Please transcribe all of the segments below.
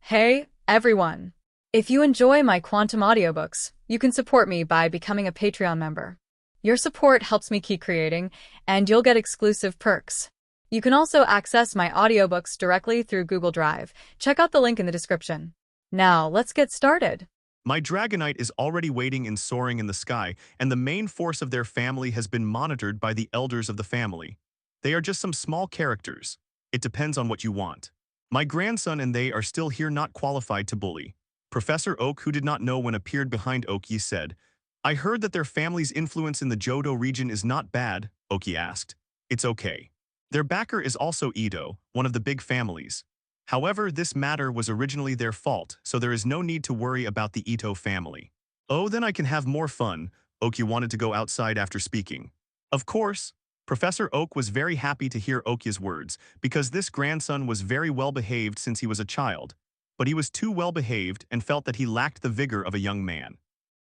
Hey, everyone! If you enjoy my quantum audiobooks, you can support me by becoming a Patreon member. Your support helps me keep creating, and you'll get exclusive perks. You can also access my audiobooks directly through Google Drive. Check out the link in the description. Now, let's get started. My Dragonite is already waiting and soaring in the sky, and the main force of their family has been monitored by the elders of the family. They are just some small characters. It depends on what you want. My grandson and they are still here not qualified to bully. Professor Oak, who did not know when appeared behind Oki, said, I heard that their family's influence in the Jodo region is not bad, Oki asked. It's okay. Their backer is also Itto, one of the big families. However, this matter was originally their fault, so there is no need to worry about the Itto family. Oh, then I can have more fun, Oki wanted to go outside after speaking. Of course, Professor Oak was very happy to hear Oki's words, because this grandson was very well behaved since he was a child. But he was too well behaved and felt that he lacked the vigor of a young man.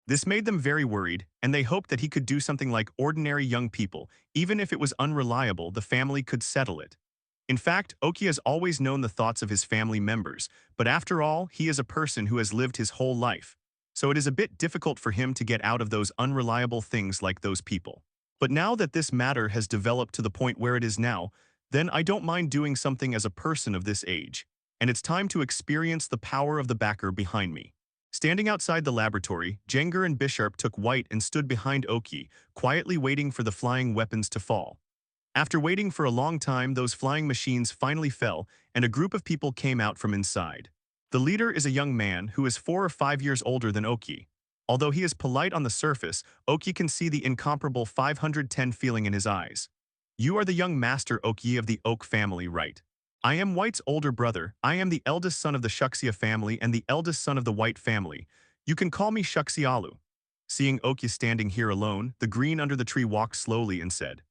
This made them very worried, and they hoped that he could do something like ordinary young people. Even if it was unreliable, the family could settle it. In fact, Oki has always known the thoughts of his family members, but after all, he is a person who has lived his whole life. So it is a bit difficult for him to get out of those unreliable things like those people. But now that this matter has developed to the point where it is now, then I don't mind doing something as a person of this age. And it's time to experience the power of the backer behind me. Standing outside the laboratory, Jenga and Bisharp took White and stood behind Oki, quietly waiting for the flying weapons to fall. After waiting for a long time, those flying machines finally fell, and a group of people came out from inside. The leader is a young man who is 4 or 5 years older than Oki. Although he is polite on the surface, Oki can see the incomparable 510 feeling in his eyes. You are the young master Oki of the Oak family, right? I am White's older brother. I am the eldest son of the Shuxia family and the eldest son of the White family. You can call me Shuxialu. Seeing Oki standing here alone, the green under the tree walked slowly and said,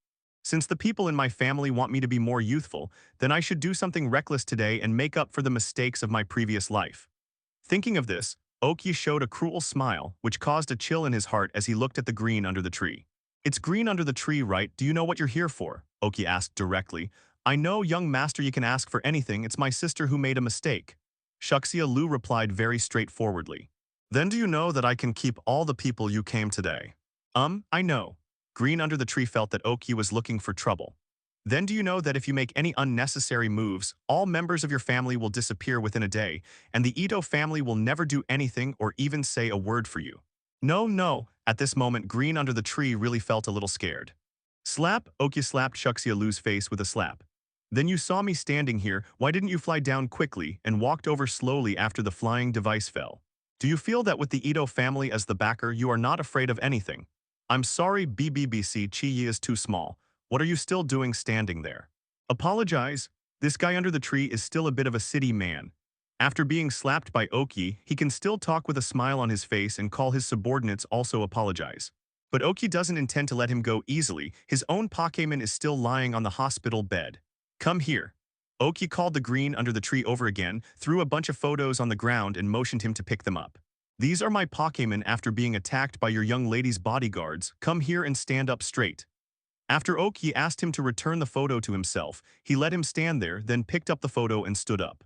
since the people in my family want me to be more youthful, then I should do something reckless today and make up for the mistakes of my previous life. Thinking of this, Oki showed a cruel smile, which caused a chill in his heart as he looked at the green under the tree. It's green under the tree, right? Do you know what you're here for? Oki asked directly. I know, young master, you can ask for anything. It's my sister who made a mistake. Shuxia Lu replied very straightforwardly. Then do you know that I can keep all the people you came today? I know. Green under the tree felt that Oki was looking for trouble. Then do you know that if you make any unnecessary moves, all members of your family will disappear within a day, and the Itto family will never do anything or even say a word for you? No, no. At this moment, Green under the tree really felt a little scared. Slap, Oki slapped Shuxia Lu's face with a slap. Then you saw me standing here, why didn't you fly down quickly and walked over slowly after the flying device fell? Do you feel that with the Itto family as the backer, you are not afraid of anything? I'm sorry, BBBC, Chi Yi is too small. What are you still doing standing there? Apologize. This guy under the tree is still a bit of a city man. After being slapped by Oki, he can still talk with a smile on his face and call his subordinates also apologize. But Oki doesn't intend to let him go easily. His own Pokémon is still lying on the hospital bed. Come here. Oki called the green under the tree over again, threw a bunch of photos on the ground and motioned him to pick them up. These are my Pokémon after being attacked by your young lady's bodyguards. Come here and stand up straight. After Oki asked him to return the photo to himself, he let him stand there, then picked up the photo and stood up.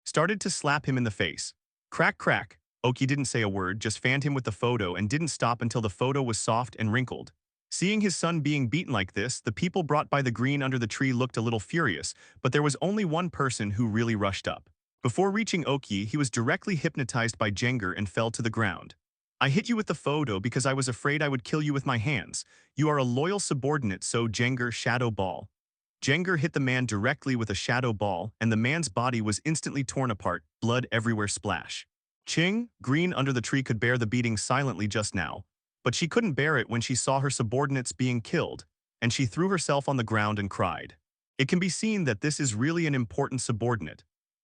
Started to slap him in the face. Crack, crack. Oki didn't say a word, just fanned him with the photo and didn't stop until the photo was soft and wrinkled. Seeing his son being beaten like this, the people brought by the green under the tree looked a little furious, but there was only one person who really rushed up. Before reaching Oki, he was directly hypnotized by Jenga and fell to the ground. I hit you with the photo because I was afraid I would kill you with my hands. You are a loyal subordinate, so Jenga shadow ball. Jenga hit the man directly with a shadow ball, and the man's body was instantly torn apart, blood everywhere splash. Ching, green under the tree could bear the beating silently just now, but she couldn't bear it when she saw her subordinates being killed, and she threw herself on the ground and cried. It can be seen that this is really an important subordinate.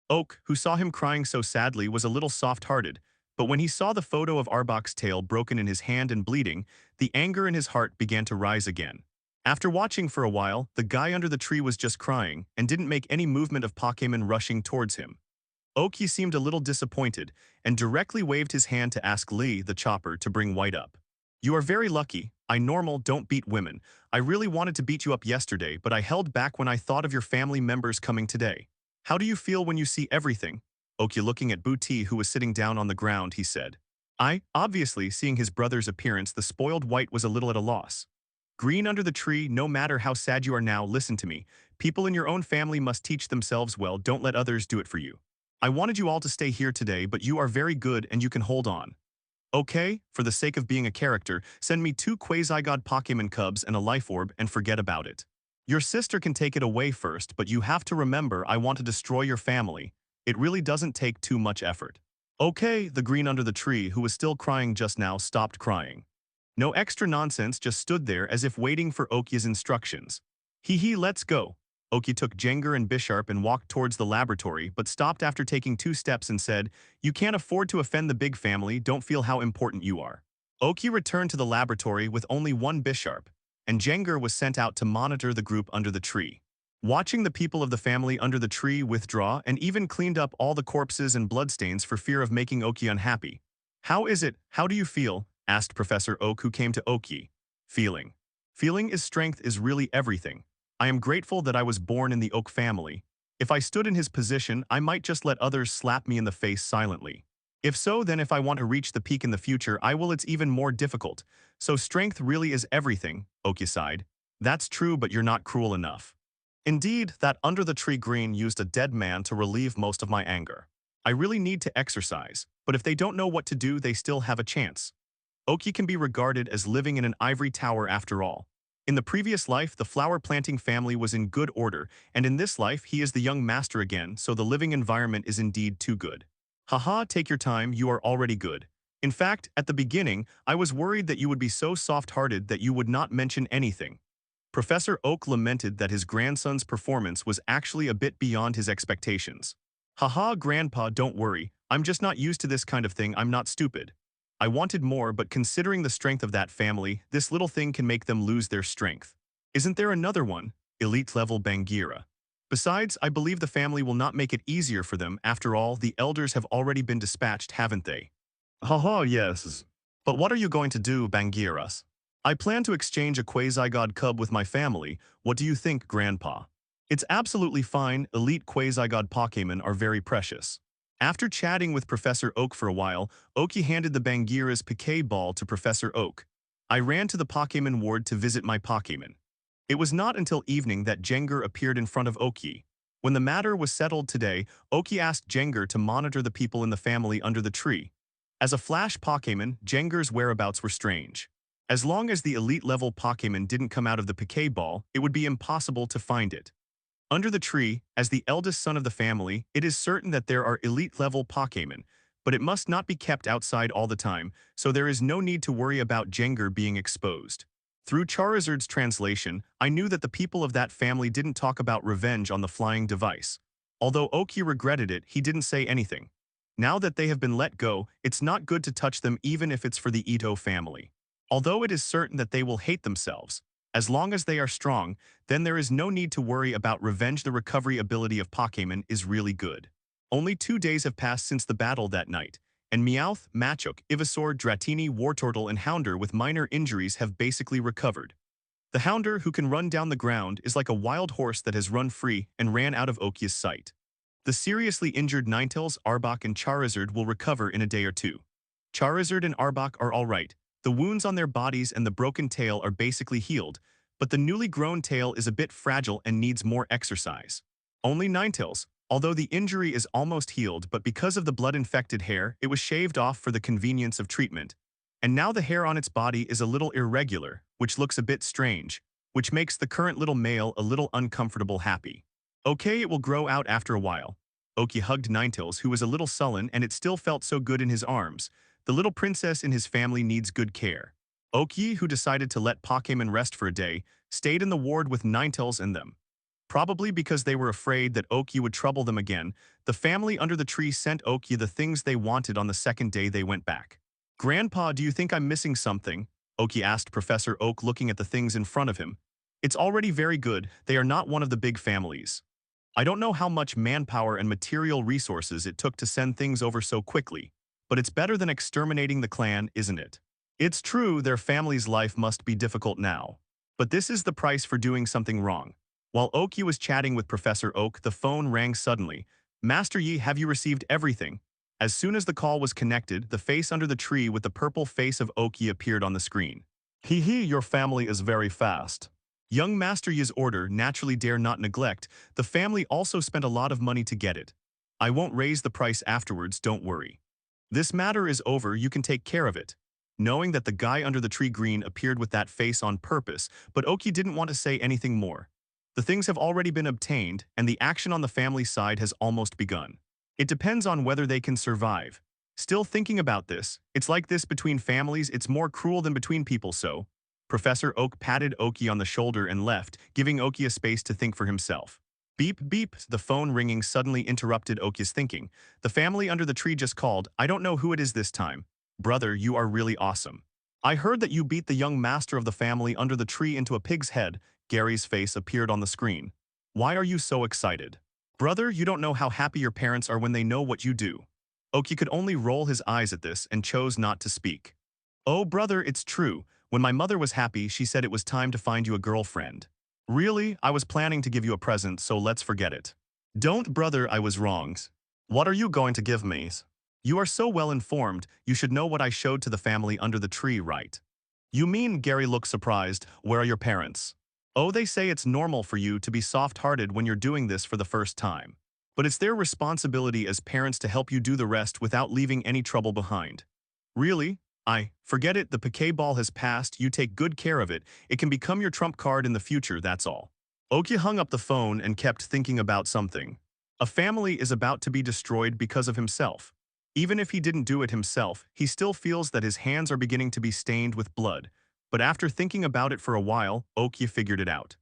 Oak, who saw him crying so sadly, was a little soft-hearted, but when he saw the photo of Arbok's tail broken in his hand and bleeding, the anger in his heart began to rise again. After watching for a while, the guy under the tree was just crying and didn't make any movement of Pokémon rushing towards him. Oki seemed a little disappointed and directly waved his hand to ask Lee, the chopper, to bring White up. You are very lucky. I normal don't beat women. I really wanted to beat you up yesterday, but I held back when I thought of your family members coming today. How do you feel when you see everything? Oki looking at Booty who was sitting down on the ground, he said. Obviously, seeing his brother's appearance, the spoiled white was a little at a loss. Green under the tree, no matter how sad you are now, listen to me. People in your own family must teach themselves well, don't let others do it for you. I wanted you all to stay here today, but you are very good and you can hold on. Okay, for the sake of being a character, send me 2 quasi-god Pokémon cubs and a Life Orb and forget about it. Your sister can take it away first, but you have to remember I want to destroy your family. It really doesn't take too much effort. Okay, the green under the tree, who was still crying just now, stopped crying. No extra nonsense, just stood there as if waiting for Oki's instructions. Let's go. Oki took Jenga and Bisharp and walked towards the laboratory, but stopped after taking 2 steps and said, You can't afford to offend the big family, don't feel how important you are. Oki returned to the laboratory with only 1 Bisharp, and Jenga was sent out to monitor the group under the tree. Watching the people of the family under the tree withdraw and even cleaned up all the corpses and bloodstains for fear of making Oki unhappy. How is it? How do you feel? Asked Professor Oak, who came to Oki. Feeling. Feeling is strength is really everything. I am grateful that I was born in the Oak family. If I stood in his position, I might just let others slap me in the face silently. If so, then if I want to reach the peak in the future, I will. It's even more difficult. So strength really is everything, Oki sighed. That's true, but you're not cruel enough. Indeed, that under the tree green used a dead man to relieve most of my anger. I really need to exercise, but if they don't know what to do, they still have a chance. Oki can be regarded as living in an ivory tower after all. In the previous life, the flower-planting family was in good order, and in this life, he is the young master again, so the living environment is indeed too good. Haha, take your time, you are already good. In fact, at the beginning, I was worried that you would be so soft-hearted that you would not mention anything. Professor Oak lamented that his grandson's performance was actually a bit beyond his expectations. Haha, Grandpa, don't worry, I'm just not used to this kind of thing, I'm not stupid. I wanted more, but considering the strength of that family, this little thing can make them lose their strength. Isn't there another one? Elite-level Bangira. Besides, I believe the family will not make it easier for them. After all, the elders have already been dispatched, haven't they? Haha, yes. But what are you going to do, Bangiras? I plan to exchange a quasi-god cub with my family. What do you think, Grandpa? It's absolutely fine. Elite quasi-god Pokémon are very precious. After chatting with Professor Oak for a while, Oki handed the Bangira's Piquet ball to Professor Oak. I ran to the Pokémon ward to visit my Pokémon. It was not until evening that Jenga appeared in front of Oki. When the matter was settled today, Oki asked Jenga to monitor the people in the family under the tree. As a flash Pokémon, Jenga's whereabouts were strange. As long as the elite-level Pokémon didn't come out of the Piquet ball, it would be impossible to find it. Under the tree, as the eldest son of the family, it is certain that there are elite-level Pokémon, but it must not be kept outside all the time, so there is no need to worry about Jenga being exposed. Through Charizard's translation, I knew that the people of that family didn't talk about revenge on the flying device. Although Oki regretted it, he didn't say anything. Now that they have been let go, it's not good to touch them even if it's for the Itto family. Although it is certain that they will hate themselves, as long as they are strong, then there is no need to worry about revenge. The recovery ability of Pokémon is really good. Only 2 days have passed since the battle that night, and Meowth, Machoke, Ivysaur, Dratini, Wartortle, and Houndour with minor injuries have basically recovered. The Houndour, who can run down the ground, is like a wild horse that has run free and ran out of Oki's sight. The seriously injured Ninetales, Arbok, and Charizard will recover in a day or 2. Charizard and Arbok are alright. The wounds on their bodies and the broken tail are basically healed, but the newly grown tail is a bit fragile and needs more exercise. Only Ninetales, although the injury is almost healed, but because of the blood-infected hair, it was shaved off for the convenience of treatment. And now the hair on its body is a little irregular, which looks a bit strange, which makes the current little male a little uncomfortable happy. Okay, it will grow out after a while. Oki hugged Ninetales, who was a little sullen, and it still felt so good in his arms. The little princess in his family needs good care. Oki, who decided to let Pokémon rest for a day, stayed in the ward with Ninetales and them. Probably because they were afraid that Oki would trouble them again, the family under the tree sent Oki the things they wanted on the second day they went back. Grandpa, do you think I'm missing something? Oki asked Professor Oak, looking at the things in front of him. It's already very good, they are not one of the big families. I don't know how much manpower and material resources it took to send things over so quickly. But it's better than exterminating the clan, isn't it? It's true their family's life must be difficult now. But this is the price for doing something wrong. While Oki was chatting with Professor Oak, the phone rang suddenly. Master Yi, have you received everything? As soon as the call was connected, the face under the tree with the purple face of Oki appeared on the screen. Hee hee, your family is very fast. Young Master Yi's order naturally dare not neglect. The family also spent a lot of money to get it. I won't raise the price afterwards, don't worry. This matter is over, you can take care of it. Knowing that the guy under the tree green appeared with that face on purpose, but Oki didn't want to say anything more. The things have already been obtained, and the action on the family side has almost begun. It depends on whether they can survive. Still thinking about this, it's like this between families, it's more cruel than between people, so. Professor Oak patted Oki on the shoulder and left, giving Oki a space to think for himself. Beep, beep, the phone ringing suddenly interrupted Oki's thinking. The family under the tree just called. I don't know who it is this time. Brother, you are really awesome. I heard that you beat the young master of the family under the tree into a pig's head. Gary's face appeared on the screen. Why are you so excited? Brother, you don't know how happy your parents are when they know what you do. Oki could only roll his eyes at this and chose not to speak. Oh, brother, it's true. When my mother was happy, she said it was time to find you a girlfriend. Really? I was planning to give you a present, so let's forget it. Don't, brother, I was wrong. What are you going to give me? You are so well informed, you should know what I showed to the family under the tree, right? You mean? Gary looked surprised. Where are your parents? Oh, they say it's normal for you to be soft-hearted when you're doing this for the first time. But it's their responsibility as parents to help you do the rest without leaving any trouble behind. Really? Forget it, the Pokeball has passed, you take good care of it, it can become your trump card in the future, that's all. Oki hung up the phone and kept thinking about something. A family is about to be destroyed because of himself. Even if he didn't do it himself, he still feels that his hands are beginning to be stained with blood. But after thinking about it for a while, Oki figured it out.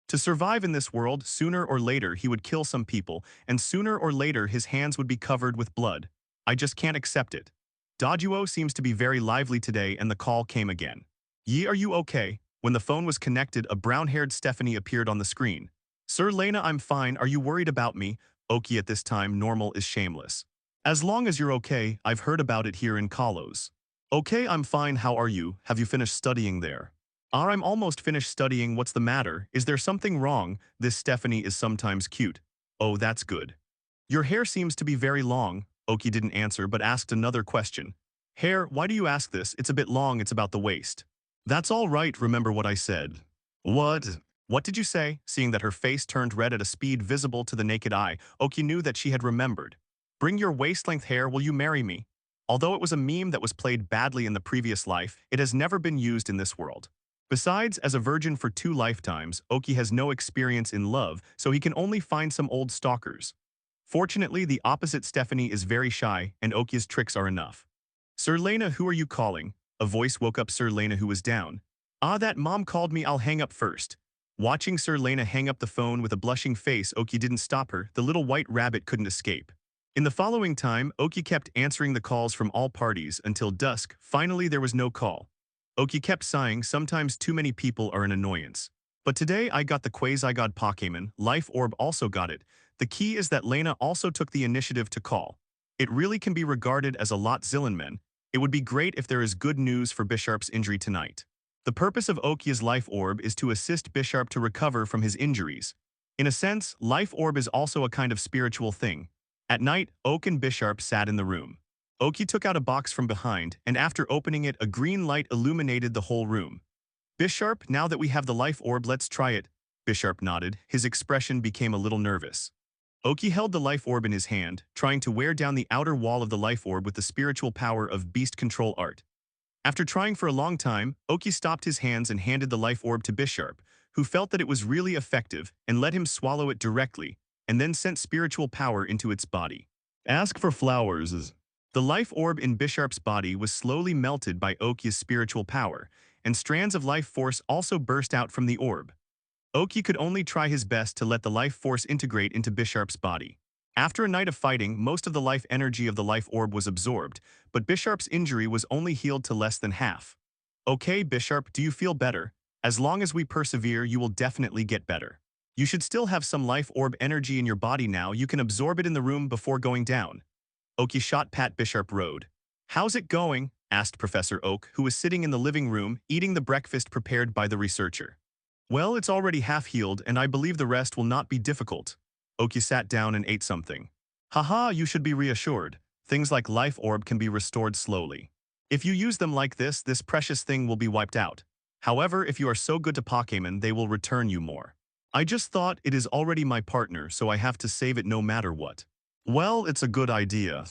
To survive in this world, sooner or later he would kill some people, and sooner or later his hands would be covered with blood. I just can't accept it. Doduo seems to be very lively today, and the call came again. Yi, are you okay? When the phone was connected, a brown-haired Stephanie appeared on the screen. Sir Lena, I'm fine, are you worried about me? Oki at this time, normal is shameless. As long as you're okay, I've heard about it here in Kalos. Okay, I'm fine, how are you? Have you finished studying there? I'm almost finished studying, what's the matter? Is there something wrong? This Stephanie is sometimes cute. Oh, that's good. Your hair seems to be very long. Oki didn't answer but asked another question. Hair, why do you ask this? It's a bit long, it's about the waist. That's all right, remember what I said. What? What did you say? Seeing that her face turned red at a speed visible to the naked eye, Oki knew that she had remembered. Bring your waist-length hair, will you marry me? Although it was a meme that was played badly in the previous life, it has never been used in this world. Besides, as a virgin for 2 lifetimes, Oki has no experience in love, so he can only find some old stalkers. Fortunately, the opposite Stephanie is very shy, and Oki's tricks are enough. Sir Lena, who are you calling? A voice woke up Sir Lena, who was down. Ah, that mom called me, I'll hang up first. Watching Sir Lena hang up the phone with a blushing face, Oki didn't stop her, the little white rabbit couldn't escape. In the following time, Oki kept answering the calls from all parties until dusk. Finally, there was no call. Oki kept sighing, sometimes too many people are an annoyance. But today I got the quasi-god Pokémon, Life Orb also got it. The key is that Lena also took the initiative to call. It really can be regarded as a lot Zillenmen. It would be great if there is good news for Bisharp's injury tonight. The purpose of Oki's Life Orb is to assist Bisharp to recover from his injuries. In a sense, Life Orb is also a kind of spiritual thing. At night, Oak and Bisharp sat in the room. Oki took out a box from behind, and after opening it, a green light illuminated the whole room. Bisharp, now that we have the Life Orb, let's try it. Bisharp nodded. His expression became a little nervous. Oki held the Life Orb in his hand, trying to wear down the outer wall of the Life Orb with the spiritual power of beast control art. After trying for a long time, Oki stopped his hands and handed the Life Orb to Bisharp, who felt that it was really effective and let him swallow it directly, and then sent spiritual power into its body. Ask for flowers. The Life Orb in Bisharp's body was slowly melted by Oki's spiritual power, and strands of life force also burst out from the orb. Oki could only try his best to let the life force integrate into Bisharp's body. After a night of fighting, most of the life energy of the Life Orb was absorbed, but Bisharp's injury was only healed to less than half. Okay, Bisharp, do you feel better? As long as we persevere, you will definitely get better. You should still have some Life Orb energy in your body now, you can absorb it in the room before going down. Oki shot pat Bisharp Road. How's it going? Asked Professor Oak, who was sitting in the living room, eating the breakfast prepared by the researcher. Well, it's already half healed, and I believe the rest will not be difficult. Oki sat down and ate something. Haha, you should be reassured. Things like Life Orb can be restored slowly. If you use them like this precious thing will be wiped out. However, if you are so good to Pokémon, they will return you more. I just thought it is already my partner, so I have to save it no matter what. Well, it's a good idea.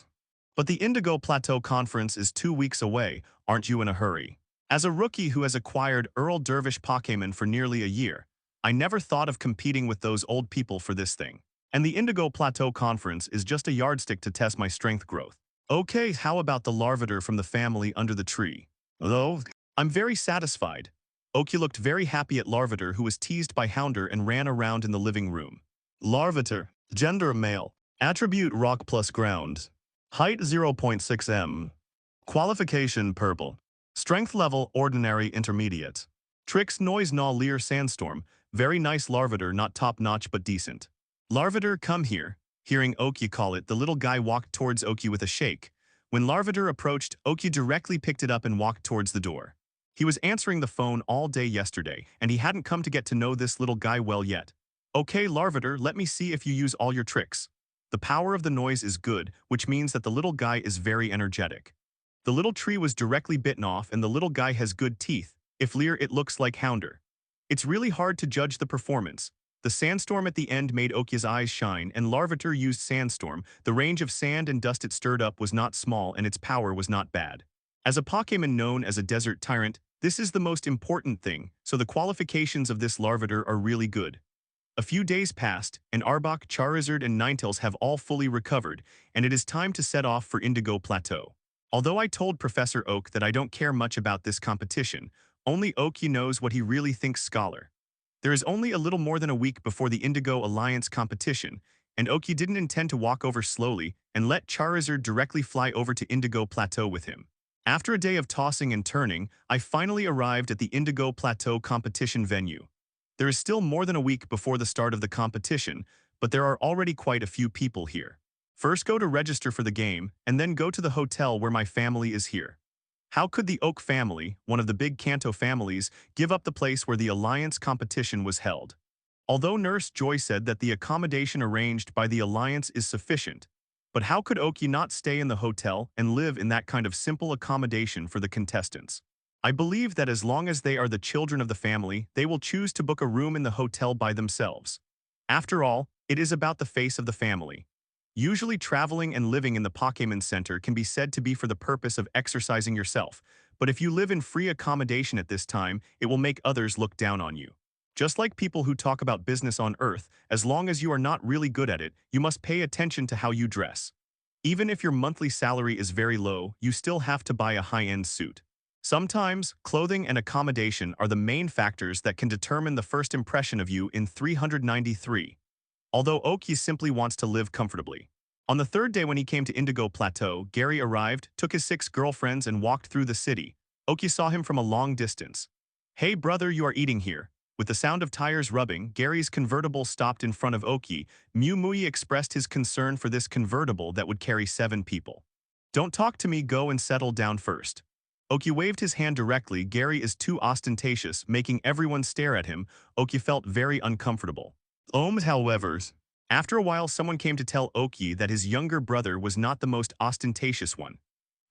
But the Indigo Plateau conference is 2 weeks away, aren't you in a hurry? As a rookie who has acquired Earl Dervish Pokémon for nearly a year, I never thought of competing with those old people for this thing. And the Indigo Plateau conference is just a yardstick to test my strength growth. Okay, how about the Larvitar from the family under the tree? Though, I'm very satisfied. Oki looked very happy at Larvitar, who was teased by Houndour and ran around in the living room. Larvitar, gender male, attribute rock plus ground, height 0.6 m, qualification purple, strength level ordinary intermediate, tricks noise gnaw leer sandstorm, very nice Larvitar, not top notch but decent. Larvitar, come here. Hearing Oki call it, the little guy walked towards Oki with a shake. When Larvitar approached, Oki directly picked it up and walked towards the door. He was answering the phone all day yesterday, and he hadn't come to get to know this little guy well yet. Okay, Larvitar, let me see if you use all your tricks. The power of the noise is good, which means that the little guy is very energetic. The little tree was directly bitten off, and the little guy has good teeth. If Leer, it looks like Houndour. It's really hard to judge the performance. The sandstorm at the end made Oki's eyes shine, and Larvitar used sandstorm. The range of sand and dust it stirred up was not small, and its power was not bad. As a Pokémon known as a desert tyrant, this is the most important thing, so the qualifications of this Larvitar are really good. A few days passed, and Arbok, Charizard, and Ninetales have all fully recovered, and it is time to set off for Indigo Plateau. Although I told Professor Oak that I don't care much about this competition, only Oki knows what he really thinks scholar. There is only a little more than a week before the Indigo Alliance competition, and Oki didn't intend to walk over slowly and let Charizard directly fly over to Indigo Plateau with him. After a day of tossing and turning, I finally arrived at the Indigo Plateau competition venue. There is still more than a week before the start of the competition, but there are already quite a few people here. First go to register for the game, and then go to the hotel where my family is here. How could the Oak family, one of the big Kanto families, give up the place where the Alliance competition was held? Although Nurse Joy said that the accommodation arranged by the Alliance is sufficient, but how could Oki not stay in the hotel and live in that kind of simple accommodation for the contestants? I believe that as long as they are the children of the family, they will choose to book a room in the hotel by themselves. After all, it is about the face of the family. Usually traveling and living in the Pokémon Center can be said to be for the purpose of exercising yourself, but if you live in free accommodation at this time, it will make others look down on you. Just like people who talk about business on Earth, as long as you are not really good at it, you must pay attention to how you dress. Even if your monthly salary is very low, you still have to buy a high-end suit. Sometimes, clothing and accommodation are the main factors that can determine the first impression of you in 393. Although Oki simply wants to live comfortably. On the third day when he came to Indigo Plateau, Gary arrived, took his 6 girlfriends and walked through the city. Oki saw him from a long distance. Hey brother, you are eating here. With the sound of tires rubbing, Gary's convertible stopped in front of Oki. Mew Mui expressed his concern for this convertible that would carry 7 people. Don't talk to me, go and settle down first. Oki waved his hand directly. Gary is too ostentatious, making everyone stare at him. Oki felt very uncomfortable. However, after a while someone came to tell Oki that his younger brother was not the most ostentatious one.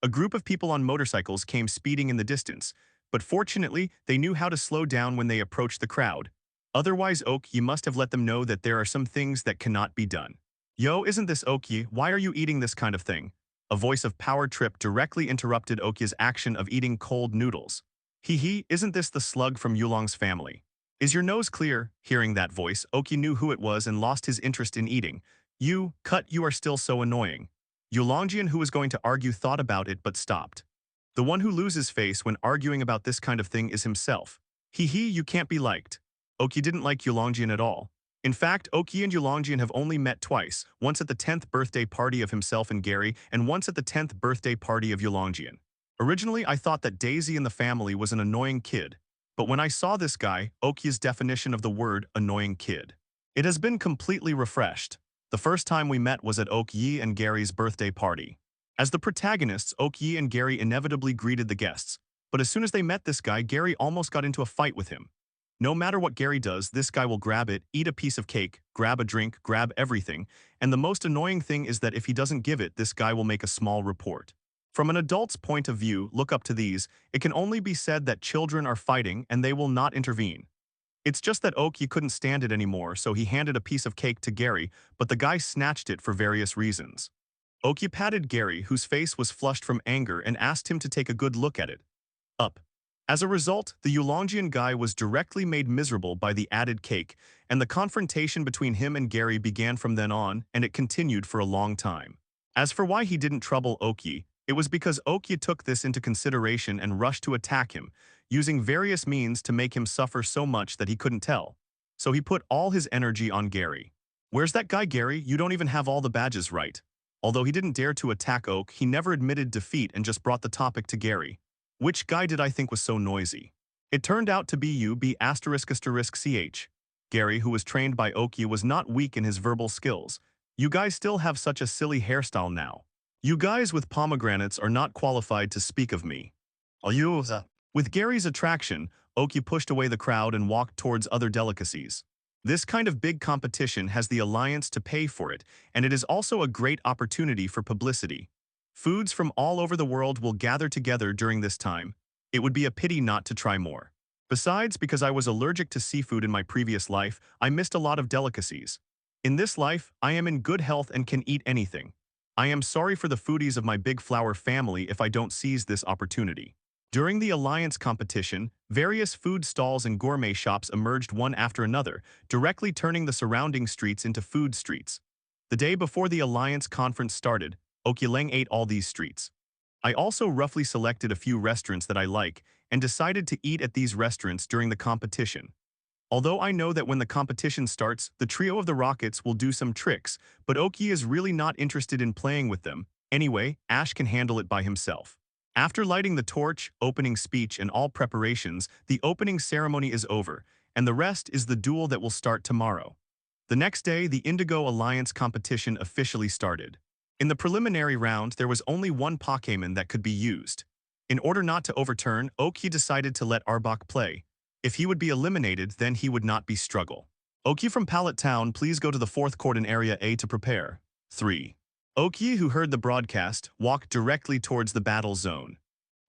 A group of people on motorcycles came speeding in the distance, but fortunately they knew how to slow down when they approached the crowd. Otherwise, Oki must have let them know that there are some things that cannot be done. Yo, isn't this Oki? Why are you eating this kind of thing? A voice of Power Trip directly interrupted Oki's action of eating cold noodles. Hee, isn't this the slug from Yulong's family? Is your nose clear? Hearing that voice, Oki knew who it was and lost his interest in eating. You are still so annoying. Yulongjian, who was going to argue, thought about it but stopped. The one who loses face when arguing about this kind of thing is himself. You can't be liked. Oki didn't like Yulongjian at all. In fact, Oki and Yulongjian have only met twice, once at the 10th birthday party of himself and Gary, and once at the 10th birthday party of Yulongjian. Originally, I thought that Daisy in the family was an annoying kid. But when I saw this guy, Oki's definition of the word annoying kid, it has been completely refreshed. The first time we met was at Oki and Gary's birthday party. As the protagonists, Oki and Gary inevitably greeted the guests, but as soon as they met this guy, Gary almost got into a fight with him. No matter what Gary does, this guy will grab it, eat a piece of cake, grab a drink, grab everything, and the most annoying thing is that if he doesn't give it, this guy will make a small report. From an adult's point of view, look up to these, it can only be said that children are fighting and they will not intervene. It's just that Oki couldn't stand it anymore, so he handed a piece of cake to Gary, but the guy snatched it for various reasons. Oki patted Gary, whose face was flushed from anger, and asked him to take a good look at it. Up. As a result, the Yulongian guy was directly made miserable by the added cake, and the confrontation between him and Gary began from then on, and it continued for a long time. As for why he didn't trouble Oki, it was because Oki took this into consideration and rushed to attack him, using various means to make him suffer so much that he couldn't tell. So he put all his energy on Gary. Where's that guy, Gary? You don't even have all the badges right. Although he didn't dare to attack Oak, he never admitted defeat and just brought the topic to Gary. Which guy did I think was so noisy? It turned out to be you, ***ch. Gary, who was trained by Oki, was not weak in his verbal skills. You guys still have such a silly hairstyle now. You guys with pomegranates are not qualified to speak of me. With Gary's attraction, Oki pushed away the crowd and walked towards other delicacies. This kind of big competition has the alliance to pay for it, and it is also a great opportunity for publicity. Foods from all over the world will gather together during this time. It would be a pity not to try more. Besides, because I was allergic to seafood in my previous life, I missed a lot of delicacies. In this life, I am in good health and can eat anything. I am sorry for the foodies of my Big Flower family if I don't seize this opportunity. During the alliance competition, various food stalls and gourmet shops emerged one after another, directly turning the surrounding streets into food streets. The day before the alliance conference started, Okileng ate all these streets. I also roughly selected a few restaurants that I like and decided to eat at these restaurants during the competition. Although I know that when the competition starts, the trio of the Rockets will do some tricks, but Oki is really not interested in playing with them. Anyway, Ash can handle it by himself. After lighting the torch, opening speech, and all preparations, the opening ceremony is over, and the rest is the duel that will start tomorrow. The next day, the Indigo Alliance competition officially started. In the preliminary round, there was only one Pokémon that could be used. In order not to overturn, Oki decided to let Arbok play. If he would be eliminated, then he would not be struggle. Oki from Pallet Town, please go to the 4th court in Area A to prepare. 3. Oki, who heard the broadcast, walked directly towards the battle zone.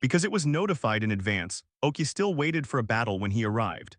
Because it was notified in advance, Oki still waited for a battle when he arrived.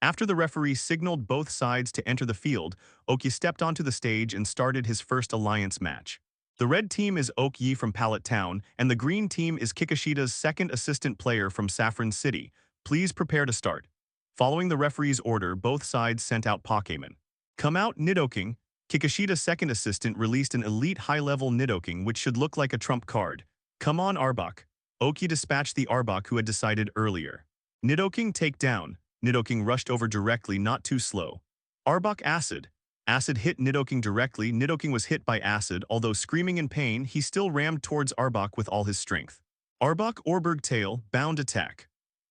After the referee signaled both sides to enter the field, Oki stepped onto the stage and started his first alliance match. The red team is Oki from Pallet Town, and the green team is Kikishida's second assistant player from Saffron City. Please prepare to start. Following the referee's order, both sides sent out Pokémon. Come out, Nidoking. Kikishida's second assistant released an elite high-level Nidoking, which should look like a trump card. Come on, Arbok. Oki dispatched the Arbok who had decided earlier. Nidoking take down. Nidoking rushed over directly, not too slow. Arbok Acid. Acid hit Nidoking directly. Nidoking was hit by Acid, although screaming in pain, he still rammed towards Arbok with all his strength. Arbok Orberg Tail, bound attack.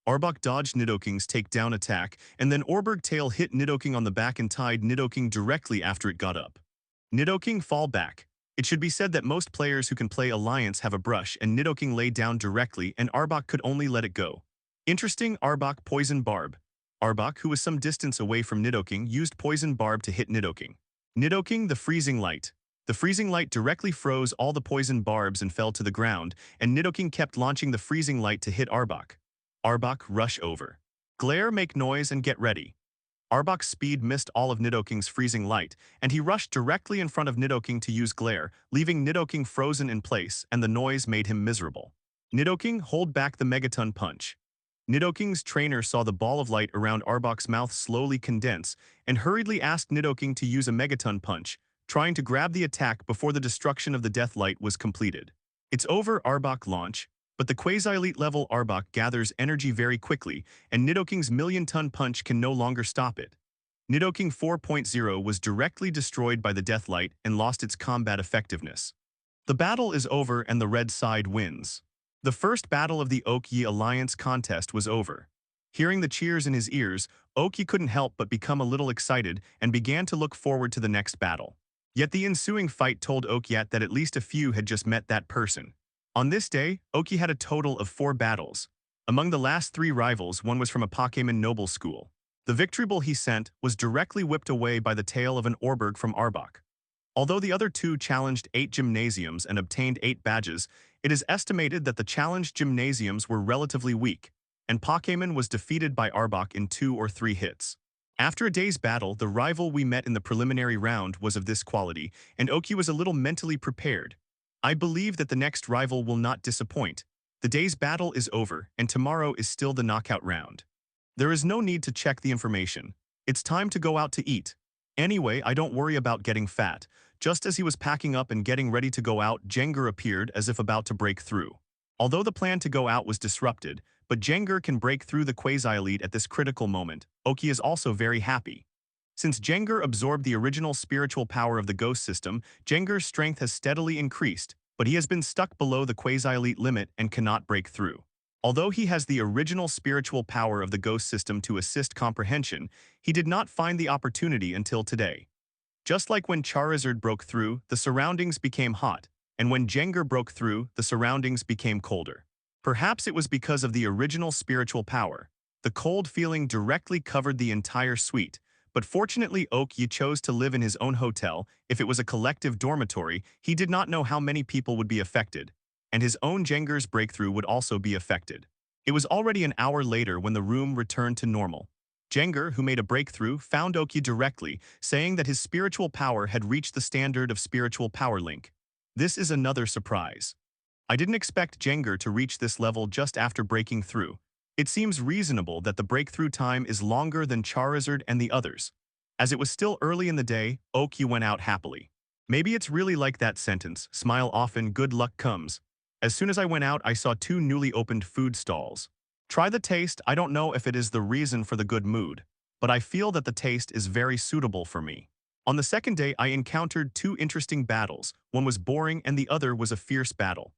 Arbok dodged Nidoking's takedown attack, and then Orberg Tail hit Nidoking on the back and tied Nidoking directly after it got up. Nidoking fall back. It should be said that most players who can play Alliance have a brush, and Nidoking lay down directly, and Arbok could only let it go. Interesting. Arbok Poison Barb. Arbok, who was some distance away from Nidoking, used Poison Barb to hit Nidoking. Nidoking the Freezing Light. The Freezing Light directly froze all the Poison Barbs and fell to the ground, and Nidoking kept launching the Freezing Light to hit Arbok. Arbok rush over. Glare, make noise, and get ready. Arbok's speed missed all of Nidoking's Freezing Light, and he rushed directly in front of Nidoking to use Glare, leaving Nidoking frozen in place, and the noise made him miserable. Nidoking hold back the Megaton Punch. Nidoking's trainer saw the ball of light around Arbok's mouth slowly condense, and hurriedly asked Nidoking to use a Megaton Punch, trying to grab the attack before the destruction of the Death Light was completed. It's over. Arbok launch. But the Quasi-Elite level Arbok gathers energy very quickly, and Nidoking's Million-Ton Punch can no longer stop it. Nidoking 4.0 was directly destroyed by the Deathlight and lost its combat effectiveness. The battle is over and the red side wins. The first battle of the Oki Alliance contest was over. Hearing the cheers in his ears, Oki couldn't help but become a little excited and began to look forward to the next battle. Yet the ensuing fight told Okiat that at least a few had just met that person. On this day, Oki had a total of 4 battles. Among the last 3 rivals, one was from a Pokémon Noble School. The victory ball he sent was directly whipped away by the tail of an Orberg from Arbok. Although the other two challenged 8 gymnasiums and obtained 8 badges, it is estimated that the challenged gymnasiums were relatively weak, and Pokémon was defeated by Arbok in 2 or 3 hits. After a day's battle, the rival we met in the preliminary round was of this quality, and Oki was a little mentally prepared. I believe that the next rival will not disappoint. The day's battle is over, and tomorrow is still the knockout round. There is no need to check the information. It's time to go out to eat. Anyway, I don't worry about getting fat. Just as he was packing up and getting ready to go out, Jenga appeared as if about to break through. Although the plan to go out was disrupted, but Jenga can break through the quasi-elite at this critical moment, Oki is also very happy. Since Jenga absorbed the original spiritual power of the ghost system, Jenga's strength has steadily increased, but he has been stuck below the quasi-elite limit and cannot break through. Although he has the original spiritual power of the ghost system to assist comprehension, he did not find the opportunity until today. Just like when Charizard broke through, the surroundings became hot, and when Jenga broke through, the surroundings became colder. Perhaps it was because of the original spiritual power. The cold feeling directly covered the entire suite, but fortunately Oki chose to live in his own hotel. If it was a collective dormitory, he did not know how many people would be affected, and his own Jenga's breakthrough would also be affected. It was already an hour later when the room returned to normal. Jenga, who made a breakthrough, found Oki directly, saying that his spiritual power had reached the standard of spiritual power link. This is another surprise. I didn't expect Jenga to reach this level just after breaking through. It seems reasonable that the breakthrough time is longer than Charizard and the others. As it was still early in the day, Oki went out happily. Maybe it's really like that sentence, smile often, good luck comes. As soon as I went out, I saw 2 newly opened food stalls. Try the taste. I don't know if it is the reason for the good mood, but I feel that the taste is very suitable for me. On the second day, I encountered 2 interesting battles. One was boring and the other was a fierce battle.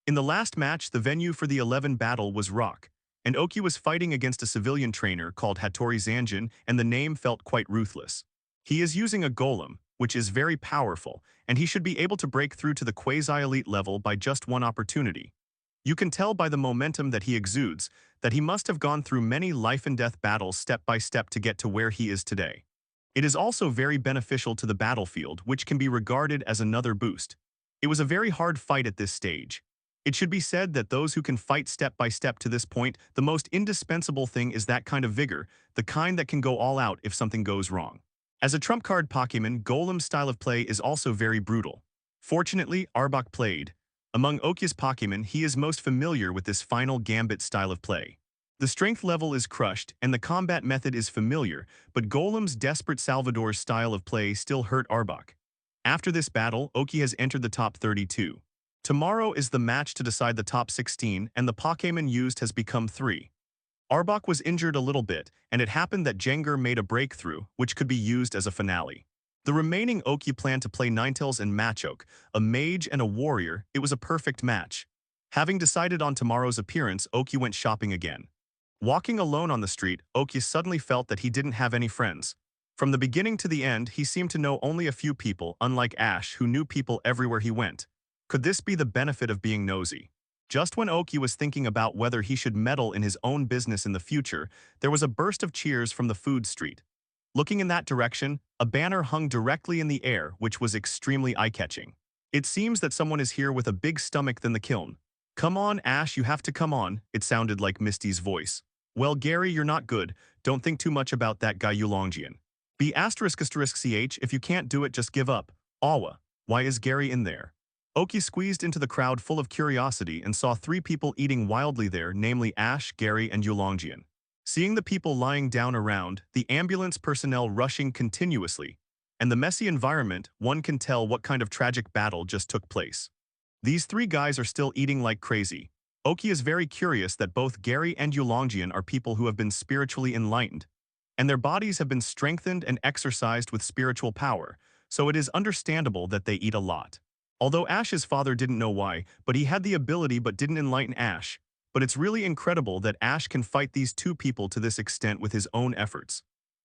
In the last match, the venue for the 11 battle was Rock, and Oki was fighting against a civilian trainer called Hattori Zanjin, and the name felt quite ruthless. He is using a golem, which is very powerful, and he should be able to break through to the quasi-elite level by just one opportunity. You can tell by the momentum that he exudes that he must have gone through many life-and-death battles step by step to get to where he is today. It is also very beneficial to the battlefield, which can be regarded as another boost. It was a very hard fight at this stage. It should be said that those who can fight step by step to this point, the most indispensable thing is that kind of vigor, the kind that can go all out if something goes wrong. As a trump card Pokémon, Golem's style of play is also very brutal. Fortunately, Arbok played. Among Oki's Pokémon, he is most familiar with this final gambit style of play. The strength level is crushed, and the combat method is familiar, but Golem's desperate Salvador's style of play still hurt Arbok. After this battle, Oki has entered the top 32. Tomorrow is the match to decide the top 16, and the Pokémon used has become 3. Arbok was injured a little bit, and it happened that Jenga made a breakthrough, which could be used as a finale. The remaining Oki planned to play Ninetales and Machoke, a mage and a warrior. It was a perfect match. Having decided on tomorrow's appearance, Oki went shopping again. Walking alone on the street, Oki suddenly felt that he didn't have any friends. From the beginning to the end, he seemed to know only a few people, unlike Ash, who knew people everywhere he went. Could this be the benefit of being nosy? Just when Oki was thinking about whether he should meddle in his own business in the future, there was a burst of cheers from the food street. Looking in that direction, a banner hung directly in the air, which was extremely eye-catching. It seems that someone is here with a big stomach than the kiln. Come on, Ash, you have to come on, it sounded like Misty's voice. Well, Gary, you're not good. Don't think too much about that guy Yulongjian. Be ***ch, if you can't do it, just give up. Awa, why is Gary in there? Oki squeezed into the crowd full of curiosity and saw 3 people eating wildly there, namely Ash, Gary, and Yulongjian. Seeing the people lying down around, the ambulance personnel rushing continuously, and the messy environment, one can tell what kind of tragic battle just took place. These 3 guys are still eating like crazy. Oki is very curious that both Gary and Yulongjian are people who have been spiritually enlightened, and their bodies have been strengthened and exercised with spiritual power, so it is understandable that they eat a lot. Although Ash's father didn't know why, but he had the ability but didn't enlighten Ash. But it's really incredible that Ash can fight these 2 people to this extent with his own efforts.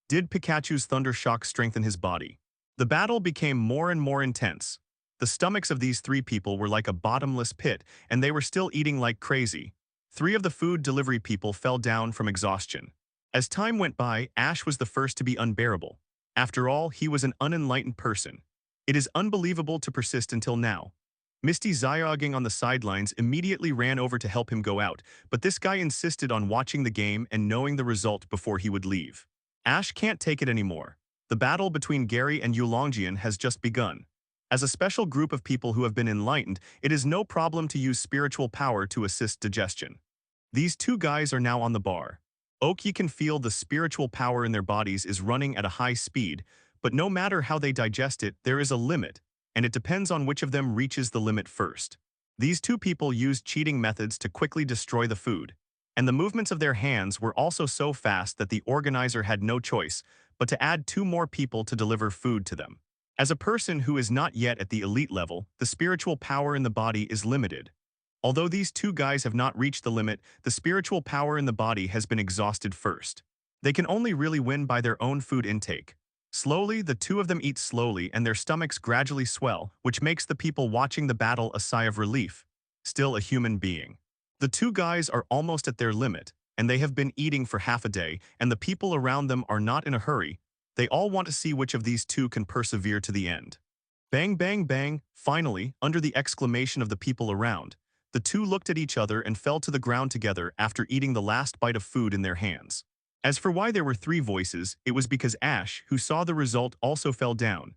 Did Pikachu's Thunder Shock strengthen his body? The battle became more and more intense. The stomachs of these 3 people were like a bottomless pit, and they were still eating like crazy. 3 of the food delivery people fell down from exhaustion. As time went by, Ash was the first to be unbearable. After all, he was an unenlightened person. It is unbelievable to persist until now. Misty, zyogging on the sidelines, immediately ran over to help him go out, but this guy insisted on watching the game and knowing the result before he would leave. Ash can't take it anymore. The battle between Gary and Yulongjian has just begun. As a special group of people who have been enlightened, it is no problem to use spiritual power to assist digestion. These two guys are now on the bar. Oki can feel the spiritual power in their bodies is running at a high speed, but no matter how they digest it, there is a limit, and it depends on which of them reaches the limit first. These two people used cheating methods to quickly destroy the food, and the movements of their hands were also so fast that the organizer had no choice but to add 2 more people to deliver food to them. As a person who is not yet at the elite level, the spiritual power in the body is limited. Although these 2 guys have not reached the limit, the spiritual power in the body has been exhausted first. They can only really win by their own food intake. Slowly, the 2 of them eat slowly and their stomachs gradually swell, which makes the people watching the battle a sigh of relief. Still a human being. The 2 guys are almost at their limit, and they have been eating for half a day, and the people around them are not in a hurry. They all want to see which of these 2 can persevere to the end. Bang, bang, bang. Finally, under the exclamation of the people around, the 2 looked at each other and fell to the ground together after eating the last bite of food in their hands. As for why there were 3 voices, it was because Ash, who saw the result, also fell down.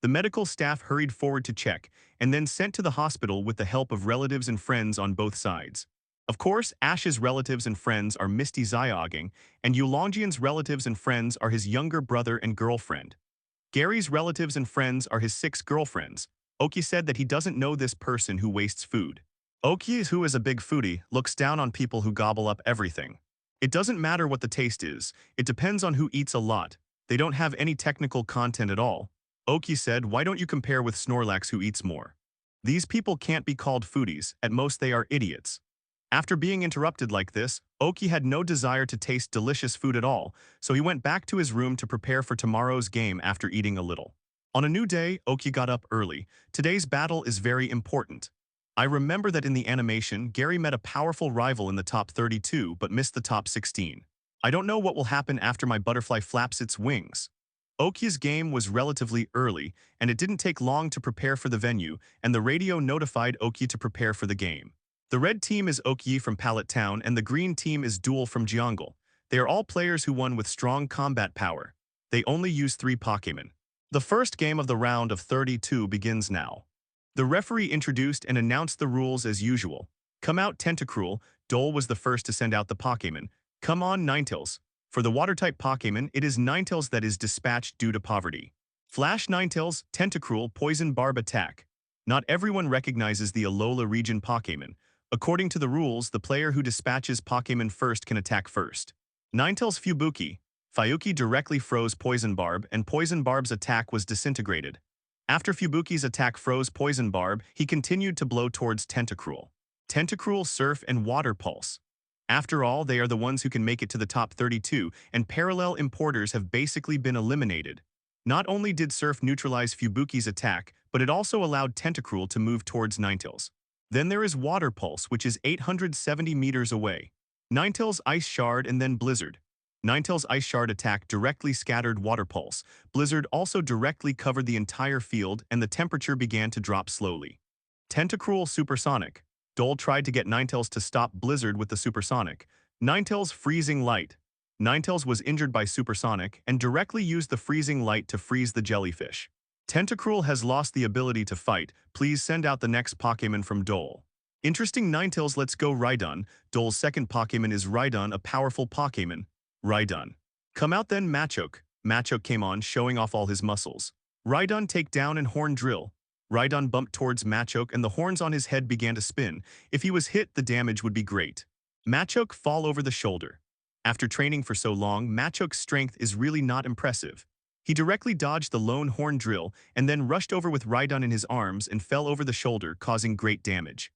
The medical staff hurried forward to check, and then sent to the hospital with the help of relatives and friends on both sides. Of course, Ash's relatives and friends are Misty Zyogging, and Yulongjian's relatives and friends are his younger brother and girlfriend. Gary's relatives and friends are his 6 girlfriends. Oki said that he doesn't know this person who wastes food. Oki, who is a big foodie, looks down on people who gobble up everything. It doesn't matter what the taste is, it depends on who eats a lot. They don't have any technical content at all. Oki said, why don't you compare with Snorlax who eats more? These people can't be called foodies, at most they are idiots. After being interrupted like this, Oki had no desire to taste delicious food at all, so he went back to his room to prepare for tomorrow's game after eating a little. On a new day, Oki got up early. Today's battle is very important. I remember that in the animation, Gary met a powerful rival in the top 32 but missed the top 16. I don't know what will happen after my butterfly flaps its wings. Oki's game was relatively early, and it didn't take long to prepare for the venue, and the radio notified Oki to prepare for the game. The red team is Oki from Pallet Town and the green team is Duel from Jiangle. They are all players who won with strong combat power. They only use 3 Pokémon. The first game of the round of 32 begins now. The referee introduced and announced the rules as usual. Come out Tentacruel. Dole was the first to send out the Pokémon. Come on Ninetales. For the water-type Pokémon, it is Ninetales that is dispatched due to poverty. Flash Ninetales, Tentacruel, Poison Barb attack. Not everyone recognizes the Alola region Pokémon. According to the rules, the player who dispatches Pokémon first can attack first. Ninetales Fubuki. Fayuki directly froze Poison Barb, and Poison Barb's attack was disintegrated. After Fubuki's attack froze Poison Barb, he continued to blow towards Tentacruel. Tentacruel, Surf, and Water Pulse. After all, they are the ones who can make it to the top 32, and parallel importers have basically been eliminated. Not only did Surf neutralize Fubuki's attack, but it also allowed Tentacruel to move towards Ninetales. Then there is Water Pulse, which is 870 meters away. Ninetales Ice Shard and then Blizzard. Ninetales Ice Shard attack directly scattered Water Pulse. Blizzard also directly covered the entire field and the temperature began to drop slowly. Tentacruel Supersonic. Dole tried to get Ninetales to stop Blizzard with the Supersonic. Ninetales Freezing Light. Ninetales was injured by Supersonic and directly used the Freezing Light to freeze the jellyfish. Tentacruel has lost the ability to fight. Please send out the next Pokémon from Dole. Interesting Ninetales, let's go Rhydon. Dole's second Pokémon is Rhydon, a powerful Pokémon. Rhydon. Come out then Machoke. Machoke came on, showing off all his muscles. Rhydon take down and Horn Drill. Rhydon bumped towards Machoke and the horns on his head began to spin. If he was hit, the damage would be great. Machoke fall over the shoulder. After training for so long, Machoke's strength is really not impressive. He directly dodged the lone Horn Drill and then rushed over with Rhydon in his arms and fell over the shoulder, causing great damage.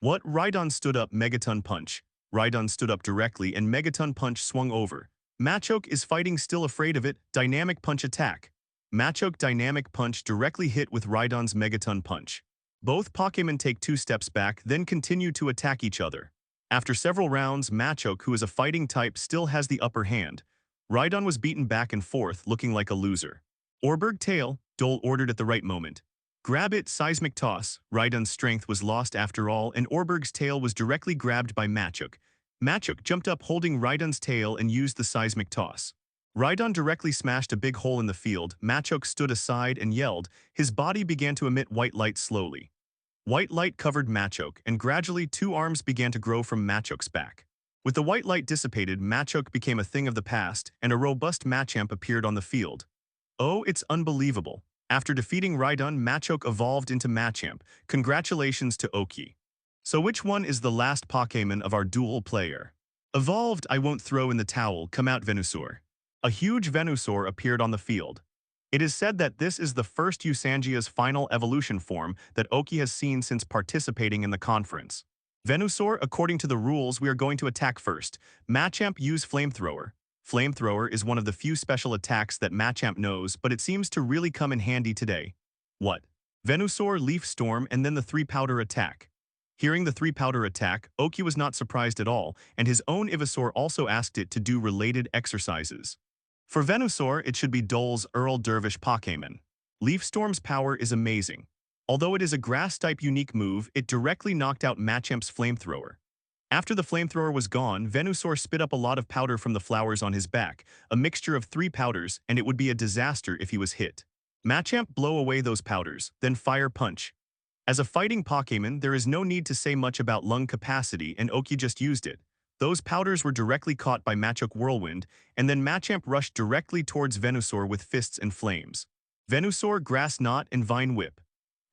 What? Rhydon stood up, Megaton Punch. Rhydon stood up directly and Megaton Punch swung over. Machoke is fighting, still afraid of it. Dynamic Punch attack. Machoke Dynamic Punch directly hit with Rhydon's Megaton Punch. Both Pokémon take 2 steps back, then continue to attack each other. After several rounds, Machoke, who is a fighting type, still has the upper hand. Rhydon was beaten back and forth, looking like a loser. Orberg tail, Dole ordered at the right moment. Grab it, seismic toss. Rhydon's strength was lost after all, and Orberg's tail was directly grabbed by Machoke. Machoke jumped up holding Rhydon's tail and used the seismic toss. Rhydon directly smashed a big hole in the field. Machoke stood aside and yelled. His body began to emit white light slowly. White light covered Machoke, and gradually 2 arms began to grow from Machoke's back. With the white light dissipated, Machoke became a thing of the past, and a robust Machamp appeared on the field. Oh, it's unbelievable. After defeating Rhydon, Machoke evolved into Machamp. Congratulations to Oki. So which one is the last Pokémon of our duel player? Evolved, I won't throw in the towel, come out Venusaur. A huge Venusaur appeared on the field. It is said that this is the first Usangia's final evolution form that Oki has seen since participating in the conference. Venusaur, according to the rules, we are going to attack first. Machamp use Flamethrower. Flamethrower is one of the few special attacks that Machamp knows, but it seems to really come in handy today. What? Venusaur, Leaf Storm, and then the 3-powder attack. Hearing the 3-powder attack, Oki was not surprised at all, and his own Ivysaur also asked it to do related exercises. For Venusaur, it should be Dole's Earl Dervish Pokémon. Leaf Storm's power is amazing. Although it is a Grass-type unique move, it directly knocked out Machamp's Flamethrower. After the Flamethrower was gone, Venusaur spit up a lot of powder from the flowers on his back, a mixture of 3 powders, and it would be a disaster if he was hit. Machamp blow away those powders, then Fire Punch. As a fighting Pokémon, there is no need to say much about lung capacity, and Oki just used it. Those powders were directly caught by Machoke Whirlwind, and then Machamp rushed directly towards Venusaur with fists and flames. Venusaur, Grass Knot, and Vine Whip.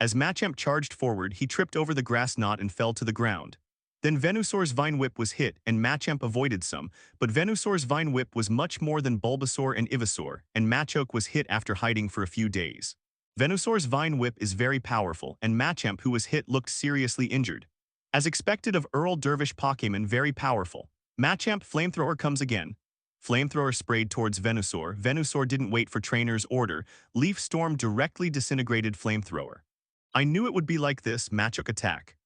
As Machamp charged forward, he tripped over the Grass Knot and fell to the ground. Then Venusaur's Vine Whip was hit, and Machamp avoided some, but Venusaur's Vine Whip was much more than Bulbasaur and Ivysaur, and Machoke was hit after hiding for a few days. Venusaur's Vine Whip is very powerful, and Machamp, who was hit, looked seriously injured. As expected of Earl Dervish Pokémon, very powerful. Machamp Flamethrower comes again. Flamethrower sprayed towards Venusaur. Venusaur didn't wait for trainer's order. Leaf Storm directly disintegrated Flamethrower. I knew it would be like this. Machoke attack.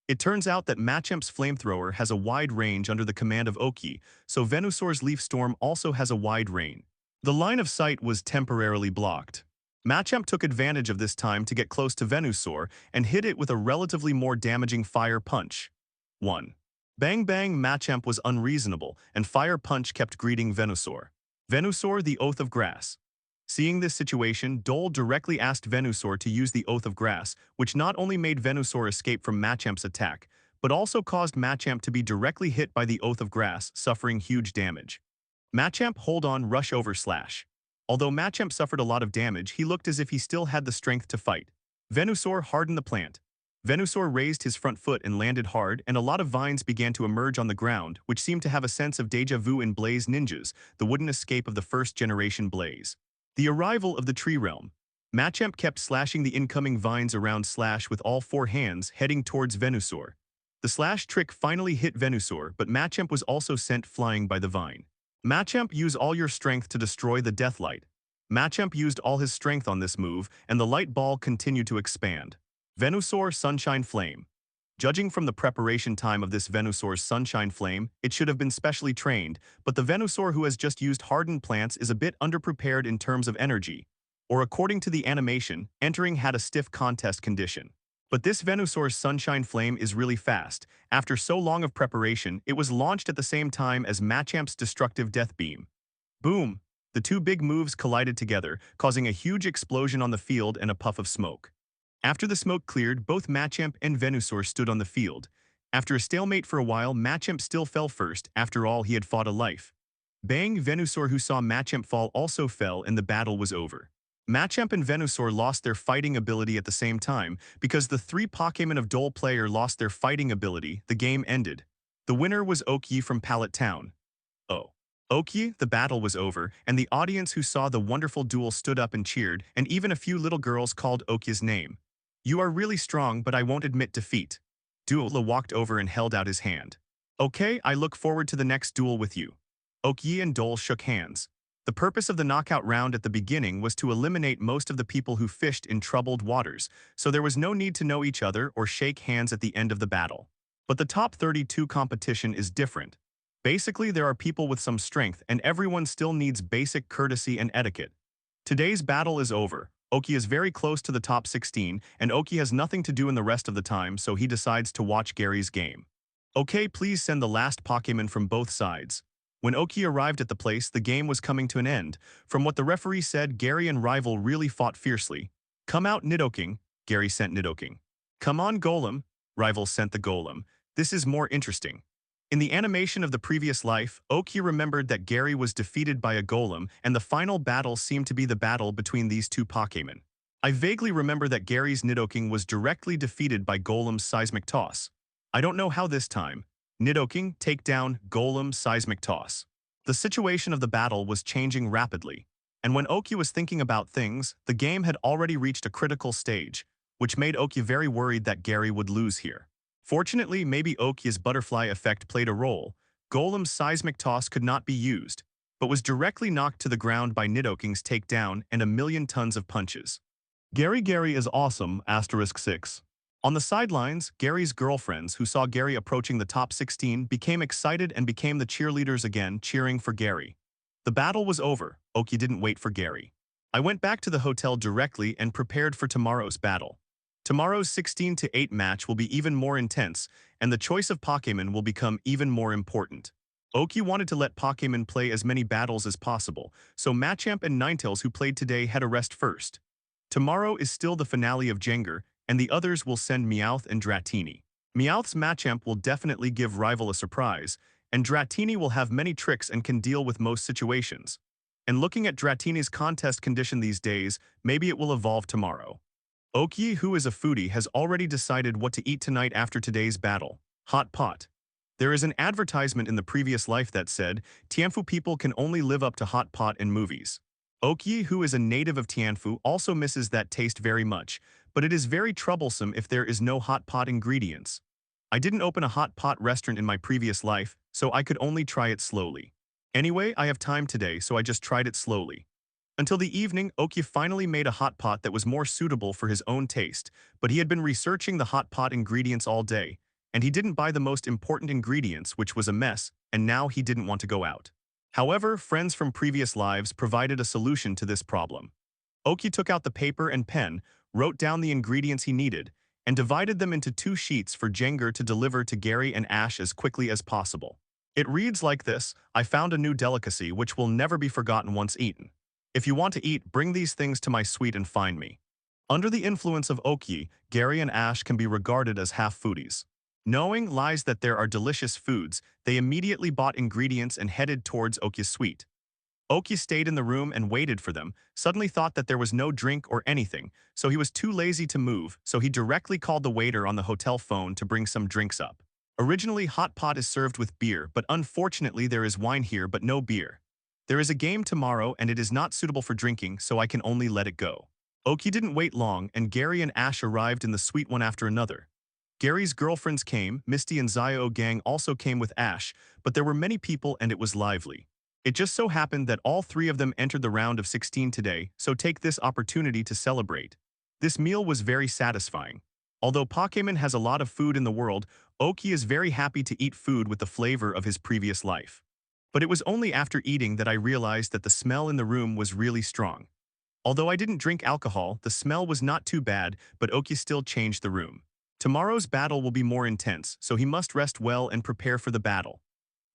It turns out that Machamp's Flamethrower has a wide range under the command of Oki, so Venusaur's Leaf Storm also has a wide range. The line of sight was temporarily blocked. Machamp took advantage of this time to get close to Venusaur and hit it with a relatively more damaging Fire Punch. 1. Bang Bang. Machamp was unreasonable, and Fire Punch kept greeting Venusaur. Venusaur, the Oath of Grass. Seeing this situation, Dole directly asked Venusaur to use the Oath of Grass, which not only made Venusaur escape from Machamp's attack, but also caused Machamp to be directly hit by the Oath of Grass, suffering huge damage. Machamp hold on, rush over slash. Although Machamp suffered a lot of damage, he looked as if he still had the strength to fight. Venusaur hardened the plant. Venusaur raised his front foot and landed hard, and a lot of vines began to emerge on the ground, which seemed to have a sense of deja vu in Blaze Ninjas, the wooden escape of the first-generation Blaze. The arrival of the Tree Realm. Machamp kept slashing the incoming vines around Slash with all 4 hands, heading towards Venusaur. The Slash trick finally hit Venusaur, but Machamp was also sent flying by the vine. Machamp, use all your strength to destroy the Deathlight. Machamp used all his strength on this move, and the light ball continued to expand. Venusaur, Sunshine Flame. Judging from the preparation time of this Venusaur's Sunshine Flame, it should have been specially trained, but the Venusaur who has just used hardened plants is a bit underprepared in terms of energy, or according to the animation, entering had a stiff contest condition. But this Venusaur's Sunshine Flame is really fast. After so long of preparation, it was launched at the same time as Machamp's destructive Death Beam. Boom! The 2 big moves collided together, causing a huge explosion on the field and a puff of smoke. After the smoke cleared, both Machamp and Venusaur stood on the field. After a stalemate for a while, Machamp still fell first. After all, he had fought a life. Bang! Venusaur, who saw Machamp fall, also fell, and the battle was over. Machamp and Venusaur lost their fighting ability at the same time. Because the 3 Pokémon of Dole player lost their fighting ability, the game ended. The winner was Oki from Pallet Town. Oh. Oki, the battle was over, and the audience who saw the wonderful duel stood up and cheered, and even a few little girls called Oki's name. You are really strong, but I won't admit defeat. Duel walked over and held out his hand. Okay, I look forward to the next duel with you. Oki and Dole shook hands. The purpose of the knockout round at the beginning was to eliminate most of the people who fished in troubled waters, so there was no need to know each other or shake hands at the end of the battle. But the top 32 competition is different. Basically, there are people with some strength, and everyone still needs basic courtesy and etiquette. Today's battle is over. Oki is very close to the top 16, and Oki has nothing to do in the rest of the time, so he decides to watch Gary's game. Okay, please send the last Pokémon from both sides. When Oki arrived at the place, the game was coming to an end. From what the referee said, Gary and Rival really fought fiercely. Come out, Nidoking, Gary sent Nidoking. Come on, Golem, Rival sent the Golem. This is more interesting. In the animation of the previous life, Oki remembered that Gary was defeated by a Golem, and the final battle seemed to be the battle between these two Pokémon. I vaguely remember that Gary's Nidoking was directly defeated by Golem's Seismic Toss. I don't know how this time. Nidoking, take down Golem Seismic Toss. The situation of the battle was changing rapidly, and when Oki was thinking about things, the game had already reached a critical stage, which made Oki very worried that Gary would lose here. Fortunately, maybe Oki's butterfly effect played a role. Golem's Seismic Toss could not be used, but was directly knocked to the ground by Nidoking's takedown and a million tons of punches. Gary is awesome, *6. On the sidelines, Gary's girlfriends, who saw Gary approaching the top 16, became excited and became the cheerleaders again, cheering for Gary. The battle was over. Oki didn't wait for Gary. I went back to the hotel directly and prepared for tomorrow's battle. Tomorrow's 16-8 match will be even more intense, and the choice of Pokémon will become even more important. Oki wanted to let Pokémon play as many battles as possible, so Machamp and Ninetales, who played today, had a rest first. Tomorrow is still the finale of Jenga, and the others will send Meowth and Dratini. Meowth's Machamp will definitely give Rival a surprise, and Dratini will have many tricks and can deal with most situations. And looking at Dratini's contest condition these days, maybe it will evolve tomorrow. Oki, who is a foodie, has already decided what to eat tonight after today's battle. Hot pot. There is an advertisement in the previous life that said, Tianfu people can only live up to hot pot in movies. Oki, who is a native of Tianfu, also misses that taste very much, but it is very troublesome if there is no hot pot ingredients. I didn't open a hot pot restaurant in my previous life, so I could only try it slowly. Anyway, I have time today, so I just tried it slowly. Until the evening, Oki finally made a hot pot that was more suitable for his own taste, but he had been researching the hot pot ingredients all day, and he didn't buy the most important ingredients, which was a mess, and now he didn't want to go out. However, friends from previous lives provided a solution to this problem. Oki took out the paper and pen, wrote down the ingredients he needed, and divided them into 2 sheets for Jenga to deliver to Gary and Ash as quickly as possible. It reads like this: I found a new delicacy which will never be forgotten once eaten. If you want to eat, bring these things to my suite and find me. Under the influence of Oki, Gary and Ash can be regarded as half-foodies. Knowing lies that there are delicious foods, they immediately bought ingredients and headed towards Oki's suite. Oki stayed in the room and waited for them, suddenly thought that there was no drink or anything, so he was too lazy to move, so he directly called the waiter on the hotel phone to bring some drinks up. Originally, hot pot is served with beer, but unfortunately there is wine here but no beer. There is a game tomorrow and it is not suitable for drinking, so I can only let it go. Oki didn't wait long, and Gary and Ash arrived in the suite one after another. Gary's girlfriends came, Misty and Zio Gang also came with Ash, but there were many people and it was lively. It just so happened that all 3 of them entered the round of 16 today, so take this opportunity to celebrate. This meal was very satisfying. Although Pokémon has a lot of food in the world, Oki is very happy to eat food with the flavor of his previous life. But it was only after eating that I realized that the smell in the room was really strong. Although I didn't drink alcohol, the smell was not too bad, but Oki still changed the room. Tomorrow's battle will be more intense, so he must rest well and prepare for the battle.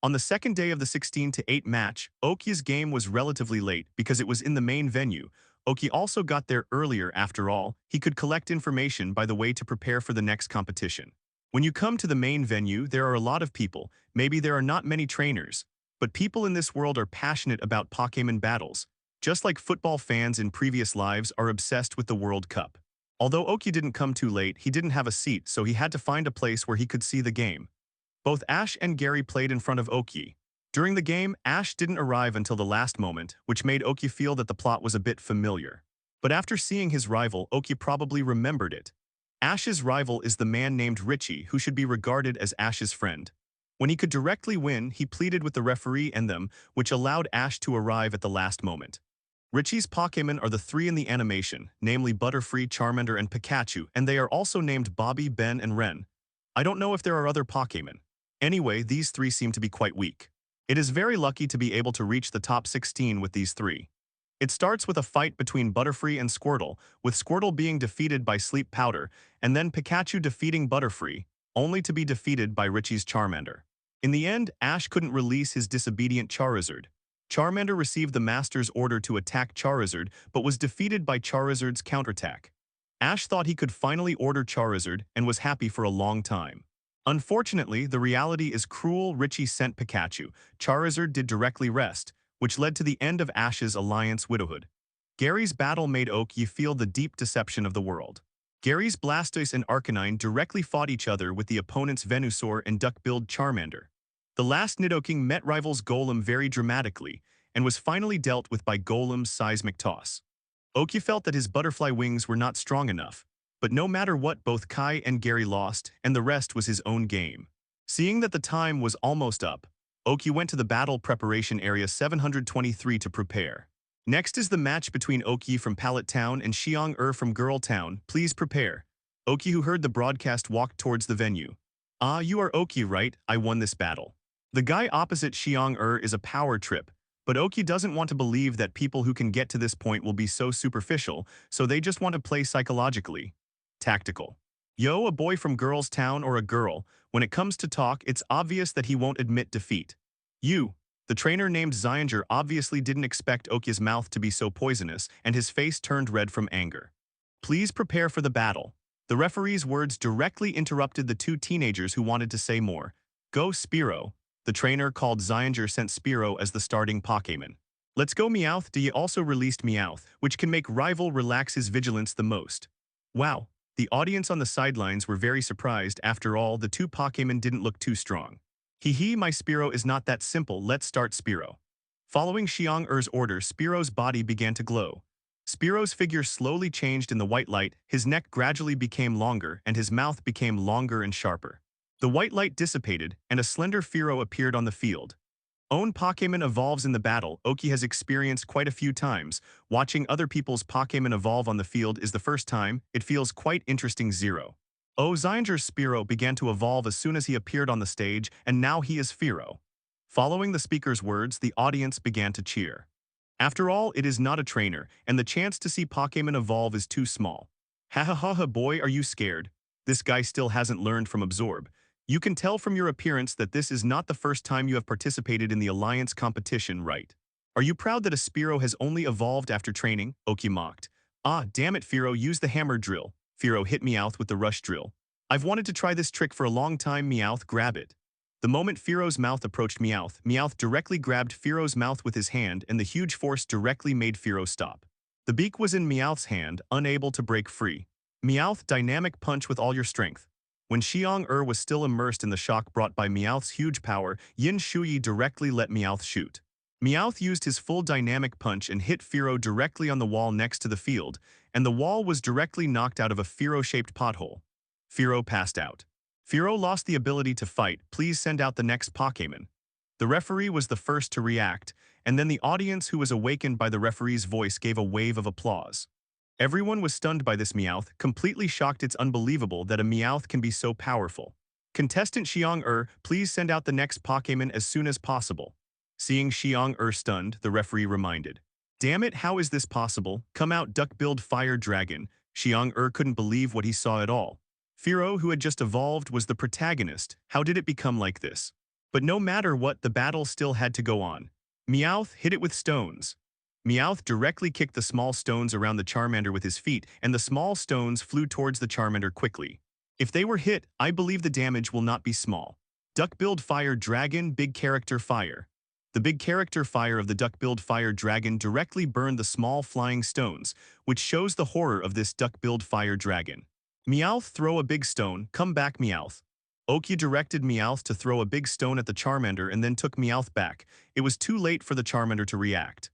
On the second day of the 16-8 match, Oki's game was relatively late because it was in the main venue. Oki also got there earlier after all. He could collect information by the way to prepare for the next competition. When you come to the main venue, there are a lot of people. Maybe there are not many trainers, but people in this world are passionate about Pokémon battles, just like football fans in previous lives are obsessed with the World Cup. Although Oki didn't come too late, he didn't have a seat, so he had to find a place where he could see the game. Both Ash and Gary played in front of Oki. During the game, Ash didn't arrive until the last moment, which made Oki feel that the plot was a bit familiar. But after seeing his rival, Oki probably remembered it. Ash's rival is the man named Richie, who should be regarded as Ash's friend. When he could directly win, he pleaded with the referee and them, which allowed Ash to arrive at the last moment. Richie's Pokémon are the 3 in the animation, namely Butterfree, Charmander, and Pikachu, and they are also named Bobby, Ben, and Ren. I don't know if there are other Pokémon. Anyway, these 3 seem to be quite weak. It is very lucky to be able to reach the top 16 with these three. It starts with a fight between Butterfree and Squirtle, with Squirtle being defeated by Sleep Powder, and then Pikachu defeating Butterfree, only to be defeated by Richie's Charmander. In the end, Ash couldn't release his disobedient Charizard. Charmander received the Master's order to attack Charizard, but was defeated by Charizard's counterattack. Ash thought he could finally order Charizard and was happy for a long time. Unfortunately, the reality is cruel. Richie sent Pikachu. Charizard did directly rest, which led to the end of Ash's alliance widowhood. Gary's battle made Oki feel the deep deception of the world. Gary's Blastoise and Arcanine directly fought each other with the opponent's Venusaur and duck-billed Charmander. The last Nidoking met rivals Golem very dramatically and was finally dealt with by Golem's seismic toss. Oki felt that his butterfly wings were not strong enough, but no matter what, both Kai and Gary lost, and the rest was his own game. Seeing that the time was almost up, Oki went to the battle preparation area 723 to prepare. Next is the match between Oki from Pallet Town and Xiang from Girl Town. Please prepare. Oki, who heard the broadcast, walked towards the venue. Ah, you are Oki, right? I won this battle. The guy opposite Xiang is a power trip, but Oki doesn't want to believe that people who can get to this point will be so superficial, so they just want to play psychologically. Tactical. Yo, a boy from Girl's Town or a girl, when it comes to talk, it's obvious that he won't admit defeat. You. The trainer named Xianger obviously didn't expect Oki's mouth to be so poisonous, and his face turned red from anger. Please prepare for the battle. The referee's words directly interrupted the two teenagers who wanted to say more. Go Spearow. The trainer called Xianger sent Spearow as the starting Pokémon. Let's go Meowth. He also released Meowth, which can make rival relax his vigilance the most. Wow. The audience on the sidelines were very surprised. After all, the two Pokémon didn't look too strong. Hee, my Spearow is not that simple. Let's start Spearow. Following Xiang order, Spearow's body began to glow. Spearow's figure slowly changed in the white light, his neck gradually became longer, and his mouth became longer and sharper. The white light dissipated, and a slender Fearow appeared on the field. Own Pokémon evolves in the battle. Oki has experienced quite a few times. Watching other people's Pokémon evolve on the field is the first time. It feels quite interesting. Xianger's Spearow began to evolve as soon as he appeared on the stage, and now he is Fearow. Following the speaker's words, the audience began to cheer. After all, it is not a trainer, and the chance to see Pokémon evolve is too small. Ha ha ha ha, boy, are you scared? This guy still hasn't learned from Absorb. You can tell from your appearance that this is not the first time you have participated in the Alliance competition, right? Are you proud that a Spearow has only evolved after training? Oki mocked. Ah, damn it, Fearow, use the hammer drill. Fearow hit Meowth with the rush drill. I've wanted to try this trick for a long time. Meowth, grab it. The moment Fearow's mouth approached Meowth, Meowth directly grabbed Fearow's mouth with his hand, and the huge force directly made Fearow stop. The beak was in Meowth's hand, unable to break free. Meowth, dynamic punch with all your strength. When Xiang was still immersed in the shock brought by Meowth's huge power, Yin Shuyi directly let Meowth shoot. Meowth used his full dynamic punch and hit Fearow directly on the wall next to the field, and the wall was directly knocked out of a Fearow-shaped pothole. Fearow passed out. Fearow lost the ability to fight. Please send out the next Pokémon. The referee was the first to react, and then the audience, who was awakened by the referee's voice, gave a wave of applause. Everyone was stunned by this Meowth, completely shocked. It's unbelievable that a Meowth can be so powerful. Contestant Xiang please send out the next Pokémon as soon as possible. Seeing Xiang stunned, the referee reminded. Damn it, how is this possible? Come out, duck-billed fire dragon. Xiang couldn't believe what he saw at all. Fearow, who had just evolved, was the protagonist. How did it become like this? But no matter what, the battle still had to go on. Meowth hit it with stones. Meowth directly kicked the small stones around the Charmander with his feet, and the small stones flew towards the Charmander quickly. If they were hit, I believe the damage will not be small. Duck-billed fire dragon, big character fire. The big character fire of the duck-billed fire dragon directly burned the small flying stones, which shows the horror of this duck-billed fire dragon. Meowth, throw a big stone. Come back, Meowth. Oki directed Meowth to throw a big stone at the Charmander and then took Meowth back. It was too late for the Charmander to react.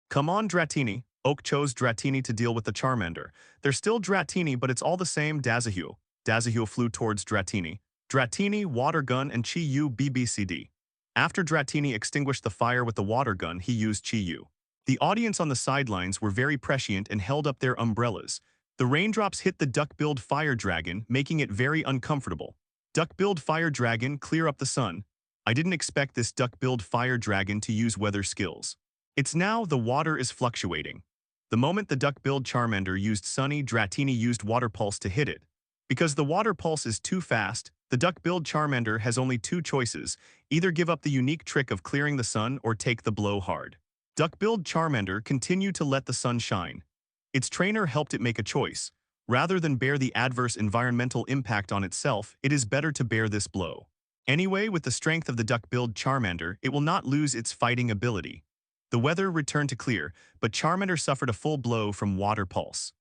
Come on, Dratini. Oak chose Dratini to deal with the Charmander. They're still Dratini, but it's all the same. Dazahu. Dazahu flew towards Dratini. Dratini, water gun, and Chi-Yu BBCD. After Dratini extinguished the fire with the water gun, he used Chi-Yu. The audience on the sidelines were very prescient and held up their umbrellas. The raindrops hit the duck-billed fire dragon, making it very uncomfortable. Duck-billed fire dragon, clear up the sun. I didn't expect this duck-billed fire dragon to use weather skills. It's now the water is fluctuating. The moment the duck-billed Charmander used Sunny, Dratini used Water Pulse to hit it. Because the Water Pulse is too fast, the duck-billed Charmander has only two choices, either give up the unique trick of clearing the sun or take the blow hard. Duck-billed Charmander continued to let the sun shine. Its trainer helped it make a choice. Rather than bear the adverse environmental impact on itself, it is better to bear this blow. Anyway, with the strength of the duck-billed Charmander, it will not lose its fighting ability. The weather returned to clear, but Charmander suffered a full blow from Water Pulse.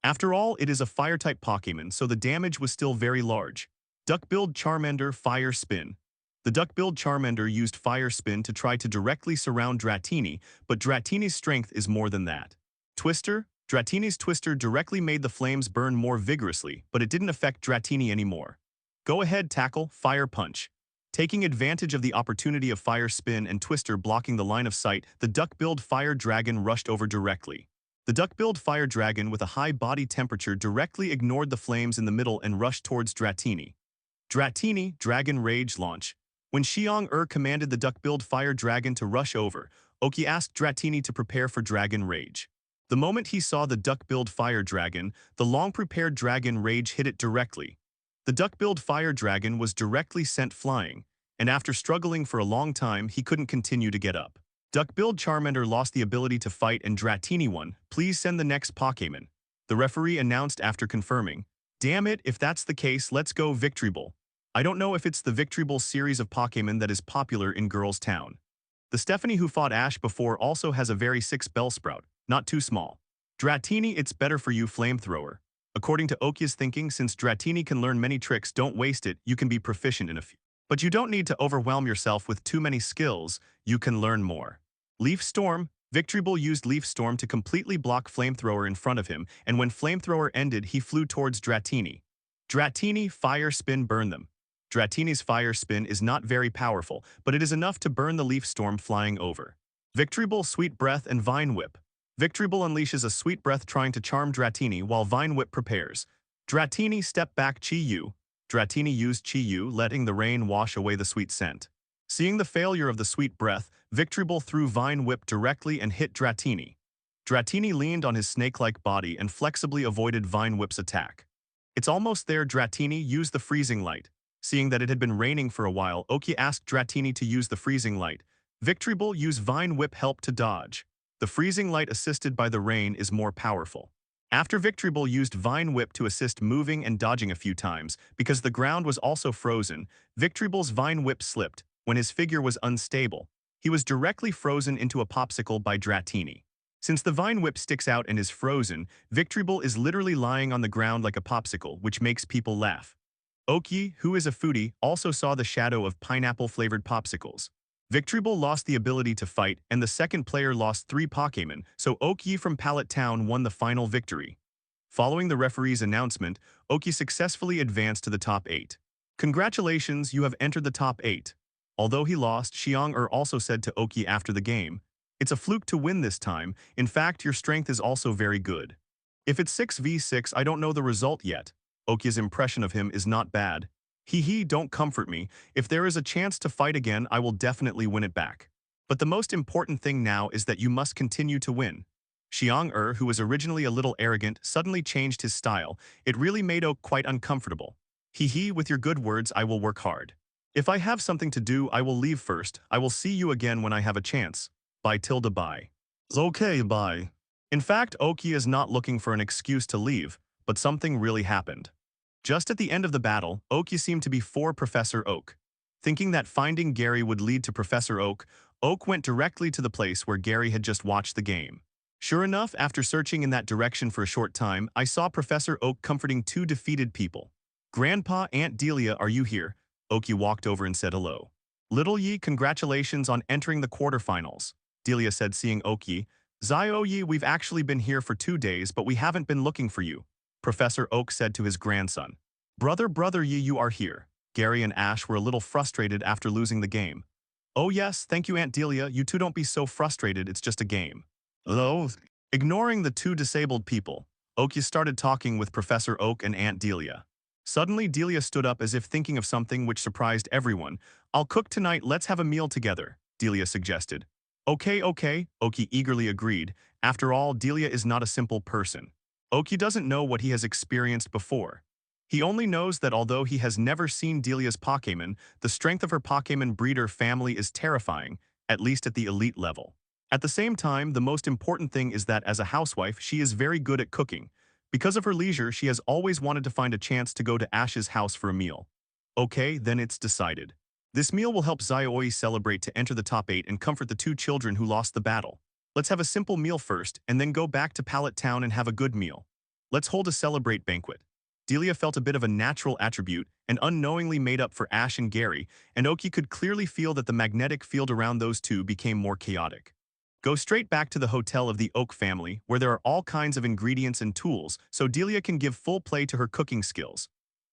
After all, it is a Fire-type Pokémon, so the damage was still very large. Duck-billed Charmander Fire Spin. The duck-billed Charmander used Fire Spin to try to directly surround Dratini, but Dratini's strength is more than that. Twister. Dratini's Twister directly made the flames burn more vigorously, but it didn't affect Dratini anymore. Go ahead, Tackle, Fire Punch. Taking advantage of the opportunity of Fire Spin and Twister blocking the line of sight, the duck-billed Fire Dragon rushed over directly. The duck-billed Fire Dragon with a high body temperature directly ignored the flames in the middle and rushed towards Dratini. Dratini, Dragon Rage Launch. When Xiang commanded the duck-billed Fire Dragon to rush over, Oki asked Dratini to prepare for Dragon Rage. The moment he saw the duck-billed Fire Dragon, the long-prepared Dragon Rage hit it directly. The duck-billed Fire Dragon was directly sent flying, and after struggling for a long time, he couldn't continue to get up. Duck-billed Charmander lost the ability to fight and Dratini won. Please send the next Pokémon. The referee announced after confirming. Damn it, if that's the case, let's go Victory Ball. I don't know if it's the Victory Ball series of Pokémon that is popular in Girls Town. The Stephanie who fought Ash before also has a very 6 Bellsprout, not too small. Dratini, it's better for you, Flamethrower. According to Okia's thinking, since Dratini can learn many tricks, don't waste it, you can be proficient in a few. But you don't need to overwhelm yourself with too many skills, you can learn more. Leaf Storm. Victory Ball used Leaf Storm to completely block Flamethrower in front of him, and when Flamethrower ended, he flew towards Dratini. Dratini, Fire Spin, burn them. Dratini's Fire Spin is not very powerful, but it is enough to burn the Leaf Storm flying over. Victory Ball, Sweet Breath, and Vine Whip. Victory Ball unleashes a Sweet Breath trying to charm Dratini while Vine Whip prepares. Dratini, Step Back, Chi-Yu. Dratini used Chi-Yu, letting the rain wash away the sweet scent. Seeing the failure of the Sweet Breath, Victory Ball threw Vine Whip directly and hit Dratini. Dratini leaned on his snake-like body and flexibly avoided Vine Whip's attack. It's almost there. Dratini used the Freezing Light. Seeing that it had been raining for a while, Oki asked Dratini to use the Freezing Light. Victory Ball used Vine Whip help to dodge. The Freezing Light assisted by the rain is more powerful. After Victory Ball used Vine Whip to assist moving and dodging a few times, because the ground was also frozen, Victory Ball's Vine Whip slipped. When his figure was unstable, he was directly frozen into a popsicle by Dratini. Since the Vine Whip sticks out and is frozen, Victory Ball is literally lying on the ground like a popsicle, which makes people laugh. Oki, who is a foodie, also saw the shadow of pineapple-flavored popsicles. Victory Ball lost the ability to fight, and the second player lost 3 Pokémon, so Oki from Pallet Town won the final victory. Following the referee's announcement, Oki successfully advanced to the top 8. Congratulations, you have entered the top 8. Although he lost, Xiang also said to Oki after the game, it's a fluke to win this time. In fact, your strength is also very good. If it's 6v6, I don't know the result yet. Oki's impression of him is not bad. Hee, don't comfort me. If there is a chance to fight again, I will definitely win it back. But the most important thing now is that you must continue to win. Xiang who was originally a little arrogant, suddenly changed his style. It really made Oak quite uncomfortable. Hee, with your good words, I will work hard. If I have something to do, I will leave first. I will see you again when I have a chance. Bye. Bye. Okay, bye. In fact, Oki is not looking for an excuse to leave, but something really happened. Just at the end of the battle, Oki seemed to be for Professor Oak. Thinking that finding Gary would lead to Professor Oak, Oak went directly to the place where Gary had just watched the game. Sure enough, after searching in that direction for a short time, I saw Professor Oak comforting 2 defeated people. Grandpa, Aunt Delia, are you here? Oki walked over and said hello. Little Yi, congratulations on entering the quarterfinals. Delia said, seeing Oki. Zio Yi, we've actually been here for 2 days, but we haven't been looking for you. Professor Oak said to his grandson. Brother Yi, you are here. Gary and Ash were a little frustrated after losing the game. Oh yes, thank you Aunt Delia, you two don't be so frustrated, it's just a game. Hello? Ignoring the 2 disabled people, Oki started talking with Professor Oak and Aunt Delia. Suddenly, Delia stood up as if thinking of something which surprised everyone. "I'll cook tonight, let's have a meal together," Delia suggested. "Okay, okay," Oki eagerly agreed. After all, Delia is not a simple person. Oki doesn't know what he has experienced before. He only knows that although he has never seen Delia's Pokémon, the strength of her Pokémon breeder family is terrifying, at least at the elite level. At the same time, the most important thing is that as a housewife, she is very good at cooking. Because of her leisure, she has always wanted to find a chance to go to Ash's house for a meal. Okay, then it's decided. This meal will help Xiaoi celebrate to enter the top 8 and comfort the two children who lost the battle. Let's have a simple meal first, and then go back to Pallet Town and have a good meal. Let's hold a celebrate banquet. Delia felt a bit of a natural attribute and unknowingly made up for Ash and Gary, and Oki could clearly feel that the magnetic field around those two became more chaotic. Go straight back to the hotel of the Oak family, where there are all kinds of ingredients and tools, so Delia can give full play to her cooking skills.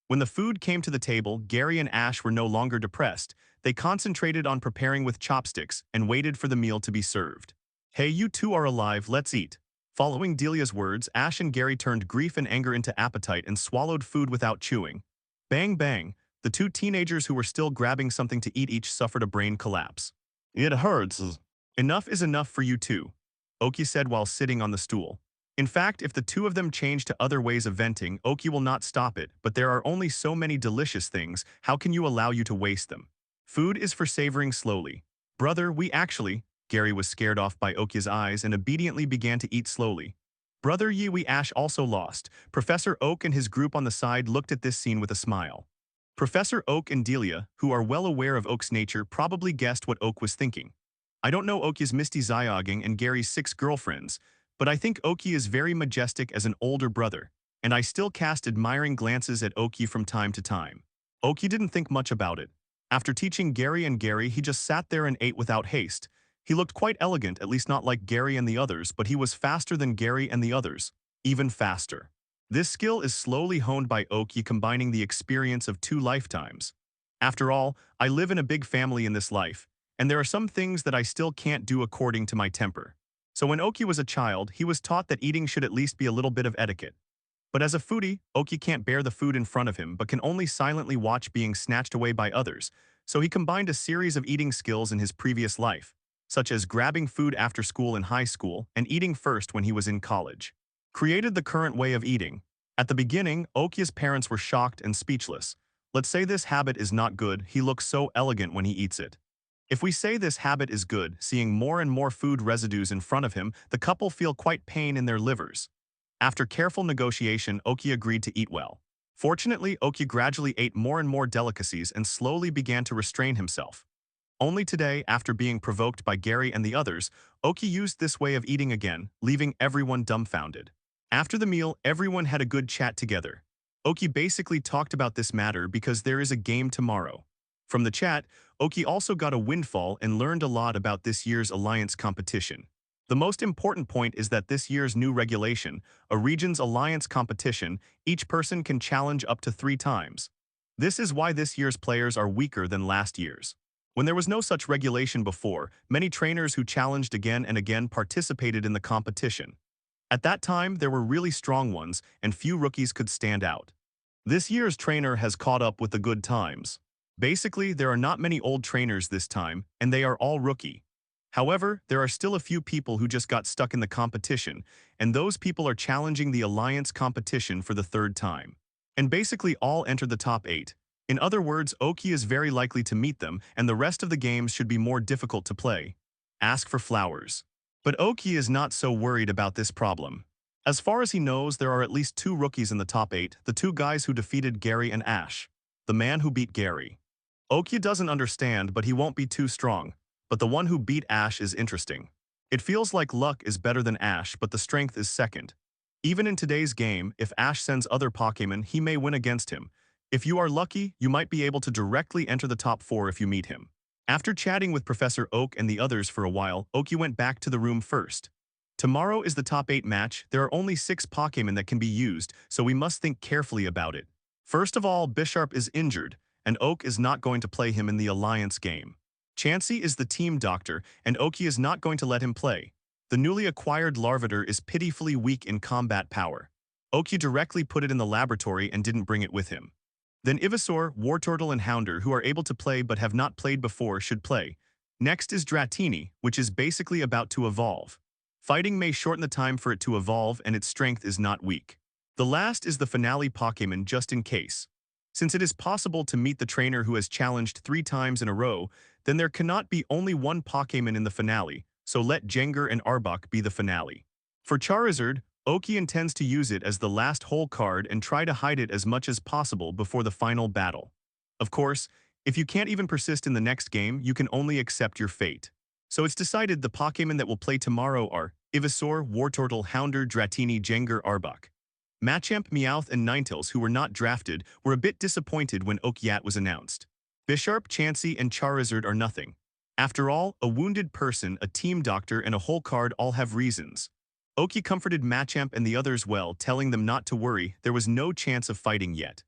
When the food came to the table, Gary and Ash were no longer depressed. They concentrated on preparing with chopsticks and waited for the meal to be served. "Hey, you two are alive, let's eat." Following Delia's words, Ash and Gary turned grief and anger into appetite and swallowed food without chewing. Bang bang, the two teenagers who were still grabbing something to eat each suffered a brain collapse. "It hurts." "Enough is enough for you two," Oki said while sitting on the stool. In fact, if the two of them change to other ways of venting, Oki will not stop it, but there are only so many delicious things, how can you allow you to waste them? Food is for savoring slowly. "Brother, we actually," Gary was scared off by Oki's eyes and obediently began to eat slowly. "Brother Yi we Ash also lost." Professor Oak and his group on the side looked at this scene with a smile. Professor Oak and Delia, who are well aware of Oak's nature, probably guessed what Oak was thinking. "I don't know Oki's Misty Zyoging and Gary's 6 girlfriends, but I think Oki is very majestic as an older brother, and I still cast admiring glances at Oki from time to time." Oki didn't think much about it. After teaching Gary and Gary, he just sat there and ate without haste. He looked quite elegant, at least not like Gary and the others, but he was faster than Gary and the others, even faster. This skill is slowly honed by Oki, combining the experience of 2 lifetimes. "After all, I live in a big family in this life, and there are some things that I still can't do according to my temper." So when Oki was a child, he was taught that eating should at least be a little bit of etiquette. But as a foodie, Oki can't bear the food in front of him but can only silently watch being snatched away by others, so he combined a series of eating skills in his previous life, such as grabbing food after school in high school and eating first when he was in college. Created the current way of eating. At the beginning, Oki's parents were shocked and speechless. Let's say this habit is not good, he looks so elegant when he eats it. If we say this habit is good, seeing more and more food residues in front of him, the couple feel quite pain in their livers. After careful negotiation, Oki agreed to eat well. Fortunately, Oki gradually ate more and more delicacies and slowly began to restrain himself. Only today, after being provoked by Gary and the others, Oki used this way of eating again, leaving everyone dumbfounded. After the meal, everyone had a good chat together. Oki basically talked about this matter because there is a game tomorrow. From the chat, Oki also got a windfall and learned a lot about this year's alliance competition. The most important point is that this year's new regulation, a region's alliance competition, each person can challenge up to 3 times. This is why this year's players are weaker than last year's. When there was no such regulation before, many trainers who challenged again and again participated in the competition. At that time, there were really strong ones, and few rookies could stand out. This year's trainer has caught up with the good times. Basically, there are not many old trainers this time, and they are all rookie. However, there are still a few people who just got stuck in the competition, and those people are challenging the alliance competition for the 3rd time. And basically all entered the top 8. In other words, Oki is very likely to meet them, and the rest of the games should be more difficult to play. Ask for flowers. But Oki is not so worried about this problem. As far as he knows, there are at least 2 rookies in the top 8, the 2 guys who defeated Gary and Ash. The man who beat Gary. Oki doesn't understand, but he won't be too strong. But the one who beat Ash is interesting. It feels like luck is better than Ash, but the strength is second. Even in today's game, if Ash sends other Pokémon, he may win against him. If you are lucky, you might be able to directly enter the top 4 if you meet him. After chatting with Professor Oak and the others for a while, Oki went back to the room first. Tomorrow is the top 8 match. There are only 6 Pokémon that can be used, so we must think carefully about it. First of all, Bisharp is injured, and Oak is not going to play him in the Alliance game. Chansey is the team doctor, and Oki is not going to let him play. The newly acquired Larvitar is pitifully weak in combat power. Oki directly put it in the laboratory and didn't bring it with him. Then Ivysaur, Wartortle and Houndour who are able to play but have not played before should play. Next is Dratini, which is basically about to evolve. Fighting may shorten the time for it to evolve and its strength is not weak. The last is the finale Pokémon just in case. Since it is possible to meet the trainer who has challenged 3 times in a row, then there cannot be only one Pokémon in the finale, so let Jenga and Arbok be the finale. For Charizard, Oki intends to use it as the last whole card and try to hide it as much as possible before the final battle. Of course, if you can't even persist in the next game, you can only accept your fate. So it's decided the Pokémon that will play tomorrow are Ivysaur, Wartortle, Houndour, Dratini, Jenga, Arbok. Machamp, Meowth, and Ninetales, who were not drafted, were a bit disappointed when Okiat was announced. Bisharp, Chansey, and Charizard are nothing. After all, a wounded person, a team doctor, and a whole card all have reasons. Oki comforted Machamp and the others well, telling them not to worry, there was no chance of fighting yet.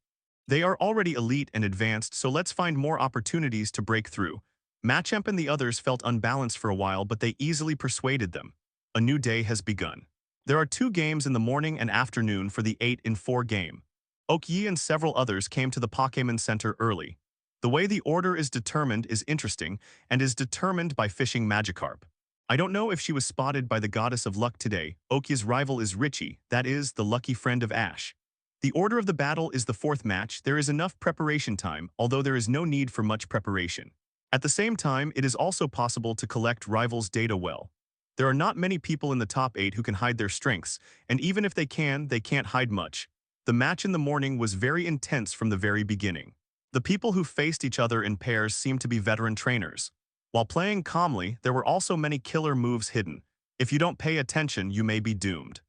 They are already elite and advanced, so let's find more opportunities to break through. Machamp and the others felt unbalanced for a while, but they easily persuaded them. A new day has begun. There are 2 games in the morning and afternoon for the 8-in-4 game. Oki and several others came to the Pokémon Center early. The way the order is determined is interesting and is determined by fishing Magikarp. I don't know if she was spotted by the goddess of luck today. Oki's rival is Richie, that is, the lucky friend of Ash. The order of the battle is the 4th match. There is enough preparation time, although there is no need for much preparation. At the same time, it is also possible to collect rivals' data well. There are not many people in the top 8 who can hide their strengths, and even if they can't hide much. The match in the morning was very intense from the very beginning. The people who faced each other in pairs seemed to be veteran trainers. While playing calmly, there were also many killer moves hidden. If you don't pay attention, you may be doomed.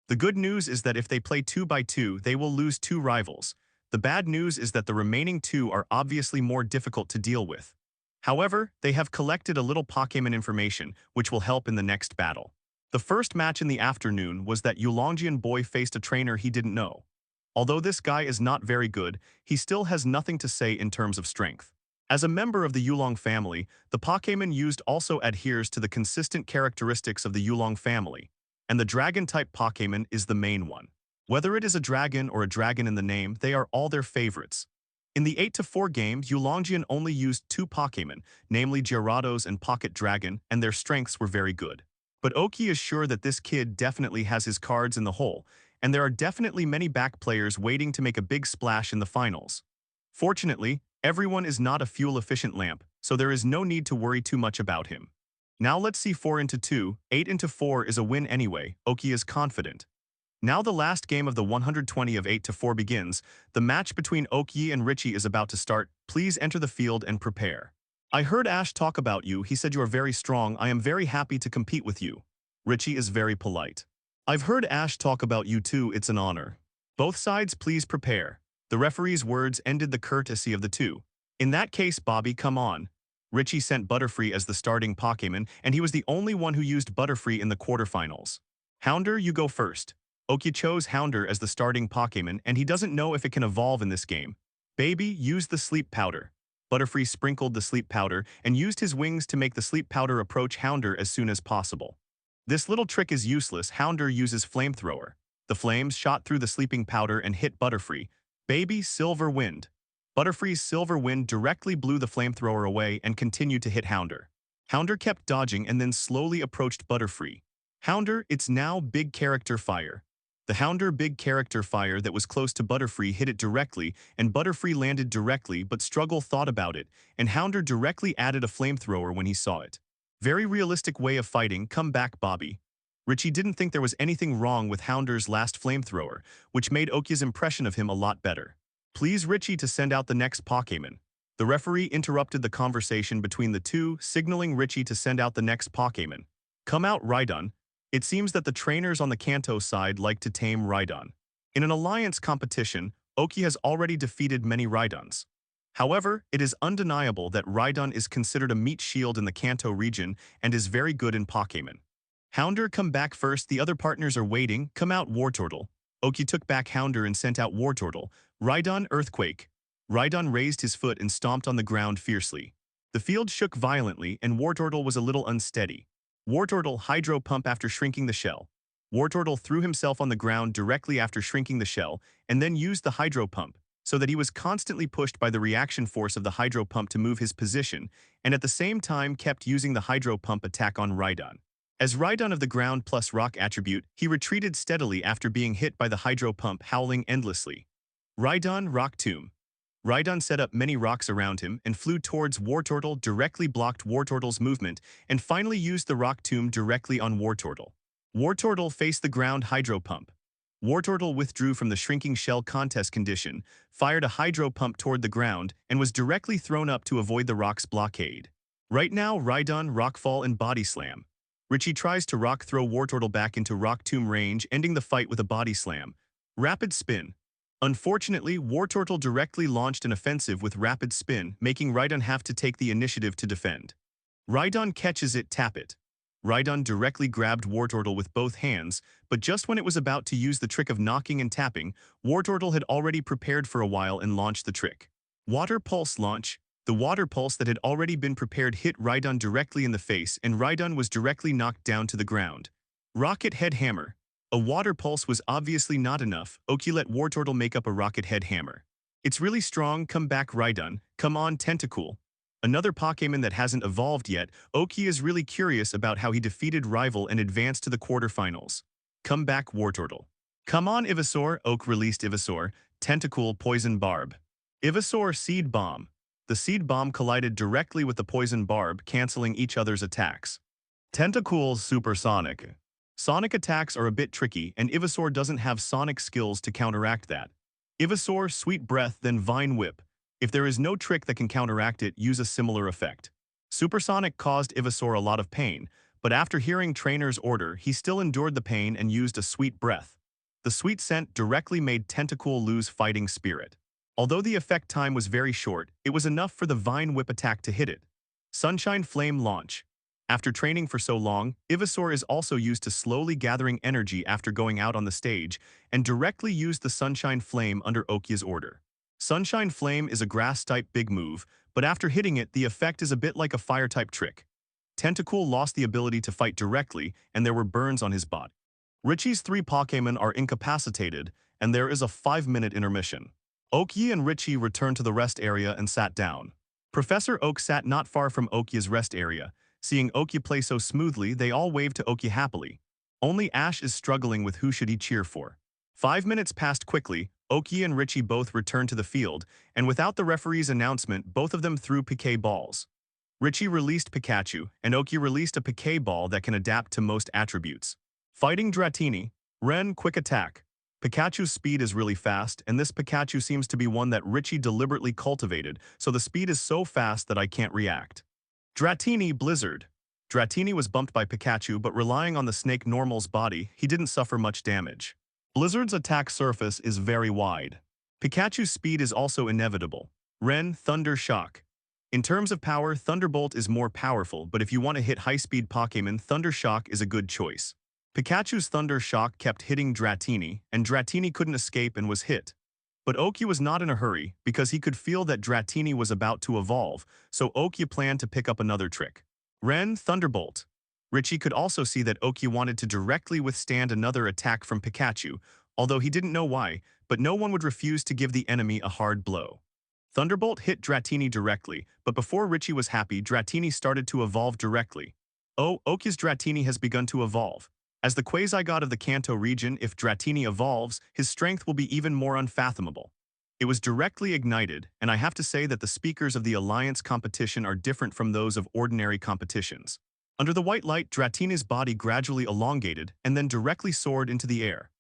The good news is that if they play 2 by 2, they will lose 2 rivals. The bad news is that the remaining 2 are obviously more difficult to deal with. However, they have collected a little Pokémon information, which will help in the next battle. The first match in the afternoon was that Yulongian boy faced a trainer he didn't know. Although this guy is not very good, he still has nothing to say in terms of strength. As a member of the Yulong family, the Pokémon used also adheres to the consistent characteristics of the Yulong family, and the Dragon-type Pokémon is the main one. Whether it is a dragon or a dragon in the name, they are all their favorites. In the 8-4 game, Yulongian only used 2 Pokémon, namely Gyarados and Pocket Dragon, and their strengths were very good. But Oki is sure that this kid definitely has his cards in the hole, and there are definitely many back players waiting to make a big splash in the finals. Fortunately, everyone is not a fuel-efficient lamp, so there is no need to worry too much about him. Now let's see 4-2, 8-4 is a win anyway, Oki is confident. Now the last game of the 120 of 8-4 begins. The match between Oki and Richie is about to start. Please enter the field and prepare. I heard Ash talk about you. He said you are very strong. I am very happy to compete with you. Richie is very polite. I've heard Ash talk about you too. It's an honor. Both sides please prepare. The referee's words ended the courtesy of the 2. In that case, Bobby, come on. Richie sent Butterfree as the starting Pokémon, and he was the only one who used Butterfree in the quarterfinals. Houndour, you go first. Oki chose Houndour as the starting Pokémon, and he doesn't know if it can evolve in this game. Baby used the sleep powder. Butterfree sprinkled the sleep powder and used his wings to make the sleep powder approach Houndour as soon as possible. This little trick is useless. Houndour uses flamethrower. The flames shot through the sleeping powder and hit Butterfree. Baby Silver Wind. Butterfree's Silver Wind directly blew the flamethrower away and continued to hit Houndour. Houndour kept dodging and then slowly approached Butterfree. Houndour, it's now Big Character Fire. The Houndour Big Character Fire that was close to Butterfree hit it directly, and Butterfree landed directly, but Struggle thought about it, and Houndour directly added a flamethrower when he saw it. Very realistic way of fighting. Come back, Bobby. Richie didn't think there was anything wrong with Houndour's last flamethrower, which made Oki's impression of him a lot better. Please Richie to send out the next Pokémon. The referee interrupted the conversation between the 2, signaling Richie to send out the next Pokémon. Come out, Rhydon. It seems that the trainers on the Kanto side like to tame Rhydon. In an alliance competition, Oki has already defeated many Rhydons. However, it is undeniable that Rhydon is considered a meat shield in the Kanto region and is very good in Pokémon. Houndour, come back first. The other partners are waiting. Come out, Wartortle. Oki took back Houndour and sent out Wartortle. Rhydon, Earthquake. Rhydon raised his foot and stomped on the ground fiercely. The field shook violently and Wartortle was a little unsteady. Wartortle Hydro Pump after shrinking the shell. Wartortle threw himself on the ground directly after shrinking the shell and then used the Hydro Pump. so that he was constantly pushed by the reaction force of the Hydro Pump to move his position, and at the same time kept using the Hydro Pump attack on Rhydon. As Rhydon of the ground plus rock attribute, he retreated steadily after being hit by the Hydro Pump, howling endlessly. Rhydon Rock Tomb. Rhydon set up many rocks around him and flew towards Wartortle, directly blocked Wartortle's movement, and finally used the Rock Tomb directly on Wartortle. Wartortle faced the ground Hydro Pump. Wartortle withdrew from the shrinking shell contest condition, fired a Hydro Pump toward the ground, and was directly thrown up to avoid the rock's blockade. Right now, Rhydon Rockfall and Body Slam. Richie tries to rock throw Wartortle back into Rock Tomb range, ending the fight with a Body Slam. Rapid Spin. Unfortunately, Wartortle directly launched an offensive with Rapid Spin, making Rhydon have to take the initiative to defend. Rhydon catches it, tap it. Rhydon directly grabbed Wartortle with both hands, but just when it was about to use the trick of knocking and tapping, Wartortle had already prepared for a while and launched the trick. Water Pulse Launch. The Water Pulse that had already been prepared hit Rhydon directly in the face, and Rhydon was directly knocked down to the ground. Rocket Head Hammer. A Water Pulse was obviously not enough. Oki let Wartortle make up a Rocket Head Hammer. It's really strong, come back Rhydon, come on Tentacool. Another Pokémon that hasn't evolved yet, Oki is really curious about how he defeated Rival and advanced to the quarterfinals. Come back Wartortle. Come on Ivysaur, Oak released Ivysaur, Tentacool Poison Barb. Ivysaur Seed Bomb. The Seed Bomb collided directly with the Poison Barb, canceling each other's attacks. Tentacool's Supersonic. Sonic attacks are a bit tricky, and Ivysaur doesn't have Sonic skills to counteract that. Ivysaur, Sweet Breath, then Vine Whip. If there is no trick that can counteract it, use a similar effect. Supersonic caused Ivysaur a lot of pain, but after hearing Trainer's order, he still endured the pain and used a Sweet Breath. The Sweet Scent directly made Tentacool lose fighting spirit. Although the effect time was very short, it was enough for the Vine Whip attack to hit it. Sunshine Flame Launch. After training for so long, Ivysaur is also used to slowly gathering energy after going out on the stage, and directly used the Sunshine Flame under Okia's order. Sunshine Flame is a Grass-type big move, but after hitting it, the effect is a bit like a Fire-type trick. Tentacool lost the ability to fight directly, and there were burns on his body. Richie's 3 Pokémon are incapacitated, and there is a 5-minute intermission. Oki and Richie returned to the rest area and sat down. Professor Oak sat not far from Okia's rest area. Seeing Oki play so smoothly, they all waved to Oki happily. Only Ash is struggling with who should he cheer for. 5 minutes passed quickly. Oki and Richie both returned to the field, and without the referee's announcement, both of them threw Piquet balls. Richie released Pikachu, and Oki released a Piquet ball that can adapt to most attributes. Fighting Dratini. Ren, quick attack. Pikachu's speed is really fast, and this Pikachu seems to be one that Richie deliberately cultivated, so the speed is so fast that I can't react. Dratini Blizzard. Dratini was bumped by Pikachu, but relying on the Snake Normal's body, he didn't suffer much damage. Blizzard's attack surface is very wide. Pikachu's speed is also inevitable. Ren, Thunder Shock. In terms of power, Thunderbolt is more powerful, but if you want to hit high-speed Pokémon, Thunder Shock is a good choice. Pikachu's Thunder Shock kept hitting Dratini, and Dratini couldn't escape and was hit. But Oki was not in a hurry, because he could feel that Dratini was about to evolve, so Oki planned to pick up another trick. Ren, Thunderbolt. Richie could also see that Oki wanted to directly withstand another attack from Pikachu, although he didn't know why, but no one would refuse to give the enemy a hard blow. Thunderbolt hit Dratini directly, but before Richie was happy, Dratini started to evolve directly. Oh, Oki's Dratini has begun to evolve. As the quasi-god of the Kanto region, if Dratini evolves, his strength will be even more unfathomable. It was directly ignited, and I have to say that the speakers of the Alliance competition are different from those of ordinary competitions. Under the white light, Dratini's body gradually elongated and then directly soared into the air.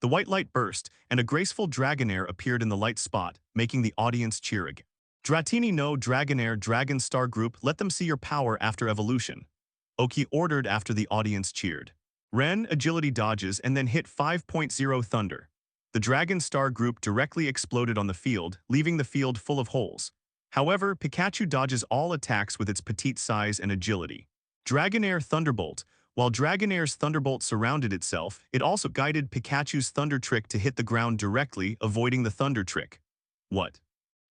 The white light burst, and a graceful Dragonair appeared in the light spot, making the audience cheer again. Dratini no Dragonair Dragon Star Group, let them see your power after evolution. Oki ordered after the audience cheered. Ren agility dodges and then hit 5.0 Thunder. The Dragon Star Group directly exploded on the field, leaving the field full of holes. However, Pikachu dodges all attacks with its petite size and agility. Dragonair Thunderbolt. While Dragonair's Thunderbolt surrounded itself, it also guided Pikachu's Thunder Trick to hit the ground directly, avoiding the Thunder Trick. What?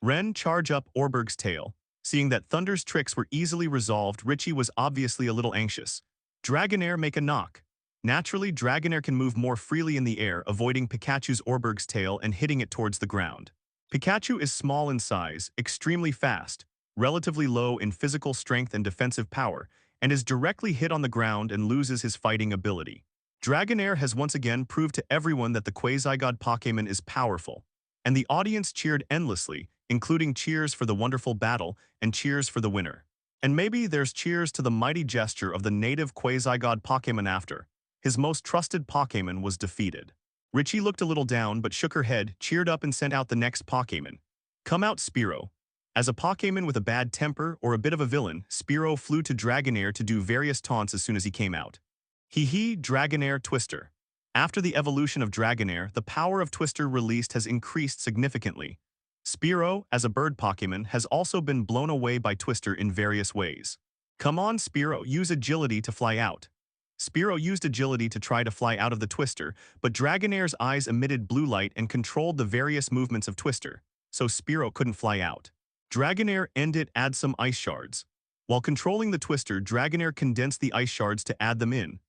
Ren charge up Orberg's tail. Seeing that Thunder's tricks were easily resolved, Richie was obviously a little anxious. Dragonair make a knock. Naturally, Dragonair can move more freely in the air, avoiding Pikachu's Orberg's tail and hitting it towards the ground. Pikachu is small in size, extremely fast, relatively low in physical strength and defensive power, and is directly hit on the ground and loses his fighting ability. Dragonair has once again proved to everyone that the Quasi-God Pokémon is powerful, and the audience cheered endlessly, including cheers for the wonderful battle and cheers for the winner. And maybe there's cheers to the mighty gesture of the native Quasi-God Pokémon after his most trusted Pokémon was defeated. Richie looked a little down but shook her head, cheered up and sent out the next Pokémon. Come out, Spearow. As a Pokémon with a bad temper or a bit of a villain, Spearow flew to Dragonair to do various taunts as soon as he came out. Hee Dragonair Twister. After the evolution of Dragonair, the power of Twister released has increased significantly. Spearow, as a bird Pokémon, has also been blown away by Twister in various ways. Come on, Spearow, use agility to fly out. Spearow used agility to try to fly out of the Twister, but Dragonair's eyes emitted blue light and controlled the various movements of Twister, so Spearow couldn't fly out. Dragonair add some ice shards. While controlling the Twister, Dragonair condensed the ice shards to add them in.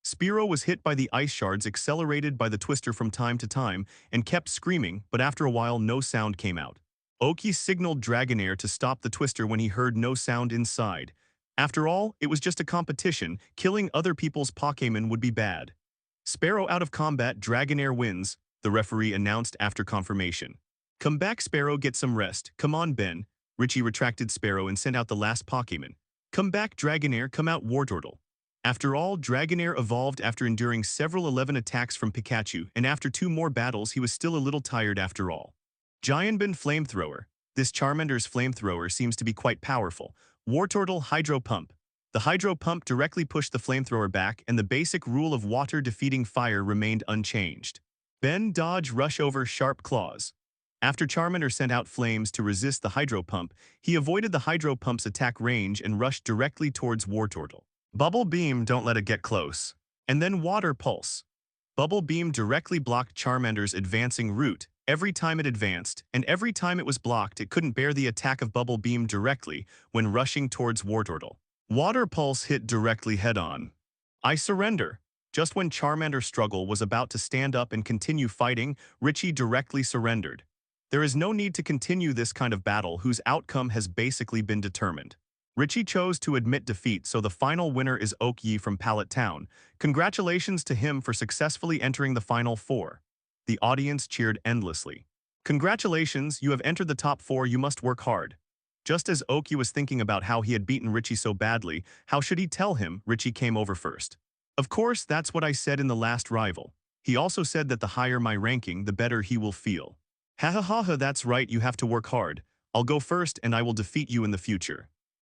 Spearow was hit by the ice shards accelerated by the Twister from time to time and kept screaming, but after a while no sound came out. Oki signaled Dragonair to stop the Twister when he heard no sound inside. After all, it was just a competition. Killing other people's Pokémon would be bad. Spearow out of combat, Dragonair wins, the referee announced after confirmation. Come back, Spearow, get some rest. Come on, Ben. Richie retracted Spearow and sent out the last Pokémon. Come back, Dragonair, come out, Wartortle. After all, Dragonair evolved after enduring several 11 attacks from Pikachu, and after 2 more battles he was still a little tired after all. Giantbin Flamethrower. This Charmander's Flamethrower seems to be quite powerful. Wartortle Hydro Pump. The Hydro Pump directly pushed the Flamethrower back, and the basic rule of water defeating fire remained unchanged. Ben Dodge Rush over Sharp Claws. After Charmander sent out flames to resist the Hydro Pump, he avoided the Hydro Pump's attack range and rushed directly towards Wartortle. Bubble Beam, don't let it get close. And then Water Pulse. Bubble Beam directly blocked Charmander's advancing route every time it advanced, and every time it was blocked it couldn't bear the attack of Bubble Beam directly when rushing towards Wartortle. Water Pulse hit directly head-on. I surrender. Just when Charmander's struggle was about to stand up and continue fighting, Richie directly surrendered. There is no need to continue this kind of battle whose outcome has basically been determined. Richie chose to admit defeat, so the final winner is Oak Yi from Pallet Town. Congratulations to him for successfully entering the Final 4. The audience cheered endlessly. Congratulations, you have entered the top 4, you must work hard. Just as Oak Yi was thinking about how he had beaten Richie so badly, how should he tell him Richie came over first? Of course, that's what I said in the last rival. He also said that the higher my ranking, the better he will feel. Ha ha ha ha, that's right, you have to work hard. I'll go first and I will defeat you in the future.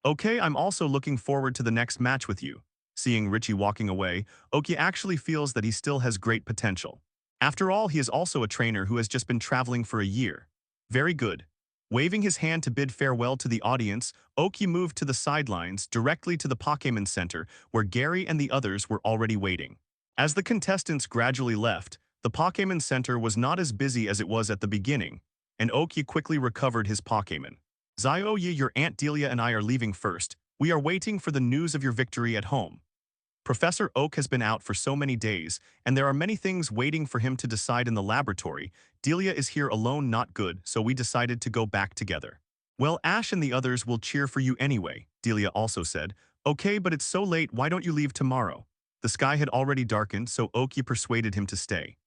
Okay, I'm also looking forward to the next match with you. Seeing Richie walking away, Oki actually feels that he still has great potential. After all, he is also a trainer who has just been traveling for a year. Very good. Waving his hand to bid farewell to the audience, Oki moved to the sidelines directly to the Pokémon Center where Gary and the others were already waiting. As the contestants gradually left, the Pokémon Center was not as busy as it was at the beginning, and Oki quickly recovered his Pokémon. Zioye, your Aunt Delia and I are leaving first. We are waiting for the news of your victory at home. Professor Oak has been out for so many days, and there are many things waiting for him to decide in the laboratory. Delia is here alone, not good, so we decided to go back together. Well, Ash and the others will cheer for you anyway, Delia also said. Okay, but it's so late, why don't you leave tomorrow? The sky had already darkened, so Oki persuaded him to stay.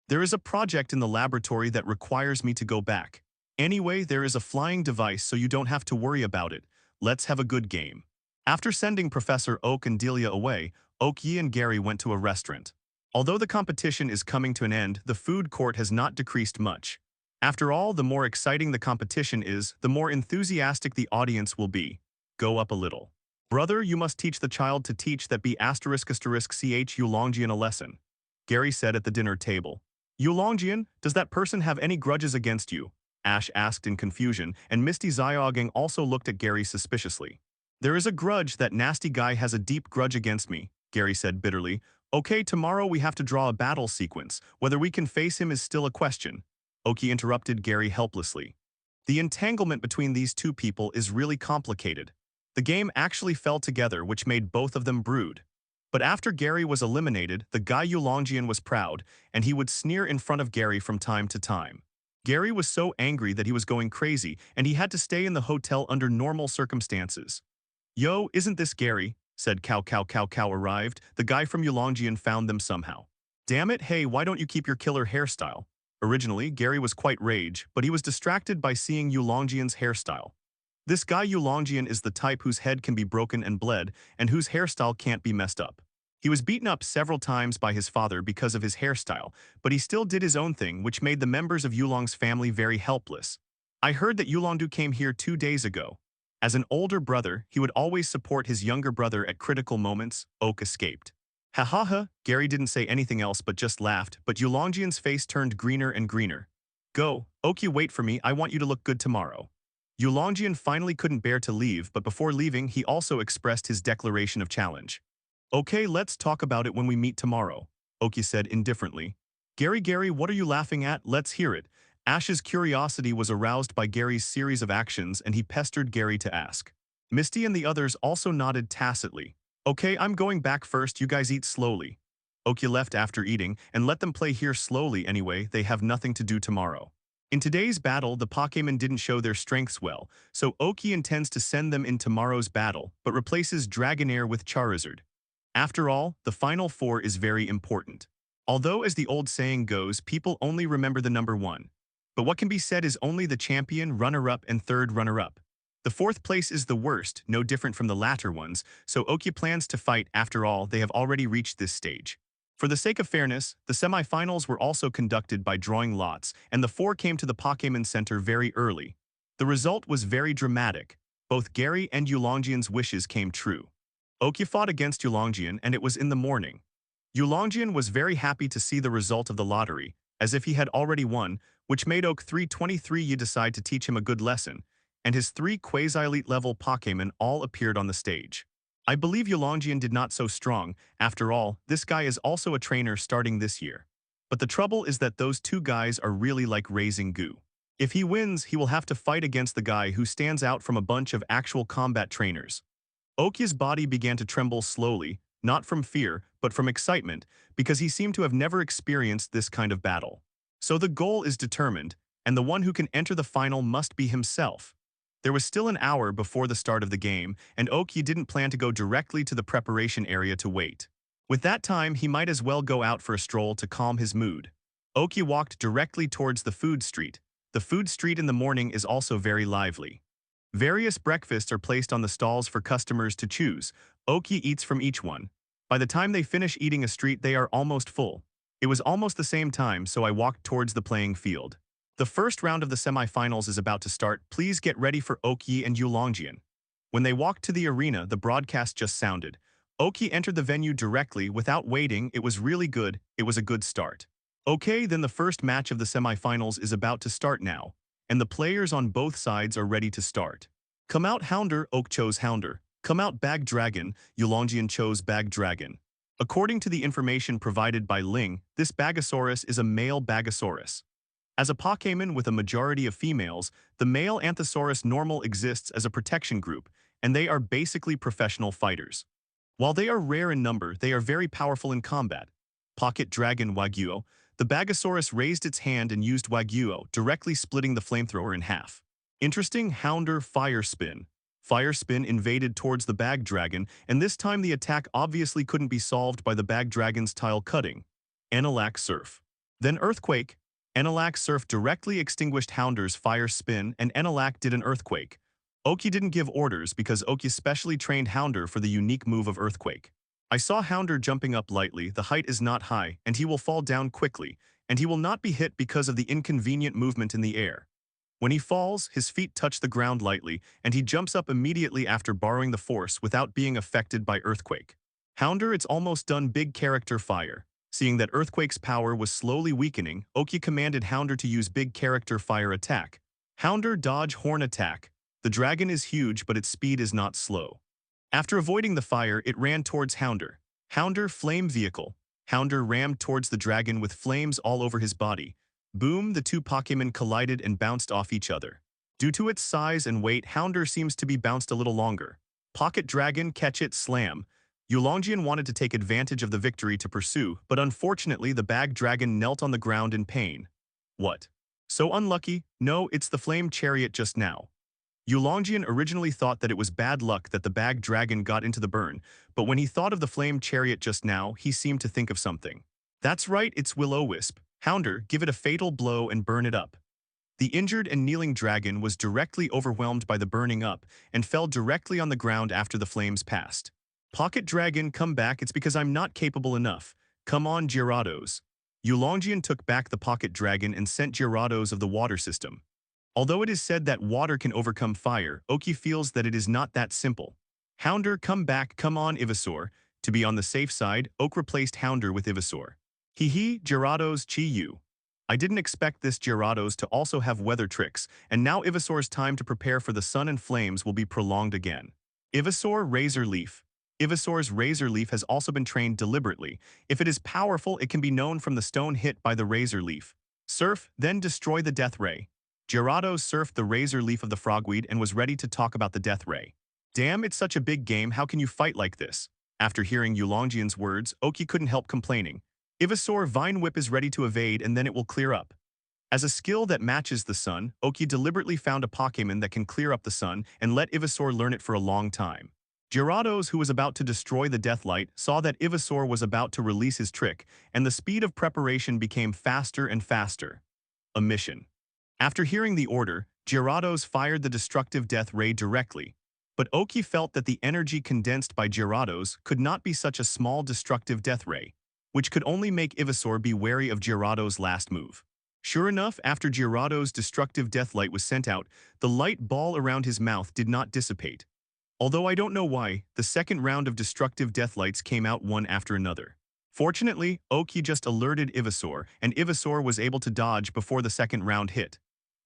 There is a project in the laboratory that requires me to go back. Anyway, there is a flying device, so you don't have to worry about it. Let's have a good game. After sending Professor Oak and Delia away, Oak Yi and Gary went to a restaurant. Although the competition is coming to an end, the food court has not decreased much. After all, the more exciting the competition is, the more enthusiastic the audience will be. Go up a little. Brother, you must teach the child to teach that be ***ch Yulongjian a lesson. Gary said at the dinner table. Yulongjian, does that person have any grudges against you? Ash asked in confusion, and Misty Xiaogang also looked at Gary suspiciously. There is a grudge, that nasty guy has a deep grudge against me, Gary said bitterly. Okay, tomorrow we have to draw a battle sequence. Whether we can face him is still a question. Oki interrupted Gary helplessly. The entanglement between these two people is really complicated. The game actually fell together, which made both of them brood. But after Gary was eliminated, the guy Yulongjian was proud, and he would sneer in front of Gary from time to time. Gary was so angry that he was going crazy, and he had to stay in the hotel under normal circumstances. Yo, isn't this Gary? Said Cow Cow Cow Cow arrived. The guy from Yulongjian found them somehow. Damn it, hey, why don't you keep your killer hairstyle? Originally, Gary was quite rage, but he was distracted by seeing Yulongjian's hairstyle. This guy Yulongjian is the type whose head can be broken and bled, and whose hairstyle can't be messed up. He was beaten up several times by his father because of his hairstyle, but he still did his own thing, which made the members of Yulong's family very helpless. I heard that Yulongdu came here 2 days ago. As an older brother, he would always support his younger brother at critical moments. Oak escaped. Ha ha ha, Gary didn't say anything else but just laughed, but Yulongjian's face turned greener and greener. Go, Oki, wait for me, I want you to look good tomorrow. Yulongjian finally couldn't bear to leave, but before leaving he also expressed his declaration of challenge. Okay, let's talk about it when we meet tomorrow, Oki said indifferently. Gary, what are you laughing at? Let's hear it. Ash's curiosity was aroused by Gary's series of actions and he pestered Gary to ask. Misty and the others also nodded tacitly. Okay, I'm going back first, you guys eat slowly. Oki left after eating and let them play here slowly anyway, they have nothing to do tomorrow. In today's battle, the Pokémon didn't show their strengths well, so Oki intends to send them in tomorrow's battle, but replaces Dragonair with Charizard. After all, the final four is very important. Although, as the old saying goes, people only remember the number 1. But what can be said is only the champion, runner-up, and third runner-up. The fourth place is the worst, no different from the latter ones, so Oki plans to fight. After all, they have already reached this stage. For the sake of fairness, the semi-finals were also conducted by drawing lots, and the 4 came to the Pokémon Center very early. The result was very dramatic. Both Gary and Yulongjian's wishes came true. Oki fought against Yulongjian, and it was in the morning. Yulongjian was very happy to see the result of the lottery, as if he had already won, which made Oak 323 decide to teach him a good lesson, and his 3 quasi-elite level Pokémon all appeared on the stage. I believe Yulongjian did not so strong. After all, this guy is also a trainer starting this year. But the trouble is that those 2 guys are really like raising goo. If he wins, he will have to fight against the guy who stands out from a bunch of actual combat trainers. Oki's body began to tremble slowly, not from fear, but from excitement, because he seemed to have never experienced this kind of battle. So the goal is determined, and the one who can enter the final must be himself. There was still an hour before the start of the game, and Oki didn't plan to go directly to the preparation area to wait. With that time, he might as well go out for a stroll to calm his mood. Oki walked directly towards the food street. The food street in the morning is also very lively. Various breakfasts are placed on the stalls for customers to choose. Oki eats from each one. By the time they finish eating a street, they are almost full. It was almost the same time, so I walked towards the playing field. The first round of the semi-finals is about to start. Please get ready for Oki and Yulongjian. When they walked to the arena, the broadcast just sounded. Oki entered the venue directly without waiting. It was really good. It was a good start. Okay, then the first match of the semi-finals is about to start now, and the players on both sides are ready to start. Come out Hounder, Oak chose Hounder. Come out Bag Dragon, Yulongjian chose Bag Dragon. According to the information provided by Ling, this Bagosaurus is a male Bagosaurus. As a Pokémon with a majority of females, the male Anthosaurus normal exists as a protection group, and they are basically professional fighters. While they are rare in number, they are very powerful in combat. Pocket Dragon Wagyu, the Bagosaurus raised its hand and used Wagyu, directly splitting the flamethrower in half. Interesting. Hounder Fire Spin. Fire Spin invaded towards the Bag Dragon, and this time the attack obviously couldn't be solved by the Bag Dragon's tile cutting. Enalac Surf. Then Earthquake. Enalac Surf directly extinguished Hounder's Fire Spin, and Enalac did an Earthquake. Oki didn't give orders because Oki specially trained Hounder for the unique move of Earthquake. I saw Hounder jumping up lightly. The height is not high, and he will fall down quickly, and he will not be hit because of the inconvenient movement in the air. When he falls, his feet touch the ground lightly, and he jumps up immediately after borrowing the force without being affected by Earthquake. Hounder, it's almost done. Big character Fire. Seeing that Earthquake's power was slowly weakening, Oki commanded Hounder to use Big Character Fire attack. Hounder Dodge Horn Attack. The dragon is huge, but its speed is not slow. After avoiding the fire, it ran towards Hounder. Hounder Flame Vehicle. Hounder rammed towards the dragon with flames all over his body. Boom, the 2 Pokémon collided and bounced off each other. Due to its size and weight, Hounder seems to be bounced a little longer. Pocket Dragon Catch It Slam. Yulongjian wanted to take advantage of the victory to pursue, but unfortunately the Bag Dragon knelt on the ground in pain. What? So unlucky? No, it's the flame chariot just now. Yulongjian originally thought that it was bad luck that the bag dragon got into the burn, but when he thought of the flame chariot just now, he seemed to think of something. That's right, it's Will-O-Wisp. Hounder, give it a fatal blow and burn it up. The injured and kneeling dragon was directly overwhelmed by the burning up and fell directly on the ground after the flames passed. Pocket Dragon, come back, it's because I'm not capable enough. Come on, Gyarados. Yulongjian took back the Pocket Dragon and sent Gyarados of the water system. Although it is said that water can overcome fire, Oki feels that it is not that simple. Hounder, come back, come on, Ivysaur. To be on the safe side, Oak replaced Hounder with Ivysaur. Hee, Gyarados, Chi-Yu. I didn't expect this Gyarados to also have weather tricks, and now Ivysaur's time to prepare for the sun and flames will be prolonged again. Ivysaur, Razor Leaf. Ivysaur's Razor Leaf has also been trained deliberately. If it is powerful, it can be known from the stone hit by the Razor Leaf. Surf, then destroy the Death Ray. Gyarados surfed the Razor Leaf of the Frogweed and was ready to talk about the Death Ray. Damn, it's such a big game, how can you fight like this? After hearing Yulongjian's words, Oki couldn't help complaining. Ivysaur Vine Whip is ready to evade and then it will clear up. As a skill that matches the sun, Oki deliberately found a Pokémon that can clear up the sun and let Ivysaur learn it for a long time. Gyarados, who was about to destroy the Deathlight, saw that Ivysaur was about to release his trick, and the speed of preparation became faster and faster. A mission. After hearing the order, Gyarados fired the destructive Death Ray directly, but Oki felt that the energy condensed by Gyarados could not be such a small destructive Death Ray, which could only make Ivysaur be wary of Gyarados' last move. Sure enough, after Gyarados' destructive Deathlight was sent out, the light ball around his mouth did not dissipate. Although I don't know why, the second round of destructive Deathlights came out one after another. Fortunately, Oki just alerted Ivysaur, and Ivysaur was able to dodge before the second round hit.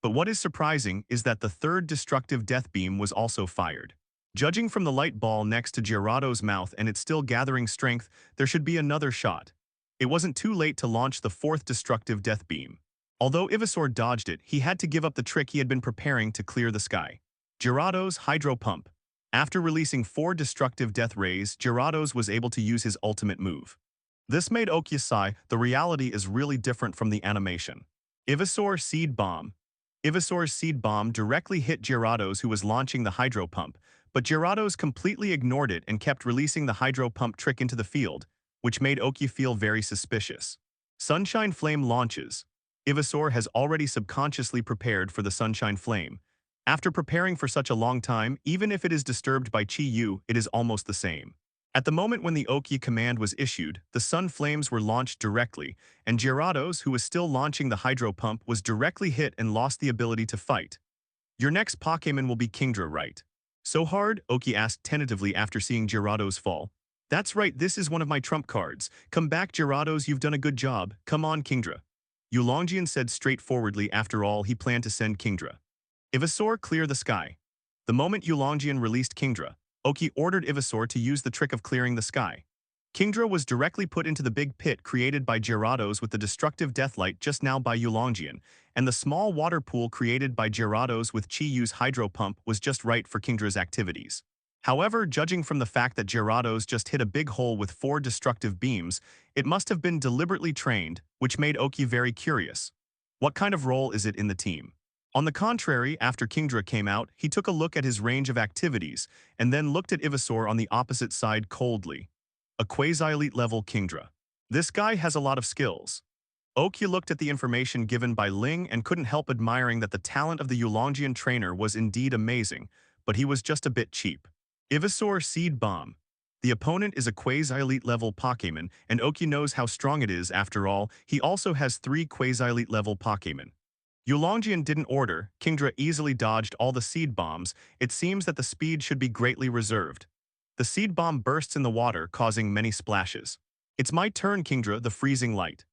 But what is surprising is that the third destructive Death Beam was also fired. Judging from the light ball next to Gyarados' mouth and it's still gathering strength, there should be another shot. It wasn't too late to launch the fourth destructive Death Beam. Although Ivysaur dodged it, he had to give up the trick he had been preparing to clear the sky. Gyarados' Hydro Pump. After releasing 4 destructive Death Rays, Gyarados was able to use his ultimate move. This made Oki sigh, the reality is really different from the animation. Ivysaur Seed Bomb. Ivysaur's Seed Bomb directly hit Gyarados, who was launching the Hydro Pump, but Gyarados completely ignored it and kept releasing the Hydro Pump trick into the field, which made Oki feel very suspicious. Sunshine Flame launches. Ivysaur has already subconsciously prepared for the Sunshine Flame. After preparing for such a long time, even if it is disturbed by Chi-Yu, it is almost the same. At the moment when the Oki command was issued, the Sun Flames were launched directly, and Gyarados, who was still launching the Hydro Pump, was directly hit and lost the ability to fight. Your next Pokémon will be Kingdra, right? So hard? Oki asked tentatively after seeing Gyarados fall. That's right, this is one of my trump cards. Come back, Gyarados, you've done a good job. Come on, Kingdra. Yulongjian said straightforwardly. After all, he planned to send Kingdra. Ivysaur, clear the sky. The moment Yulongjian released Kingdra, Oki ordered Ivysaur to use the trick of clearing the sky. Kingdra was directly put into the big pit created by Gyarados with the destructive Deathlight just now by Yulongjian, and the small water pool created by Gyarados with Chi-Yu's Hydro Pump was just right for Kingdra's activities. However, judging from the fact that Gyarados just hit a big hole with 4 destructive beams, it must have been deliberately trained, which made Oki very curious. What kind of role is it in the team? On the contrary, after Kingdra came out, he took a look at his range of activities, and then looked at Ivysaur on the opposite side coldly. A quasi-elite level Kingdra. This guy has a lot of skills. Oki looked at the information given by Ling and couldn't help admiring that the talent of the Yulongjian trainer was indeed amazing, but he was just a bit cheap. Ivysaur Seed Bomb. The opponent is a quasi-elite level Pokémon, and Oki knows how strong it is. After all, he also has 3 quasi-elite level Pokémon. Yulongjian didn't order, Kingdra easily dodged all the seed bombs. It seems that the speed should be greatly reserved. The seed bomb bursts in the water, causing many splashes. It's my turn, Kingdra, the freezing light.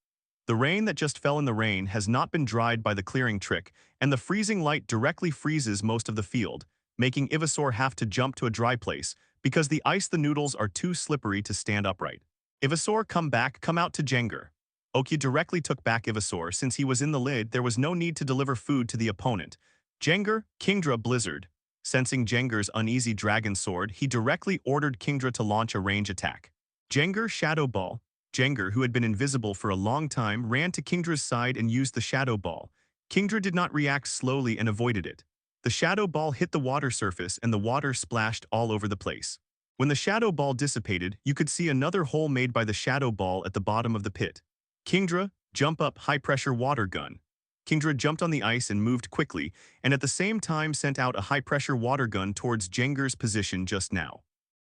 The rain that just fell in the rain has not been dried by the clearing trick, and the freezing light directly freezes most of the field, making Ivysaur have to jump to a dry place, because the noodles are too slippery to stand upright. Ivysaur, come back, come out to Jenga. Oki directly took back Ivysaur. Since he was in the lid, there was no need to deliver food to the opponent. Jenga, Kingdra Blizzard. Sensing Jenga's uneasy dragon sword, he directly ordered Kingdra to launch a range attack. Jenga Shadow Ball. Jenga, who had been invisible for a long time, ran to Kingdra's side and used the Shadow Ball. Kingdra did not react slowly and avoided it. The shadow ball hit the water surface and the water splashed all over the place. When the shadow ball dissipated, you could see another hole made by the shadow ball at the bottom of the pit. Kingdra, jump up high-pressure water gun. Kingdra jumped on the ice and moved quickly, and at the same time sent out a high-pressure water gun towards Jenga's position just now.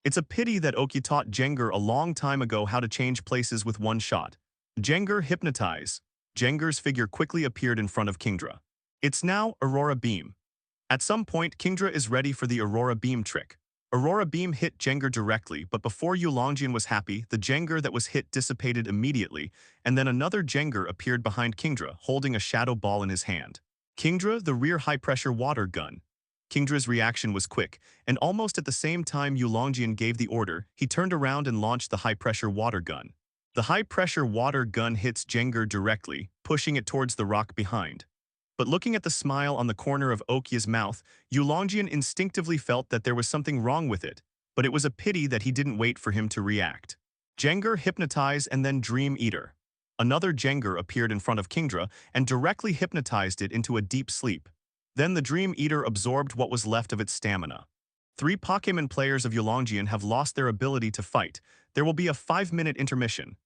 It's a pity that Oki taught Jenga a long time ago how to change places with one shot. Jenga hypnotize. Jenga's figure quickly appeared in front of Kingdra. It's now Aurora Beam. At some point, Kingdra is ready for the Aurora Beam trick. Aurora Beam hit Jenga directly, but before Yulongjian was happy, the Jenga that was hit dissipated immediately, and then another Jenga appeared behind Kingdra, holding a shadow ball in his hand. Kingdra, the rear high-pressure water gun. Kingdra's reaction was quick, and almost at the same time Yulongjian gave the order, he turned around and launched the high-pressure water gun. The high-pressure water gun hits Jenga directly, pushing it towards the rock behind. But looking at the smile on the corner of Okia's mouth, Yulongjian instinctively felt that there was something wrong with it, but it was a pity that he didn't wait for him to react. Jenga hypnotize and then Dream Eater. Another Jenga appeared in front of Kingdra and directly hypnotized it into a deep sleep. Then the Dream Eater absorbed what was left of its stamina. 3 Pokémon players of Yulongjian have lost their ability to fight. There will be a 5-minute intermission.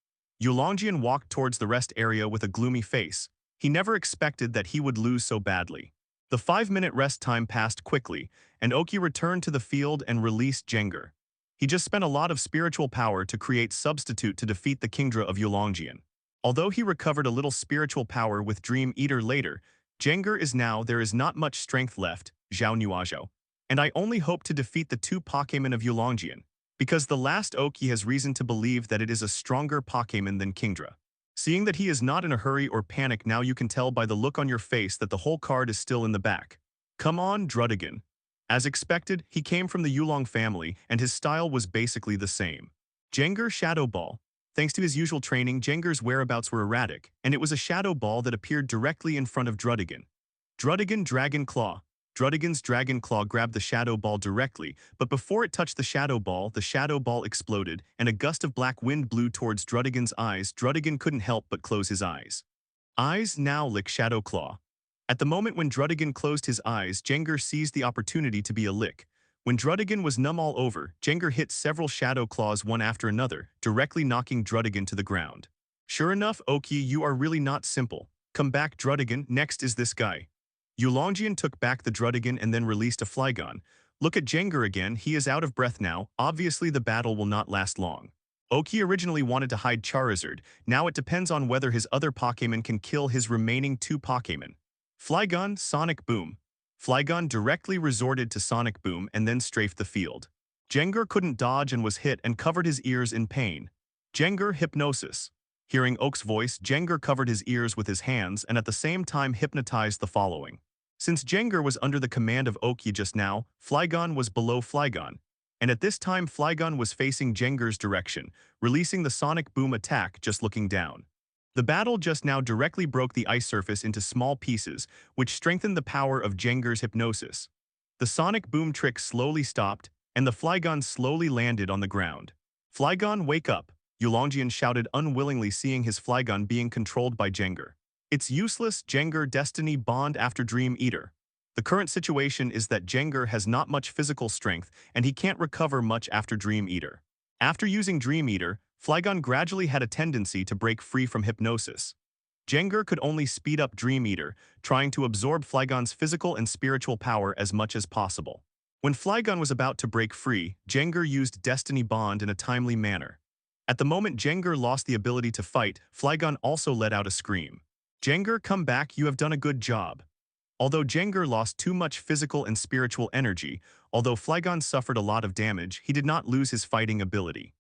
Yulongjian walked towards the rest area with a gloomy face. He never expected that he would lose so badly. The 5-minute rest time passed quickly, and Oki returned to the field and released Jenga. He just spent a lot of spiritual power to create substitute to defeat the Kingdra of Yulongjian. Although he recovered a little spiritual power with Dream Eater later, Jenga is now there is not much strength left, Zhao Nuajo. And I only hope to defeat the 2 Pokémon of Yulongjian, because the last Oki has reason to believe that it is a stronger Pokémon than Kingdra. Seeing that he is not in a hurry or panic now, you can tell by the look on your face that the whole card is still in the back. Come on, Druddigan. As expected, he came from the Yulong family and his style was basically the same. Jenga Shadow Ball. Thanks to his usual training, Jenga's whereabouts were erratic, and it was a shadow ball that appeared directly in front of Druddigan. Druddigan Dragon Claw. Druddigan's Dragon Claw grabbed the shadow ball directly, but before it touched the shadow ball exploded, and a gust of black wind blew towards Druddigan's eyes. Druddigan couldn't help but close his eyes. Eyes now lick Shadow Claw. At the moment when Druddigan closed his eyes, Jenga seized the opportunity to be a lick. When Druddigan was numb all over, Jenga hit several Shadow Claws one after another, directly knocking Druddigan to the ground. Sure enough, Oki, you are really not simple. Come back, Druddigan, next is this guy. Yulongjian took back the Druddigan and then released a Flygon. Look at Jenga again, he is out of breath now, obviously the battle will not last long. Oki originally wanted to hide Charizard, now it depends on whether his other Pokémon can kill his remaining 2 Pokémon. Flygon, Sonic Boom. Flygon directly resorted to Sonic Boom and then strafed the field. Jenga couldn't dodge and was hit and covered his ears in pain. Jenga Hypnosis. Hearing Oak's voice, Jenga covered his ears with his hands and at the same time hypnotized the following. Since Jenga was under the command of Oki just now, Flygon was below Flygon, and at this time Flygon was facing Jenga's direction, releasing the Sonic Boom attack just looking down. The battle just now directly broke the ice surface into small pieces, which strengthened the power of Jenga's hypnosis. The Sonic Boom trick slowly stopped, and the Flygon slowly landed on the ground. Flygon, wake up! Yulongjian shouted unwillingly, seeing his Flygon being controlled by Jenga. It's useless, Jenga Destiny Bond after Dream Eater. The current situation is that Jenga has not much physical strength and he can't recover much after Dream Eater. After using Dream Eater, Flygon gradually had a tendency to break free from hypnosis. Jenga could only speed up Dream Eater, trying to absorb Flygon's physical and spiritual power as much as possible. When Flygon was about to break free, Jenga used Destiny Bond in a timely manner. At the moment Jenga lost the ability to fight, Flygon also let out a scream. Jenga, come back, you have done a good job. Although Jenga lost too much physical and spiritual energy, although Flygon suffered a lot of damage, he did not lose his fighting ability.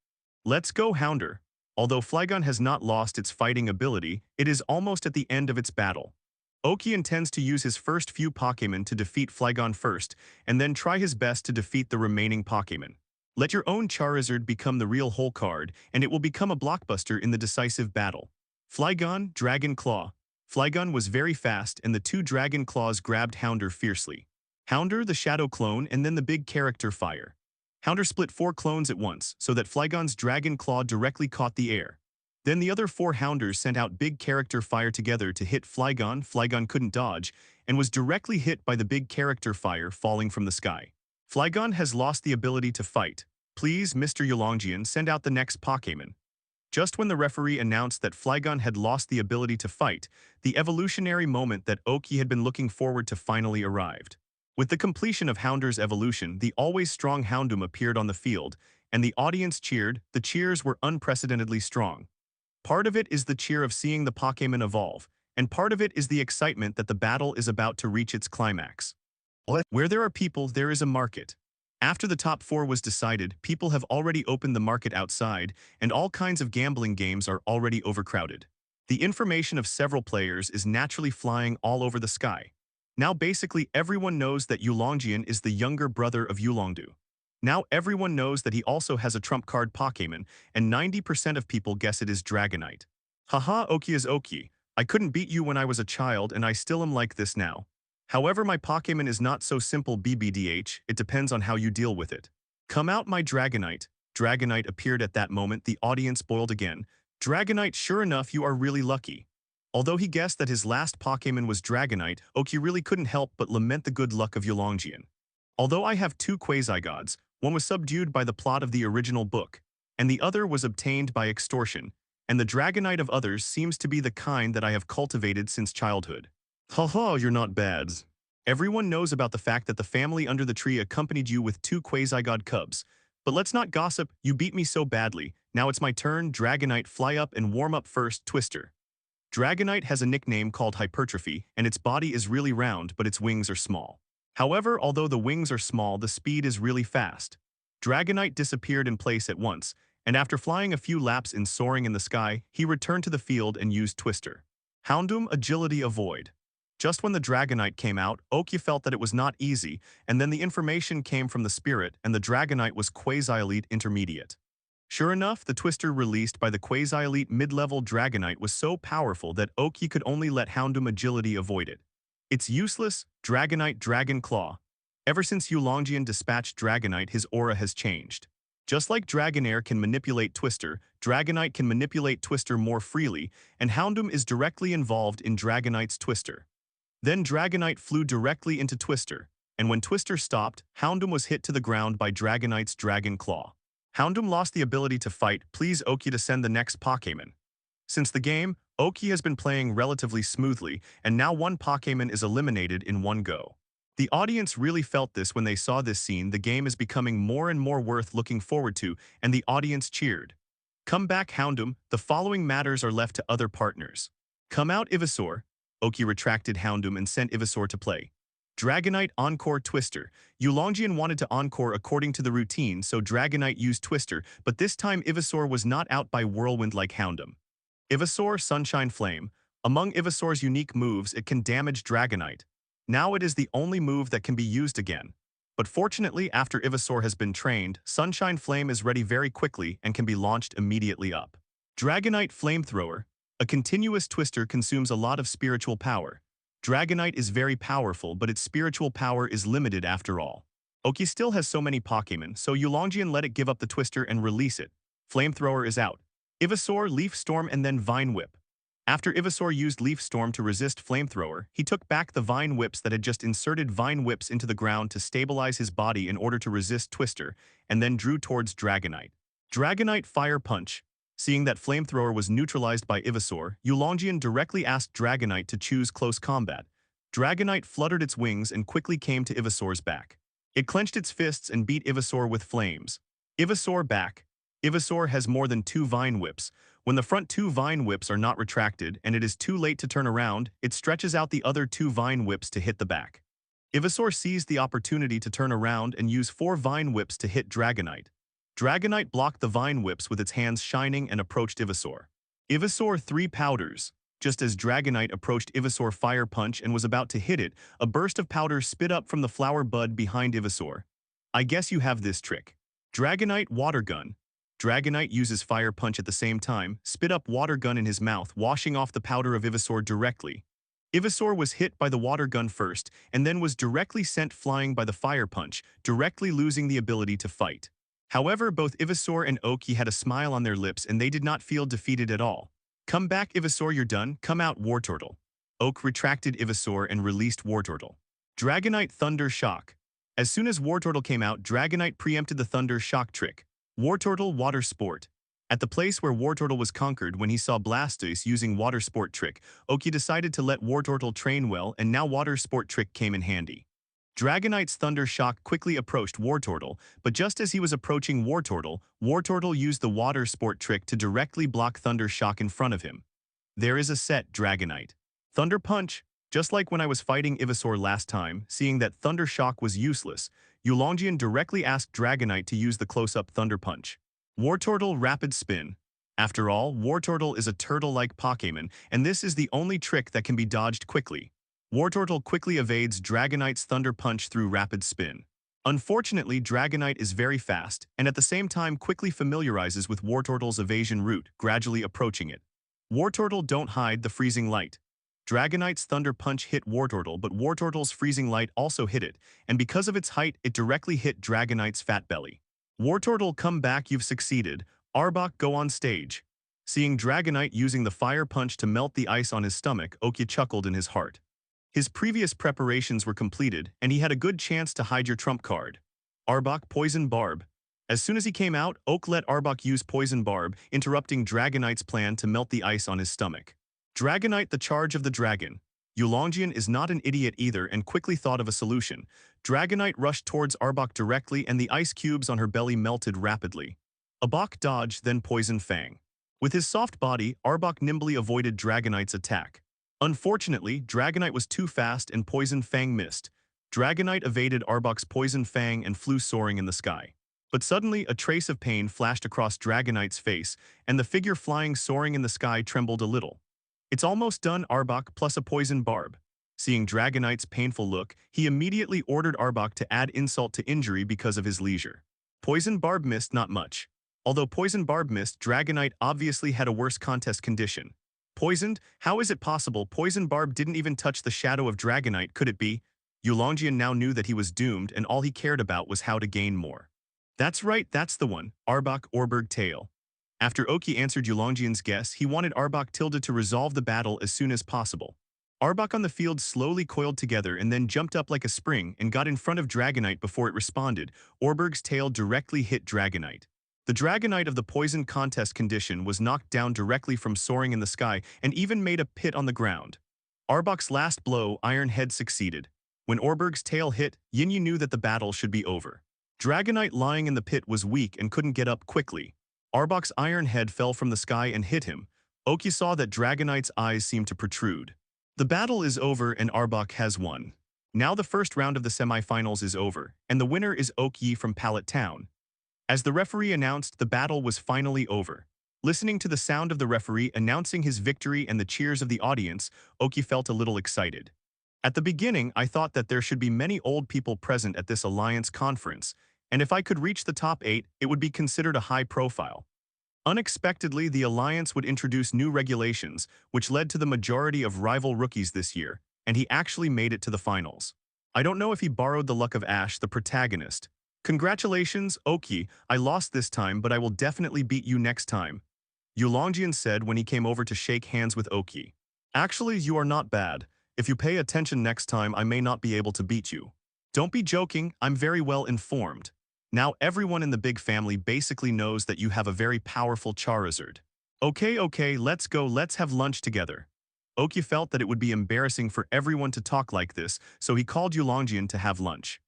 Let's go, Hounder. Although Flygon has not lost its fighting ability, it is almost at the end of its battle. Oki intends to use his first few Pokémon to defeat Flygon first, and then try his best to defeat the remaining Pokémon. Let your own Charizard become the real whole card, and it will become a blockbuster in the decisive battle. Flygon, Dragon Claw. Flygon was very fast and the 2 Dragon Claws grabbed Hounder fiercely. Hounder, the Shadow Clone, and then the big character Fire. Hounder split 4 clones at once so that Flygon's Dragon Claw directly caught the air. Then the other 4 Hounders sent out big character fire together to hit Flygon. Flygon couldn't dodge, and was directly hit by the big character fire falling from the sky. Flygon has lost the ability to fight. Please, Mr. Yulongjian, send out the next Pokémon. Just when the referee announced that Flygon had lost the ability to fight, the evolutionary moment that Oki had been looking forward to finally arrived. With the completion of Hounder's evolution, the always strong Houndoom appeared on the field, and the audience cheered. The cheers were unprecedentedly strong. Part of it is the cheer of seeing the Pokémon evolve, and part of it is the excitement that the battle is about to reach its climax. Where there are people, there is a market. After the top 4 was decided, people have already opened the market outside, and all kinds of gambling games are already overcrowded. The information of several players is naturally flying all over the sky. Now basically everyone knows that Yulongjian is the younger brother of Yulongdu. Now everyone knows that he also has a trump card Pokémon, and 90% of people guess it is Dragonite. Haha, Oki is Oki. I couldn't beat you when I was a child, and I still am like this now. However, my Pokémon is not so simple BBDH, it depends on how you deal with it. Come out my Dragonite. Dragonite appeared at that moment. The audience boiled again. Dragonite, sure enough, you are really lucky. Although he guessed that his last Pokémon was Dragonite, Oki really couldn't help but lament the good luck of Yulongjian. Although I have 2 quasi-gods, one was subdued by the plot of the original book, and the other was obtained by extortion, and the Dragonite of others seems to be the kind that I have cultivated since childhood. Haha, you're not bad. Everyone knows about the fact that the family under the tree accompanied you with 2 quasi-god cubs, but let's not gossip. You beat me so badly. Now it's my turn. Dragonite, fly up and warm up first. Twister. Dragonite has a nickname called hypertrophy, and its body is really round, but its wings are small. However, although the wings are small, the speed is really fast. Dragonite disappeared in place at once, and after flying a few laps in soaring in the sky, he returned to the field and used Twister. Houndoom, agility, avoid. Just when the Dragonite came out, Oki felt that it was not easy, and then the information came from the spirit, and the Dragonite was Quasi-Elite Intermediate. Sure enough, the Twister released by the Quasi-Elite Mid-Level Dragonite was so powerful that Oki could only let Houndoom agility avoid it. It's useless. Dragonite, Dragon Claw. Ever since Yulongjian dispatched Dragonite, his aura has changed. Just like Dragonair can manipulate Twister, Dragonite can manipulate Twister more freely, and Houndoom is directly involved in Dragonite's Twister. Then Dragonite flew directly into Twister, and when Twister stopped, Houndoom was hit to the ground by Dragonite's Dragon Claw. Houndoom lost the ability to fight. Please Oki to send the next Pokémon. Since the game, Oki has been playing relatively smoothly, and now 1 Pokémon is eliminated in one go. The audience really felt this when they saw this scene. The game is becoming more and more worth looking forward to, and the audience cheered. Come back Houndoom, the following matters are left to other partners. Come out Ivysaur. Oki retracted Houndoom and sent Ivysaur to play. Dragonite, Encore, Twister. Yulongjian wanted to encore according to the routine, so Dragonite used Twister, but this time Ivysaur was not out by Whirlwind like Houndoom. Ivysaur, Sunshine Flame. Among Ivysaur's unique moves, it can damage Dragonite. Now it is the only move that can be used again. But fortunately, after Ivysaur has been trained, Sunshine Flame is ready very quickly and can be launched immediately up. Dragonite, Flamethrower. A continuous Twister consumes a lot of spiritual power. Dragonite is very powerful, but its spiritual power is limited after all. Oki still has so many Pokémon, so Yulongjian let it give up the Twister and release it. Flamethrower is out. Ivysaur, Leaf Storm, and then Vine Whip. After Ivysaur used Leaf Storm to resist Flamethrower, he took back the Vine Whips that had just inserted Vine Whips into the ground to stabilize his body in order to resist Twister, and then drew towards Dragonite. Dragonite, Fire Punch. Seeing that Flamethrower was neutralized by Ivysaur, Yulongjian directly asked Dragonite to choose close combat. Dragonite fluttered its wings and quickly came to Ivysaur's back. It clenched its fists and beat Ivysaur with flames. Ivysaur back. Ivysaur has more than 2 Vine Whips. When the front 2 Vine Whips are not retracted and it is too late to turn around, it stretches out the other 2 Vine Whips to hit the back. Ivysaur seized the opportunity to turn around and use 4 Vine Whips to hit Dragonite. Dragonite blocked the Vine Whips with its hands shining and approached Ivysaur. Ivysaur 3 Powders. Just as Dragonite approached Ivysaur Fire Punch and was about to hit it, a burst of powder spit up from the flower bud behind Ivysaur. I guess you have this trick. Dragonite Water Gun. Dragonite uses Fire Punch at the same time, spit up Water Gun in his mouth, washing off the powder of Ivysaur directly. Ivysaur was hit by the Water Gun first, and then was directly sent flying by the Fire Punch, directly losing the ability to fight. However, both Ivysaur and Oki had a smile on their lips and they did not feel defeated at all. Come back, Ivysaur, you're done. Come out, Wartortle. Oak retracted Ivysaur and released Wartortle. Dragonite Thunder Shock. As soon as Wartortle came out, Dragonite preempted the Thunder Shock trick. Wartortle Water Sport. At the place where Wartortle was conquered when he saw Blastoise using Water Sport trick, Oki decided to let Wartortle train well, and now Water Sport trick came in handy. Dragonite's Thunder Shock quickly approached Wartortle, but just as he was approaching Wartortle, Wartortle used the Water Sport trick to directly block Thunder Shock in front of him. There is a set, Dragonite. Thunder Punch. Just like when I was fighting Ivysaur last time, seeing that Thunder Shock was useless, Yulongian directly asked Dragonite to use the close-up Thunder Punch. Wartortle Rapid Spin. After all, Wartortle is a turtle-like Pokémon, and this is the only trick that can be dodged quickly. Wartortle quickly evades Dragonite's Thunder Punch through Rapid Spin. Unfortunately, Dragonite is very fast, and at the same time quickly familiarizes with Wartortle's evasion route, gradually approaching it. Wartortle Don't Hide the Freezing Light. Dragonite's Thunder Punch hit Wartortle, but Wartortle's Freezing Light also hit it, and because of its height, it directly hit Dragonite's fat belly. Wartortle, come back, you've succeeded. Arbok, go on stage. Seeing Dragonite using the Fire Punch to melt the ice on his stomach, Oki chuckled in his heart. His previous preparations were completed, and he had a good chance to hide your trump card. Arbok Poison Barb. As soon as he came out, Oak let Arbok use Poison Barb, interrupting Dragonite's plan to melt the ice on his stomach. Dragonite the Charge of the Dragon. Yulongian is not an idiot either and quickly thought of a solution. Dragonite rushed towards Arbok directly and the ice cubes on her belly melted rapidly. Arbok dodged, then Poison Fang. With his soft body, Arbok nimbly avoided Dragonite's attack. Unfortunately, Dragonite was too fast and Poison Fang missed. Dragonite evaded Arbok's Poison Fang and flew soaring in the sky. But suddenly, a trace of pain flashed across Dragonite's face, and the figure flying soaring in the sky trembled a little. It's almost done, Arbok, plus a Poison Barb. Seeing Dragonite's painful look, he immediately ordered Arbok to add insult to injury because of his leisure. Poison Barb missed not much. Although Poison Barb missed, Dragonite obviously had a worse contest condition. Poisoned? How is it possible? Poison Barb didn't even touch the shadow of Dragonite, could it be? Yulongian now knew that he was doomed and all he cared about was how to gain more. That's right, that's the one, Arbok Orberg Tail. After Oki answered Yulongian's guess, he wanted Arbok Tilde to resolve the battle as soon as possible. Arbok on the field slowly coiled together and then jumped up like a spring and got in front of Dragonite before it responded. Orberg's tail directly hit Dragonite. The Dragonite of the poison contest condition was knocked down directly from soaring in the sky and even made a pit on the ground. Arbok's last blow, Iron Head, succeeded. When Orberg's tail hit, Yinyu knew that the battle should be over. Dragonite lying in the pit was weak and couldn't get up quickly. Arbok's Iron Head fell from the sky and hit him. Oki saw that Dragonite's eyes seemed to protrude. The battle is over and Arbok has won. Now the first round of the semifinals is over, and the winner is Oki from Pallet Town. As the referee announced, the battle was finally over. Listening to the sound of the referee announcing his victory and the cheers of the audience, Oki felt a little excited. At the beginning, I thought that there should be many old people present at this alliance conference, and if I could reach the top 8, it would be considered a high profile. Unexpectedly, the alliance would introduce new regulations, which led to the majority of rival rookies this year, and he actually made it to the finals. I don't know if he borrowed the luck of Ash, the protagonist. Congratulations, Oki, I lost this time, but I will definitely beat you next time, Yulongian said when he came over to shake hands with Oki. Actually, you are not bad. If you pay attention next time, I may not be able to beat you. Don't be joking, I'm very well informed. Now everyone in the big family basically knows that you have a very powerful Charizard. Okay, let's go, let's have lunch together. Oki felt that it would be embarrassing for everyone to talk like this, so he called Yulongian to have lunch.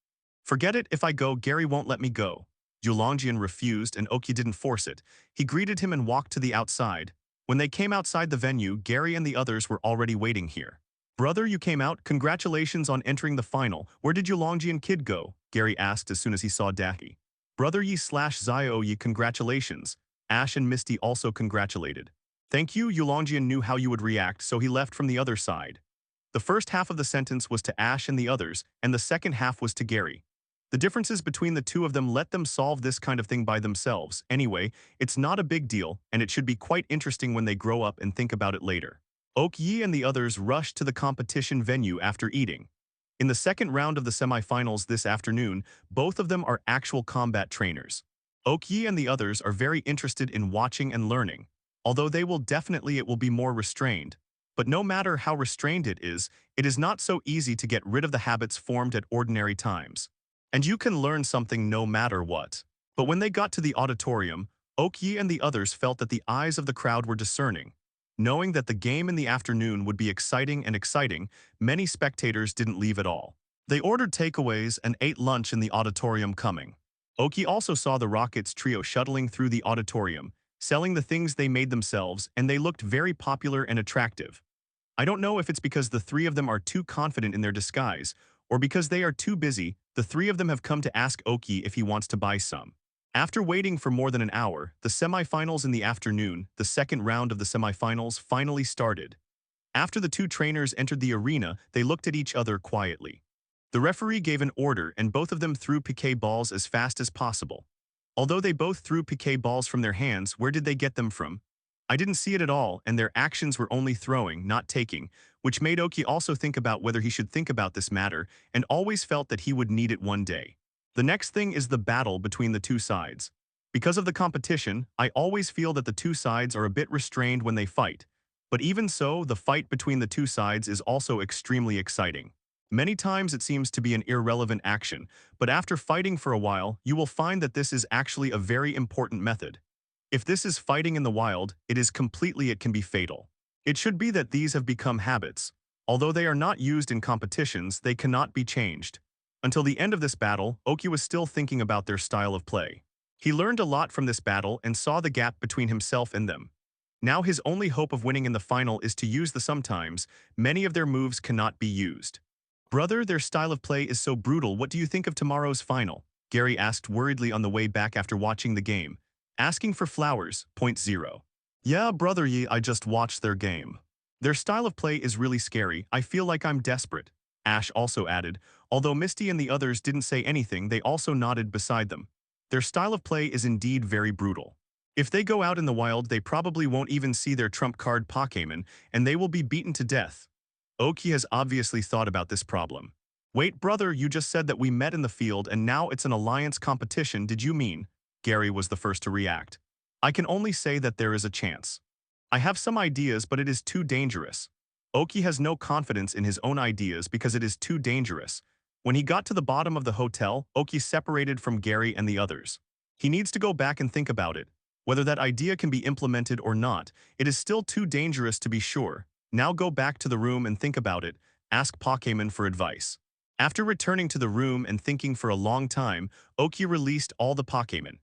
Forget it, if I go, Gary won't let me go. Yulongian refused and Oki didn't force it. He greeted him and walked to the outside. When they came outside the venue, Gary and the others were already waiting here. Brother, you came out, congratulations on entering the final. Where did Yulongian kid go? Gary asked as soon as he saw Dahi. Brother Yi/Zio Yi, congratulations. Ash and Misty also congratulated. Thank you, Yulongian knew how you would react, so he left from the other side. The first half of the sentence was to Ash and the others, and the second half was to Gary. The differences between the two of them let them solve this kind of thing by themselves. Anyway, it's not a big deal, and it should be quite interesting when they grow up and think about it later. Oak Yi and the others rushed to the competition venue after eating. In the second round of the semifinals this afternoon, both of them are actual combat trainers. Oki and the others are very interested in watching and learning, although it will be more restrained. But no matter how restrained it is not so easy to get rid of the habits formed at ordinary times. And you can learn something no matter what. But when they got to the auditorium, Oki and the others felt that the eyes of the crowd were discerning. Knowing that the game in the afternoon would be exciting, many spectators didn't leave at all. They ordered takeaways and ate lunch in the auditorium coming. Oki also saw the Rockets trio shuttling through the auditorium, selling the things they made themselves, and they looked very popular and attractive. I don't know if it's because the three of them are too confident in their disguise, or because they are too busy, the three of them have come to ask Oki if he wants to buy some. After waiting for more than an hour, the semifinals in the afternoon, the second round of the semifinals, finally started. After the two trainers entered the arena, they looked at each other quietly. The referee gave an order and both of them threw piquet balls as fast as possible. Although they both threw piquet balls from their hands, where did they get them from? I didn't see it at all, and their actions were only throwing, not taking, which made Oki also think about whether he should think about this matter, and always felt that he would need it one day. The next thing is the battle between the two sides. Because of the competition, I always feel that the two sides are a bit restrained when they fight. But even so, the fight between the two sides is also extremely exciting. Many times it seems to be an irrelevant action, but after fighting for a while, you will find that this is actually a very important method. If this is fighting in the wild, it can be fatal. It should be that these have become habits. Although they are not used in competitions, they cannot be changed. Until the end of this battle, Oki was still thinking about their style of play. He learned a lot from this battle and saw the gap between himself and them. Now his only hope of winning in the final is to use the sometimes. Many of their moves cannot be used. Brother, their style of play is so brutal. What do you think of tomorrow's final? Gary asked worriedly on the way back after watching the game. Asking for flowers, point zero. Yeah, brother, I just watched their game. Their style of play is really scary. I feel like I'm desperate. Ash also added. Although Misty and the others didn't say anything, they also nodded beside them. Their style of play is indeed very brutal. If they go out in the wild, they probably won't even see their trump card Pokémon, and they will be beaten to death. Oki has obviously thought about this problem. Wait, brother, you just said that we met in the field and now it's an alliance competition, did you mean? Gary was the first to react. I can only say that there is a chance. I have some ideas, but it is too dangerous. Oki has no confidence in his own ideas because it is too dangerous. When he got to the bottom of the hotel, Oki separated from Gary and the others. He needs to go back and think about it. Whether that idea can be implemented or not, it is still too dangerous to be sure. Now go back to the room and think about it. Ask Pokémon for advice. After returning to the room and thinking for a long time, Oki released all the Pokémon.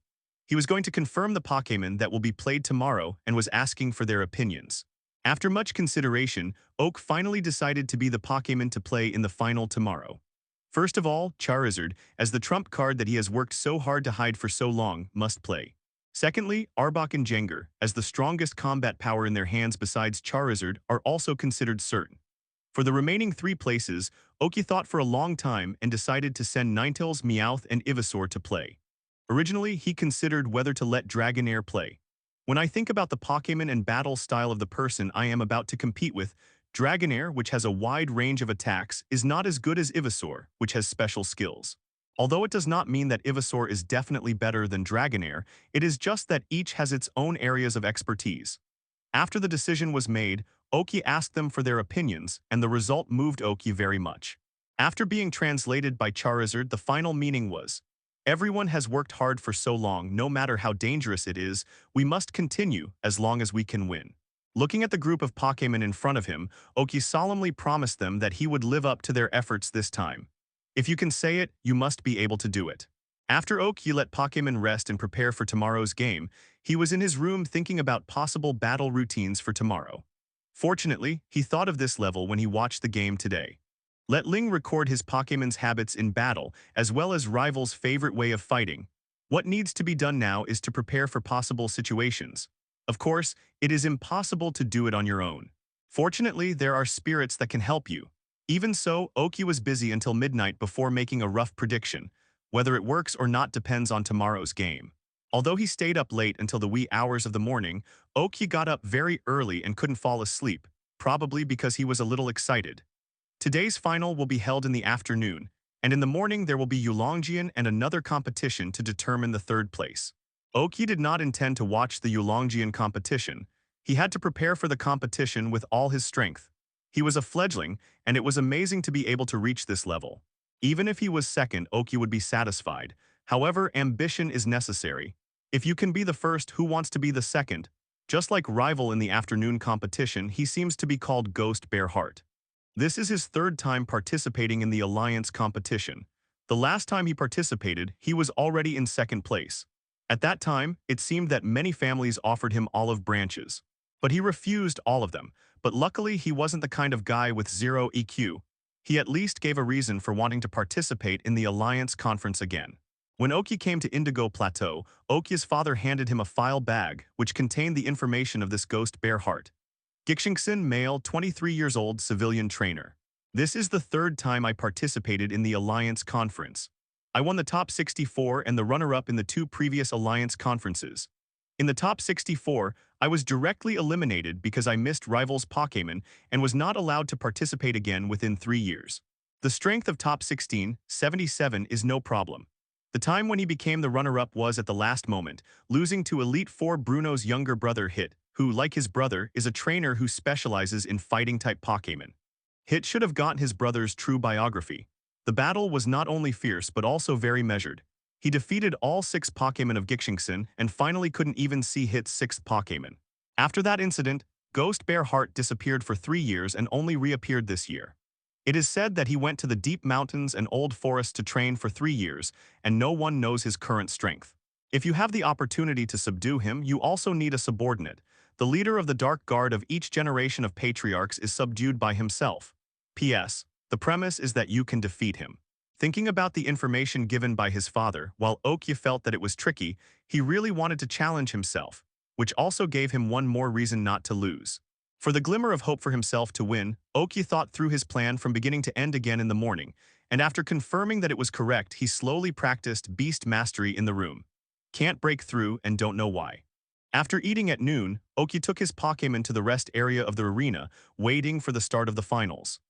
He was going to confirm the Pokémon that will be played tomorrow and was asking for their opinions. After much consideration, Oak finally decided to be the Pokémon to play in the final tomorrow. First of all, Charizard, as the trump card that he has worked so hard to hide for so long, must play. Secondly, Arbok and Jenga, as the strongest combat power in their hands besides Charizard, are also considered certain. For the remaining three places, Oki thought for a long time and decided to send Ninetales, Meowth, and Ivysaur to play. Originally, he considered whether to let Dragonair play. When I think about the Pokémon and battle style of the person I am about to compete with, Dragonair, which has a wide range of attacks, is not as good as Ivysaur, which has special skills. Although it does not mean that Ivysaur is definitely better than Dragonair, it is just that each has its own areas of expertise. After the decision was made, Oki asked them for their opinions, and the result moved Oki very much. After being translated by Charizard, the final meaning was, everyone has worked hard for so long, no matter how dangerous it is, we must continue as long as we can win. Looking at the group of Pokémon in front of him, Oki solemnly promised them that he would live up to their efforts this time. If you can say it, you must be able to do it. After Oki let Pokémon rest and prepare for tomorrow's game, he was in his room thinking about possible battle routines for tomorrow. Fortunately, he thought of this level when he watched the game today. Let Ling record his Pokémon's habits in battle, as well as rivals' favorite way of fighting. What needs to be done now is to prepare for possible situations. Of course, it is impossible to do it on your own. Fortunately, there are spirits that can help you. Even so, Oki was busy until midnight before making a rough prediction. Whether it works or not depends on tomorrow's game. Although he stayed up late until the wee hours of the morning, Oki got up very early and couldn't fall asleep, probably because he was a little excited. Today's final will be held in the afternoon, and in the morning there will be Eulongian and another competition to determine the third place. Oki did not intend to watch the Yulongjian competition. He had to prepare for the competition with all his strength. He was a fledgling, and it was amazing to be able to reach this level. Even if he was second, Oki would be satisfied. However, ambition is necessary. If you can be the first, who wants to be the second? Just like rival in the afternoon competition, he seems to be called Ghost Bear Heart. This is his third time participating in the Alliance competition. The last time he participated, he was already in second place. At that time, it seemed that many families offered him olive branches. But he refused all of them. But luckily, he wasn't the kind of guy with zero EQ. He at least gave a reason for wanting to participate in the Alliance conference again. When Oki came to Indigo Plateau, Oki's father handed him a file bag, which contained the information of this Ghost Bear Heart. Gixingson, male, 23 years old, civilian trainer. This is the third time I participated in the Alliance conference. I won the top 64 and the runner-up in the two previous Alliance conferences. In the top 64, I was directly eliminated because I missed rivals' Pokémon and was not allowed to participate again within 3 years. The strength of top 16, 77 is no problem. The time when he became the runner-up was at the last moment, losing to Elite 4 Bruno's younger brother Hit, who, like his brother, is a trainer who specializes in fighting-type Pokémon. Hit should have gotten his brother's true biography. The battle was not only fierce but also very measured. He defeated all 6 Pokémon of Gixingson and finally couldn't even see Hit's 6th Pokémon. After that incident, Ghost Bear Heart disappeared for 3 years and only reappeared this year. It is said that he went to the deep mountains and old forests to train for 3 years, and no one knows his current strength. If you have the opportunity to subdue him, you also need a subordinate. The leader of the Dark Guard of each generation of patriarchs is subdued by himself. P.S. The premise is that you can defeat him. Thinking about the information given by his father, while Oki felt that it was tricky, he really wanted to challenge himself, which also gave him one more reason not to lose. For the glimmer of hope for himself to win, Oki thought through his plan from beginning to end again in the morning, and after confirming that it was correct, he slowly practiced Beast Mastery in the room. Can't break through and don't know why. After eating at noon, Oki took his Pokémon to the rest area of the arena, waiting for the start of the finals.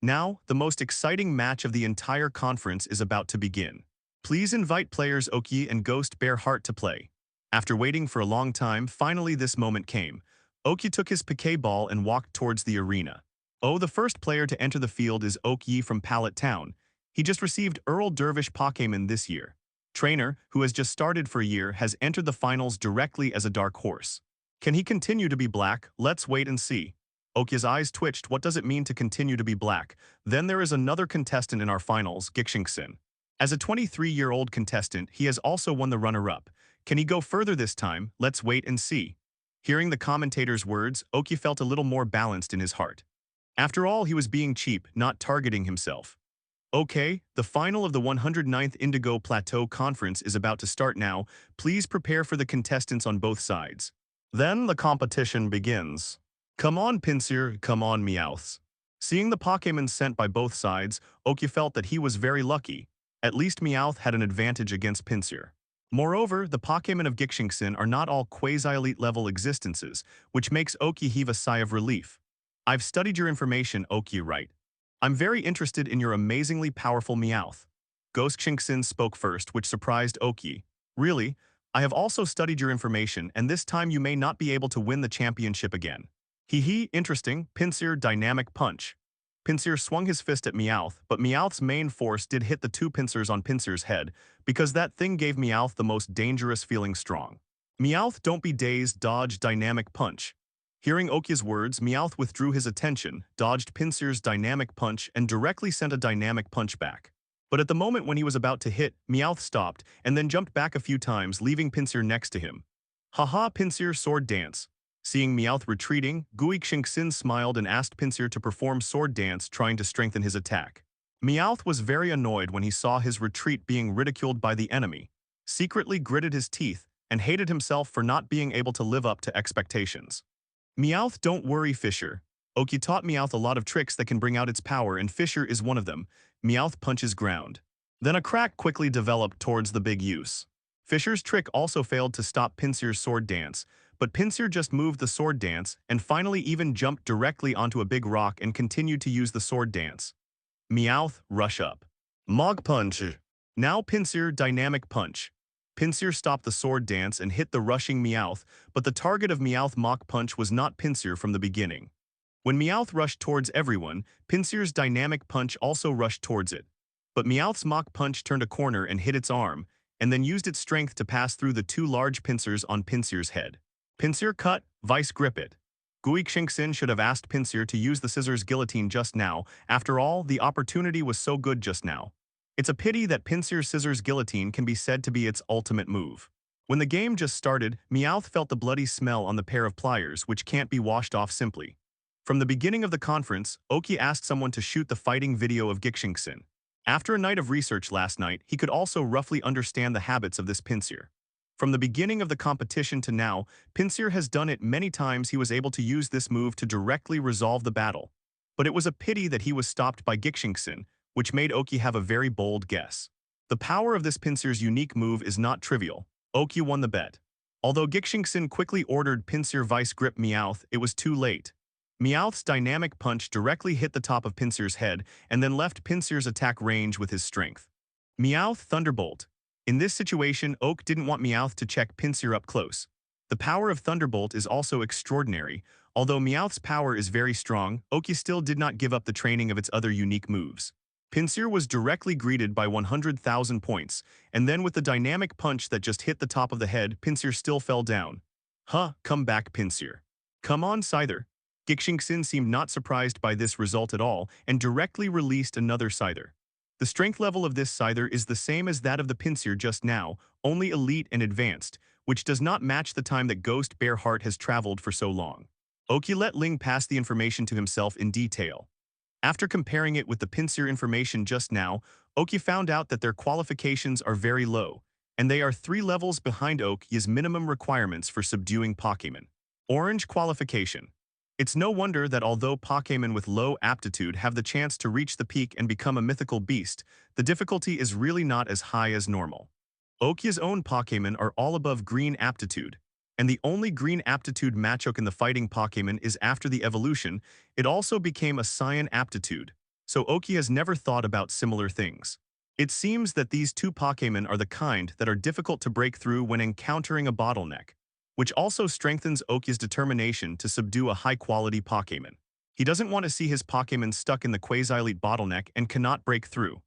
Now, the most exciting match of the entire conference is about to begin. Please invite players Oki and Ghost Bear Heart to play. After waiting for a long time, finally this moment came. Oki took his Pokéball and walked towards the arena. The first player to enter the field is Oki from Pallet Town. He just received Earl Dervish Pokémon this year. Trainer, who has just started for a year, has entered the finals directly as a dark horse. Can he continue to be black? Let's wait and see. Oki's eyes twitched. What does it mean to continue to be black? Then there is another contestant in our finals, Gixingson. As a 23-year-old contestant, he has also won the runner-up. Can he go further this time? Let's wait and see. Hearing the commentator's words, Oki felt a little more balanced in his heart. After all, he was being cheap, not targeting himself. Okay, the final of the 109th Indigo Plateau Conference is about to start now. Please prepare for the contestants on both sides. Then the competition begins. Come on, Pinsir, come on, Meowth. Seeing the Pokémon sent by both sides, Oki felt that he was very lucky. At least Meowth had an advantage against Pinsir. Moreover, the Pokémon of Gixingson are not all quasi-elite level existences, which makes Oki heave a sigh of relief. I've studied your information, Oki, right? I'm very interested in your amazingly powerful Meowth. Gixingson spoke first, which surprised Oki. Really? I have also studied your information, and this time you may not be able to win the championship again. Hee, interesting. Pinsir Dynamic Punch. Pinsir swung his fist at Meowth, but Meowth's main force did hit the 2 pincers on Pinsir's head, because that thing gave Meowth the most dangerous feeling strong. Meowth, don't be dazed, dodge Dynamic Punch. Hearing Oki's words, Meowth withdrew his attention, dodged Pinsir's Dynamic Punch, and directly sent a Dynamic Punch back. But at the moment when he was about to hit, Meowth stopped, and then jumped back a few times, leaving Pinsir next to him. Haha, Pinsir Sword Dance. Seeing Meowth retreating, Gixingson smiled and asked Pinsir to perform Sword Dance, trying to strengthen his attack. Meowth was very annoyed when he saw his retreat being ridiculed by the enemy, secretly gritted his teeth, and hated himself for not being able to live up to expectations. Meowth, don't worry, Fisher. Oki taught Meowth a lot of tricks that can bring out its power, and Fisher is one of them. Meowth punches ground. Then a crack quickly developed towards the big use. Fisher's trick also failed to stop Pinsir's Sword Dance, but Pinsir just moved the Sword Dance and finally even jumped directly onto a big rock and continued to use the Sword Dance. Meowth, rush up. Mog Punch. Now Pinsir Dynamic Punch. Pinsir stopped the sword dance and hit the rushing Meowth, but the target of Meowth Mach Punch was not Pinsir from the beginning. When Meowth rushed towards everyone, Pinsir's dynamic punch also rushed towards it. But Meowth's Mach Punch turned a corner and hit its arm, and then used its strength to pass through the two large pincers on Pinsir's head. Pinsir cut, vice grip it. Guixingxin should have asked Pinsir to use the scissors guillotine just now. After all, the opportunity was so good just now. It's a pity that Pinsir's scissors guillotine can be said to be its ultimate move. When the game just started, Meowth felt the bloody smell on the pair of pliers, which can't be washed off simply. From the beginning of the conference, Oki asked someone to shoot the fighting video of Guixingxin. After a night of research last night, he could also roughly understand the habits of this Pinsir. From the beginning of the competition to now, Pinsir has done it many times. He was able to use this move to directly resolve the battle. But it was a pity that he was stopped by Guixingxin, which made Oki have a very bold guess. The power of this Pinsir's unique move is not trivial. Oki won the bet. Although Guixingxin quickly ordered Pinsir vice grip Meowth, it was too late. Meowth's dynamic punch directly hit the top of Pinsir's head and then left Pinsir's attack range with his strength. Meowth Thunderbolt. In this situation, Oak didn't want Meowth to check Pinsir up close. The power of Thunderbolt is also extraordinary. Although Meowth's power is very strong, Oki still did not give up the training of its other unique moves. Pinsir was directly greeted by 100,000 points, and then with the dynamic punch that just hit the top of the head, Pinsir still fell down. Huh, come back Pinsir. Come on Scyther. Guixingxin seemed not surprised by this result at all and directly released another Scyther. The strength level of this Scyther is the same as that of the Pinsir just now, only elite and advanced, which does not match the time that Ghost Bear Heart has traveled for so long. Oki let Ling pass the information to himself in detail. After comparing it with the Pinsir information just now, Oki found out that their qualifications are very low, and they are 3 levels behind Oki's minimum requirements for subduing Pokémon. Orange qualification. It's no wonder that although Pokémon with low aptitude have the chance to reach the peak and become a mythical beast, the difficulty is really not as high as normal. Oki's own Pokémon are all above green aptitude, and the only green aptitude Machoke in the fighting Pokémon is after the evolution. It also became a cyan aptitude, so Oki has never thought about similar things. It seems that these two Pokémon are the kind that are difficult to break through when encountering a bottleneck, which also strengthens Oki's determination to subdue a high-quality Pokémon. He doesn't want to see his Pokémon stuck in the quasi-elite bottleneck and cannot break through.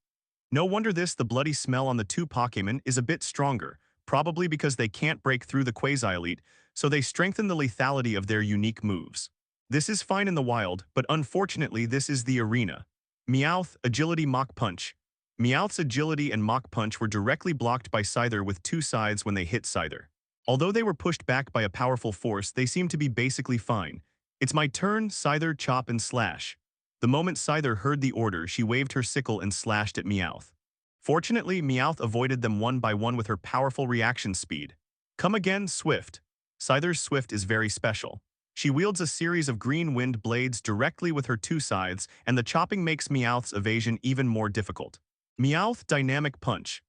No wonder the bloody smell on the two Pokémon is a bit stronger, probably because they can't break through the quasi-elite, so they strengthen the lethality of their unique moves. This is fine in the wild, but unfortunately this is the arena. Meowth, Agility Mach Punch. Meowth's Agility and Mach Punch were directly blocked by Scyther with 2 sides when they hit Scyther. Although they were pushed back by a powerful force, they seem to be basically fine. It's my turn, Scyther, chop and slash. The moment Scyther heard the order, she waved her sickle and slashed at Meowth. Fortunately, Meowth avoided them one by one with her powerful reaction speed. Come again, Swift. Scyther's Swift is very special. She wields a series of green wind blades directly with her 2 scythes, and the chopping makes Meowth's evasion even more difficult. Meowth Dynamic Punch.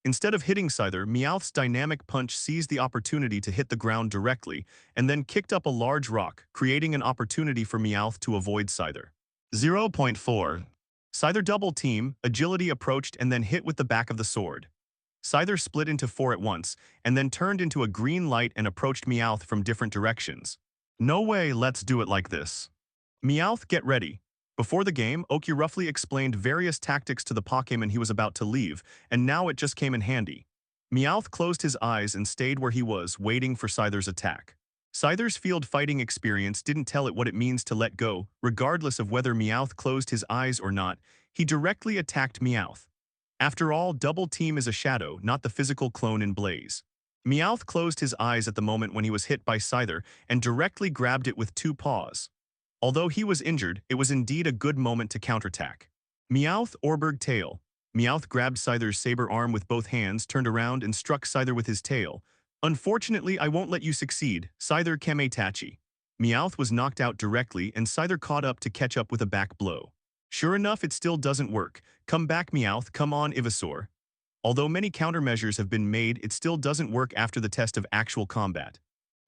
Instead of hitting Scyther, Meowth's dynamic punch seized the opportunity to hit the ground directly, and then kicked up a large rock, creating an opportunity for Meowth to avoid Scyther. 0.4. Scyther double team, Agility approached and then hit with the back of the sword. Scyther split into 4 at once, and then turned into a green light and approached Meowth from different directions. No way, let's do it like this. Meowth, get ready. Before the game, Oki roughly explained various tactics to the Pokémon he was about to leave, and now it just came in handy. Meowth closed his eyes and stayed where he was, waiting for Scyther's attack. Scyther's field fighting experience didn't tell it what it means to let go. Regardless of whether Meowth closed his eyes or not, he directly attacked Meowth. After all, Double Team is a shadow, not the physical clone in Blaze. Meowth closed his eyes at the moment when he was hit by Scyther and directly grabbed it with 2 paws. Although he was injured, it was indeed a good moment to counterattack. Meowth Orberg Tail. Meowth grabbed Scyther's saber arm with both hands, turned around, and struck Scyther with his tail. Unfortunately, I won't let you succeed, Scyther Kametachi. Meowth was knocked out directly, and Scyther caught up to catch up with a back blow. Sure enough, it still doesn't work. Come back, Meowth, come on, Ivysaur. Although many countermeasures have been made, it still doesn't work after the test of actual combat.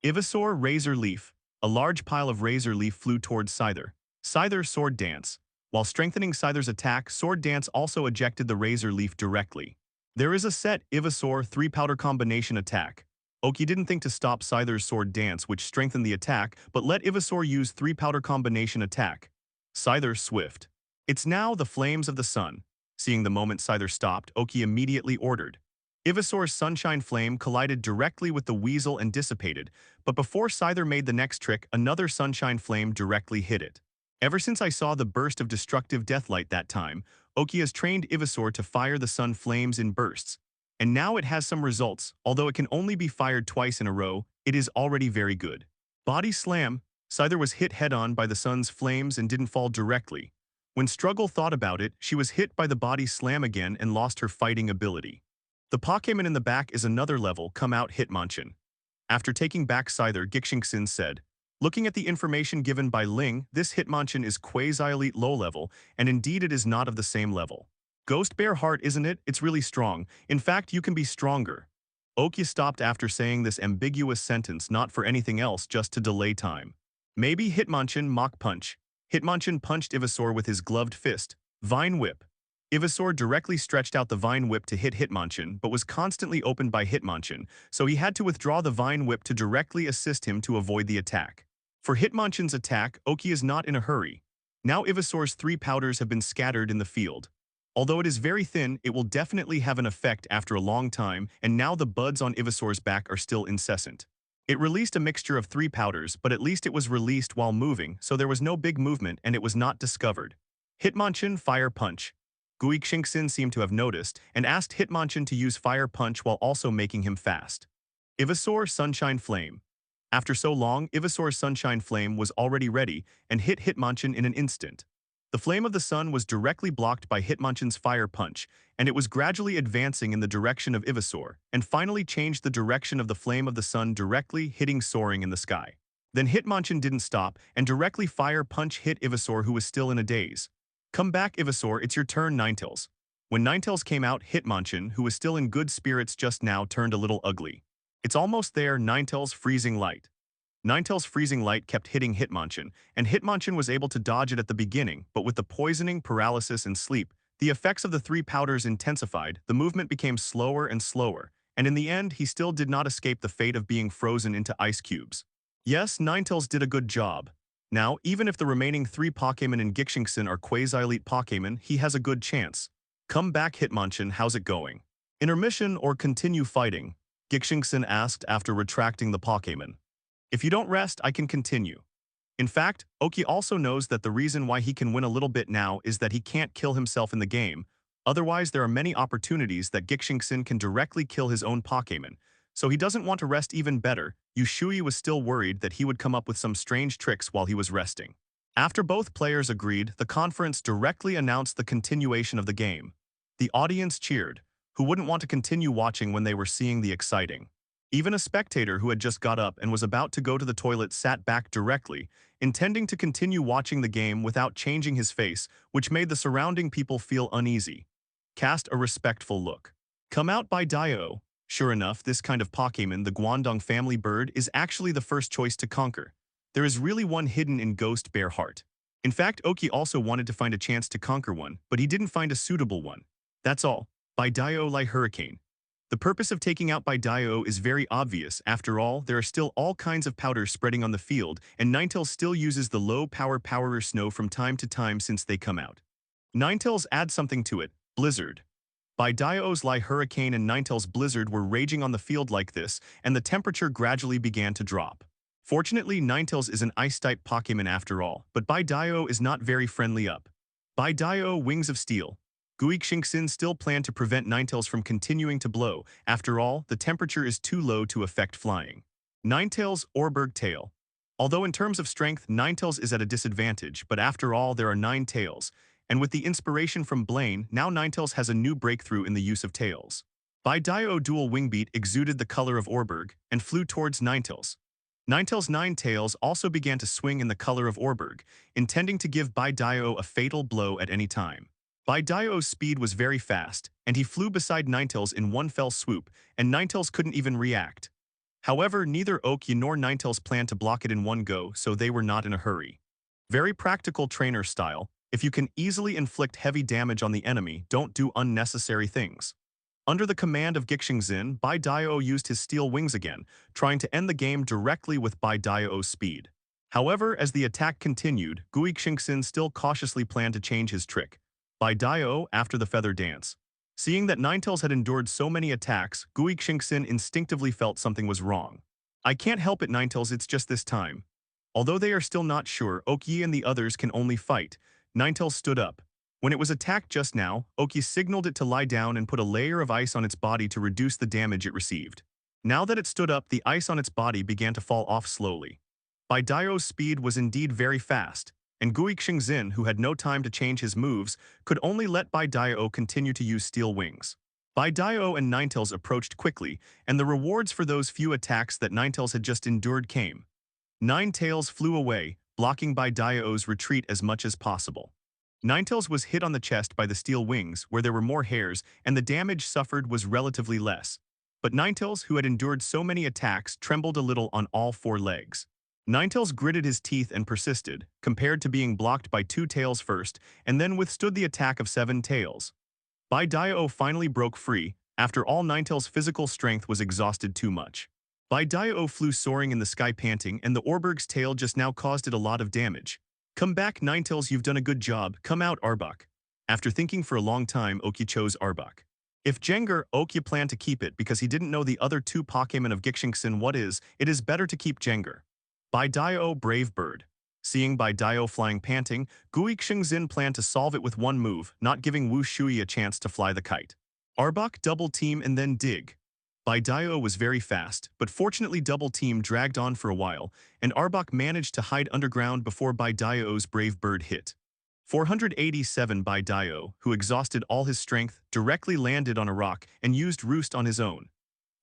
Ivysaur Razor Leaf. A large pile of Razor Leaf flew towards Scyther. Scyther Sword Dance. While strengthening Scyther's attack, Sword Dance also ejected the Razor Leaf directly. There is a set Ivysaur 3-powder combination attack. Oki didn't think to stop Scyther's sword dance, which strengthened the attack, but let Ivysaur use 3-powder combination attack. Scyther swift. It's now the flames of the sun. Seeing the moment Scyther stopped, Oki immediately ordered. Ivysaur's Sunshine Flame collided directly with the Weasel and dissipated, but before Scyther made the next trick, another Sunshine Flame directly hit it. Ever since I saw the burst of destructive deathlight that time, Oki has trained Ivysaur to fire the sun flames in bursts. And now it has some results, although it can only be fired twice in a row, it is already very good. Body Slam. Scyther was hit head-on by the sun's flames and didn't fall directly. When Struggle thought about it, she was hit by the Body Slam again and lost her fighting ability. The Pokémon in the back is another level, come out Hitmonchan. After taking back Scyther, Gixingsin said, looking at the information given by Ling, this Hitmonchan is quasi-elite low level, and indeed it is not of the same level. Ghost Bear Heart, isn't it? It's really strong. In fact, you can be stronger. Oki stopped after saying this ambiguous sentence, not for anything else, just to delay time. Maybe Hitmonchan Mach Punch. Hitmonchan punched Ivysaur with his gloved fist. Vine Whip. Ivysaur directly stretched out the Vine Whip to hit Hitmonchan, but was constantly opened by Hitmonchan, so he had to withdraw the Vine Whip to directly assist him to avoid the attack. For Hitmonchan's attack, Oki is not in a hurry. Now Ivysaur's 3 powders have been scattered in the field. Although it is very thin, it will definitely have an effect after a long time, and now the buds on Ivysaur's back are still incessant. It released a mixture of 3 powders, but at least it was released while moving, so there was no big movement and it was not discovered. Hitmonchan Fire Punch. Guixingsin seemed to have noticed, and asked Hitmonchan to use Fire Punch while also making him fast. Ivysaur Sunshine Flame. After so long, Ivysaur's Sunshine Flame was already ready, and hit Hitmonchan in an instant. The flame of the sun was directly blocked by Hitmonchan's Fire Punch, and it was gradually advancing in the direction of Ivysaur, and finally changed the direction of the flame of the sun directly hitting soaring in the sky. Then Hitmonchan didn't stop, and directly Fire Punch hit Ivysaur, who was still in a daze. Come back, Ivysaur, it's your turn, Ninetales. When Ninetales came out, Hitmonchan, who was still in good spirits just now, turned a little ugly. It's almost there, Ninetales Freezing Light. Ninetales Freezing Light kept hitting Hitmonchan, and Hitmonchan was able to dodge it at the beginning, but with the poisoning, paralysis, and sleep, the effects of the 3 powders intensified, the movement became slower and slower, and in the end, he still did not escape the fate of being frozen into ice cubes. Yes, Ninetales did a good job. Now, even if the remaining 3 Pokémon in Gixingsin are quasi-elite Pokémon, he has a good chance. Come back, Hitmonchan, how's it going? Intermission or continue fighting? Gixingsin asked after retracting the Pokémon. If you don't rest, I can continue. In fact, Oki also knows that the reason why he can win a little bit now is that he can't kill himself in the game. Otherwise, there are many opportunities that Gixingsin can directly kill his own Pokémon. So he doesn't want to rest even better. Yushui was still worried that he would come up with some strange tricks while he was resting. After both players agreed, the conference directly announced the continuation of the game. The audience cheered. Who wouldn't want to continue watching when they were seeing the exciting? Even a spectator who had just got up and was about to go to the toilet sat back directly, intending to continue watching the game without changing his face, which made the surrounding people feel uneasy. Cast a respectful look. Come out by Dio. Sure enough, this kind of Pokémon, the Guangdong family bird, is actually the first choice to conquer. There is really one hidden in Ghost Bear Heart. In fact, Oki also wanted to find a chance to conquer one, but he didn't find a suitable one. That's all. By Dio Lai Hurricane. The purpose of taking out by Dio is very obvious. After all, there are still all kinds of powders spreading on the field, and Ninetales still uses the low-power Powerer Snow from time to time since they come out. Ninetales adds something to it, Blizzard. By Dio's Lai Hurricane and Ninetales Blizzard were raging on the field like this, and the temperature gradually began to drop. Fortunately, Ninetales is an Ice-type Pokémon after all, but By Dio is not very friendly up. By Dio Wings of Steel. Guixingsin still planned to prevent Ninetales from continuing to blow. After all, the temperature is too low to affect flying. Ninetales Orberg Tail. Although in terms of strength, Ninetales is at a disadvantage, but after all, there are 9 tails. And with the inspiration from Blaine, now Ninetales has a new breakthrough in the use of tails. By Dio Dual Wingbeat exuded the color of Orberg and flew towards Ninetales. Ninetales' 9 tails also began to swing in the color of Orberg, intending to give By Dio a fatal blow at any time. By Dio's speed was very fast, and he flew beside Ninetales in one fell swoop, and Ninetales couldn't even react. However, neither Oki nor Ninetales planned to block it in one go, so they were not in a hurry. Very practical trainer style. If you can easily inflict heavy damage on the enemy, don't do unnecessary things. Under the command of Gixingzin, Bai Dao used his steel wings again, trying to end the game directly with Bai Dao's speed. However, as the attack continued, Gui Xingxin still cautiously planned to change his trick. Bai Dao after the feather dance. Seeing that Ninetales had endured so many attacks, Gui Xingxin instinctively felt something was wrong. I can't help it, Ninetales, it's just this time. Although they are still not sure, Oki and the others can only fight, Ninetales stood up. When it was attacked just now, Oki signaled it to lie down and put a layer of ice on its body to reduce the damage it received. Now that it stood up, the ice on its body began to fall off slowly. Bai Dao's speed was indeed very fast, and Gui Xingzin, who had no time to change his moves, could only let Bai Dao continue to use steel wings. Bai Dao and Ninetales approached quickly, and the rewards for those few attacks that Ninetales had just endured came. Ninetales flew away, blocking Bai Dao's retreat as much as possible. Ninetales was hit on the chest by the steel wings, where there were more hairs, and the damage suffered was relatively less. But Ninetales, who had endured so many attacks, trembled a little on all four legs. Ninetales gritted his teeth and persisted, compared to being blocked by 2 tails first, and then withstood the attack of 7 tails. Bai Dao finally broke free. After all, Ninetales' physical strength was exhausted too much. Bai Dao flew soaring in the sky panting, and the Orberg's tail just now caused it a lot of damage. Come back, Ninetales, you've done a good job. Come out, Arbok. After thinking for a long time, Oki chose Arbok. If Jenga, Oki planned to keep it because he didn't know the other 2 Pokémon of Gixingxin. It is better to keep Jenga. Bai Dao, brave bird. Seeing Bai Dao flying panting, Gui Xingzin planned to solve it with one move, not giving Wu Shui a chance to fly the kite. Arbok double team and then dig. Bai Dao was very fast, but fortunately double team dragged on for a while, and Arbok managed to hide underground before Bai Dao's brave bird hit. 487 Bai Dao, who exhausted all his strength, directly landed on a rock and used Roost on his own.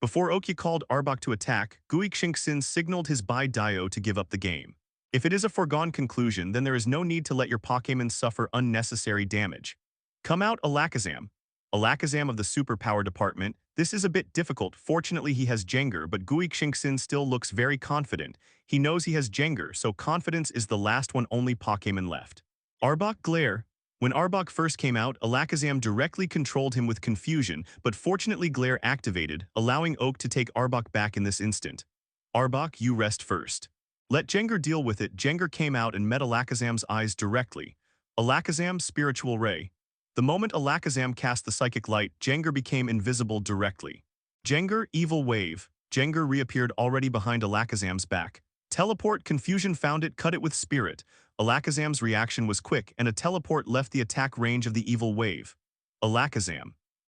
Before Oki called Arbok to attack, Gui Xingxin signaled his Bai Dao to give up the game. If it is a foregone conclusion, then there is no need to let your Pokémon suffer unnecessary damage. Come out, Alakazam. Alakazam of the Superpower Department. This is a bit difficult. Fortunately, he has Jenga, but Gui Xingxin still looks very confident. He knows he has Jenga, so confidence is the last one only Pokémon left. Arbok Glare. When Arbok first came out, Alakazam directly controlled him with confusion, but fortunately Glare activated, allowing Oak to take Arbok back in this instant. Arbok, you rest first. Let Jenga deal with it. Jenga came out and met Alakazam's eyes directly. Alakazam, Spiritual Ray. The moment Alakazam cast the Psychic Light, Jenga became invisible directly. Jenga, Evil Wave. Jenga reappeared already behind Alakazam's back. Teleport, Confusion found it, cut it with Spirit. Alakazam's reaction was quick, and a teleport left the attack range of the Evil Wave. Alakazam.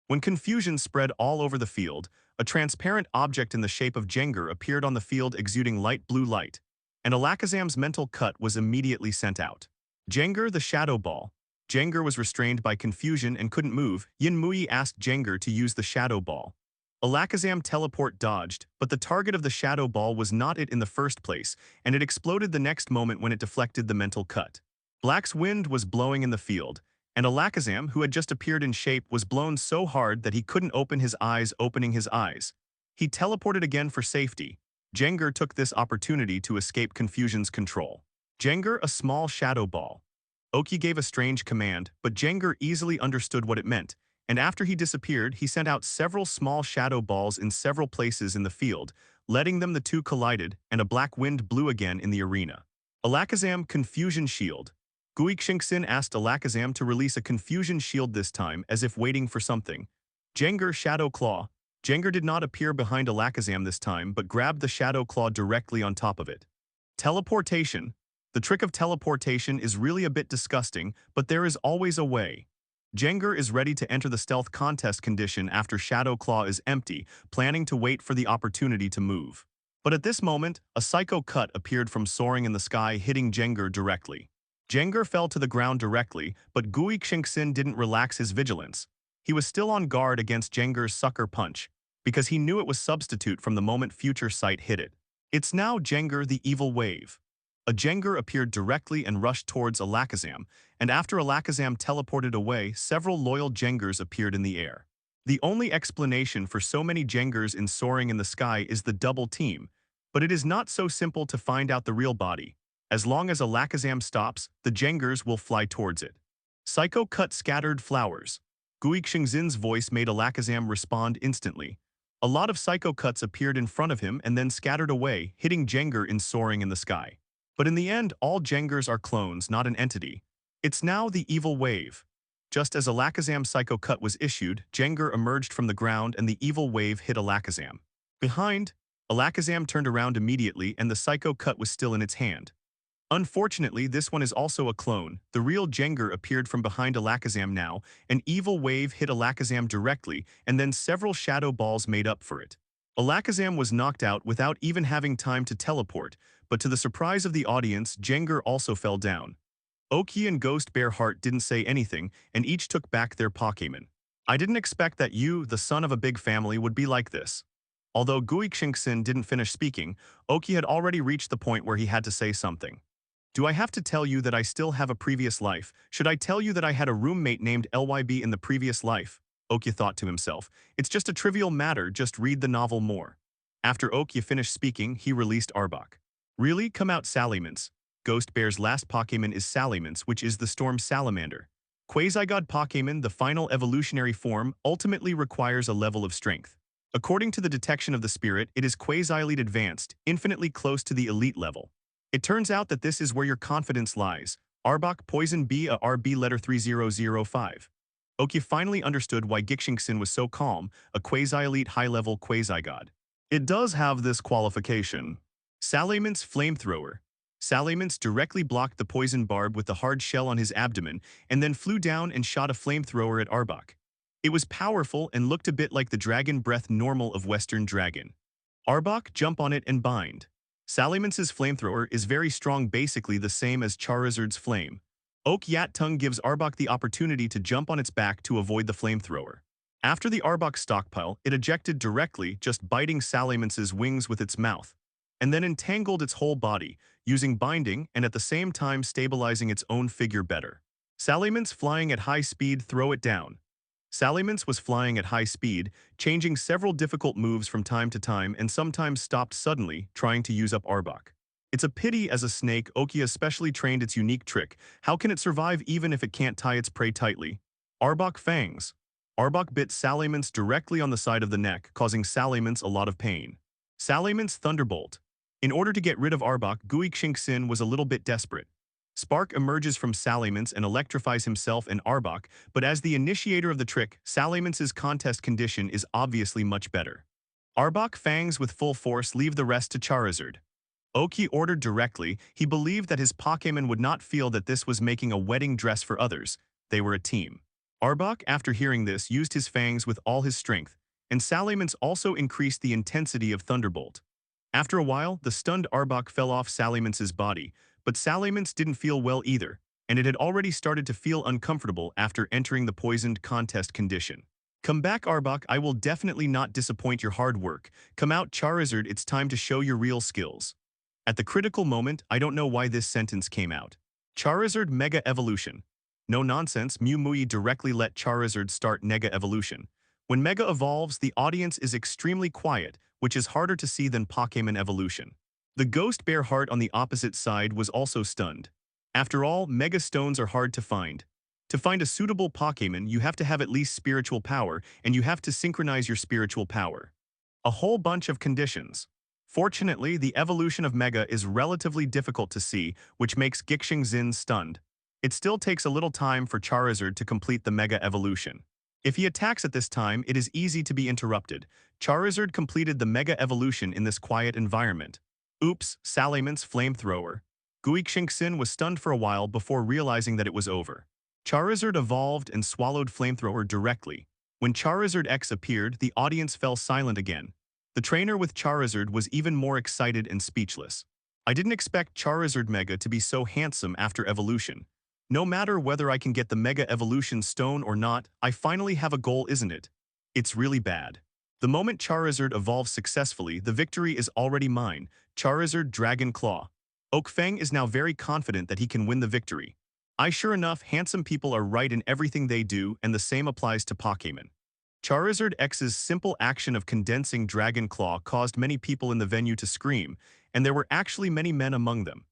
When confusion spread all over the field, a transparent object in the shape of Jenga appeared on the field exuding light blue light, and Alakazam's mental cut was immediately sent out. Jenga, the Shadow Ball. Jenga was restrained by confusion and couldn't move. Yin Mui asked Jenga to use the Shadow Ball. Alakazam teleport dodged, but the target of the Shadow Ball was not it in the first place, and it exploded the next moment when it deflected the mental cut. Black's wind was blowing in the field, and Alakazam, who had just appeared in shape, was blown so hard that he couldn't open his eyes. He teleported again for safety. Jenga took this opportunity to escape confusion's control. Jenga, a small Shadow Ball. Oki gave a strange command, but Jenga easily understood what it meant, and after he disappeared, he sent out several small shadow balls in several places in the field, letting them the two collided, and a black wind blew again in the arena. Alakazam, Confusion Shield. Gui Xingxin asked Alakazam to release a Confusion Shield this time, as if waiting for something. Jenga, Shadow Claw. Jenga did not appear behind Alakazam this time, but grabbed the Shadow Claw directly on top of it. Teleportation. The trick of teleportation is really a bit disgusting, but there is always a way. Jenga is ready to enter the stealth contest condition after Shadow Claw is empty, planning to wait for the opportunity to move. But at this moment, a Psycho Cut appeared from soaring in the sky, hitting Jenga directly. Jenga fell to the ground directly, but Gui Xingxin didn't relax his vigilance. He was still on guard against Jenga's Sucker Punch, because he knew it was substitute from the moment Future Sight hit it. It's now Jenga, the Evil Wave. A Jenga appeared directly and rushed towards Alakazam, and after Alakazam teleported away, several loyal Jengas appeared in the air. The only explanation for so many Jengas in soaring in the sky is the double team, but it is not so simple to find out the real body. As long as Alakazam stops, the Jengas will fly towards it. Psycho Cut scattered flowers. Xingzin's voice made Alakazam respond instantly. A lot of Psycho Cuts appeared in front of him and then scattered away, hitting Jenga in soaring in the sky. But in the end, all Jengers are clones, not an entity. It's now the evil wave. Just as Alakazam Psycho Cut was issued, Jenga emerged from the ground and the evil wave hit Alakazam. Behind, Alakazam turned around immediately and the Psycho Cut was still in its hand. Unfortunately, this one is also a clone. The real Jenga appeared from behind Alakazam now. An evil wave hit Alakazam directly, and then several shadow balls made up for it. Alakazam was knocked out without even having time to teleport, but to the surprise of the audience, Jenga also fell down. Oki and Ghost Bear Heart didn't say anything, and each took back their Pokémon. I didn't expect that you, the son of a big family, would be like this. Although Xingxin didn't finish speaking, Oki had already reached the point where he had to say something. Do I have to tell you that I still have a previous life? Should I tell you that I had a roommate named LYB in the previous life? Oki thought to himself. It's just a trivial matter, just read the novel more. After Oki finished speaking, he released Arbok. Really? Come out Salamence. Ghost Bear's last Pokémon is Salamence, which is the Storm Salamander. Quasi-God Pokémon, the final evolutionary form, ultimately requires a level of strength. According to the detection of the spirit, it is Quasi-Elite Advanced, infinitely close to the elite level. It turns out that this is where your confidence lies. Arbok Poison B a RB letter 3005. Oki finally understood why Xingxin was so calm, a quasi-elite high-level quasi-god. It does have this qualification. Salamence Flamethrower. Salamence directly blocked the poison barb with the hard shell on his abdomen and then flew down and shot a flamethrower at Arbok. It was powerful and looked a bit like the Dragon Breath normal of Western Dragon. Arbok, jump on it and bind. Salamence's flamethrower is very strong, basically the same as Charizard's flame. Oak Yat-Tung gives Arbok the opportunity to jump on its back to avoid the flamethrower. After the Arbok stockpile, it ejected directly, just biting Salamence's wings with its mouth, and then entangled its whole body, using binding and at the same time stabilizing its own figure better. Salamence flying at high speed, throw it down. Salamence was flying at high speed, changing several difficult moves from time to time and sometimes stopped suddenly, trying to use up Arbok. It's a pity as a snake, Oki especially trained its unique trick. How can it survive even if it can't tie its prey tightly? Arbok Fangs. Arbok bit Salamence directly on the side of the neck, causing Salamence a lot of pain. Salamence Thunderbolt. In order to get rid of Arbok, Xingxin was a little bit desperate. Spark emerges from Salamence and electrifies himself and Arbok, but as the initiator of the trick, Salamence's contest condition is obviously much better. Arbok Fangs with full force, leave the rest to Charizard. Oki ordered directly. He believed that his Pokémon would not feel that this was making a wedding dress for others. They were a team. Arbok, after hearing this, used his fangs with all his strength, and Salamence also increased the intensity of Thunderbolt. After a while, the stunned Arbok fell off Salamence's body, but Salamence didn't feel well either, and it had already started to feel uncomfortable after entering the poisoned contest condition. Come back, Arbok, I will definitely not disappoint your hard work. Come out, Charizard, it's time to show your real skills. At the critical moment, I don't know why this sentence came out. Charizard Mega Evolution. No nonsense, Mew Mui directly let Charizard start Mega Evolution. When Mega evolves, the audience is extremely quiet, which is harder to see than Pokémon evolution. The Ghost Bear Heart on the opposite side was also stunned. After all, Mega Stones are hard to find. To find a suitable Pokémon, you have to have at least spiritual power, and you have to synchronize your spiritual power. A whole bunch of conditions. Fortunately, the evolution of Mega is relatively difficult to see, which makes Xingxin stunned. It still takes a little time for Charizard to complete the Mega evolution. If he attacks at this time, it is easy to be interrupted. Charizard completed the Mega evolution in this quiet environment. Oops, Salamence Flamethrower. Xingxin was stunned for a while before realizing that it was over. Charizard evolved and swallowed Flamethrower directly. When Charizard X appeared, the audience fell silent again. The trainer with Charizard was even more excited and speechless. I didn't expect Charizard Mega to be so handsome after evolution. No matter whether I can get the Mega Evolution Stone or not, I finally have a goal, isn't it? It's really bad. The moment Charizard evolves successfully, the victory is already mine. Charizard Dragon Claw. Oakfang is now very confident that he can win the victory. Sure enough, handsome people are right in everything they do, and the same applies to Pokémon. Charizard X's simple action of condensing Dragon Claw caused many people in the venue to scream, and there were actually many men among them.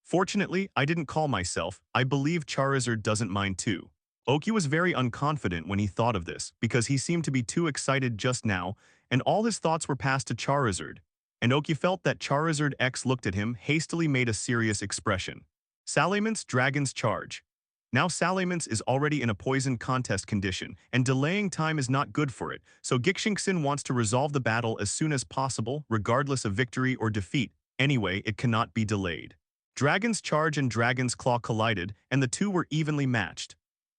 Fortunately, I didn't call myself. I believe Charizard doesn't mind too. Oki was very unconfident when he thought of this, because he seemed to be too excited just now, and all his thoughts were passed to Charizard. And Oki felt that Charizard X looked at him, hastily made a serious expression. Salamence Dragon's Charge. Now Salamence is already in a poison contest condition, and delaying time is not good for it, so Gixingsin wants to resolve the battle as soon as possible, regardless of victory or defeat. Anyway, it cannot be delayed. Dragon's Charge and Dragon's Claw collided, and the two were evenly matched.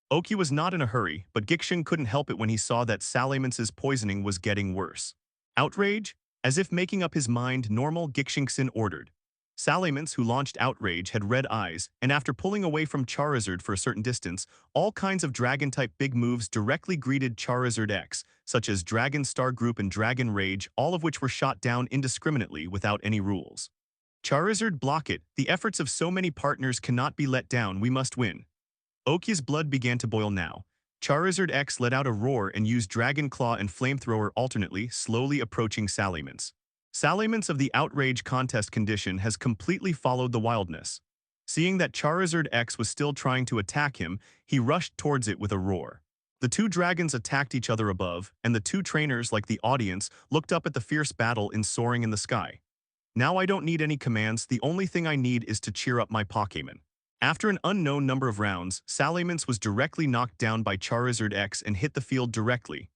Oki was not in a hurry, but Gixing couldn't help it when he saw that Salamence's poisoning was getting worse. Outrage? As if making up his mind, normal Gixingsin ordered. Salamence, who launched Outrage, had red eyes, and after pulling away from Charizard for a certain distance, all kinds of Dragon-type big moves directly greeted Charizard X, such as Dragon Star Group and Dragon Rage, all of which were shot down indiscriminately without any rules. Charizard, block it. The efforts of so many partners cannot be let down. We must win. Oki's blood began to boil now. Charizard X let out a roar and used Dragon Claw and Flamethrower alternately, slowly approaching Salamence. Salamence of the Outrage contest condition has completely followed the wildness. Seeing that Charizard X was still trying to attack him, he rushed towards it with a roar. The two dragons attacked each other above, and the two trainers, like the audience, looked up at the fierce battle in soaring in the sky. Now I don't need any commands, the only thing I need is to cheer up my Pokémon. After an unknown number of rounds, Salamence was directly knocked down by Charizard X and hit the field directly.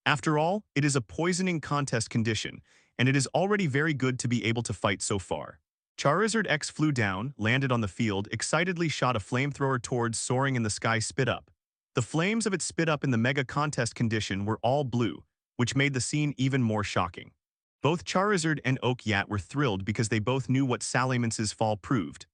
After all, it is a poisoning contest condition, and it is already very good to be able to fight so far. Charizard X flew down, landed on the field, excitedly shot a flamethrower towards soaring in the sky spit up. The flames of it spit up in the mega contest condition were all blue, which made the scene even more shocking. Both Charizard and Okyat were thrilled because they both knew what Salamence's fall proved.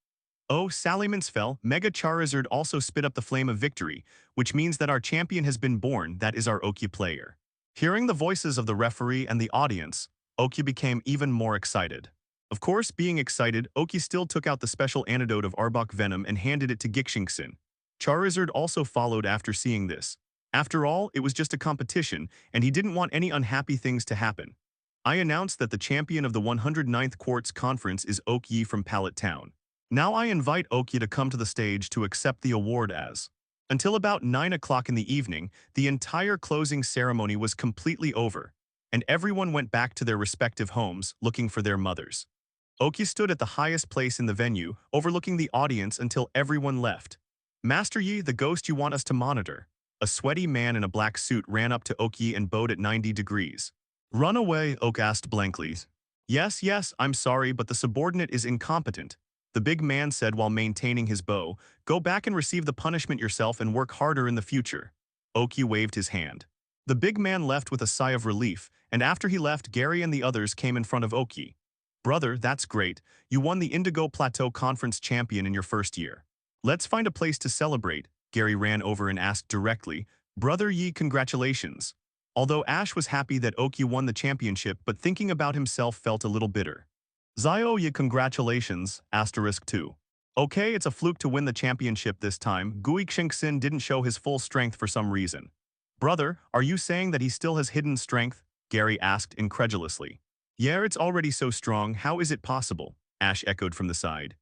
Oh, Salamence fell. Mega Charizard also spit up the flame of victory, which means that our champion has been born. That is our Oki player. Hearing the voices of the referee and the audience, Oki became even more excited. Of course, being excited, Oki still took out the special antidote of Arbok Venom and handed it to Gixingsin. Charizard also followed after seeing this. After all, it was just a competition, and he didn't want any unhappy things to happen. I announced that the champion of the 109th Quartz Conference is Oak Yi from Pallet Town. Now I invite Oki to come to the stage to accept the award as. Until about 9 o'clock in the evening, the entire closing ceremony was completely over, and everyone went back to their respective homes, looking for their mothers. Oki stood at the highest place in the venue, overlooking the audience until everyone left. Master Yi, the ghost you want us to monitor. A sweaty man in a black suit ran up to Oki and bowed at 90 degrees. Run away, Oak asked blankly. Yes, I'm sorry, but the subordinate is incompetent. The big man said while maintaining his bow, go back and receive the punishment yourself and work harder in the future. Oki waved his hand. The big man left with a sigh of relief, and after he left, Gary and the others came in front of Oki. Brother, that's great. You won the Indigo Plateau Conference champion in your first year. Let's find a place to celebrate. Gary ran over and asked directly, Brother Yi, congratulations. Although Ash was happy that Oki won the championship, but thinking about himself felt a little bitter. Zio Yi, congratulations, *2. Okay, it's a fluke to win the championship this time. Gui Xingxin didn't show his full strength for some reason. Brother, are you saying that he still has hidden strength? Gary asked incredulously. Yeah, it's already so strong, how is it possible? Ash echoed from the side.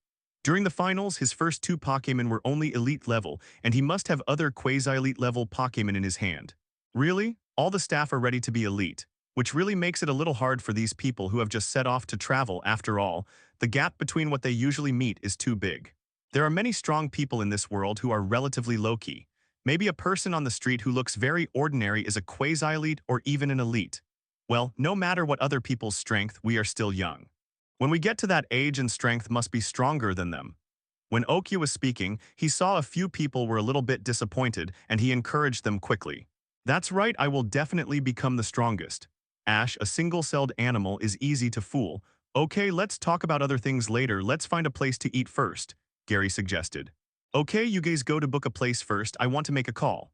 During the finals, his first two Pokémon were only elite level, and he must have other quasi-elite level Pokémon in his hand. Really? All the staff are ready to be elite, which really makes it a little hard for these people who have just set off to travel. After all, the gap between what they usually meet is too big. There are many strong people in this world who are relatively low-key. Maybe a person on the street who looks very ordinary is a quasi-elite or even an elite. Well, no matter what other people's strength, we are still young. When we get to that age and strength must be stronger than them. When Oki was speaking, he saw a few people were a little bit disappointed, and he encouraged them quickly. That's right, I will definitely become the strongest. Ash, a single-celled animal, is easy to fool. Okay, let's talk about other things later. Let's find a place to eat first, Gary suggested. Okay, you guys go to book a place first. I want to make a call.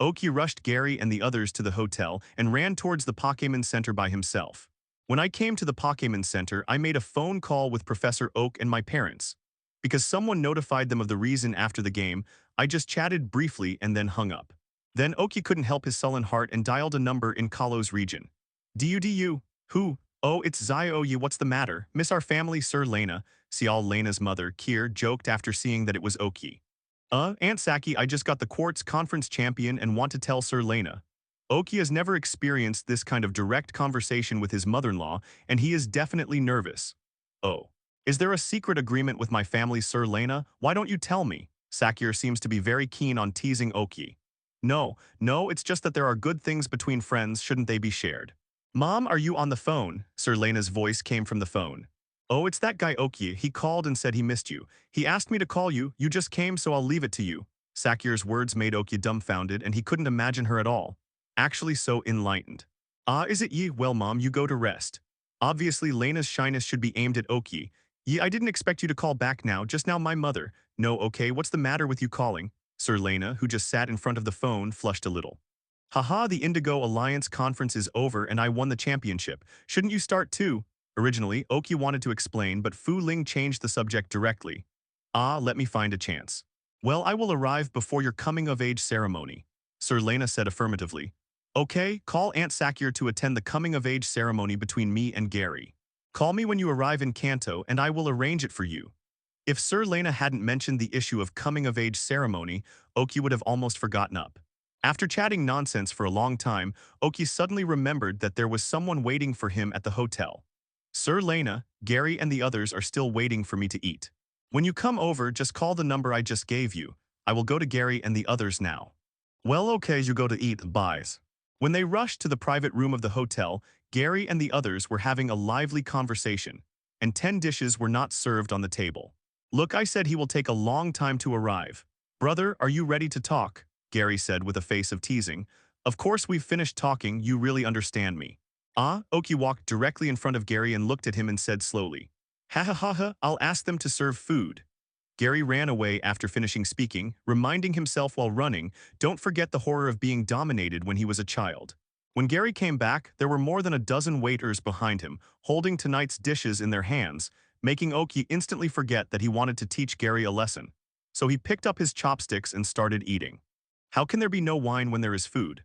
Oki rushed Gary and the others to the hotel and ran towards the Pokémon Center by himself. When I came to the Pokémon Center, I made a phone call with Professor Oak and my parents. Because someone notified them of the reason after the game, I just chatted briefly and then hung up. Then Oki couldn't help his sullen heart and dialed a number in Kalos region. Du? Who? Oh, it's Zio. What's the matter? Miss our family, Sir Lena. Sial Lena's mother, Kier, joked after seeing that it was Oki. Aunt Saki, I just got the court's conference champion and want to tell Sir Lena. Oki has never experienced this kind of direct conversation with his mother-in-law, and he is definitely nervous. Oh. Is there a secret agreement with my family, Sir Lena? Why don't you tell me? Sakir seems to be very keen on teasing Oki. No, it's just that there are good things between friends, shouldn't they be shared? Mom, are you on the phone? Sir Lena's voice came from the phone. Oh, it's that guy Oki. He called and said he missed you. He asked me to call you. You just came, so I'll leave it to you. Sakir's words made Oki dumbfounded, and he couldn't imagine her at all. Actually so enlightened. Ah, is it ye? Well, Mom, you go to rest. Obviously, Lena's shyness should be aimed at Oki. Ye, I didn't expect you to call back now, just now my mother. No, okay, what's the matter with you calling? Sir Lena, who just sat in front of the phone, flushed a little. Haha, the Indigo Alliance conference is over and I won the championship. Shouldn't you start too? Originally, Oki wanted to explain, but Fu Ling changed the subject directly. Ah, let me find a chance. Well, I will arrive before your coming-of-age ceremony. Sir Lena said affirmatively. Okay, call Aunt Sakir to attend the coming-of-age ceremony between me and Gary. Call me when you arrive in Kanto and I will arrange it for you. If Sir Lena hadn't mentioned the issue of coming-of-age ceremony, Oki would have almost forgotten up. After chatting nonsense for a long time, Oki suddenly remembered that there was someone waiting for him at the hotel. Sir Lena, Gary and the others are still waiting for me to eat. When you come over, just call the number I just gave you. I will go to Gary and the others now. Well, okay, you go to eat, byes. When they rushed to the private room of the hotel, Gary and the others were having a lively conversation, and 10 dishes were not served on the table. Look, I said he will take a long time to arrive. Brother, are you ready to talk? Gary said with a face of teasing. Of course we've finished talking, you really understand me. Ah, Oki walked directly in front of Gary and looked at him and said slowly. Ha ha ha ha, I'll ask them to serve food. Gary ran away after finishing speaking, reminding himself while running, don't forget the horror of being dominated when he was a child. When Gary came back, there were more than a dozen waiters behind him, holding tonight's dishes in their hands, making Oki instantly forget that he wanted to teach Gary a lesson. So he picked up his chopsticks and started eating. How can there be no wine when there is food?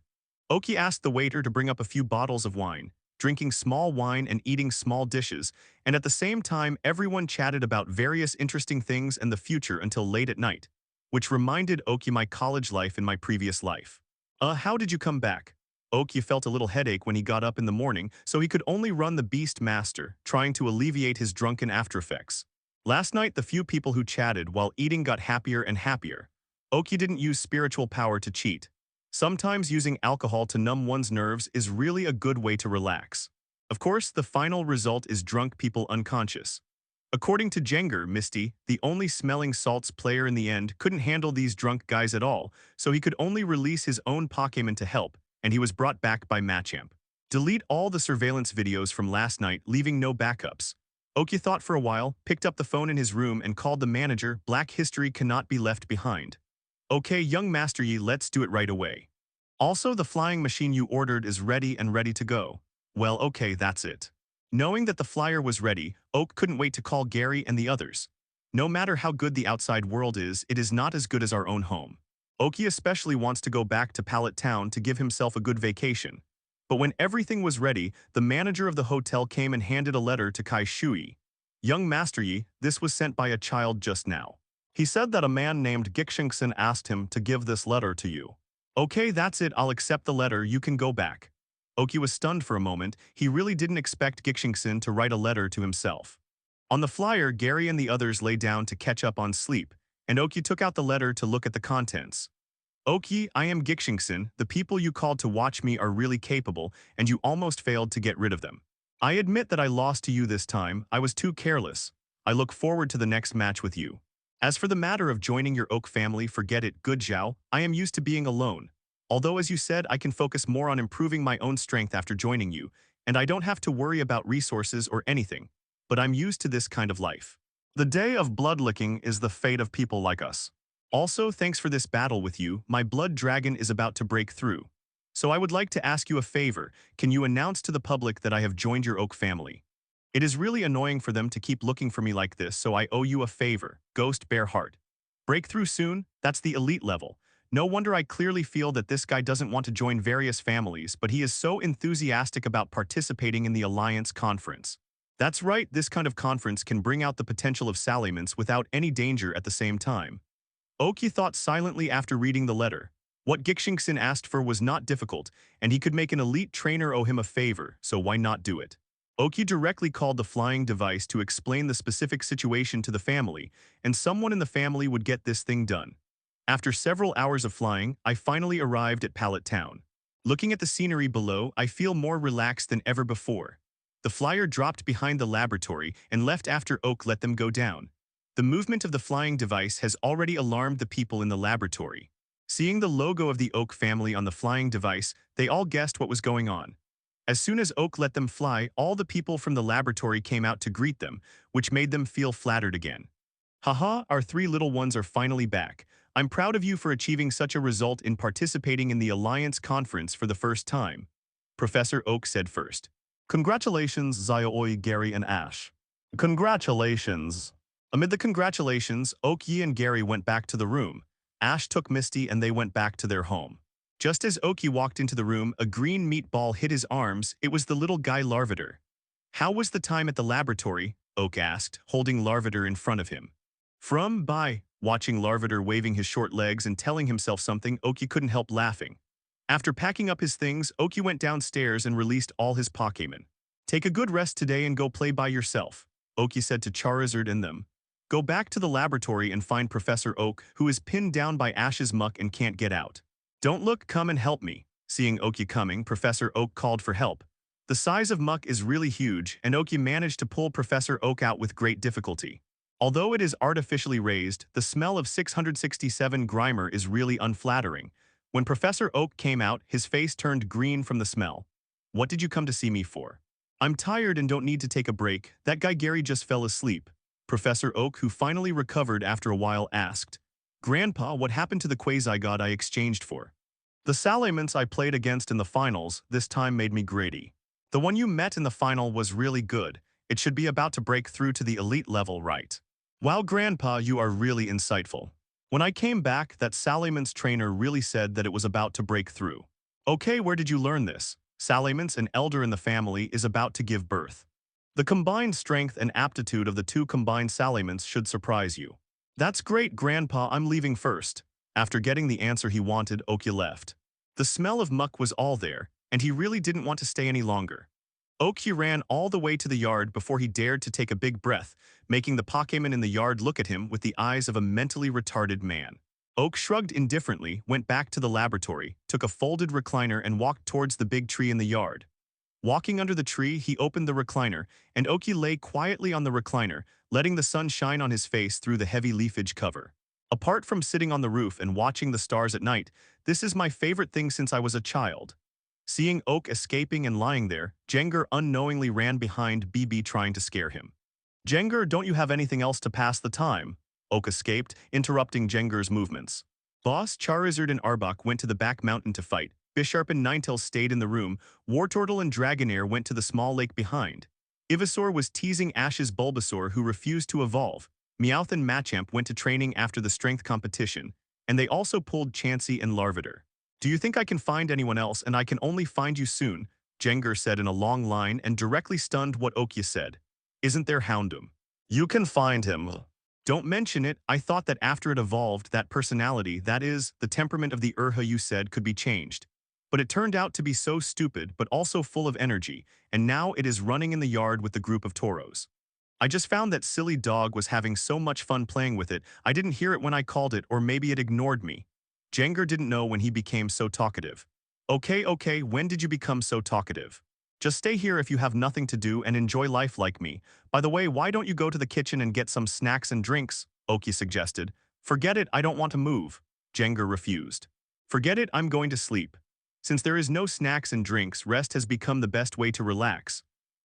Oki asked the waiter to bring up a few bottles of wine, drinking small wine and eating small dishes, and at the same time everyone chatted about various interesting things and the future until late at night, which reminded Oki my college life in my previous life. How did you come back? Oki felt a little headache when he got up in the morning, so he could only run the Beast Master, trying to alleviate his drunken aftereffects. Last night, the few people who chatted while eating got happier and happier. Oki didn't use spiritual power to cheat. Sometimes using alcohol to numb one's nerves is really a good way to relax. Of course, the final result is drunk people unconscious. According to Jenga, Misty, the only smelling salts player in the end, couldn't handle these drunk guys at all, so he could only release his own Pokémon to help, and he was brought back by Machamp. Delete all the surveillance videos from last night, leaving no backups. Oki thought for a while, picked up the phone in his room and called the manager. Black history cannot be left behind. Okay, young Master Yi, let's do it right away. Also, the flying machine you ordered is ready and ready to go. Well, okay, that's it. Knowing that the flyer was ready, Oak couldn't wait to call Gary and the others. No matter how good the outside world is, it is not as good as our own home. Oki especially wants to go back to Pallet Town to give himself a good vacation. But when everything was ready, the manager of the hotel came and handed a letter to Kai Shui. Young Master Yi, this was sent by a child just now. He said that a man named Gixingson asked him to give this letter to you. Okay, that's it, I'll accept the letter, you can go back. Oki was stunned for a moment. He really didn't expect Gixingson to write a letter to himself. On the flyer, Gary and the others lay down to catch up on sleep, and Oki took out the letter to look at the contents. Oki, I am Gixingson. The people you called to watch me are really capable, and you almost failed to get rid of them. I admit that I lost to you this time. I was too careless. I look forward to the next match with you. As for the matter of joining your Oak family, forget it, good Zhao. I am used to being alone. Although, as you said, I can focus more on improving my own strength after joining you, and I don't have to worry about resources or anything. But I'm used to this kind of life. The day of bloodlicking is the fate of people like us. Also, thanks for this battle with you. My blood dragon is about to break through. So I would like to ask you a favor. Can you announce to the public that I have joined your Oak family? It is really annoying for them to keep looking for me like this, so I owe you a favor. Ghost Bear Heart. Breakthrough soon? That's the elite level. No wonder I clearly feel that this guy doesn't want to join various families, but he is so enthusiastic about participating in the Alliance conference. That's right, this kind of conference can bring out the potential of salamence without any danger at the same time. Oki thought silently after reading the letter. What Gixingxin asked for was not difficult, and he could make an elite trainer owe him a favor, so why not do it? Oki directly called the flying device to explain the specific situation to the family, and someone in the family would get this thing done. After several hours of flying, I finally arrived at Pallet Town. Looking at the scenery below, I feel more relaxed than ever before. The flyer dropped behind the laboratory and left after Oak let them go down. The movement of the flying device has already alarmed the people in the laboratory. Seeing the logo of the Oak family on the flying device, they all guessed what was going on. As soon as Oak let them fly, all the people from the laboratory came out to greet them, which made them feel flattered again. Haha, our three little ones are finally back. I'm proud of you for achieving such a result in participating in the Alliance Conference for the first time. Professor Oak said first. Congratulations, Xiaoi, Gary, and Ash. Congratulations. Amid the congratulations, Oak, Yi, and Gary went back to the room. Ash took Misty and they went back to their home. Just as Oki walked into the room, a green meatball hit his arms. It was the little guy Larvitar. How was the time at the laboratory? Oak asked, holding Larvitar in front of him. By watching Larvitar waving his short legs and telling himself something, Oki couldn't help laughing. After packing up his things, Oki went downstairs and released all his Pokémon. Take a good rest today and go play by yourself, Oki said to Charizard and them. Go back to the laboratory and find Professor Oak, who is pinned down by Ash's muck and can't get out. Don't look, come and help me. Seeing Oki coming, Professor Oak called for help. The size of muck is really huge, and Oki managed to pull Professor Oak out with great difficulty. Although it is artificially raised, the smell of 667 Grimer is really unflattering. When Professor Oak came out, his face turned green from the smell. What did you come to see me for? I'm tired and don't need to take a break. That guy Gary just fell asleep. Professor Oak, who finally recovered after a while, asked. Grandpa, what happened to the quasi-god I exchanged for? The Salamence I played against in the finals this time made me greedy. The one you met in the final was really good. It should be about to break through to the elite level, right? Wow, Grandpa, you are really insightful. When I came back, that Salamence trainer really said that it was about to break through. Okay, where did you learn this? Salamence, an elder in the family, is about to give birth. The combined strength and aptitude of the two combined Salamence should surprise you. That's great, Grandpa, I'm leaving first. After getting the answer he wanted, Oki left. The smell of muck was all there, and he really didn't want to stay any longer. Oki ran all the way to the yard before he dared to take a big breath, making the Pokémon in the yard look at him with the eyes of a mentally retarded man. Oak shrugged indifferently, went back to the laboratory, took a folded recliner and walked towards the big tree in the yard. Walking under the tree, he opened the recliner, and Oki lay quietly on the recliner, letting the sun shine on his face through the heavy leafage cover. Apart from sitting on the roof and watching the stars at night, this is my favorite thing since I was a child. Seeing Oak escaping and lying there, Jenga unknowingly ran behind BB trying to scare him. Jenga, don't you have anything else to pass the time? Oak escaped, interrupting Jenga's movements. Boss Charizard and Arbok went to the back mountain to fight. Bisharp and Ninetales stayed in the room. Wartortle and Dragonair went to the small lake behind. Ivysaur was teasing Ash's Bulbasaur, who refused to evolve. Meowth and Machamp went to training after the strength competition, and they also pulled Chansey and Larvitar. Do you think I can find anyone else, and I can only find you soon? Jenga said in a long line and directly stunned what Okia said. Isn't there Houndoom? You can find him. Don't mention it. I thought that after it evolved, that personality, that is, the temperament of the Urha you said, could be changed. But it turned out to be so stupid but also full of energy, and now it is running in the yard with the group of Tauros. I just found that silly dog was having so much fun playing with it, I didn't hear it when I called it, or maybe it ignored me. Jenga didn't know when he became so talkative. Okay, when did you become so talkative? Just stay here if you have nothing to do and enjoy life like me. By the way, why don't you go to the kitchen and get some snacks and drinks? Oki suggested. Forget it, I don't want to move. Jenga refused. Forget it, I'm going to sleep. Since there is no snacks and drinks, rest has become the best way to relax.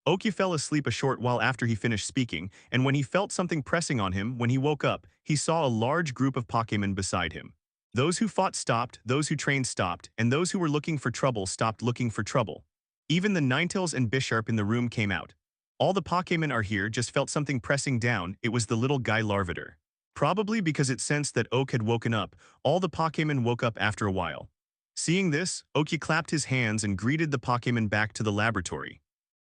Oki fell asleep a short while after he finished speaking, and when he felt something pressing on him, when he woke up, he saw a large group of Pokémon beside him. Those who fought stopped, those who trained stopped, and those who were looking for trouble stopped looking for trouble. Even the Ninetales and Bisharp in the room came out. All the Pokémon are here just felt something pressing down. It was the little guy Larvitar. Probably because it sensed that Oak had woken up, all the Pokémon woke up after a while. Seeing this, Oki clapped his hands and greeted the Pokémon back to the laboratory.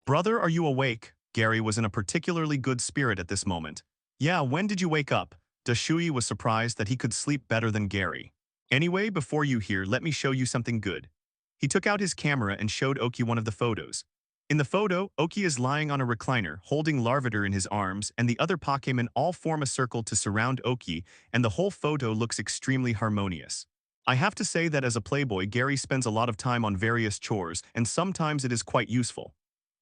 Brother, are you awake? Gary was in a particularly good spirit at this moment. Yeah, when did you wake up? Dashui was surprised that he could sleep better than Gary. Anyway, before you hear, let me show you something good. He took out his camera and showed Oki one of the photos. In the photo, Oki is lying on a recliner, holding Larvitar in his arms, and the other Pokémon all form a circle to surround Oki, and the whole photo looks extremely harmonious. I have to say that as a playboy, Gary spends a lot of time on various chores, and sometimes it is quite useful.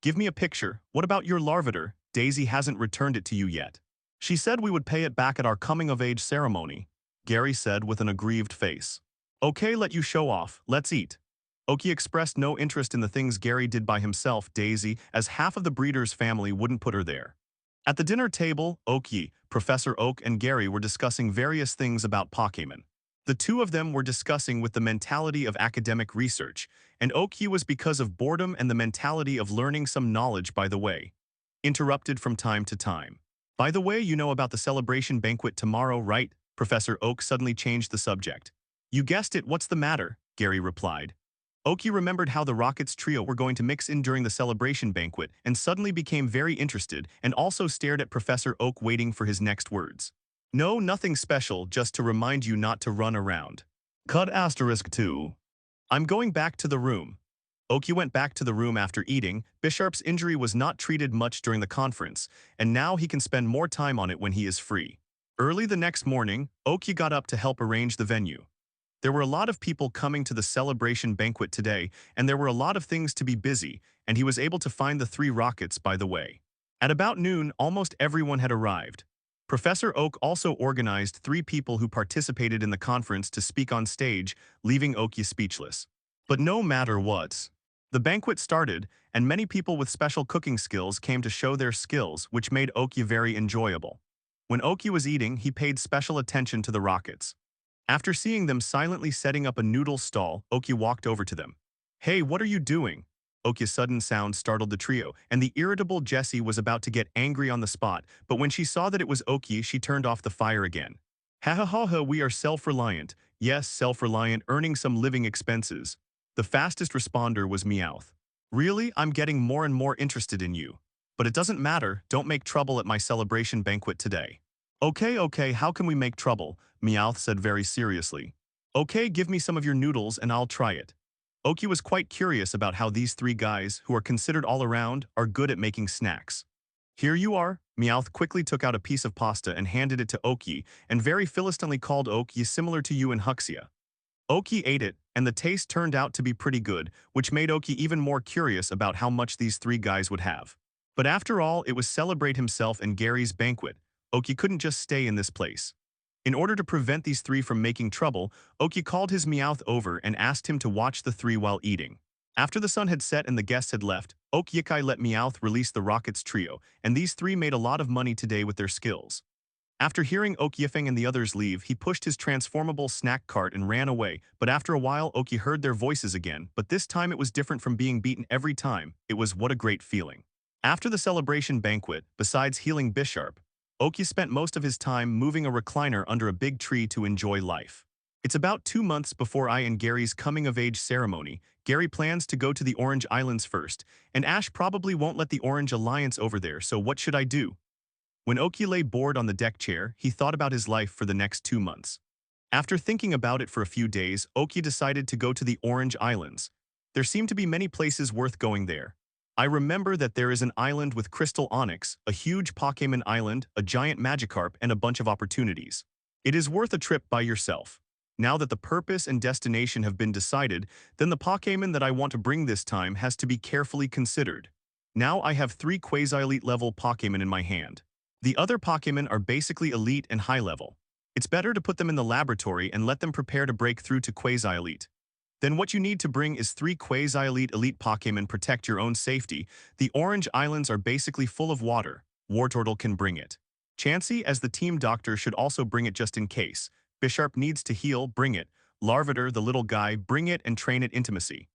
Give me a picture. What about your Larvitar? Daisy hasn't returned it to you yet. She said we would pay it back at our coming-of-age ceremony, Gary said with an aggrieved face. Okay, let you show off. Let's eat. Oki expressed no interest in the things Gary did by himself, Daisy, as half of the breeder's family wouldn't put her there. At the dinner table, Oki, Professor Oak, and Gary were discussing various things about Pokémon. The two of them were discussing with the mentality of academic research, and Oki was because of boredom and the mentality of learning some knowledge by the way. Interrupted from time to time. By the way, you know about the celebration banquet tomorrow, right? Professor Oak suddenly changed the subject. You guessed it, what's the matter? Gary replied. Oki remembered how the Rockets trio were going to mix in during the celebration banquet and suddenly became very interested and also stared at Professor Oak waiting for his next words. No, nothing special, just to remind you not to run around. Cut *2. I'm going back to the room. Oki went back to the room after eating. Bisharp's injury was not treated much during the conference, and now he can spend more time on it when he is free. Early the next morning, Oki got up to help arrange the venue. There were a lot of people coming to the celebration banquet today, and there were a lot of things to be busy, and he was able to find the 3 rockets by the way. At about noon, almost everyone had arrived. Professor Oak also organized 3 people who participated in the conference to speak on stage, leaving Oki speechless. But no matter what, the banquet started, and many people with special cooking skills came to show their skills, which made Oki very enjoyable. When Oki was eating, he paid special attention to the rockets. After seeing them silently setting up a noodle stall, Oki walked over to them. Hey, what are you doing? Oki's sudden sound startled the trio, and the irritable Jessie was about to get angry on the spot, but when she saw that it was Oki, she turned off the fire again. Ha ha ha ha, we are self-reliant. Yes, self-reliant, earning some living expenses. The fastest responder was Meowth. Really, I'm getting more and more interested in you. But it doesn't matter, don't make trouble at my celebration banquet today. Okay, how can we make trouble? Meowth said very seriously. Okay, give me some of your noodles and I'll try it. Oki was quite curious about how these 3 guys, who are considered all around, are good at making snacks. Here you are. Meowth quickly took out a piece of pasta and handed it to Oki, and very philistanely called Oki similar to you and Huxia. Oki ate it, and the taste turned out to be pretty good, which made Oki even more curious about how much these 3 guys would have. But after all, it was Celebrate himself and Gary's banquet. Oki couldn't just stay in this place. In order to prevent these 3 from making trouble, Oki called his Meowth over and asked him to watch the 3 while eating. After the sun had set and the guests had left, Oki let Meowth release the Rockets trio, and these 3 made a lot of money today with their skills. After hearing Oki and the others leave, he pushed his transformable snack cart and ran away, but after a while Oki heard their voices again, but this time it was different from being beaten every time. It was what a great feeling. After the celebration banquet, besides healing Bisharp, Oki spent most of his time moving a recliner under a big tree to enjoy life. It's about 2 months before I and Gary's coming-of-age ceremony. Gary plans to go to the Orange Islands first, and Ash probably won't let the Orange Alliance over there, so what should I do? When Oki lay bored on the deck chair, he thought about his life for the next 2 months. After thinking about it for a few days, Oki decided to go to the Orange Islands. There seem to be many places worth going there. I remember that there is an island with crystal onyx, a huge Pokémon island, a giant Magikarp, and a bunch of opportunities. It is worth a trip by yourself. Now that the purpose and destination have been decided, then the Pokémon that I want to bring this time has to be carefully considered. Now I have 3 quasi-elite level Pokémon in my hand. The other Pokémon are basically elite and high level. It's better to put them in the laboratory and let them prepare to break through to quasi-elite. Then what you need to bring is 3 quasi-elite Pokémon. Protect your own safety. The Orange Islands are basically full of water. Wartortle can bring it. Chansey, as the team doctor, should also bring it just in case. Bisharp needs to heal, bring it. Larvitar, the little guy, bring it and train it intimacy.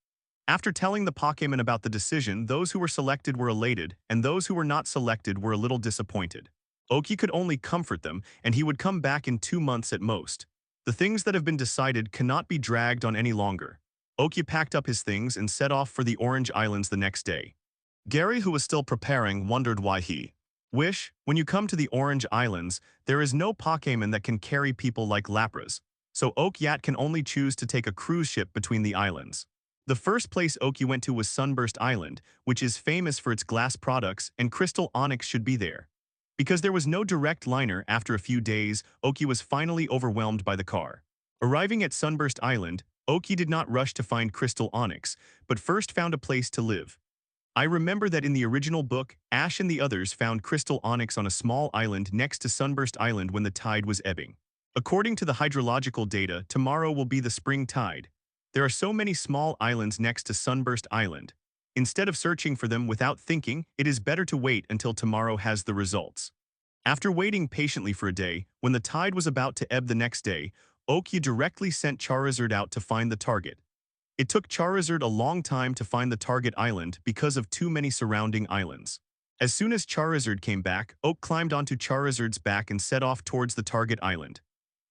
After telling the Pokémon about the decision, those who were selected were elated, and those who were not selected were a little disappointed. Oki could only comfort them, and he would come back in 2 months at most. The things that have been decided cannot be dragged on any longer. Oki packed up his things and set off for the Orange Islands the next day. Gary, who was still preparing, wondered why he When you come to the Orange Islands, there is no Pokémon that can carry people like Lapras, so Oakyat can only choose to take a cruise ship between the islands. The first place Oki went to was Sunburst Island, which is famous for its glass products, and Crystal Onyx should be there. Because there was no direct liner after a few days, Oki was finally overwhelmed by the car. Arriving at Sunburst Island, Oki did not rush to find Crystal Onyx, but first found a place to live. I remember that in the original book, Ash and the others found Crystal Onyx on a small island next to Sunburst Island when the tide was ebbing. According to the hydrological data, tomorrow will be the spring tide. There are so many small islands next to Sunburst Island. Instead of searching for them without thinking, it is better to wait until tomorrow has the results. After waiting patiently for a day, when the tide was about to ebb the next day, Okya directly sent Charizard out to find the target. It took Charizard a long time to find the target island because of too many surrounding islands. As soon as Charizard came back, Oak climbed onto Charizard's back and set off towards the target island.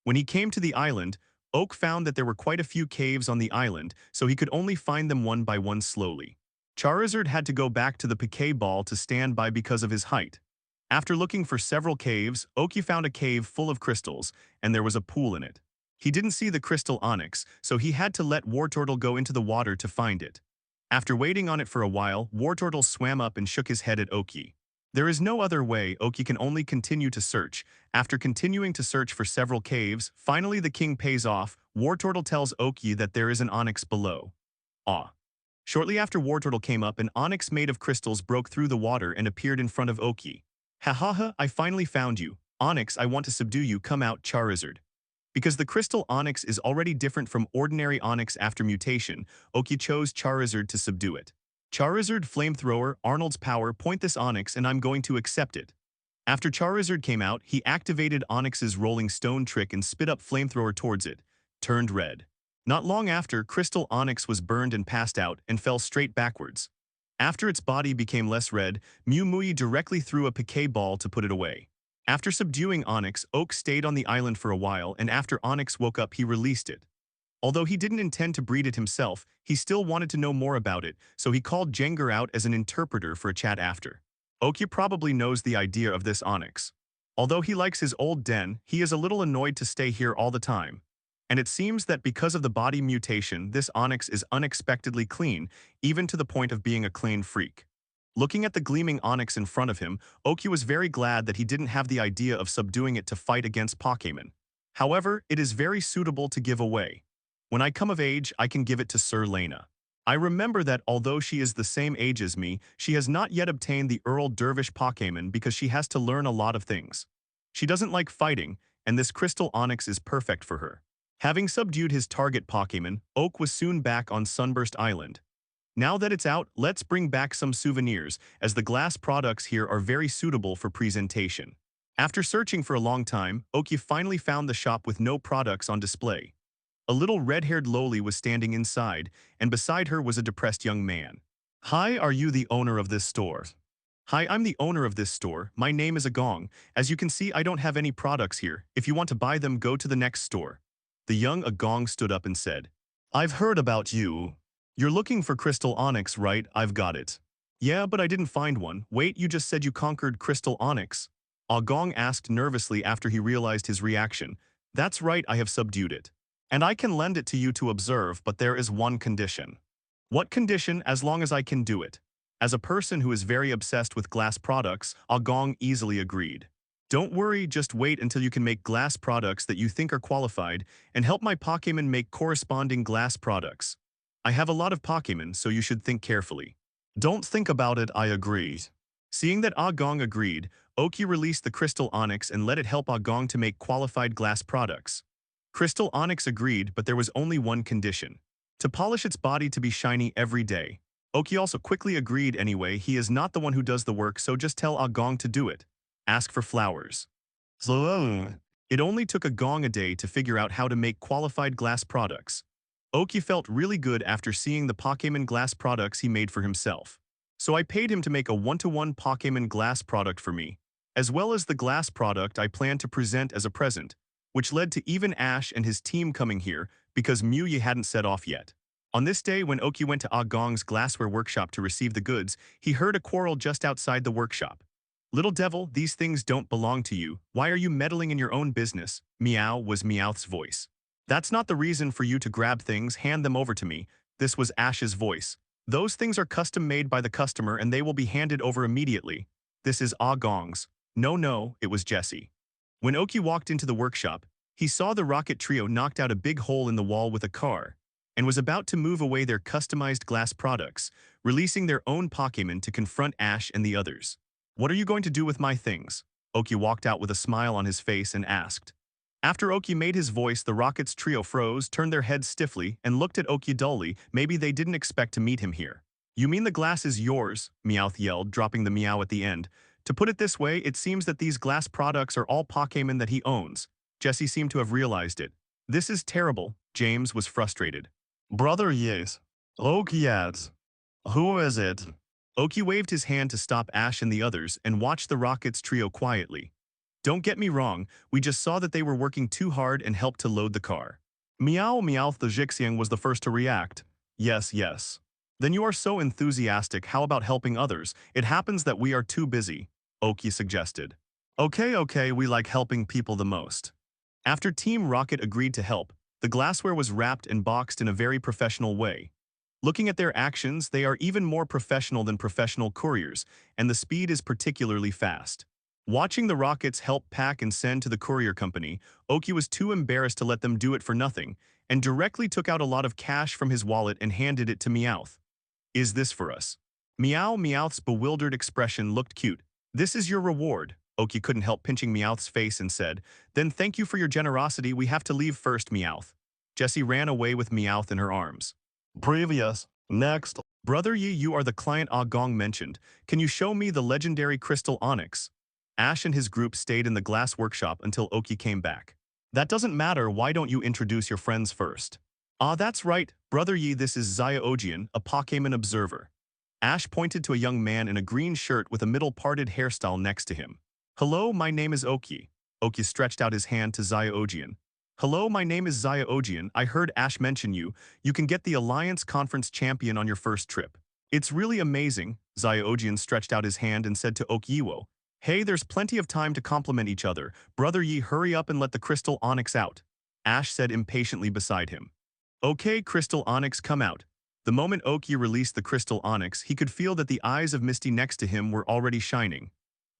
When he came to the island, Oak found that there were quite a few caves on the island, so he could only find them one by one slowly. Charizard had to go back to the Pokéball Ball to stand by because of his height. After looking for several caves, Oki found a cave full of crystals, and there was a pool in it. He didn't see the Crystal Onyx, so he had to let Wartortle go into the water to find it. After waiting on it for a while, Wartortle swam up and shook his head at Oki. There is no other way. Oki can only continue to search. After continuing to search for several caves, finally the king pays off. Wartortle tells Oki that there is an onyx below. Ah. Shortly after Wartortle came up, an onyx made of crystals broke through the water and appeared in front of Oki. Ha ha ha, I finally found you. Onyx, I want to subdue you, come out, Charizard. Because the Crystal Onyx is already different from ordinary Onyx after mutation, Oki chose Charizard to subdue it. Charizard Flamethrower, Arnold's power, point this Onyx and I'm going to accept it. After Charizard came out, he activated Onyx's Rolling Stone trick and spit up Flamethrower towards it. Turned red. Not long after, Crystal Onyx was burned and passed out and fell straight backwards. After its body became less red, Mew Mui directly threw a Pokéball to put it away. After subduing Onyx, Oak stayed on the island for a while, and after Onyx woke up, he released it. Although he didn't intend to breed it himself, he still wanted to know more about it, so he called Jenga out as an interpreter for a chat after. Oki probably knows the idea of this Onyx. Although he likes his old den, he is a little annoyed to stay here all the time. And it seems that because of the body mutation, this Onyx is unexpectedly clean, even to the point of being a clean freak. Looking at the gleaming Onyx in front of him, Oki was very glad that he didn't have the idea of subduing it to fight against Pokémon. However, it is very suitable to give away. When I come of age, I can give it to Sir Lena. I remember that although she is the same age as me, she has not yet obtained the Earl Dervish Pokémon because she has to learn a lot of things. She doesn't like fighting, and this Crystal Onyx is perfect for her. Having subdued his target Pokémon, Oak was soon back on Sunburst Island. Now that it's out, let's bring back some souvenirs, as the glass products here are very suitable for presentation. After searching for a long time, Oki finally found the shop with no products on display. A little red-haired loli was standing inside, and beside her was a depressed young man. Hi, are you the owner of this store? Hi, I'm the owner of this store. My name is Agong. As you can see, I don't have any products here. If you want to buy them, go to the next store. The young Agong stood up and said, I've heard about you. You're looking for Crystal Onyx, right? I've got it. Yeah, but I didn't find one. Wait, you just said you conquered Crystal Onyx? Agong asked nervously after he realized his reaction. That's right, I have subdued it. And I can lend it to you to observe, but there is one condition. What condition? As long as I can do it. As a person who is very obsessed with glass products, Agong easily agreed. Don't worry, just wait until you can make glass products that you think are qualified, and help my Pokémon make corresponding glass products. I have a lot of Pokémon, so you should think carefully. Don't think about it, I agree. Seeing that Agong agreed, Oki released the Crystal Onyx and let it help Agong to make qualified glass products. Crystal Onyx agreed, but there was only one condition. To polish its body to be shiny every day. Oki also quickly agreed anyway. He is not the one who does the work, so just tell Agong to do it. Ask for flowers. It only took Agong a day to figure out how to make qualified glass products. Oki felt really good after seeing the Pokémon glass products he made for himself. So I paid him to make a one-to-one Pokémon glass product for me, as well as the glass product I planned to present as a present, which led to even Ash and his team coming here because Muye hadn't set off yet. On this day, when Oki went to Agong's glassware workshop to receive the goods, he heard a quarrel just outside the workshop. Little devil, these things don't belong to you. Why are you meddling in your own business? Meow was Meowth's voice. That's not the reason for you to grab things, hand them over to me. This was Ash's voice. Those things are custom made by the customer and they will be handed over immediately. This is Ah Gong's. No, it was Jesse. When Oki walked into the workshop, he saw the Rocket Trio knocked out a big hole in the wall with a car, and was about to move away their customized glass products, releasing their own Pokémon to confront Ash and the others. What are you going to do with my things? Oki walked out with a smile on his face and asked. After Oki made his voice, the Rockets trio froze, turned their heads stiffly, and looked at Oki dully. Maybe they didn't expect to meet him here. You mean the glass is yours? Meowth yelled, dropping the meow at the end. To put it this way, it seems that these glass products are all Pokémon that he owns. Jesse seemed to have realized it. This is terrible. James was frustrated. Brother, yes. Oki adds. Who is it? Oki waved his hand to stop Ash and the others and watched the Rockets trio quietly. Don't get me wrong, we just saw that they were working too hard and helped to load the car. Meowth the Xiang was the first to react. Yes. Then you are so enthusiastic, how about helping others? It happens that we are too busy, Oki suggested. Okay, we like helping people the most. After Team Rocket agreed to help, the glassware was wrapped and boxed in a very professional way. Looking at their actions, they are even more professional than professional couriers, and the speed is particularly fast. Watching the Rockets help pack and send to the courier company, Oki was too embarrassed to let them do it for nothing, and directly took out a lot of cash from his wallet and handed it to Meowth. Is this for us? Meowth's bewildered expression looked cute. This is your reward. Oki couldn't help pinching Meowth's face and said, Then thank you for your generosity, we have to leave first, Meowth. Jessie ran away with Meowth in her arms. Previous. Next. Brother Yi, you are the client Ah Gong mentioned. Can you show me the legendary crystal onyx? Ash and his group stayed in the glass workshop until Oki came back. That doesn't matter, why don't you introduce your friends first? Ah, that's right, Brother Yi, this is Xiaojian, a Pokémon observer. Ash pointed to a young man in a green shirt with a middle-parted hairstyle next to him. Hello, my name is Oki. Oki stretched out his hand to Xiaojian. Hello, my name is Xiaojian. I heard Ash mention you. You can get the Alliance Conference champion on your first trip. It's really amazing. Xiaojian stretched out his hand and said to Okiwo, Hey, there's plenty of time to compliment each other. Brother Yi, hurry up and let the Crystal Onyx out. Ash said impatiently beside him. Okay, Crystal Onyx, come out. The moment Oki released the Crystal Onyx, he could feel that the eyes of Misty next to him were already shining.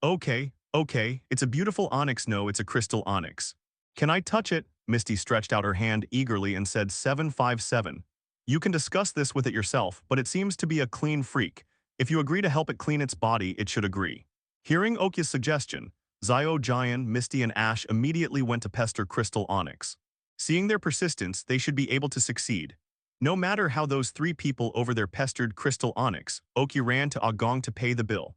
Okay, it's a beautiful onyx. No, it's a Crystal Onyx. Can I touch it? Misty stretched out her hand eagerly and said 757. You can discuss this with it yourself, but it seems to be a clean freak. If you agree to help it clean its body, it should agree. Hearing Oki's suggestion, Xiaojian, Misty, and Ash immediately went to pester Crystal Onyx. Seeing their persistence, they should be able to succeed. No matter how those three people over there pestered Crystal Onyx, Oki ran to Ah Gong to pay the bill.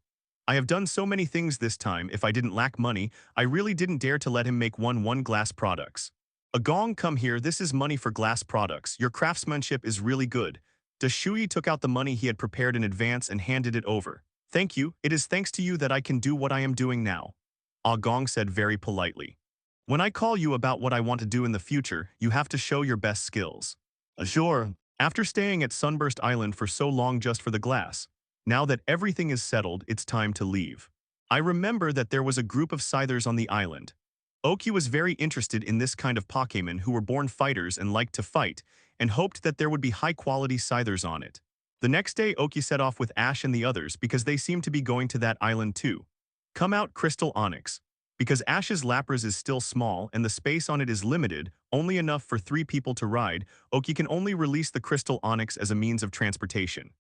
I have done so many things this time, if I didn't lack money, I really didn't dare to let him make one glass products. Ah Gong, come here, this is money for glass products, your craftsmanship is really good. Shui took out the money he had prepared in advance and handed it over. Thank you, it is thanks to you that I can do what I am doing now. Ah Gong said very politely. When I call you about what I want to do in the future, you have to show your best skills. Sure. After staying at Sunburst Island for so long just for the glass, now that everything is settled, it's time to leave. I remember that there was a group of Scythers on the island. Oki was very interested in this kind of Pokémon who were born fighters and liked to fight, and hoped that there would be high-quality Scythers on it. The next day, Oki set off with Ash and the others because they seemed to be going to that island too. Come out, Crystal Onyx. Because Ash's Lapras is still small and the space on it is limited, only enough for 3 people to ride, Oki can only release the Crystal Onyx as a means of transportation.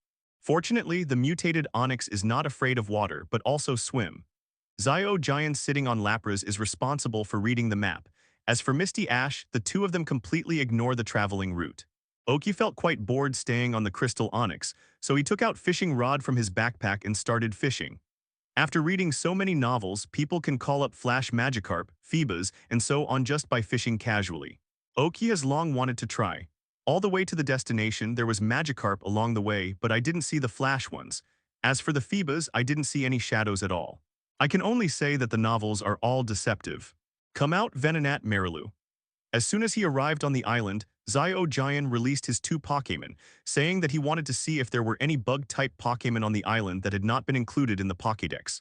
Fortunately, the mutated Onyx is not afraid of water but also swim. Xiaojian sitting on Lapras is responsible for reading the map. As for Misty Ash, the two of them completely ignore the traveling route. Oki felt quite bored staying on the Crystal Onyx, so he took out fishing rod from his backpack and started fishing. After reading so many novels, people can call up Flash Magikarp, Phoebas, and so on just by fishing casually. Oki has long wanted to try. All the way to the destination, there was Magikarp along the way, but I didn't see the Flash ones. As for the Phoebas, I didn't see any shadows at all. I can only say that the novels are all deceptive. Come out, Venonat Marilu. As soon as he arrived on the island, Xiaojian released his 2 Pokémon, saying that he wanted to see if there were any bug-type Pokémon on the island that had not been included in the Pokédex.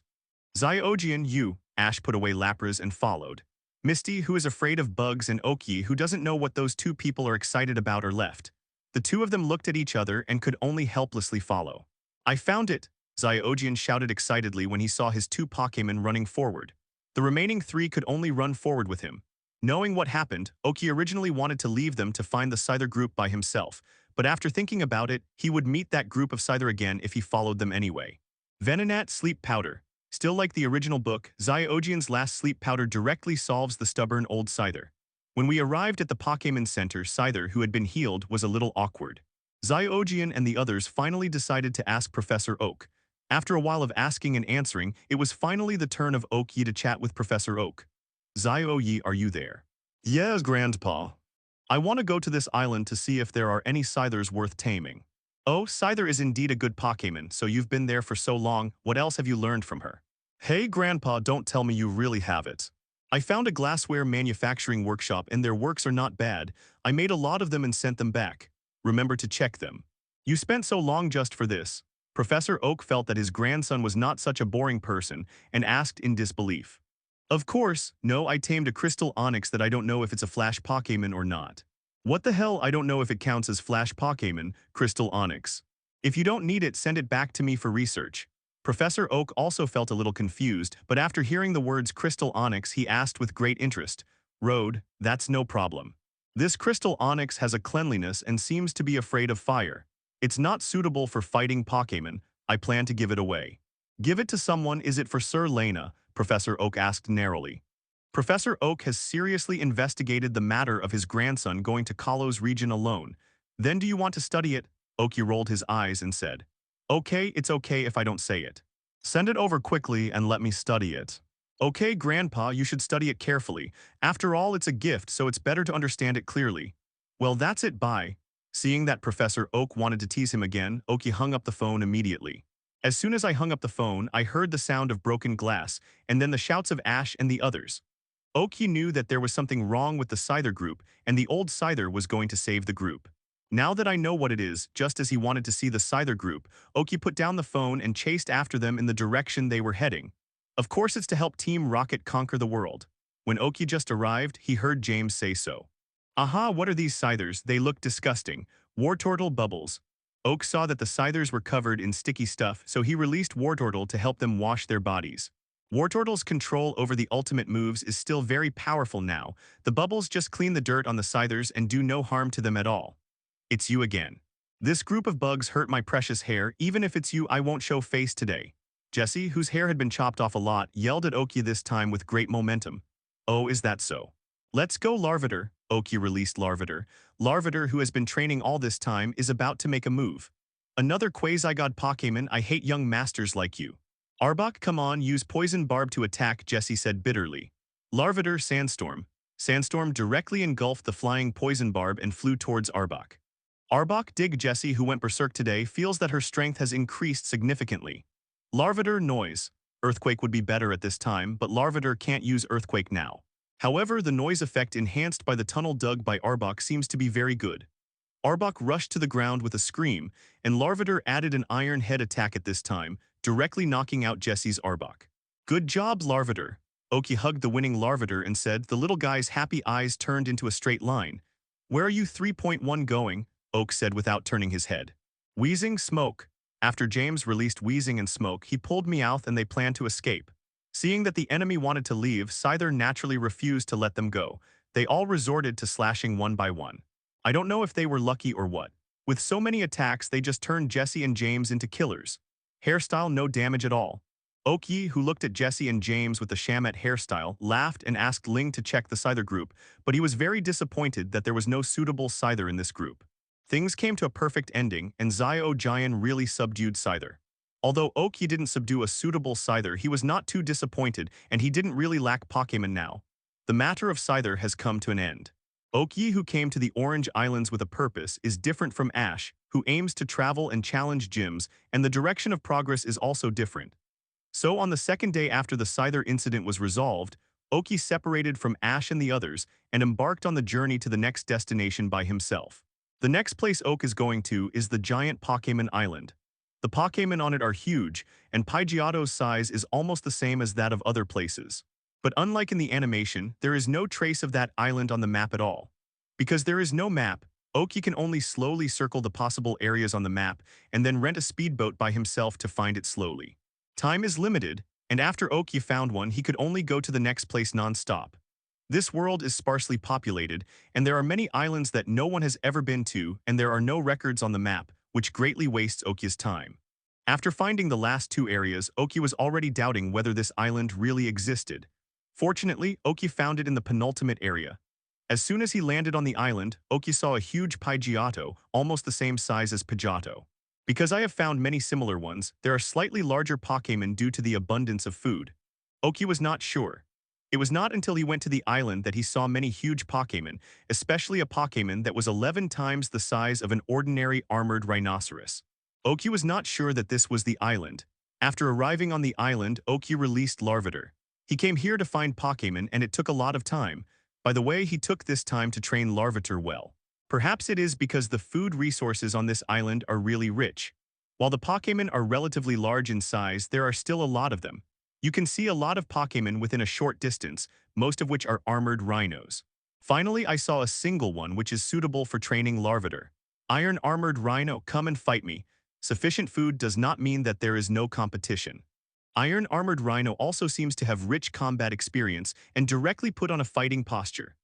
Zyogene, you, Ash put away Lapras and followed. Misty, who is afraid of bugs, and Oki, who doesn't know what those two people are excited about, are left. The two of them looked at each other and could only helplessly follow. I found it, Zyogene shouted excitedly when he saw his two Pokémon running forward. The remaining three could only run forward with him. Knowing what happened, Oki originally wanted to leave them to find the Scyther group by himself, but after thinking about it, he would meet that group of Scyther again if he followed them anyway. Venonat Sleep Powder. Still like the original book, Zyogene's last sleep powder directly solves the stubborn old Scyther. When we arrived at the Pokémon Center, Scyther, who had been healed, was a little awkward. Zyogene and the others finally decided to ask Professor Oak. After a while of asking and answering, it was finally the turn of Oak-Yi to chat with Professor Oak. Zyo-Yi, are you there? Yes, Grandpa. I want to go to this island to see if there are any Scythers worth taming. Oh, Scyther is indeed a good Pokémon, so you've been there for so long, what else have you learned from her? Hey, Grandpa, don't tell me you really have it. I found a glassware manufacturing workshop and their works are not bad. I made a lot of them and sent them back. Remember to check them. You spent so long just for this. Professor Oak felt that his grandson was not such a boring person and asked in disbelief. Of course, no, I tamed a crystal onyx that I don't know if it's a flash Pokémon or not. What the hell, I don't know if it counts as flash Pokémon, crystal onyx. If you don't need it, send it back to me for research. Professor Oak also felt a little confused, but after hearing the words crystal onyx, he asked with great interest. Road, that's no problem. This crystal onyx has a cleanliness and seems to be afraid of fire. It's not suitable for fighting Pokémon. I plan to give it away. Give it to someone. Is it for Sir Lena? Professor Oak asked narrowly. Professor Oak has seriously investigated the matter of his grandson going to Kalos region alone. Then do you want to study it? Oki rolled his eyes and said, Okay, it's okay if I don't say it. Send it over quickly and let me study it. Okay, Grandpa, you should study it carefully. After all, it's a gift, so it's better to understand it clearly. Well, that's it, bye. Seeing that Professor Oak wanted to tease him again, Oki hung up the phone immediately. As soon as I hung up the phone, I heard the sound of broken glass, and then the shouts of Ash and the others. Oki knew that there was something wrong with the Scyther group, and the old Scyther was going to save the group. Now that I know what it is, just as he wanted to see the Scyther group, Oki put down the phone and chased after them in the direction they were heading. Of course it's to help Team Rocket conquer the world. When Oki just arrived, he heard James say so. Aha, what are these Scythers? They look disgusting. Wartortle bubbles. Oak saw that the Scythers were covered in sticky stuff, so he released Wartortle to help them wash their bodies. Wartortle's control over the ultimate moves is still very powerful now. The bubbles just clean the dirt on the Scythers and do no harm to them at all. It's you again. This group of bugs hurt my precious hair. Even if it's you, I won't show face today. Jessie, whose hair had been chopped off a lot, yelled at Oki this time with great momentum. Oh, is that so? Let's go, Larvitar. Oki released Larvitar. Larvitar, who has been training all this time, is about to make a move. Another quasi-god Pokémon. I hate young masters like you. Arbok, come on, use Poison Barb to attack, Jessie said bitterly. Larvitar, Sandstorm. Sandstorm directly engulfed the flying Poison Barb and flew towards Arbok. Arbok, dig. Jessie, who went berserk today, feels that her strength has increased significantly. Larvitar, Noise. Earthquake would be better at this time, but Larvitar can't use Earthquake now. However, the noise effect enhanced by the tunnel dug by Arbok seems to be very good. Arbok rushed to the ground with a scream, and Larvitar added an Iron Head attack at this time, directly knocking out Jessie's Arbok. Good job, Larvitar. Oki hugged the winning Larvitar and said, the little guy's happy eyes turned into a straight line. Where are you 3.1 going? Oak said without turning his head. Wheezing, Smoke. After James released Wheezing and Smoke, he pulled Meowth and they planned to escape. Seeing that the enemy wanted to leave, Scyther naturally refused to let them go. They all resorted to slashing one by one. I don't know if they were lucky or what. With so many attacks, they just turned Jessie and James into killers. Hairstyle, no damage at all. Oki, who looked at Jessie and James with the Shamet hairstyle, laughed and asked Ling to check the Scyther group, but he was very disappointed that there was no suitable Scyther in this group. Things came to a perfect ending, and Zyogene really subdued Scyther. Although Oki didn't subdue a suitable Scyther, he was not too disappointed, and he didn't really lack Pokémon now. The matter of Scyther has come to an end. Oki, who came to the Orange Islands with a purpose, is different from Ash, who aims to travel and challenge gyms, and the direction of progress is also different. So on the second day after the Scyther incident was resolved, Oki separated from Ash and the others and embarked on the journey to the next destination by himself. The next place Oak is going to is the giant Pokémon Island. The Pokémon on it are huge, and Pidgeotto's size is almost the same as that of other places. But unlike in the animation, there is no trace of that island on the map at all. Because there is no map, Oki can only slowly circle the possible areas on the map and then rent a speedboat by himself to find it slowly. Time is limited, and after Oki found one, he could only go to the next place non-stop. This world is sparsely populated, and there are many islands that no one has ever been to, and there are no records on the map, which greatly wastes Oki's time. After finding the last two areas, Oki was already doubting whether this island really existed. Fortunately, Oki found it in the penultimate area. As soon as he landed on the island, Oki saw a huge Pidgeotto, almost the same size as Pidgeotto. Because I have found many similar ones, there are slightly larger Pokémon due to the abundance of food. Oki was not sure. It was not until he went to the island that he saw many huge Pokémon, especially a Pokémon that was 11 times the size of an ordinary armored rhinoceros. Oki was not sure that this was the island. After arriving on the island, Oki released Larvitar. He came here to find Pokémon, and it took a lot of time. By the way, he took this time to train Larvitar well. Perhaps it is because the food resources on this island are really rich. While the Pokémon are relatively large in size, there are still a lot of them. You can see a lot of Pokémon within a short distance, most of which are armored rhinos. Finally, I saw a single one which is suitable for training Larvitar. Iron Armored Rhino, come and fight me. Sufficient food does not mean that there is no competition. Iron Armored Rhino also seems to have rich combat experience and directly put on a fighting posture.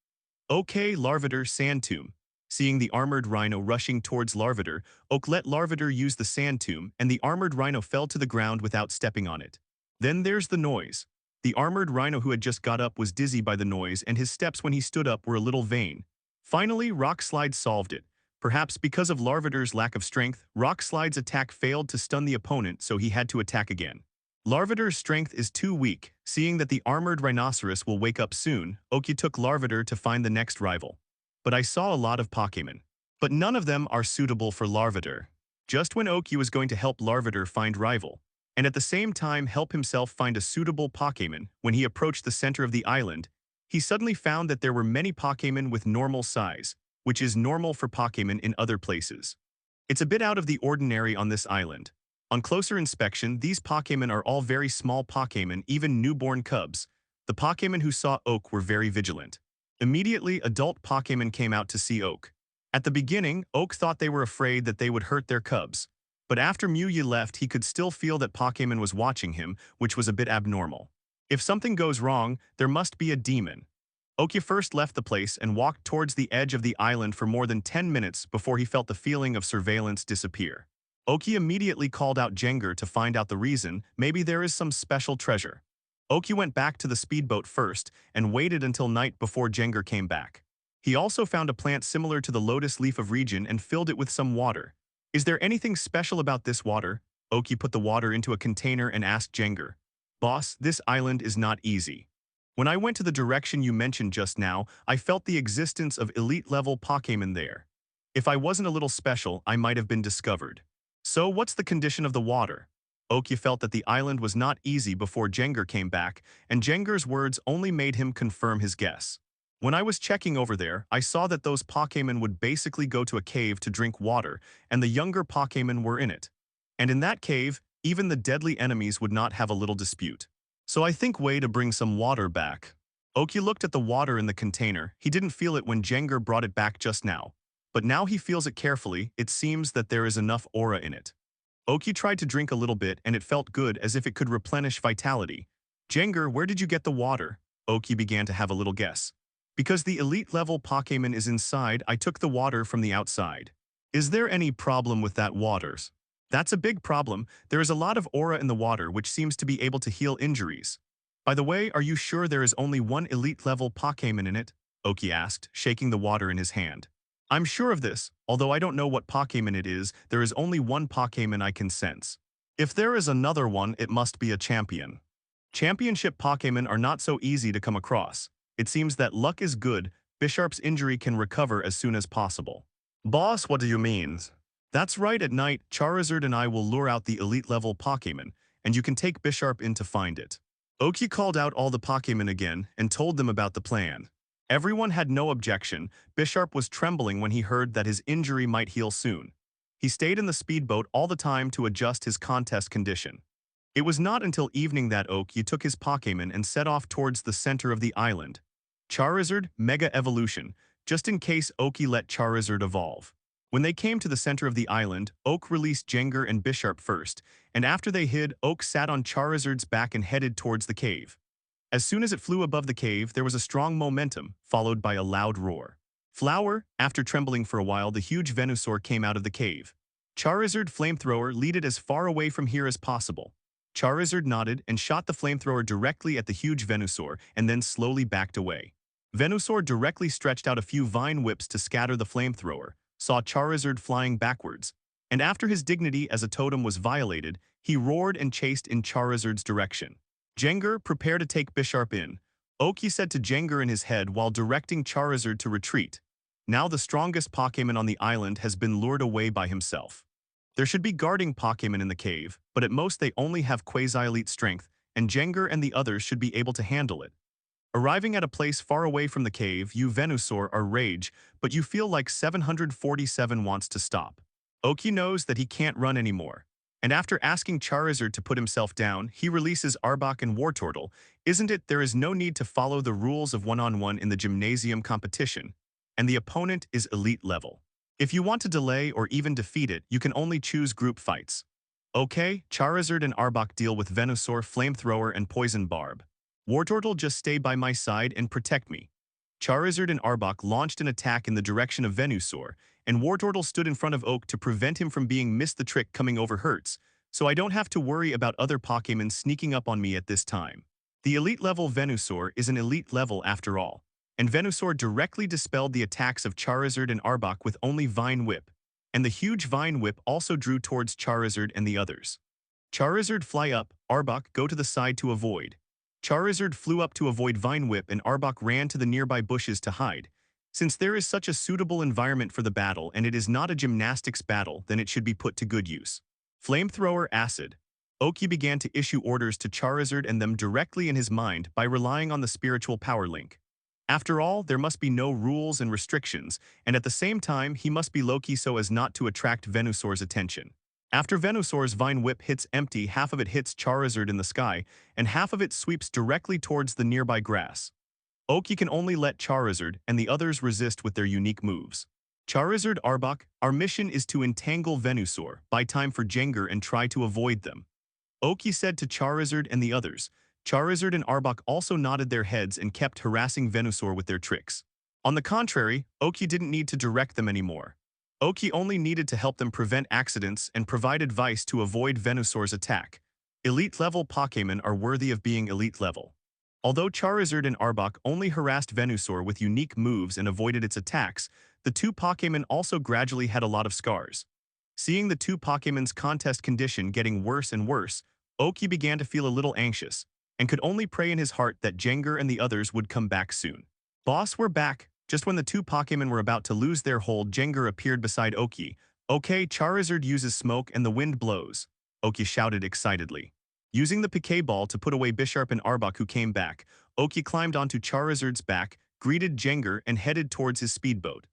Okay, Larvitar, Sand Tomb. Seeing the Armored Rhino rushing towards Larvitar, Oak let Larvitar use the Sand Tomb, and the Armored Rhino fell to the ground without stepping on it. Then there's the noise. The Armored Rhino who had just got up was dizzy by the noise, and his steps when he stood up were a little vain. Finally, Rock Slide solved it. Perhaps because of Larvitar's lack of strength, Rock Slide's attack failed to stun the opponent, so he had to attack again. Larvitar's strength is too weak. Seeing that the armored rhinoceros will wake up soon, Oki took Larvitar to find the next rival. But I saw a lot of Pokémon. But none of them are suitable for Larvitar. Just when Oki was going to help Larvitar find rival, and at the same time help himself find a suitable Pokémon, when he approached the center of the island, he suddenly found that there were many Pokémon with normal size, which is normal for Pokémon in other places. It's a bit out of the ordinary on this island. On closer inspection, these Pokémon are all very small Pokémon, even newborn cubs. The Pokémon who saw Oak were very vigilant. Immediately, adult Pokémon came out to see Oak. At the beginning, Oak thought they were afraid that they would hurt their cubs. But after Muye left, he could still feel that Pokémon was watching him, which was a bit abnormal. If something goes wrong, there must be a demon. Oki first left the place and walked towards the edge of the island for more than 10 minutes before he felt the feeling of surveillance disappear. Oki immediately called out Jenga to find out the reason. Maybe there is some special treasure. Oki went back to the speedboat first and waited until night before Jenga came back. He also found a plant similar to the lotus leaf of region and filled it with some water. Is there anything special about this water? Oki put the water into a container and asked Jenga. Boss, this island is not easy. When I went to the direction you mentioned just now, I felt the existence of elite-level Pokémon there. If I wasn't a little special, I might have been discovered. So what's the condition of the water? Oki felt that the island was not easy before Jenga came back, and Jenga's words only made him confirm his guess. When I was checking over there, I saw that those Pokémon would basically go to a cave to drink water, and the younger Pokémon were in it. And in that cave, even the deadly enemies would not have a little dispute. So I think way to bring some water back. Oki looked at the water in the container. He didn't feel it when Jenga brought it back just now. But now he feels it carefully. It seems that there is enough aura in it. Oki tried to drink a little bit and it felt good, as if it could replenish vitality. Jenga, where did you get the water? Oki began to have a little guess. Because the elite level Pokémon is inside, I took the water from the outside. Is there any problem with that waters? That's a big problem. There is a lot of aura in the water which seems to be able to heal injuries. By the way, are you sure there is only one elite level Pokémon in it? Oki asked, shaking the water in his hand. I'm sure of this, although I don't know what Pokémon it is. There is only one Pokémon I can sense. If there is another one, it must be a champion. Championship Pokémon are not so easy to come across. It seems that luck is good. Bisharp's injury can recover as soon as possible. Boss, what do you mean? That's right, at night, Charizard and I will lure out the elite-level Pokémon, and you can take Bisharp in to find it. Oki called out all the Pokémon again and told them about the plan. Everyone had no objection. Bisharp was trembling when he heard that his injury might heal soon. He stayed in the speedboat all the time to adjust his contest condition. It was not until evening that Oki took his Pokémon and set off towards the center of the island. Charizard, Mega Evolution, just in case Oki let Charizard evolve. When they came to the center of the island, Oak released Jenga and Bisharp first, and after they hid, Oak sat on Charizard's back and headed towards the cave. As soon as it flew above the cave, there was a strong momentum, followed by a loud roar. Flower, after trembling for a while, the huge Venusaur came out of the cave. Charizard Flamethrower, lead it as far away from here as possible. Charizard nodded and shot the flamethrower directly at the huge Venusaur and then slowly backed away. Venusaur directly stretched out a few vine whips to scatter the flamethrower, saw Charizard flying backwards, and after his dignity as a totem was violated, he roared and chased in Charizard's direction. Jenga, prepare to take Bisharp in, Oki said to Jenga in his head while directing Charizard to retreat. Now the strongest Pokémon on the island has been lured away by himself. There should be guarding Pokémon in the cave, but at most they only have quasi-elite strength, and Jenga and the others should be able to handle it. Arriving at a place far away from the cave, you Venusaur are rage, but you feel like 747 wants to stop. Oki knows that he can't run anymore, and after asking Charizard to put himself down, he releases Arbok and Wartortle. Isn't it there is no need to follow the rules of one-on-one in the gymnasium competition, and the opponent is elite level. If you want to delay or even defeat it, you can only choose group fights. Okay, Charizard and Arbok deal with Venusaur, Flamethrower, and Poison Barb. Wartortle, just stay by my side and protect me. Charizard and Arbok launched an attack in the direction of Venusaur, and Wartortle stood in front of Oak to prevent him from being missed the trick coming over hurts, so I don't have to worry about other Pokémon sneaking up on me at this time. The elite level Venusaur is an elite level after all, and Venusaur directly dispelled the attacks of Charizard and Arbok with only Vine Whip, and the huge Vine Whip also drew towards Charizard and the others. Charizard fly up, Arbok go to the side to avoid. Charizard flew up to avoid Vine Whip and Arbok ran to the nearby bushes to hide. Since there is such a suitable environment for the battle and it is not a gymnastics battle, then it should be put to good use. Flamethrower Acid. Oki began to issue orders to Charizard and them directly in his mind by relying on the spiritual power link. After all, there must be no rules and restrictions, and at the same time, he must be low-key so as not to attract Venusaur's attention. After Venusaur's Vine Whip hits empty, half of it hits Charizard in the sky, and half of it sweeps directly towards the nearby grass. Oki can only let Charizard and the others resist with their unique moves. Charizard Arbok, our mission is to entangle Venusaur, buy time for Jenga and try to avoid them. Oki said to Charizard and the others. Charizard and Arbok also nodded their heads and kept harassing Venusaur with their tricks. On the contrary, Oki didn't need to direct them anymore. Oki only needed to help them prevent accidents and provide advice to avoid Venusaur's attack. Elite-level Pokémon are worthy of being elite-level. Although Charizard and Arbok only harassed Venusaur with unique moves and avoided its attacks, the two Pokémon also gradually had a lot of scars. Seeing the two Pokémon's contest condition getting worse and worse, Oki began to feel a little anxious, and could only pray in his heart that Jenga and the others would come back soon. Boss, we're back. Just when the two Pokémon were about to lose their hold, Jenga appeared beside Oki. Okay, Charizard uses smoke and the wind blows, Oki shouted excitedly. Using the Piquet Ball to put away Bisharp and Arbok who came back, Oki climbed onto Charizard's back, greeted Jenga and headed towards his speedboat.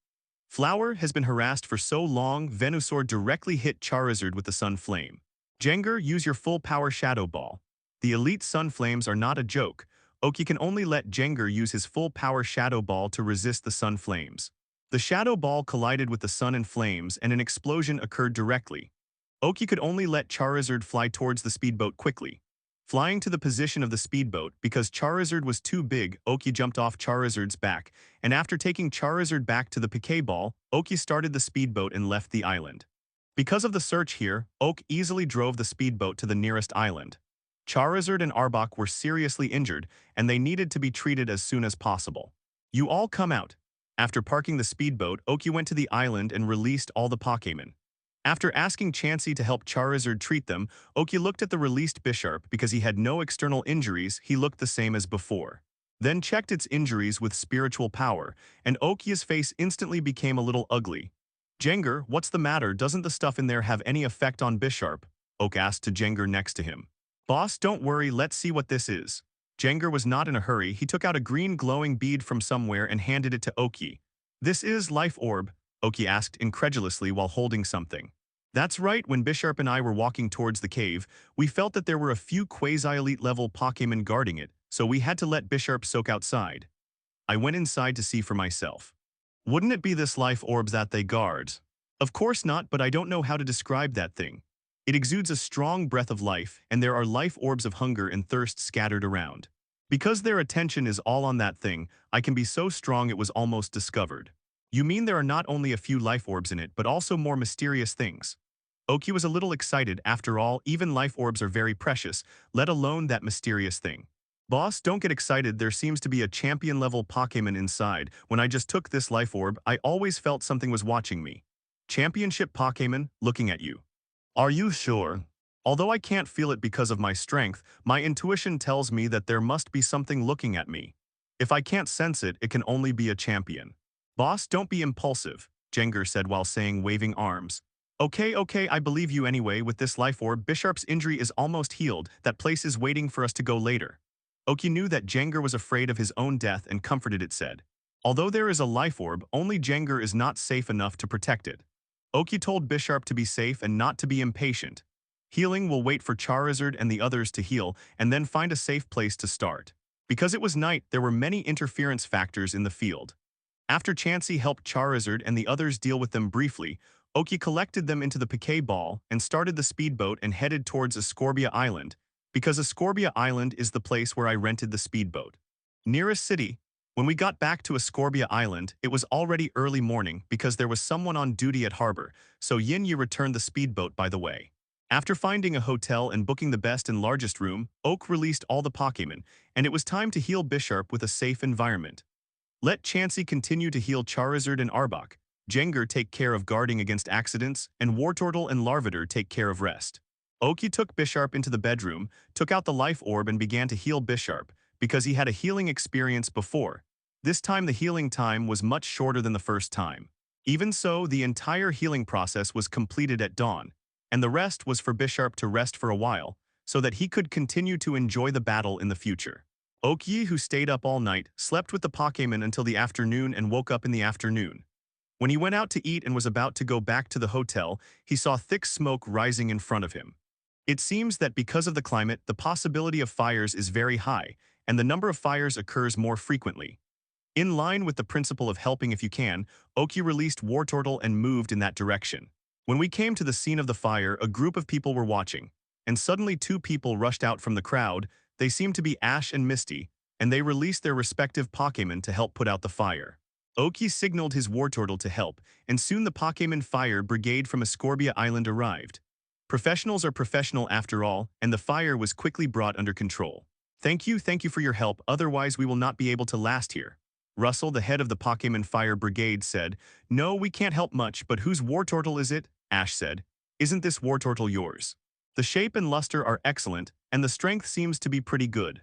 Flower has been harassed for so long, Venusaur directly hit Charizard with the Sun Flame. Jenga, use your full power Shadow Ball. The elite Sun Flames are not a joke. Oki can only let Jenga use his full power Shadow Ball to resist the Sun Flames. The Shadow Ball collided with the Sun and Flames and an explosion occurred directly. Oki could only let Charizard fly towards the speedboat quickly. Flying to the position of the speedboat, because Charizard was too big, Oki jumped off Charizard's back, and after taking Charizard back to the Piquet Ball, Oki started the speedboat and left the island. Because of the search here, Oak easily drove the speedboat to the nearest island. Charizard and Arbok were seriously injured, and they needed to be treated as soon as possible. You all come out. After parking the speedboat, Oki went to the island and released all the Pokémon. After asking Chansey to help Charizard treat them, Oki looked at the released Bisharp because he had no external injuries, he looked the same as before. Then checked its injuries with spiritual power, and Oki's face instantly became a little ugly. Jenga, what's the matter? Doesn't the stuff in there have any effect on Bisharp? Oak asked to Jenga next to him. Boss, don't worry, let's see what this is. Jenga was not in a hurry, he took out a green glowing bead from somewhere and handed it to Oki. This is Life Orb, Oki asked incredulously while holding something. That's right, when Bisharp and I were walking towards the cave, we felt that there were a few quasi-elite level Pokémon guarding it, so we had to let Bisharp soak outside. I went inside to see for myself. Wouldn't it be this Life Orbs that they guard? Of course not, but I don't know how to describe that thing. It exudes a strong breath of life, and there are life orbs of hunger and thirst scattered around. Because their attention is all on that thing, I can be so strong it was almost discovered. You mean there are not only a few life orbs in it, but also more mysterious things? Oki was a little excited. After all, even life orbs are very precious, let alone that mysterious thing. Boss, don't get excited, there seems to be a champion-level Pokémon inside. When I just took this life orb, I always felt something was watching me. Championship Pokémon, looking at you. Are you sure? Although I can't feel it because of my strength, my intuition tells me that there must be something looking at me. If I can't sense it, it can only be a champion. Boss, don't be impulsive, Jenga said while saying, waving arms. Okay, I believe you anyway. With this life orb, Bisharp's injury is almost healed. That place is waiting for us to go later. Oki knew that Jenga was afraid of his own death and comforted it, said. Although there is a life orb, only Jenga is not safe enough to protect it. Oki told Bisharp to be safe and not to be impatient. Healing will wait for Charizard and the others to heal and then find a safe place to start. Because it was night, there were many interference factors in the field. After Chansey helped Charizard and the others deal with them briefly, Oki collected them into the Piquet ball and started the speedboat and headed towards Ascorbia Island, because Ascorbia Island is the place where I rented the speedboat. Nearest city. When we got back to Ascorbia Island, it was already early morning because there was someone on duty at harbor, so Yin Yi returned the speedboat by the way. After finding a hotel and booking the best and largest room, Oak released all the Pokémon, and it was time to heal Bisharp with a safe environment. Let Chansey continue to heal Charizard and Arbok, Jenga take care of guarding against accidents, and Wartortle and Larvitar take care of rest. Oki took Bisharp into the bedroom, took out the life orb and began to heal Bisharp, because he had a healing experience before. This time the healing time was much shorter than the first time. Even so, the entire healing process was completed at dawn, and the rest was for Bisharp to rest for a while, so that he could continue to enjoy the battle in the future. Oki, who stayed up all night, slept with the Pokémon until the afternoon and woke up in the afternoon. When he went out to eat and was about to go back to the hotel, he saw thick smoke rising in front of him. It seems that because of the climate, the possibility of fires is very high, and the number of fires occurs more frequently. In line with the principle of helping if you can, Oki released Wartortle and moved in that direction. When we came to the scene of the fire, a group of people were watching, and suddenly two people rushed out from the crowd. They seemed to be Ash and Misty, and they released their respective Pokémon to help put out the fire. Oki signaled his Wartortle to help, and soon the Pokémon Fire Brigade from Ascorbia Island arrived. Professionals are professional after all, and the fire was quickly brought under control. Thank you for your help, otherwise we will not be able to last here. Russell, the head of the Pokémon Fire Brigade, said. No, we can't help much, but whose Wartortle is it? Ash said. Isn't this Wartortle yours? The shape and luster are excellent, and the strength seems to be pretty good.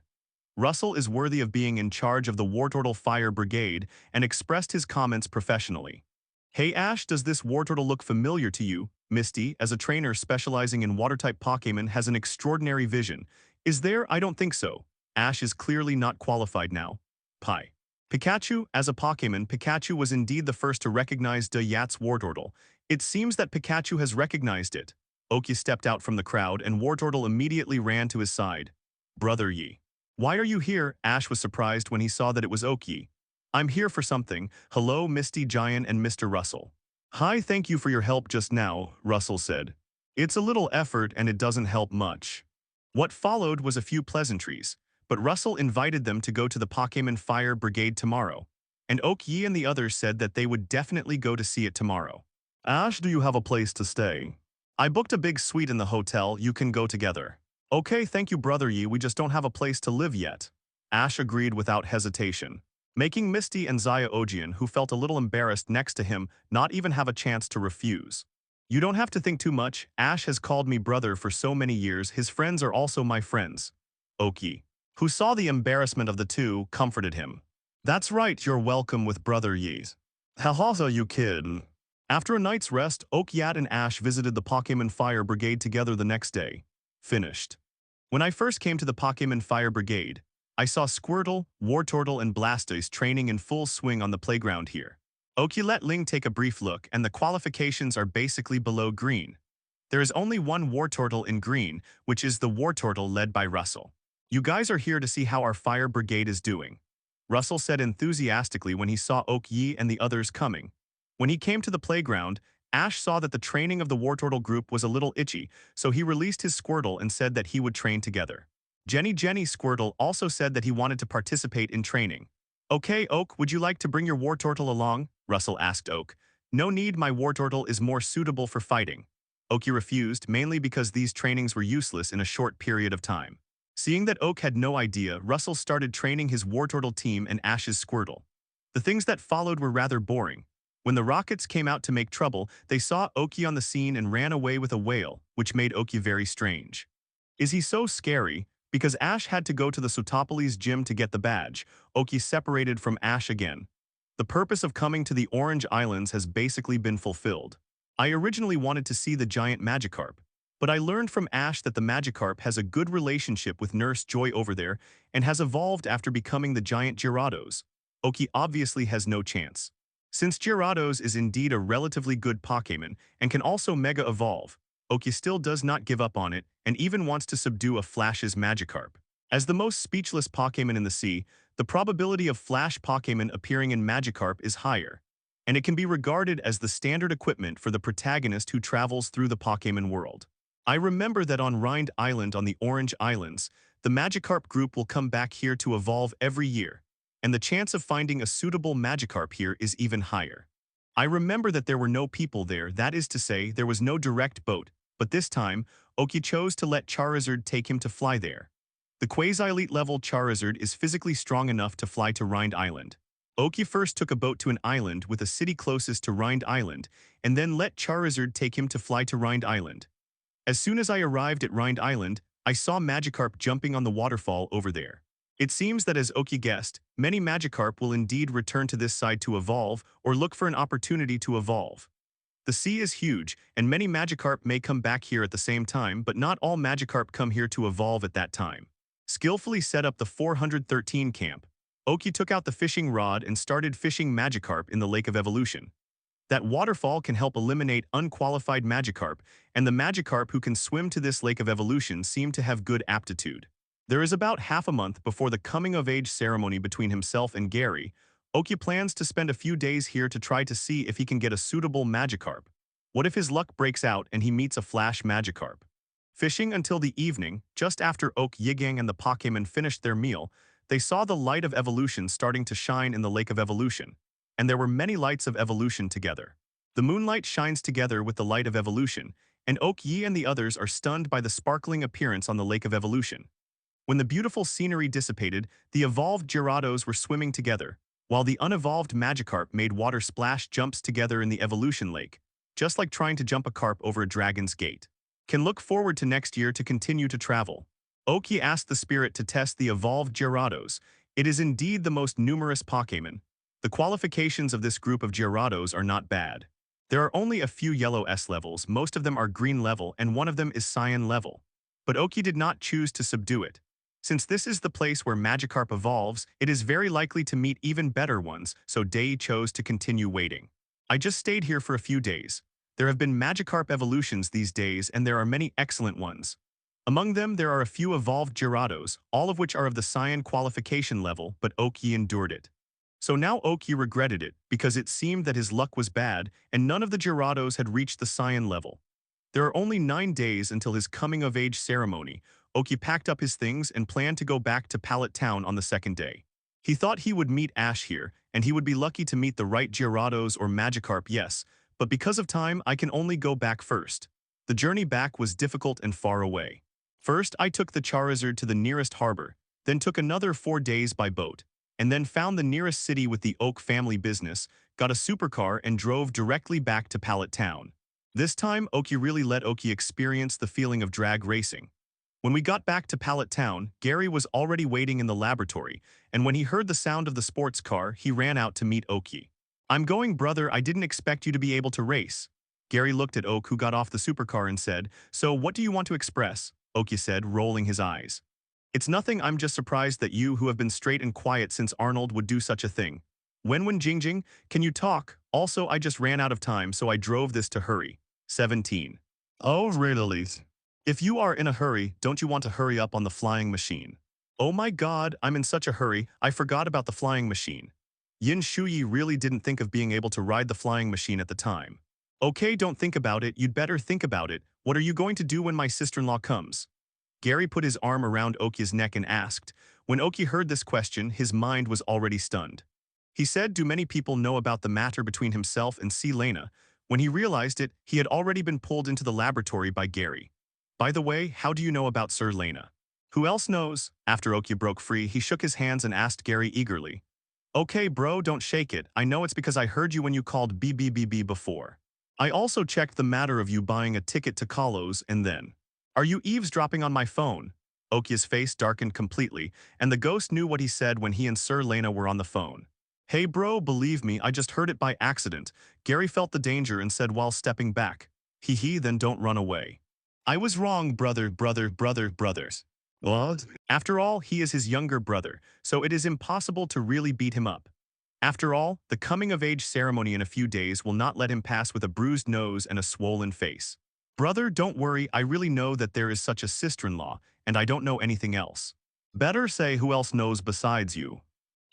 Russell is worthy of being in charge of the Wartortle Fire Brigade and expressed his comments professionally. Hey Ash, does this Wartortle look familiar to you? Misty, as a trainer specializing in water-type Pokémon, has an extraordinary vision. Is there? I don't think so. Ash is clearly not qualified now. Pi. Pikachu, as a Pokémon, Pikachu was indeed the first to recognize De Yat's Wartortle. It seems that Pikachu has recognized it. Oki stepped out from the crowd and Wartortle immediately ran to his side. Brother Yi. Why are you here? Ash was surprised when he saw that it was Oki. I'm here for something. Hello, Misty, Giant, and Mr. Russell. Hi, thank you for your help just now, Russell said. It's a little effort and it doesn't help much. What followed was a few pleasantries, but Russell invited them to go to the Pokémon Fire Brigade tomorrow, and Oki and the others said that they would definitely go to see it tomorrow. Ash, do you have a place to stay? I booked a big suite in the hotel, you can go together. Okay, thank you Brother Yi, we just don't have a place to live yet. Ash agreed without hesitation, making Misty and Zaya Ojian, who felt a little embarrassed next to him, not even have a chance to refuse. You don't have to think too much, Ash has called me brother for so many years, his friends are also my friends. Oki, who saw the embarrassment of the two, comforted him. That's right, you're welcome with Brother Yi. How are you kid? After a night's rest, Okyat and Ash visited the Pokémon Fire Brigade together the next day. Finished. When I first came to the Pokémon Fire Brigade, I saw Squirtle, Wartortle, and Blastoise training in full swing on the playground here. Oki let Ling take a brief look, and the qualifications are basically below green. There is only one war turtle in green, which is the war turtle led by Russell. You guys are here to see how our fire brigade is doing, Russell said enthusiastically when he saw Oak Yi and the others coming. When he came to the playground, Ash saw that the training of the war turtle group was a little itchy, so he released his Squirtle and said that he would train together. Jenny Squirtle also said that he wanted to participate in training. Okay, Oak, would you like to bring your war turtle along? Russell asked Oak. No need, my war turtle is more suitable for fighting. Oak refused, mainly because these trainings were useless in a short period of time. Seeing that Oak had no idea, Russell started training his war turtle team and Ash's Squirtle. The things that followed were rather boring. When the Rockets came out to make trouble, they saw Oki on the scene and ran away with a whale, which made Oki very strange. Is he so scary? Because Ash had to go to the Sotopolis gym to get the badge, Oki separated from Ash again. The purpose of coming to the Orange Islands has basically been fulfilled. I originally wanted to see the giant Magikarp, but I learned from Ash that the Magikarp has a good relationship with Nurse Joy over there and has evolved after becoming the giant Gyarados. Oki obviously has no chance. Since Gyarados is indeed a relatively good Pokémon and can also Mega Evolve, Oki still does not give up on it and even wants to subdue a Flash's Magikarp. As the most speechless Pokémon in the sea, the probability of Flash Pokémon appearing in Magikarp is higher, and it can be regarded as the standard equipment for the protagonist who travels through the Pokémon world. I remember that on Rind Island on the Orange Islands, the Magikarp group will come back here to evolve every year, and the chance of finding a suitable Magikarp here is even higher. I remember that there were no people there, that is to say, there was no direct boat, but this time, Oki chose to let Charizard take him to fly there. The quasi-elite level Charizard is physically strong enough to fly to Rind Island. Oki first took a boat to an island with a city closest to Rind Island, and then let Charizard take him to fly to Rind Island. As soon as I arrived at Rind Island, I saw Magikarp jumping on the waterfall over there. It seems that as Oki guessed, many Magikarp will indeed return to this side to evolve or look for an opportunity to evolve. The sea is huge, and many Magikarp may come back here at the same time, but not all Magikarp come here to evolve at that time. Skillfully set up the 413 camp, Oki took out the fishing rod and started fishing Magikarp in the Lake of Evolution. That waterfall can help eliminate unqualified Magikarp, and the Magikarp who can swim to this Lake of Evolution seem to have good aptitude. There is about half a month before the coming-of-age ceremony between himself and Gary. Oki plans to spend a few days here to try to see if he can get a suitable Magikarp. What if his luck breaks out and he meets a Flash Magikarp? Fishing until the evening, just after Oak Yigang and the Pokémon finished their meal, they saw the light of evolution starting to shine in the Lake of Evolution, and there were many lights of evolution together. The moonlight shines together with the light of evolution, and Oak Yi and the others are stunned by the sparkling appearance on the Lake of Evolution. When the beautiful scenery dissipated, the evolved Gyarados were swimming together, while the unevolved Magikarp made water splash jumps together in the Evolution Lake, just like trying to jump a carp over a dragon's gate. Can look forward to next year to continue to travel. Oki asked the spirit to test the evolved Gyarados. It is indeed the most numerous Pokémon. The qualifications of this group of Gyarados are not bad. There are only a few yellow S levels, most of them are green level, and one of them is cyan level. But Oki did not choose to subdue it. Since this is the place where Magikarp evolves, it is very likely to meet even better ones, so Dei chose to continue waiting. I just stayed here for a few days. There have been Magikarp evolutions these days, and there are many excellent ones. Among them, there are a few evolved Gyarados, all of which are of the cyan qualification level, but Oki endured it. So now Oki regretted it, because it seemed that his luck was bad, and none of the Gyarados had reached the cyan level. There are only 9 days until his coming-of-age ceremony. Oki packed up his things and planned to go back to Pallet Town on the second day. He thought he would meet Ash here, and he would be lucky to meet the right Gyarados or Magikarp, yes, but because of time, I can only go back first. The journey back was difficult and far away. First, I took the Charizard to the nearest harbor, then took another 4 days by boat, and then found the nearest city with the Oak family business, got a supercar and drove directly back to Pallet Town. This time, Oki really let Oki experience the feeling of drag racing. When we got back to Pallet Town, Gary was already waiting in the laboratory, and when he heard the sound of the sports car, he ran out to meet Oki. "I'm going, brother, I didn't expect you to be able to race." Gary looked at Oak, who got off the supercar, and said, "So what do you want to express?" Oki said, rolling his eyes. "It's nothing, I'm just surprised that you, who have been straight and quiet since Arnold, would do such a thing. When Jingjing, can you talk? Also, I just ran out of time, so I drove this to hurry." 17. Oh, really? If you are in a hurry, don't you want to hurry up on the flying machine? Oh my god, I'm in such a hurry, I forgot about the flying machine. Yin Shuyi really didn't think of being able to ride the flying machine at the time. Okay, don't think about it, you'd better think about it. What are you going to do when my sister-in-law comes? Gary put his arm around Oki's neck and asked. When Oki heard this question, his mind was already stunned. He said, do many people know about the matter between himself and Lena? When he realized it, he had already been pulled into the laboratory by Gary. By the way, how do you know about Sir Lena? Who else knows? After Oki broke free, he shook his hands and asked Gary eagerly. Okay, bro, don't shake it. I know it's because I heard you when you called BBBB before. I also checked the matter of you buying a ticket to Kalos and then. Are you eavesdropping on my phone? Oki's face darkened completely, and the ghost knew what he said when he and Sir Lena were on the phone. Hey bro, believe me, I just heard it by accident. Gary felt the danger and said while stepping back. Hee, then don't run away. I was wrong, brothers. What? After all, he is his younger brother, so it is impossible to really beat him up. After all, the coming-of-age ceremony in a few days will not let him pass with a bruised nose and a swollen face. Brother, don't worry, I really know that there is such a sister-in-law, and I don't know anything else. Better say who else knows besides you.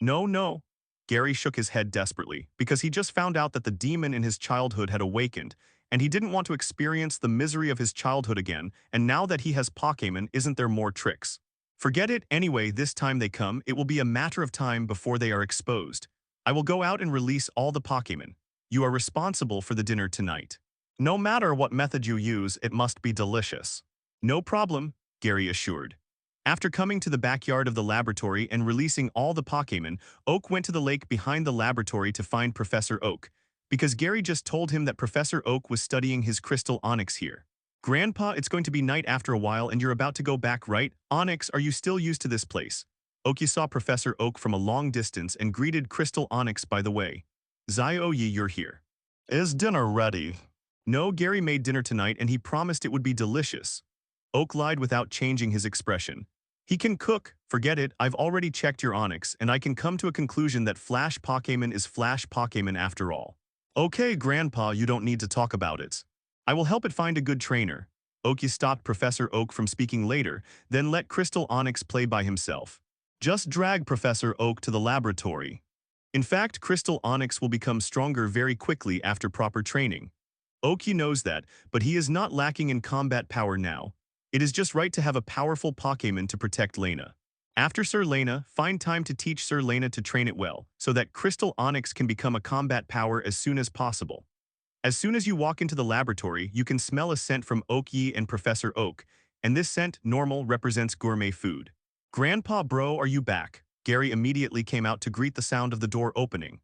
No. Gary shook his head desperately, because he just found out that the demon in his childhood had awakened, and he didn't want to experience the misery of his childhood again, and now that he has Pokémon, isn't there more tricks? Forget it, anyway, this time they come, it will be a matter of time before they are exposed. I will go out and release all the Pokémon. You are responsible for the dinner tonight. No matter what method you use, it must be delicious. No problem, Gary assured. After coming to the backyard of the laboratory and releasing all the Pokémon, Oak went to the lake behind the laboratory to find Professor Oak, because Gary just told him that Professor Oak was studying his crystal onyx here. Grandpa, it's going to be night after a while and you're about to go back, right? Onyx, are you still used to this place? Oki saw Professor Oak from a long distance and greeted Crystal Onyx by the way. Zioyi, you're here. Is dinner ready? No, Gary made dinner tonight and he promised it would be delicious. Oak lied without changing his expression. He can cook, forget it, I've already checked your Onyx and I can come to a conclusion that Flash Pokémon is Flash Pokémon after all. Okay, Grandpa, you don't need to talk about it. I will help it find a good trainer. Oki stopped Professor Oak from speaking later, then let Crystal Onyx play by himself. Just drag Professor Oak to the laboratory. In fact, Crystal Onyx will become stronger very quickly after proper training. Oki knows that, but he is not lacking in combat power now. It is just right to have a powerful Pokémon to protect Lena. After Sir Lena, find time to teach Sir Lena to train it well, so that Crystal Onyx can become a combat power as soon as possible. As soon as you walk into the laboratory, you can smell a scent from Oak Yi and Professor Oak, and this scent, normal, represents gourmet food. Grandpa bro, are you back? Gary immediately came out to greet the sound of the door opening.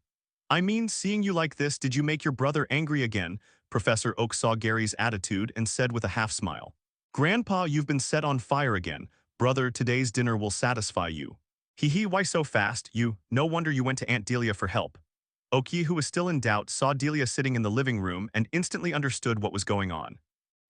I mean, seeing you like this, did you make your brother angry again? Professor Oak saw Gary's attitude and said with a half-smile. Grandpa, you've been set on fire again. Brother, today's dinner will satisfy you. Hee, why so fast? No wonder you went to Aunt Delia for help. Oki, who was still in doubt, saw Delia sitting in the living room and instantly understood what was going on.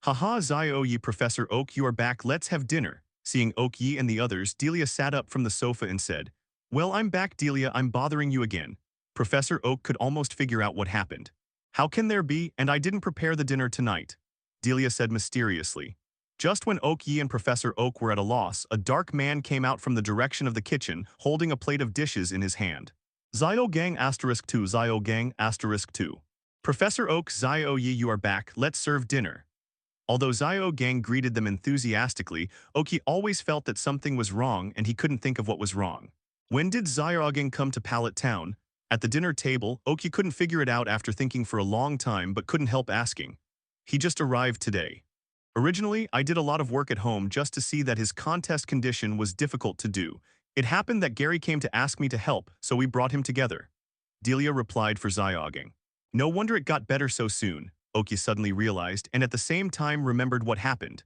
Haha, Zio-yi, Professor Oak, you are back, let's have dinner. Seeing Oak Yi and the others, Delia sat up from the sofa and said, Well, I'm back, Delia, I'm bothering you again. Professor Oak could almost figure out what happened. How can there be, and I didn't prepare the dinner tonight? Delia said mysteriously. Just when Oak Yi and Professor Oak were at a loss, a dark man came out from the direction of the kitchen, holding a plate of dishes in his hand. Zio Gang *2, Zio Gang *2. Professor Oak, Zio Yi, you are back, let's serve dinner. Although Zio Gang greeted them enthusiastically, Oki always felt that something was wrong and he couldn't think of what was wrong. When did Zio Gang come to Pallet Town? At the dinner table, Oki couldn't figure it out after thinking for a long time but couldn't help asking. He just arrived today. Originally, I did a lot of work at home just to see that his contest condition was difficult to do. It happened that Gary came to ask me to help, so we brought him together. Delia replied for Xiaogang. No wonder it got better so soon, Oki suddenly realized and at the same time remembered what happened.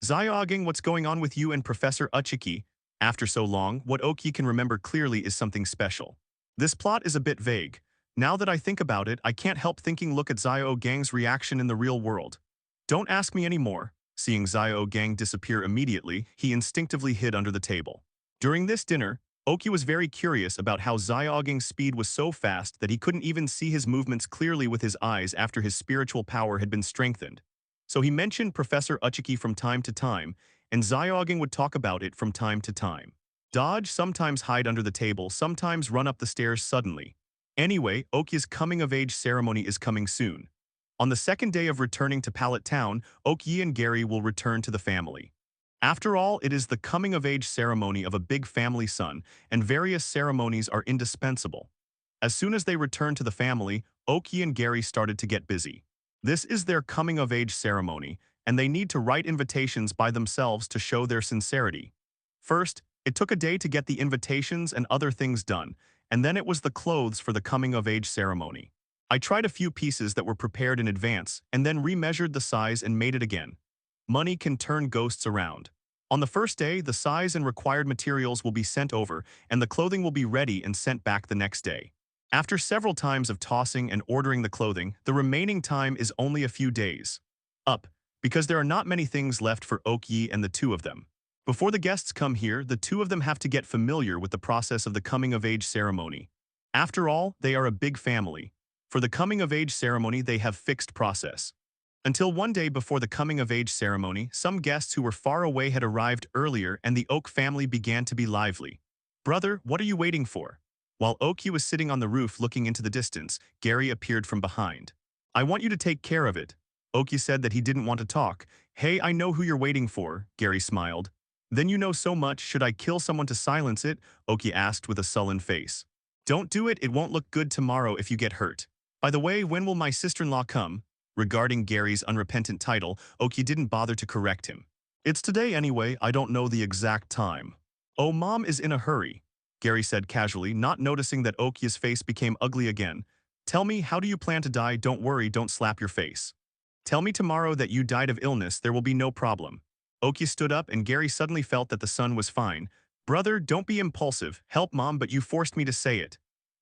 Xiaogang, what's going on with you and Professor Uchiki? After so long, what Oki can remember clearly is something special. This plot is a bit vague. Now that I think about it, I can't help thinking look at Xiaogang's reaction in the real world. Don't ask me any more. Seeing Zio Gang disappear immediately, he instinctively hid under the table. During this dinner, Oki was very curious about how Zio Gang's speed was so fast that he couldn't even see his movements clearly with his eyes after his spiritual power had been strengthened. So he mentioned Professor Uchiki from time to time, and Xiaogang would talk about it from time to time. Dodge, sometimes hide under the table, sometimes run up the stairs suddenly. Anyway, Okya's coming-of-age ceremony is coming soon. On the second day of returning to Pallet Town, Okyi and Gary will return to the family. After all, it is the coming-of-age ceremony of a big family son, and various ceremonies are indispensable. As soon as they returned to the family, Okyi and Gary started to get busy. This is their coming-of-age ceremony, and they need to write invitations by themselves to show their sincerity. First, it took a day to get the invitations and other things done, and then it was the clothes for the coming-of-age ceremony. I tried a few pieces that were prepared in advance, and then remeasured the size and made it again. Money can turn ghosts around. On the first day, the size and required materials will be sent over, and the clothing will be ready and sent back the next day. After several times of tossing and ordering the clothing, the remaining time is only a few days. Up, because there are not many things left for Okyi and the two of them. Before the guests come here, the two of them have to get familiar with the process of the coming-of-age ceremony. After all, they are a big family. For the coming-of-age ceremony, they have fixed process. Until one day before the coming-of-age ceremony, some guests who were far away had arrived earlier and the Oak family began to be lively. "Brother, what are you waiting for?" While Okyi was sitting on the roof looking into the distance, Gary appeared from behind. "I want you to take care of it." Okyi said that he didn't want to talk. "Hey, I know who you're waiting for," Gary smiled. "Then you know so much, should I kill someone to silence it?" Okyi asked with a sullen face. "Don't do it, it won't look good tomorrow if you get hurt. By the way, when will my sister-in-law come?" Regarding Gary's unrepentant title, Okyi didn't bother to correct him. "It's today anyway, I don't know the exact time." "Oh, Mom is in a hurry," Gary said casually, not noticing that Okyi's face became ugly again. "Tell me, how do you plan to die? Don't worry, don't slap your face. Tell me tomorrow that you died of illness, there will be no problem." Okyi stood up and Gary suddenly felt that the son was fine. "Brother, don't be impulsive. Help Mom, but you forced me to say it."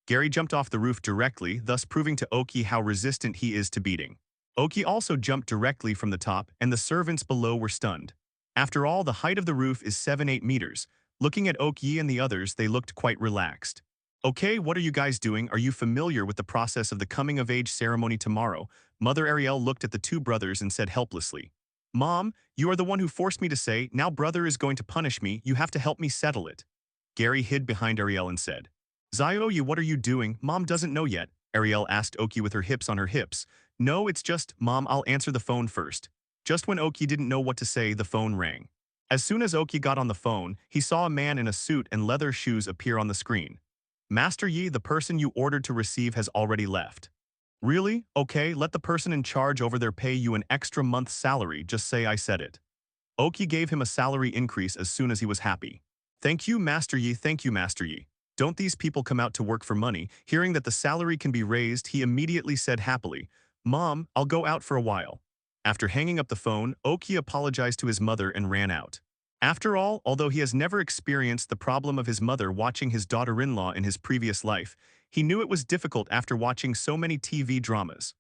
Gary jumped off the roof directly, thus proving to Okyi how resistant he is to beating. Okyi also jumped directly from the top, and the servants below were stunned. After all, the height of the roof is 7-8 meters. Looking at Okyi and the others, they looked quite relaxed. "Okay, what are you guys doing? Are you familiar with the process of the coming-of-age ceremony tomorrow?" Mother Ariel looked at the two brothers and said helplessly. "Mom, you are the one who forced me to say, now brother is going to punish me, you have to help me settle it." Gary hid behind Ariel and said, "Zioyu, what are you doing? Mom doesn't know yet." Ariel asked Okyi with her hips on her hips. "No, it's just, Mom, I'll answer the phone first." Just when Okyi didn't know what to say, the phone rang. As soon as Okyi got on the phone, he saw a man in a suit and leather shoes appear on the screen. "Master Yi, the person you ordered to receive has already left." "Really? Okay, let the person in charge over there pay you an extra month's salary, just say I said it." Okyi gave him a salary increase as soon as he was happy. "Thank you, Master Yi, thank you, Master Yi. Don't these people come out to work for money?" Hearing that the salary can be raised, he immediately said happily, "Mom, I'll go out for a while." After hanging up the phone, Okyi apologized to his mother and ran out. After all, although he has never experienced the problem of his mother watching his daughter-in-law in his previous life, he knew it was difficult after watching so many TV dramas.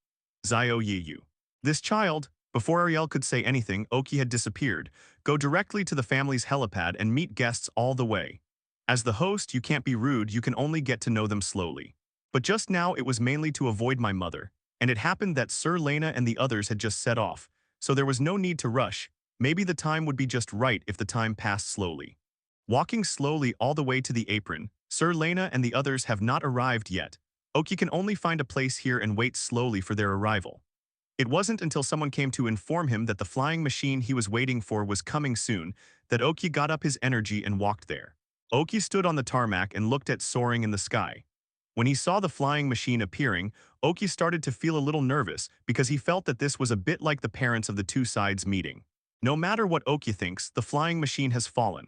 Zio Yiyu. This child, before Ariel could say anything, Okyi had disappeared. "Go directly to the family's helipad and meet guests all the way. As the host, you can't be rude, you can only get to know them slowly. But just now it was mainly to avoid my mother. And it happened that Sir Lena and the others had just set off, so there was no need to rush. Maybe the time would be just right if the time passed slowly." Walking slowly all the way to the apron, Sir Lena and the others have not arrived yet. Okyi can only find a place here and wait slowly for their arrival. It wasn't until someone came to inform him that the flying machine he was waiting for was coming soon that Okyi got up his energy and walked there. Okyi stood on the tarmac and looked at soaring in the sky. When he saw the flying machine appearing, Okyi started to feel a little nervous because he felt that this was a bit like the parents of the two sides meeting. No matter what Okyi thinks, the flying machine has fallen.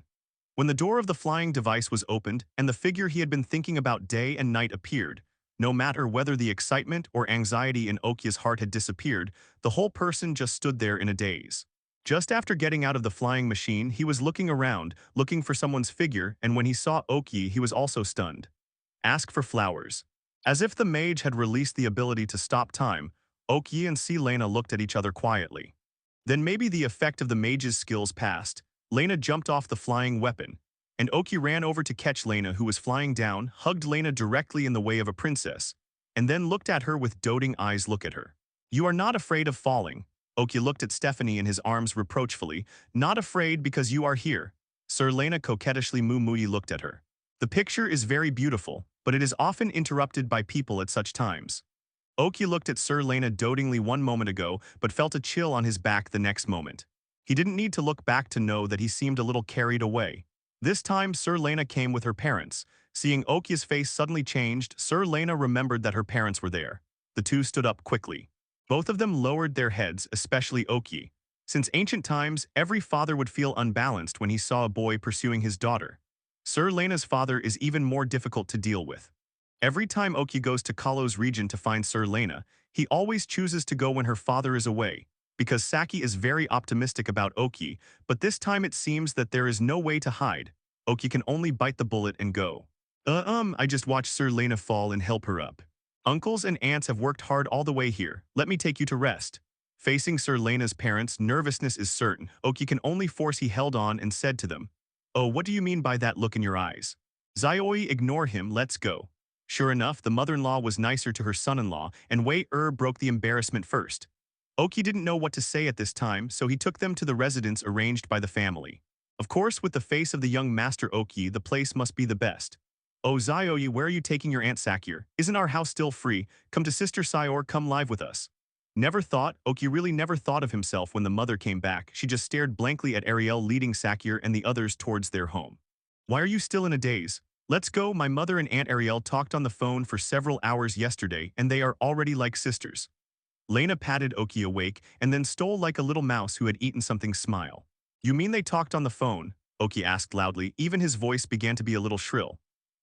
When the door of the flying device was opened and the figure he had been thinking about day and night appeared, no matter whether the excitement or anxiety in Okyi's heart had disappeared, the whole person just stood there in a daze. Just after getting out of the flying machine, he was looking around, looking for someone's figure, and when he saw Okyi, he was also stunned. "Ask for flowers." As if the mage had released the ability to stop time, Okyi and Lena looked at each other quietly. Then maybe the effect of the mage's skills passed. Lena jumped off the flying weapon, and Okyi ran over to catch Lena, who was flying down, hugged Lena directly in the way of a princess, and then looked at her with doting eyes. "Look at her. You are not afraid of falling." Oki looked at Stephanie in his arms reproachfully. Not afraid because you are here. Sir Lena coquettishly moo-mooey looked at her. The picture is very beautiful, but it is often interrupted by people at such times. Oki looked at Sir Lena dotingly one moment ago, but felt a chill on his back the next moment. He didn't need to look back to know that he seemed a little carried away. This time, Sir Lena came with her parents. Seeing Oki's face suddenly changed, Sir Lena remembered that her parents were there. The two stood up quickly. Both of them lowered their heads, especially Oki. Since ancient times, every father would feel unbalanced when he saw a boy pursuing his daughter. Sir Lena's father is even more difficult to deal with. Every time Oki goes to Kalo's region to find Sir Lena, he always chooses to go when her father is away, because Saki is very optimistic about Oki, but this time it seems that there is no way to hide. Oki can only bite the bullet and go. I just watched Sir Lena fall and help her up. Uncles and aunts have worked hard all the way here. Let me take you to rest. Facing Sir Lena's parents, nervousness is certain. Oki can only force he held on and said to them, "Oh, what do you mean by that look in your eyes? Zaioi, ignore him, let's go." Sure enough, the mother-in-law was nicer to her son-in-law, and Wei broke the embarrassment first. Oki didn't know what to say at this time, so he took them to the residence arranged by the family. Of course, with the face of the young Master Oki, the place must be the best. "Oh, Zaioi, where are you taking your Aunt Sakir? Isn't our house still free? Come to Sister Sayor, come live with us." Never thought, Oki really never thought of himself when the mother came back. She just stared blankly at Ariel leading Sakir and the others towards their home. "Why are you still in a daze? Let's go." My mother and Aunt Ariel talked on the phone for several hours yesterday, and they are already like sisters. Lena patted Oki awake and then stole like a little mouse who had eaten something smile. "You mean they talked on the phone?" Oki asked loudly. Even his voice began to be a little shrill.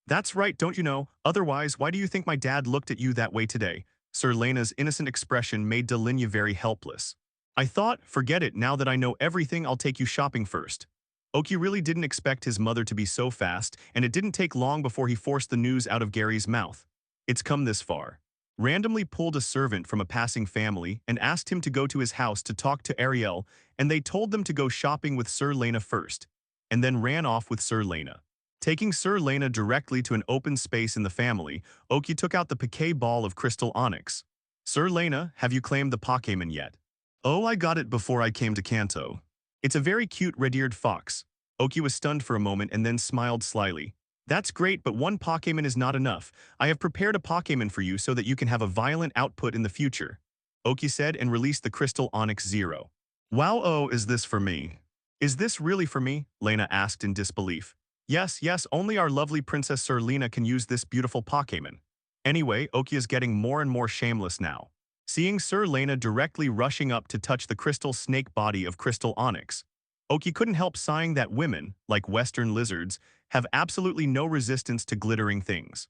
"That's right, don't you know? Otherwise, why do you think my dad looked at you that way today?" Sir Lena's innocent expression made Delinia very helpless. "I thought, forget it, now that I know everything, I'll take you shopping first." Oki really didn't expect his mother to be so fast, and it didn't take long before he forced the news out of Gary's mouth. "It's come this far." Randomly pulled a servant from a passing family and asked him to go to his house to talk to Ariel, and they told them to go shopping with Sir Lena first, and then ran off with Sir Lena. Taking Sir Lena directly to an open space in the family, Oki took out the Piquet ball of crystal onyx. "Sir Lena, have you claimed the Pokémon yet?" "Oh, I got it before I came to Kanto. It's a very cute red-eared fox." Oki was stunned for a moment and then smiled slyly. "That's great, but one Pokémon is not enough. I have prepared a Pokémon for you so that you can have a violent output in the future," Oki said and released the crystal onyx 0. "Wow, oh, is this for me?" "Is this really for me?" Lena asked in disbelief. Yes, only our lovely Princess Sir Lena can use this beautiful Pokémon." Anyway, Oki is getting more and more shameless now. Seeing Sir Lena directly rushing up to touch the crystal snake body of crystal onyx, Oki couldn't help sighing that women, like Western lizards, have absolutely no resistance to glittering things.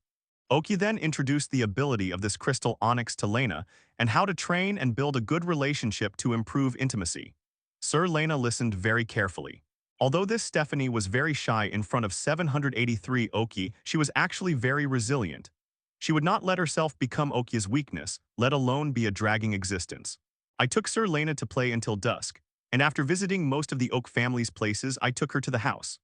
Oki then introduced the ability of this crystal onyx to Lena and how to train and build a good relationship to improve intimacy. Sir Lena listened very carefully. Although this Stephanie was very shy in front of 783 Oki, she was actually very resilient. She would not let herself become Oki's weakness, let alone be a dragging existence. "I took Sir Lena to play until dusk, and after visiting most of the Oak family's places, I took her to the house.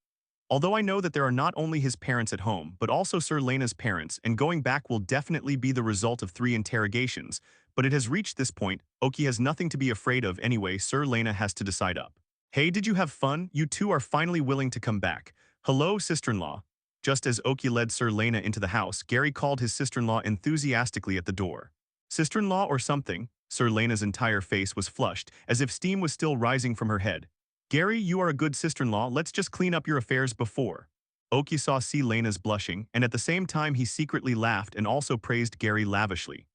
Although I know that there are not only his parents at home, but also Sir Lena's parents, and going back will definitely be the result of 3 interrogations, but it has reached this point, Oki has nothing to be afraid of anyway. Sir Lena has to decide up. Hey, did you have fun? You two are finally willing to come back. Hello, sister-in-law." Just as Oki led Sir Lena into the house, Gary called his sister-in-law enthusiastically at the door. "Sister-in-law or something?" Sir Lena's entire face was flushed, as if steam was still rising from her head. "Gary, you are a good sister-in-law, let's just clean up your affairs before." Oki saw Lena's blushing, and at the same time he secretly laughed and also praised Gary lavishly.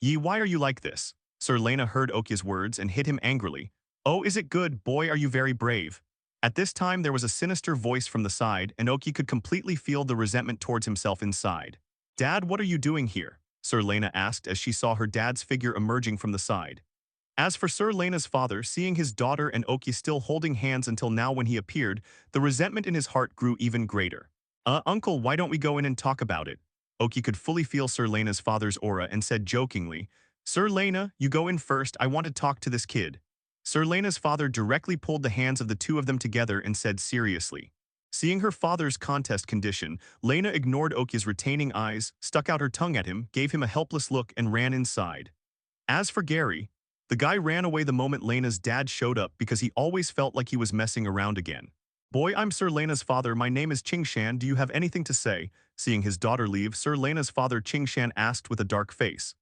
"Yi, why are you like this?" Sir Lena heard Oki's words and hit him angrily. "Oh, is it good, boy, are you very brave?" At this time there was a sinister voice from the side, and Oki could completely feel the resentment towards himself inside. "Dad, what are you doing here?" Sir Lena asked as she saw her dad's figure emerging from the side. As for Sir Lena's father, seeing his daughter and Oki still holding hands until now when he appeared, the resentment in his heart grew even greater. Uncle, why don't we go in and talk about it?" Oki could fully feel Sir Lena's father's aura and said jokingly, "Sir Lena, you go in first, I want to talk to this kid." Sir Lena's father directly pulled the hands of the two of them together and said seriously. Seeing her father's contest condition, Lena ignored Oki's retaining eyes, stuck out her tongue at him, gave him a helpless look and ran inside. As for Gary, The guy ran away the moment Lena's dad showed up because he always felt like he was messing around again. Boy, I'm Sir Lena's father, my name is Qingshan, do you have anything to say? Seeing his daughter leave, Sir Lena's father Qingshan asked with a dark face.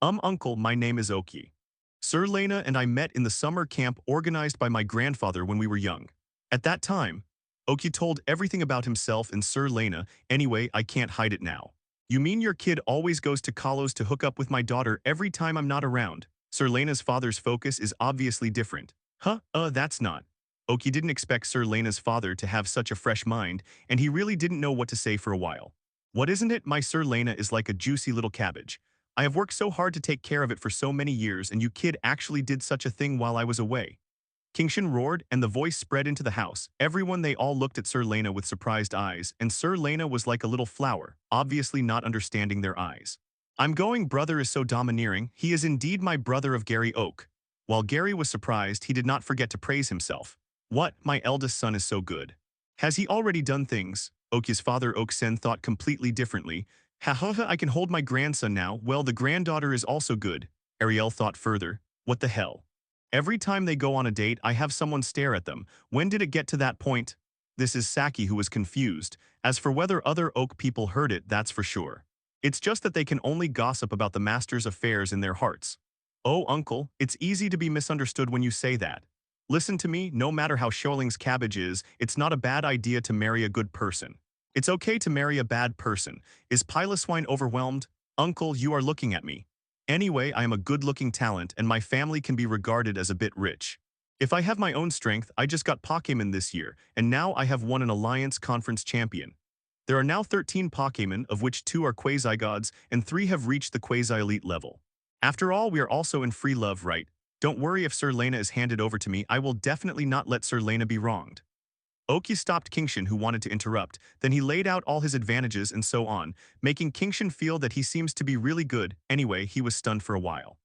Uncle, my name is Oki. Sir Lena and I met in the summer camp organized by my grandfather when we were young. At that time, Oki told everything about himself and Sir Lena, anyway, I can't hide it now. You mean your kid always goes to Kalos to hook up with my daughter every time I'm not around? Sir Lena's father's focus is obviously different. That's not. Oki didn't expect Sir Lena's father to have such a fresh mind, and he really didn't know what to say for a while. What isn't it? My Sir Lena is like a juicy little cabbage. I have worked so hard to take care of it for so many years, and you kid actually did such a thing while I was away. Kingshan roared, and the voice spread into the house. They all looked at Sir Lena with surprised eyes, and Sir Lena was like a little flower, obviously not understanding their eyes. I'm going, brother is so domineering, he is indeed my brother of Gary Oak. While Gary was surprised, he did not forget to praise himself. What, my eldest son is so good. Has he already done things? Oki's father Oksen thought completely differently. I can hold my grandson now, well the granddaughter is also good. Ariel thought further. What the hell? Every time they go on a date, I have someone stare at them. When did it get to that point? This is Saki who was confused. As for whether other Oak people heard it, that's for sure. It's just that they can only gossip about the master's affairs in their hearts. Oh, uncle, it's easy to be misunderstood when you say that. Listen to me, no matter how Shoeling's cabbage is, it's not a bad idea to marry a good person. It's okay to marry a bad person. Is Piloswine overwhelmed? Uncle, you are looking at me. Anyway, I am a good-looking talent, and my family can be regarded as a bit rich. If I have my own strength, I just got Pokémon this year, and now I have won an Alliance Conference champion. There are now 13 Pokémon, of which 2 are Quasi-Gods, and 3 have reached the Quasi-Elite level. After all, we are also in free love, right? Don't worry if Sir Lena is handed over to me, I will definitely not let Sir Lena be wronged. Oki stopped Kingshan, who wanted to interrupt, then he laid out all his advantages and so on, making Kingshan feel that he seems to be really good. Anyway, he was stunned for a while.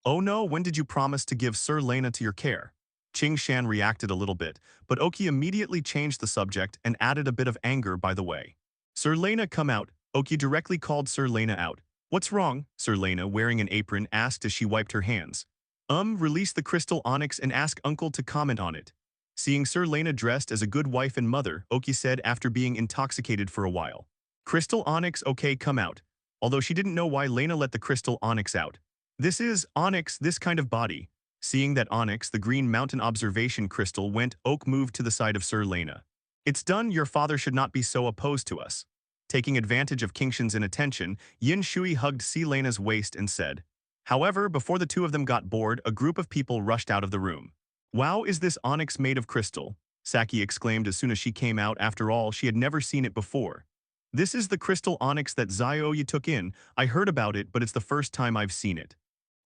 Oh no, when did you promise to give Sir Lena to your care? Qingshan reacted a little bit, but Oki immediately changed the subject and added a bit of anger by the way. Sir Lena, come out. Oki directly called Sir Lena out. What's wrong? Sir Lena, wearing an apron, asked as she wiped her hands. Release the crystal onyx and ask Uncle to comment on it. Seeing Sir Lena dressed as a good wife and mother, Oki said after being intoxicated for a while. Crystal onyx, okay, come out. Although she didn't know why Lena let the crystal onyx out. This is onyx, this kind of body. Seeing that onyx, the green mountain observation crystal went, Oak moved to the side of Sir Lena. It's done, your father should not be so opposed to us. Taking advantage of Kingshan's inattention, Yin Shui hugged C. Lena's waist and said. However, before the two of them got bored, a group of people rushed out of the room. Wow, is this onyx made of crystal? Saki exclaimed as soon as she came out. After all, she had never seen it before. This is the crystal onyx that Zioya took in. I heard about it, but it's the first time I've seen it.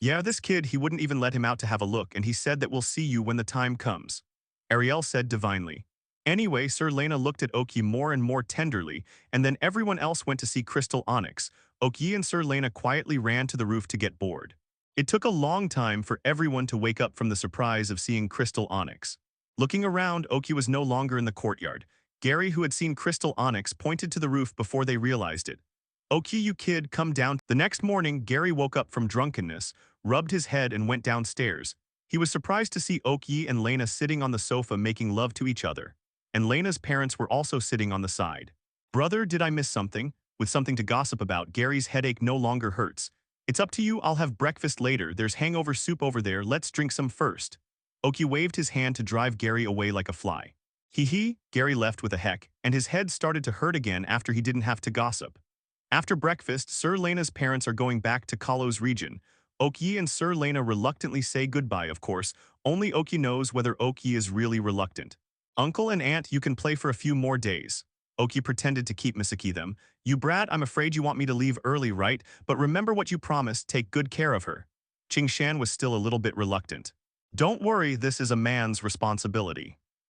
Yeah, this kid, he wouldn't even let him out to have a look, and he said that we'll see you when the time comes. Ariel said divinely. Anyway, Sir Lena looked at Oki more and more tenderly, and then everyone else went to see crystal onyx. Oki and Sir Lena quietly ran to the roof to get bored. It took a long time for everyone to wake up from the surprise of seeing crystal onyx. Looking around, Oki was no longer in the courtyard. Gary, who had seen crystal onyx, pointed to the roof before they realized it. Oki, you kid, come down. The next morning, Gary woke up from drunkenness, rubbed his head and went downstairs. He was surprised to see Oki and Lena sitting on the sofa making love to each other. And Lena's parents were also sitting on the side. Brother, did I miss something? With something to gossip about, Gary's headache no longer hurts. It's up to you, I'll have breakfast later, there's hangover soup over there, let's drink some first. Oki waved his hand to drive Gary away like a fly. Hee, Gary left with a heck, and his head started to hurt again after he didn't have to gossip. After breakfast, Sir Lena's parents are going back to Kalos region. Oki and Sir Lena reluctantly say goodbye, of course. Only Oki knows whether Oki is really reluctant. Uncle and aunt, you can play for a few more days. Oki pretended to keep Misaki them. You brat, I'm afraid you want me to leave early, right? But remember what you promised, take good care of her. Qingshan was still a little bit reluctant. Don't worry, this is a man's responsibility.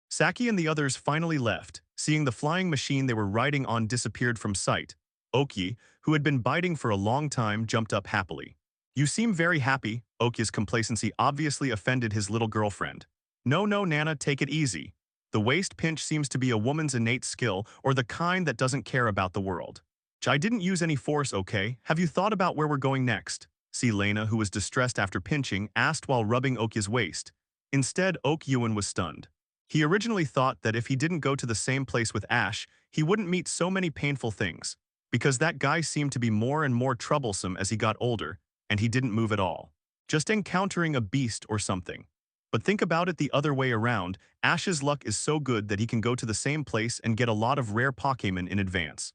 Saki and the others finally left. Seeing the flying machine they were riding on disappeared from sight, Oki, who had been biting for a long time, jumped up happily. You seem very happy. Oki's complacency obviously offended his little girlfriend. No, Nana, take it easy. The waist pinch seems to be a woman's innate skill, or the kind that doesn't care about the world. I didn't use any force, okay? Have you thought about where we're going next? See Lena, who was distressed after pinching, asked while rubbing Okya's waist. Instead, Okyuan was stunned. He originally thought that if he didn't go to the same place with Ash, he wouldn't meet so many painful things, because that guy seemed to be more and more troublesome as he got older, and he didn't move at all. Just encountering a beast or something. But think about it the other way around, Ash's luck is so good that he can go to the same place and get a lot of rare Pokémon in advance.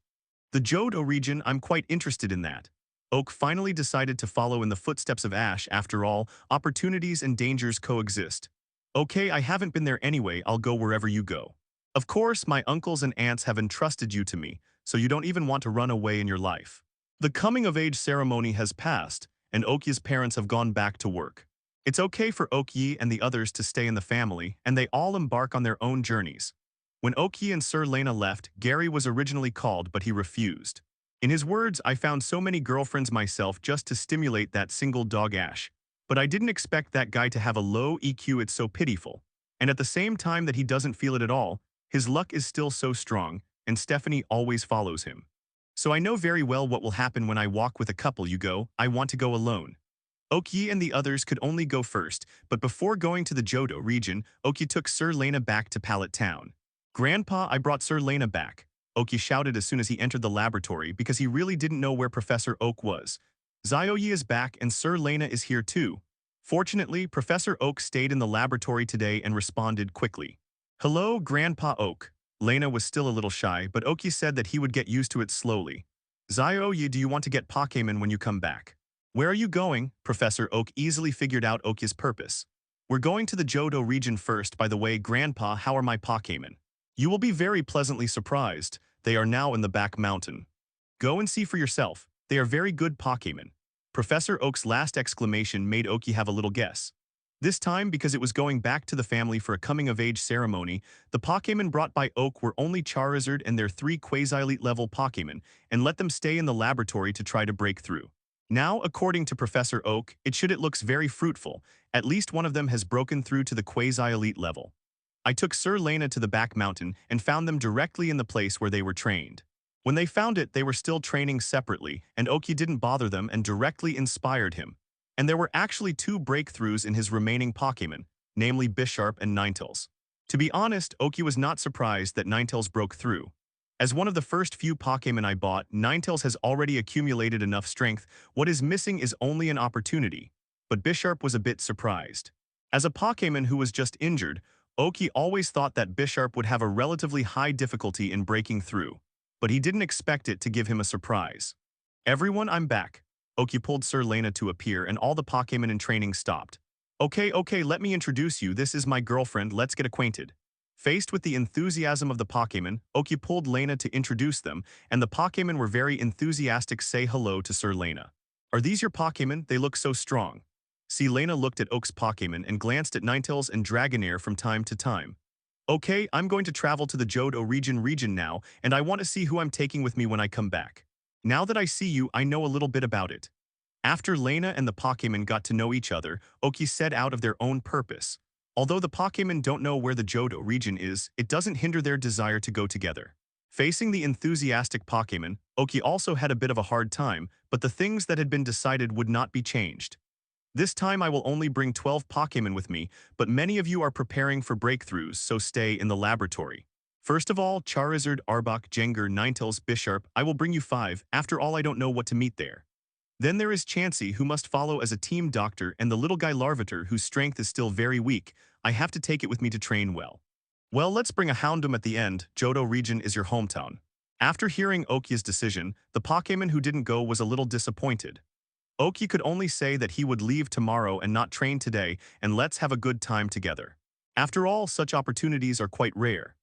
The Jodo region, I'm quite interested in that. Oak finally decided to follow in the footsteps of Ash. After all, opportunities and dangers coexist. Okay, I haven't been there anyway, I'll go wherever you go. Of course, my uncles and aunts have entrusted you to me, so you don't even want to run away in your life. The coming-of-age ceremony has passed, and Okyi's parents have gone back to work. It's okay for Okyi and the others to stay in the family, and they all embark on their own journeys. When Okyi and Sir Lena left, Gary was originally called, but he refused. In his words, I found so many girlfriends myself just to stimulate that single dog Ash. But I didn't expect that guy to have a low EQ, it's so pitiful. And at the same time that he doesn't feel it at all, his luck is still so strong, and Stephanie always follows him. So I know very well what will happen when I walk with a couple. You go, I want to go alone. Okyi and the others could only go first, but before going to the Jodo region, Okyi took Sir Lena back to Pallet Town. Grandpa, I brought Sir Lena back, Okyi shouted as soon as he entered the laboratory because he really didn't know where Professor Oak was. Zioyi is back and Sir Lena is here too. Fortunately, Professor Oak stayed in the laboratory today and responded quickly. Hello, Grandpa Oak. Lena was still a little shy, but Okyi said that he would get used to it slowly. Zioyi, do you want to get Pokémon when you come back? Where are you going? Professor Oak easily figured out Okyi's purpose. We're going to the Jodo region first. By the way, Grandpa, how are my Pokémon? You will be very pleasantly surprised. They are now in the back mountain. Go and see for yourself. They are very good Pokémon. Professor Oak's last exclamation made Okyi have a little guess. This time, because it was going back to the family for a coming-of-age ceremony, the Pokémon brought by Oak were only Charizard and their 3 quasi-elite level Pokémon, and let them stay in the laboratory to try to break through. Now, according to Professor Oak, it looks very fruitful. At least one of them has broken through to the quasi-elite level. I took Sir Lena to the back mountain and found them directly in the place where they were trained. When they found it, they were still training separately, and Okyi didn't bother them and directly inspired him. And there were actually 2 breakthroughs in his remaining Pokémon, namely Bisharp and Ninetales. To be honest, Okyi was not surprised that Ninetales broke through. As one of the first few Pokémon I bought, Ninetales has already accumulated enough strength. What is missing is only an opportunity. But Bisharp was a bit surprised. As a Pokémon who was just injured, Okyi always thought that Bisharp would have a relatively high difficulty in breaking through. But he didn't expect it to give him a surprise. Everyone, I'm back. Okyi pulled Sir Lena to appear and all the Pokémon in training stopped. Okay, let me introduce you. This is my girlfriend, let's get acquainted. Faced with the enthusiasm of the Pokémon, Okyi pulled Lena to introduce them, and the Pokémon were very enthusiastic. Say hello to Sir Lena. Are these your Pokémon? They look so strong. See, Lena looked at Oak's Pokémon and glanced at Ninetales and Dragonair from time to time. Okay, I'm going to travel to the Jodo region now, and I want to see who I'm taking with me when I come back. Now that I see you, I know a little bit about it. After Lena and the Pokémon got to know each other, Okyi set out of their own purpose. Although the Pokémon don't know where the Jodo region is, it doesn't hinder their desire to go together. Facing the enthusiastic Pokémon, Okyi also had a bit of a hard time, but the things that had been decided would not be changed. This time I will only bring 12 Pokémon with me, but many of you are preparing for breakthroughs, so stay in the laboratory. First of all, Charizard, Arbok, Jenga, Ninetales, Bisharp, I will bring you 5, after all I don't know what to meet there. Then there is Chansey, who must follow as a team doctor, and the little guy Larvitar, whose strength is still very weak. I have to take it with me to train well. Well, let's bring a Houndoom at the end. Jodo region is your hometown. After hearing Okyi's decision, the Pokémon who didn't go was a little disappointed. Okyi could only say that he would leave tomorrow and not train today, and let's have a good time together. After all, such opportunities are quite rare.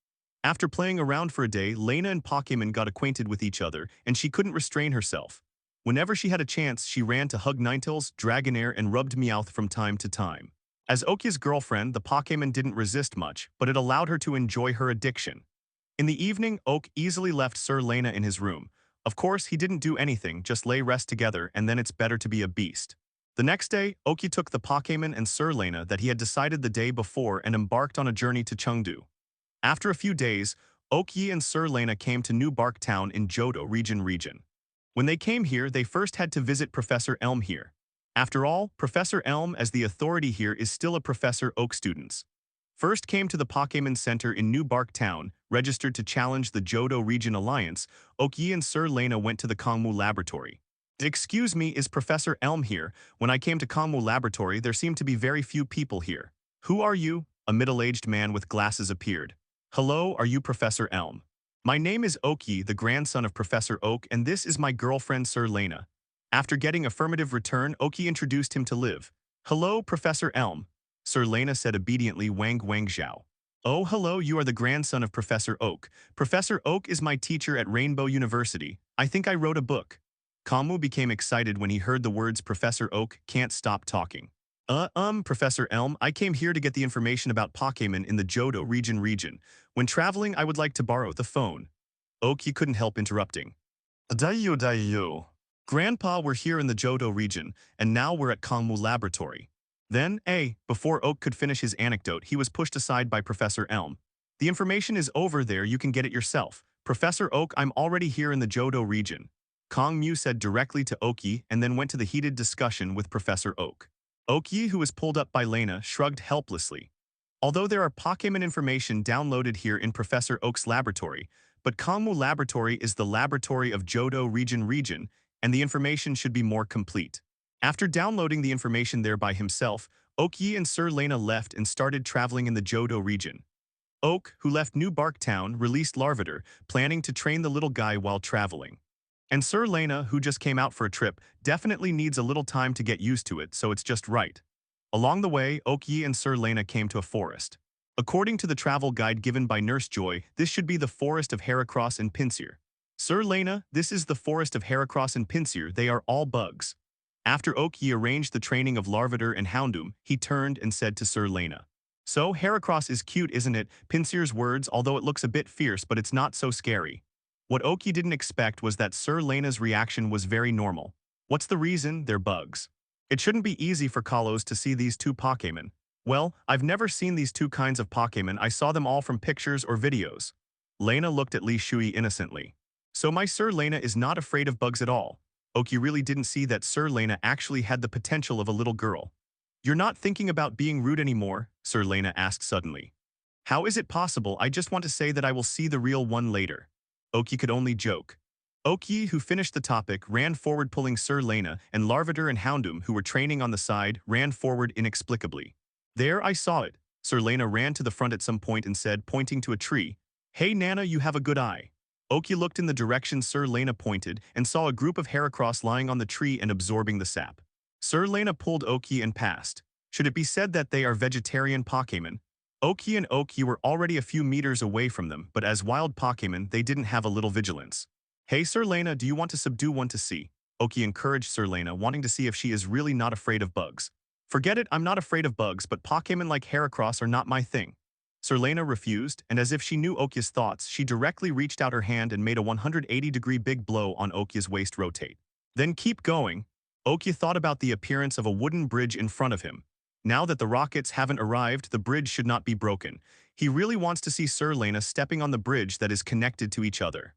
After playing around for a day, Lena and Pokémon got acquainted with each other, and she couldn't restrain herself. Whenever she had a chance, she ran to hug Ninetales, Dragonair, and rubbed Meowth from time to time. As Okyi's girlfriend, the Pokémon didn't resist much, but it allowed her to enjoy her addiction. In the evening, Oak easily left Sir Lena in his room. Of course, he didn't do anything, just lay rest together, and then it's better to be a beast. The next day, Okyi took the Pokémon and Sir Lena that he had decided the day before and embarked on a journey to Chengdu. After a few days, Okyi and Sir Lena came to New Bark Town in Jodo region. When they came here, they first had to visit Professor Elm here. After all, Professor Elm as the authority here is still a Professor Oak students. First came to the Pokémon Center in New Bark Town, registered to challenge the Jodo Region Alliance. Oki and Sir Lena went to the Kongmu Laboratory. Excuse me, is Professor Elm here? When I came to Kongmu Laboratory, there seemed to be very few people here. Who are you? A middle-aged man with glasses appeared. Hello, are you Professor Elm? My name is Oki, the grandson of Professor Oak, and this is my girlfriend Sir Lena. After getting affirmative return, Oki introduced him to Liv. Hello, Professor Elm. Sir Lena said obediently Wang Wang Zhao. Oh, hello, you are the grandson of Professor Oak. Professor Oak is my teacher at Rainbow University. I think I wrote a book. Kamu became excited when he heard the words Professor Oak can't stop talking. Professor Elm, I came here to get the information about Pokémon in the Jodo region. When traveling, I would like to borrow the phone. Oak, he couldn't help interrupting. Dayu. Grandpa, we're here in the Jodo region, and now we're at Kongmu Laboratory. Then, before Oak could finish his anecdote, he was pushed aside by Professor Elm. The information is over there, you can get it yourself. Professor Oak, I'm already here in the Jodo region. Kong Mu said directly to Oki and then went to the heated discussion with Professor Oak. Oki, who was pulled up by Lena, shrugged helplessly. Although there are Pokémon information downloaded here in Professor Oak's laboratory, but Kongmu Laboratory is the laboratory of Jodo region, and the information should be more complete. After downloading the information there by himself, Oki and Sir Lena left and started traveling in the Jodo region. Oak, who left New Bark Town, released Larvitar, planning to train the little guy while traveling. And Sir Lena, who just came out for a trip, definitely needs a little time to get used to it, so it's just right. Along the way, Oki and Sir Lena came to a forest. According to the travel guide given by Nurse Joy, this should be the forest of Heracross and Pinsir. Sir Lena, this is the forest of Heracross and Pinsir, they are all bugs. After Oki arranged the training of Larvitar and Houndoom, he turned and said to Sir Lena. So, Heracross is cute, isn't it? Pinsir's words, although it looks a bit fierce, but it's not so scary. What Oki didn't expect was that Sir Lena's reaction was very normal. What's the reason? They're bugs. It shouldn't be easy for Kalos to see these two Pokémon. Well, I've never seen these two kinds of Pokémon, I saw them all from pictures or videos. Lena looked at Li Shui innocently. So my Sir Lena is not afraid of bugs at all. Oki really didn't see that Sir Lena actually had the potential of a little girl. You're not thinking about being rude anymore? Sir Lena asked suddenly. How is it possible? I just want to say that I will see the real one later. Oki could only joke. Oki, who finished the topic, ran forward pulling Sir Lena, and Larvitar and Houndoom, who were training on the side, ran forward inexplicably. There, I saw it. Sir Lena ran to the front at some point and said, pointing to a tree, Hey Nana, you have a good eye. Oki looked in the direction Sir Lena pointed and saw a group of Heracross lying on the tree and absorbing the sap. Sir Lena pulled Oki and passed. Should it be said that they are vegetarian Pokémon? Oki and Oki were already a few meters away from them, but as wild Pokémon, they didn't have a little vigilance. Hey Sir Lena, do you want to subdue one to see? Oki encouraged Sir Lena, wanting to see if she is really not afraid of bugs. Forget it, I'm not afraid of bugs, but Pokémon like Heracross are not my thing. Sir Lena refused, and as if she knew Oki's thoughts, she directly reached out her hand and made a 180-degree big blow on Oki's waist rotate. Then keep going. Oki thought about the appearance of a wooden bridge in front of him. Now that the rockets haven't arrived, the bridge should not be broken. He really wants to see Sir Lena stepping on the bridge that is connected to each other.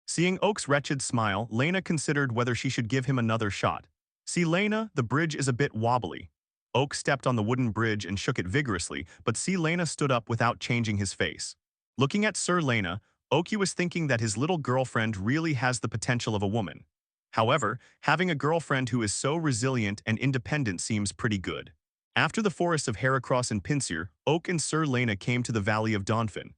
Seeing Oak's wretched smile, Lena considered whether she should give him another shot. See Lena, the bridge is a bit wobbly. Oak stepped on the wooden bridge and shook it vigorously, but see Lena stood up without changing his face. Looking at Sir Lena, Oki was thinking that his little girlfriend really has the potential of a woman. However, having a girlfriend who is so resilient and independent seems pretty good. After the forest of Heracross and Pinsir, Oak and Sir Lena came to the Valley of Donphin.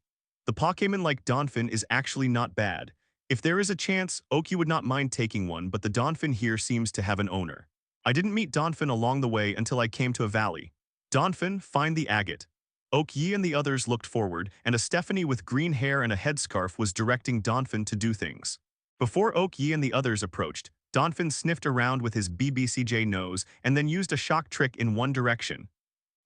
The Pokémon like Donphin is actually not bad. If there is a chance, Oki would not mind taking one, but the Donphin here seems to have an owner. I didn't meet Donphin along the way until I came to a valley. Donphin, find the agate. Oki and the others looked forward, and a Stephanie with green hair and a headscarf was directing Donphin to do things. Before Oki and the others approached, Donphin sniffed around with his BBCJ nose and then used a shock trick in one direction.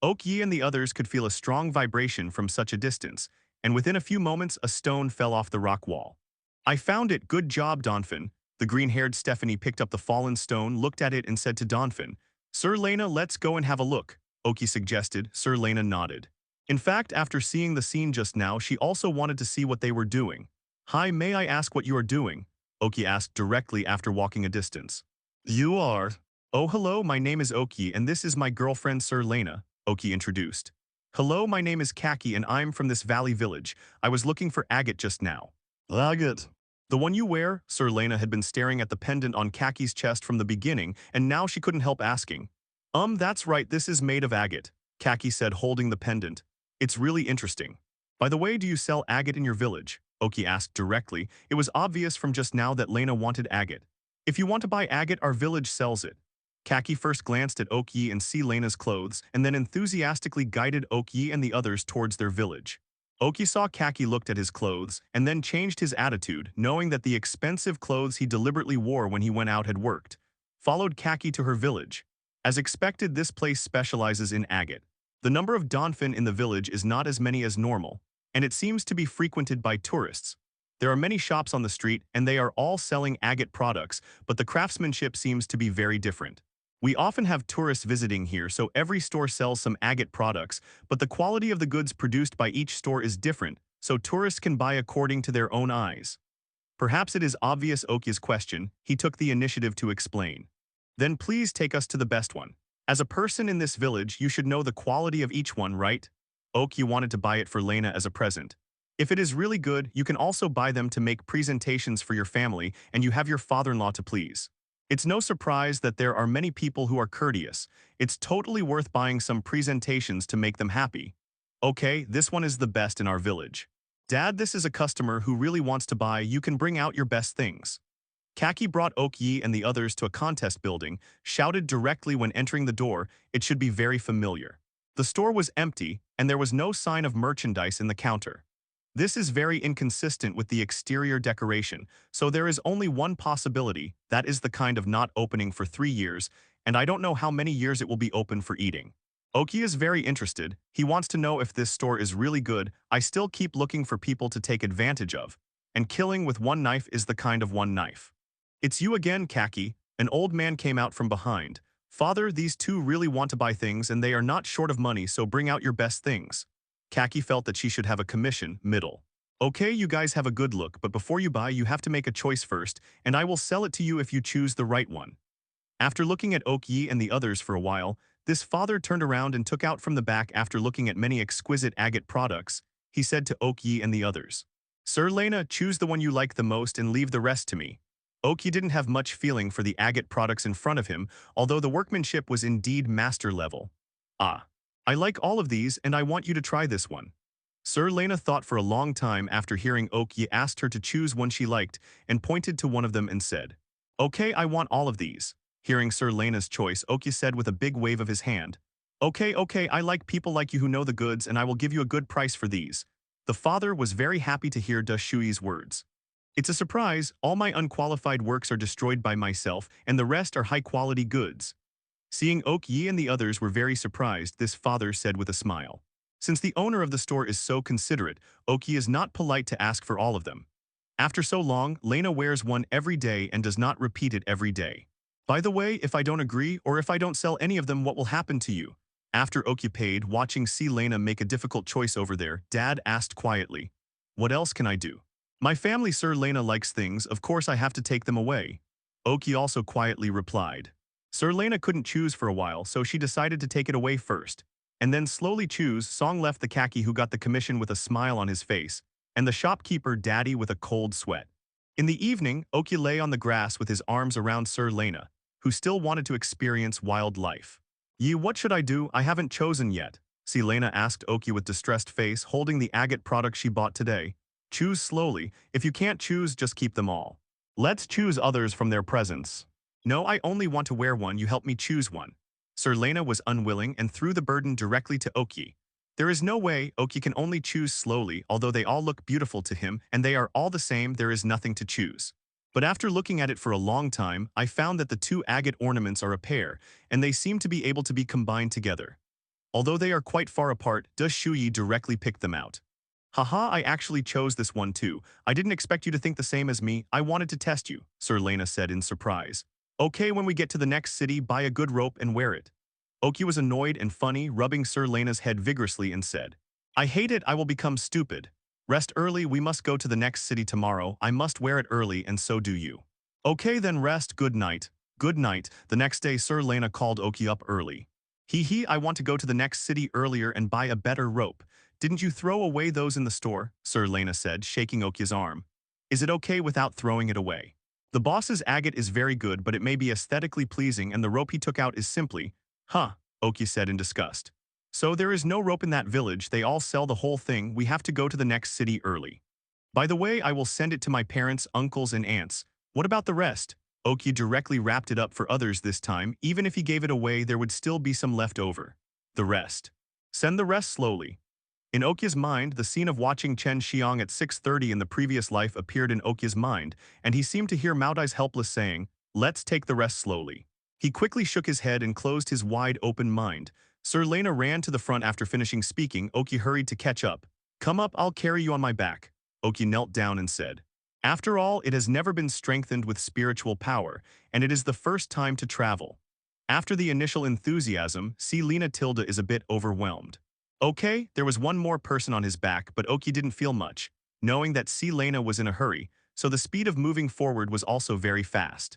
Oki and the others could feel a strong vibration from such a distance, and within a few moments a stone fell off the rock wall. I found it, good job Donphin. The green-haired Stephanie picked up the fallen stone, looked at it and said to Donphin, Sir Lena, let's go and have a look, Oki suggested. Sir Lena nodded. In fact, after seeing the scene just now, she also wanted to see what they were doing. Hi, may I ask what you are doing? Oki asked directly after walking a distance. You are. Oh hello, my name is Oki and this is my girlfriend Sir Lena, Oki introduced. Hello, my name is Kaki and I'm from this valley village. I was looking for agate just now. Agate. The one you wear? Sir Lena had been staring at the pendant on Kaki's chest from the beginning, and now she couldn't help asking. That's right, this is made of agate, Kaki said, holding the pendant. It's really interesting. By the way, do you sell agate in your village? Oki asked directly. It was obvious from just now that Lena wanted agate. If you want to buy agate, our village sells it. Kaki first glanced at Oki and see Lena's clothes, and then enthusiastically guided Oki and the others towards their village. Oki saw Kaki looked at his clothes, and then changed his attitude, knowing that the expensive clothes he deliberately wore when he went out had worked. Followed Kaki to her village. As expected, this place specializes in agate. The number of Donphin in the village is not as many as normal, and it seems to be frequented by tourists. There are many shops on the street, and they are all selling agate products, but the craftsmanship seems to be very different. We often have tourists visiting here, so every store sells some agate products, but the quality of the goods produced by each store is different, so tourists can buy according to their own eyes. Perhaps it is obvious Oki's question, he took the initiative to explain. Then please take us to the best one. As a person in this village, you should know the quality of each one, right? Oki wanted to buy it for Lena as a present. If it is really good, you can also buy them to make presentations for your family, and you have your father-in-law to please. It's no surprise that there are many people who are courteous. It's totally worth buying some presentations to make them happy. Okay, this one is the best in our village. Dad, this is a customer who really wants to buy. You can bring out your best things. Kaki brought Oki and the others to a contest building, shouted directly when entering the door, it should be very familiar. The store was empty, and there was no sign of merchandise in the counter. This is very inconsistent with the exterior decoration, so there is only one possibility, that is the kind of not opening for 3 years, and I don't know how many years it will be open for eating. Oki is very interested, he wants to know if this store is really good. I still keep looking for people to take advantage of, and killing with one knife is the kind of one knife. It's you again, Kaki, an old man came out from behind. Father, these two really want to buy things and they are not short of money, so bring out your best things. Kaki felt that she should have a commission, middle. Okay, you guys have a good look, but before you buy, you have to make a choice first, and I will sell it to you if you choose the right one. After looking at Oki and the others for a while, this father turned around and took out from the back after looking at many exquisite agate products. He said to Oki and the others, Sir Lena, choose the one you like the most and leave the rest to me. Oki didn't have much feeling for the agate products in front of him, although the workmanship was indeed master level. Ah. I like all of these and I want you to try this one. Sir Lena thought for a long time after hearing Oki asked her to choose one she liked and pointed to one of them and said, Okay, I want all of these. Hearing Sir Lena's choice, Oki said with a big wave of his hand, Okay, I like people like you who know the goods and I will give you a good price for these. The father was very happy to hear Da Shui's words. It's a surprise, all my unqualified works are destroyed by myself and the rest are high-quality goods. Seeing Oki and the others were very surprised, this father said with a smile. Since the owner of the store is so considerate, Oki is not polite to ask for all of them. After so long, Lena wears one every day and does not repeat it every day. By the way, if I don't agree or if I don't sell any of them, what will happen to you? After Oki paid, watching see Lena make a difficult choice over there, Dad asked quietly, What else can I do? My family, Sir Lena likes things, of course I have to take them away. Oki also quietly replied. Sir Lena couldn't choose for a while, so she decided to take it away first. And then slowly choose, Song left the Kaki who got the commission with a smile on his face, and the shopkeeper Daddy with a cold sweat. In the evening, Oki lay on the grass with his arms around Sir Lena, who still wanted to experience wild life. What should I do? I haven't chosen yet. Lena asked Oki with distressed face, holding the agate product she bought today. Choose slowly. If you can't choose, just keep them all. Let's choose others from their presents. No, I only want to wear one, you help me choose one. Sir Lena was unwilling and threw the burden directly to Oki. There is no way, Oki can only choose slowly, although they all look beautiful to him and they are all the same, there is nothing to choose. But after looking at it for a long time, I found that the two agate ornaments are a pair, and they seem to be able to be combined together. Although they are quite far apart, Da Shuyi directly picked them out. Haha, I actually chose this one too. I didn't expect you to think the same as me, I wanted to test you, Sir Lena said in surprise. Okay, when we get to the next city, buy a good rope and wear it. Oki was annoyed and funny, rubbing Sir Lena's head vigorously and said, I hate it, I will become stupid. Rest early, we must go to the next city tomorrow, I must wear it early and so do you. Okay then rest, good night. Good night. The next day Sir Lena called Oki up early. I want to go to the next city earlier and buy a better rope. Didn't you throw away those in the store? Sir Lena said, shaking Oki's arm. Is it okay without throwing it away? The boss's agate is very good, but it may be aesthetically pleasing, and the rope he took out is simply, huh, Oki said in disgust. So there is no rope in that village, they all sell the whole thing, we have to go to the next city early. By the way, I will send it to my parents, uncles, and aunts. What about the rest? Oki directly wrapped it up for others this time. Even if he gave it away, there would still be some left over. The rest. Send the rest slowly. In Oki's mind, the scene of watching Xiang at 6:30 in the previous life appeared in Oki's mind, and he seemed to hear Maodai's helpless saying, "Let's take the rest slowly." He quickly shook his head and closed his wide-open mind. Sir Lena ran to the front after finishing speaking. Oki hurried to catch up. "Come up, I'll carry you on my back." Oki knelt down and said, "After all, it has never been strengthened with spiritual power, and it is the first time to travel." After the initial enthusiasm, Lena Tilda is a bit overwhelmed. Okay, there was one more person on his back, but Oki didn't feel much, knowing that Lena was in a hurry, so the speed of moving forward was also very fast.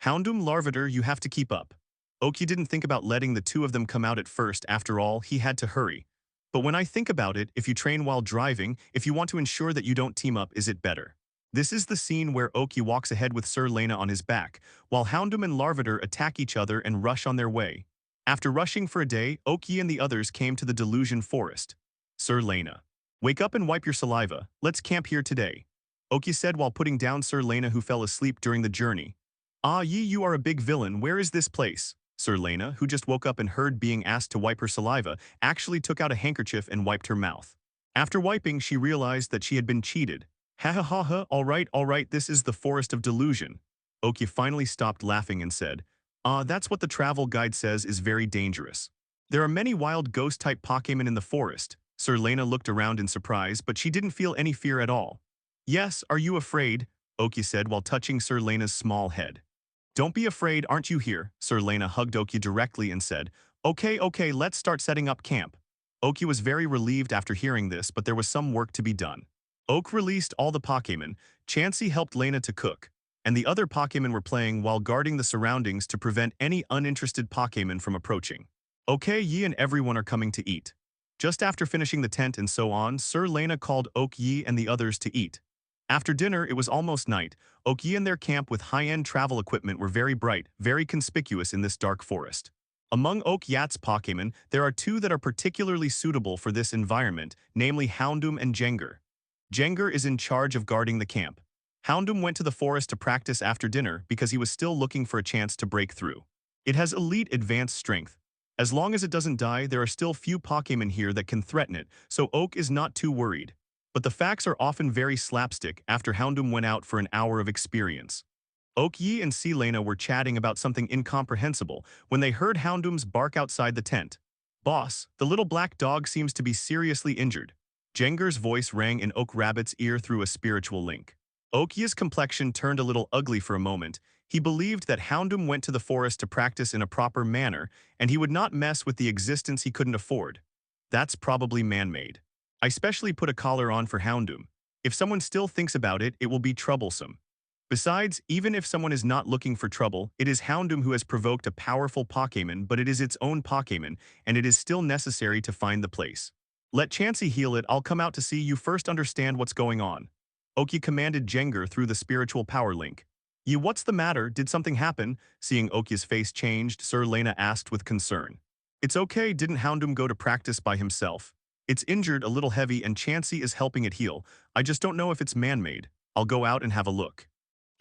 Houndoom Larvitar, you have to keep up. Oki didn't think about letting the two of them come out at first, after all, he had to hurry. But when I think about it, if you train while driving, if you want to ensure that you don't team up, is it better? This is the scene where Oki walks ahead with Sir Lena on his back, while Houndoom and Larvitar attack each other and rush on their way. After rushing for a day, Oki and the others came to the Delusion Forest. Sir Lena. Wake up and wipe your saliva, let's camp here today. Oki said while putting down Sir Lena, who fell asleep during the journey. Ah, you are a big villain, where is this place? Sir Lena, who just woke up and heard being asked to wipe her saliva, actually took out a handkerchief and wiped her mouth. After wiping, she realized that she had been cheated. Ha ha ha ha, alright, this is the Forest of Delusion. Oki finally stopped laughing and said, that's what the travel guide says is very dangerous. There are many wild ghost-type Pokémon in the forest. Sir Lena looked around in surprise, but she didn't feel any fear at all. Yes, are you afraid? Oki said while touching Sir Lena's small head. Don't be afraid, aren't you here? Sir Lena hugged Oki directly and said, Okay, let's start setting up camp. Oki was very relieved after hearing this, but there was some work to be done. Oak released all the Pokémon, Chansey helped Lena to cook, and the other Pokémon were playing while guarding the surroundings to prevent any uninterested Pokémon from approaching. Okay, Yi and everyone are coming to eat. Just after finishing the tent and so on, Sir Lena called Oak, Yi, and the others to eat. After dinner, it was almost night. Oak, Yi and their camp with high-end travel equipment were very bright, very conspicuous in this dark forest. Among Oak Yat's Pokémon, there are two that are particularly suitable for this environment, namely Houndoom and Jenga. Jenga is in charge of guarding the camp. Houndoom went to the forest to practice after dinner because he was still looking for a chance to break through. It has elite advanced strength. As long as it doesn't die, there are still few Pokémon here that can threaten it, so Oak is not too worried. But the facts are often very slapstick after Houndoom went out for an hour of experience. Oak, Yi, and Lena were chatting about something incomprehensible when they heard Houndoom's bark outside the tent. Boss, the little black dog seems to be seriously injured. Jenga's voice rang in Oak Rabbit's ear through a spiritual link. Oki's complexion turned a little ugly for a moment. He believed that Houndoom went to the forest to practice in a proper manner, and he would not mess with the existence he couldn't afford. That's probably man-made. I specially put a collar on for Houndoom. If someone still thinks about it, it will be troublesome. Besides, even if someone is not looking for trouble, it is Houndoom who has provoked a powerful Pokémon, but it is its own Pokémon, and it is still necessary to find the place. Let Chansey heal it, I'll come out to see you first understand what's going on. Oki commanded Jenga through the spiritual power link. Yi, what's the matter? Did something happen? Seeing Oki's face changed, Sir Lena asked with concern. It's okay, didn't Houndoom go to practice by himself? It's injured, a little heavy, and Chansey is helping it heal. I just don't know if it's man-made. I'll go out and have a look.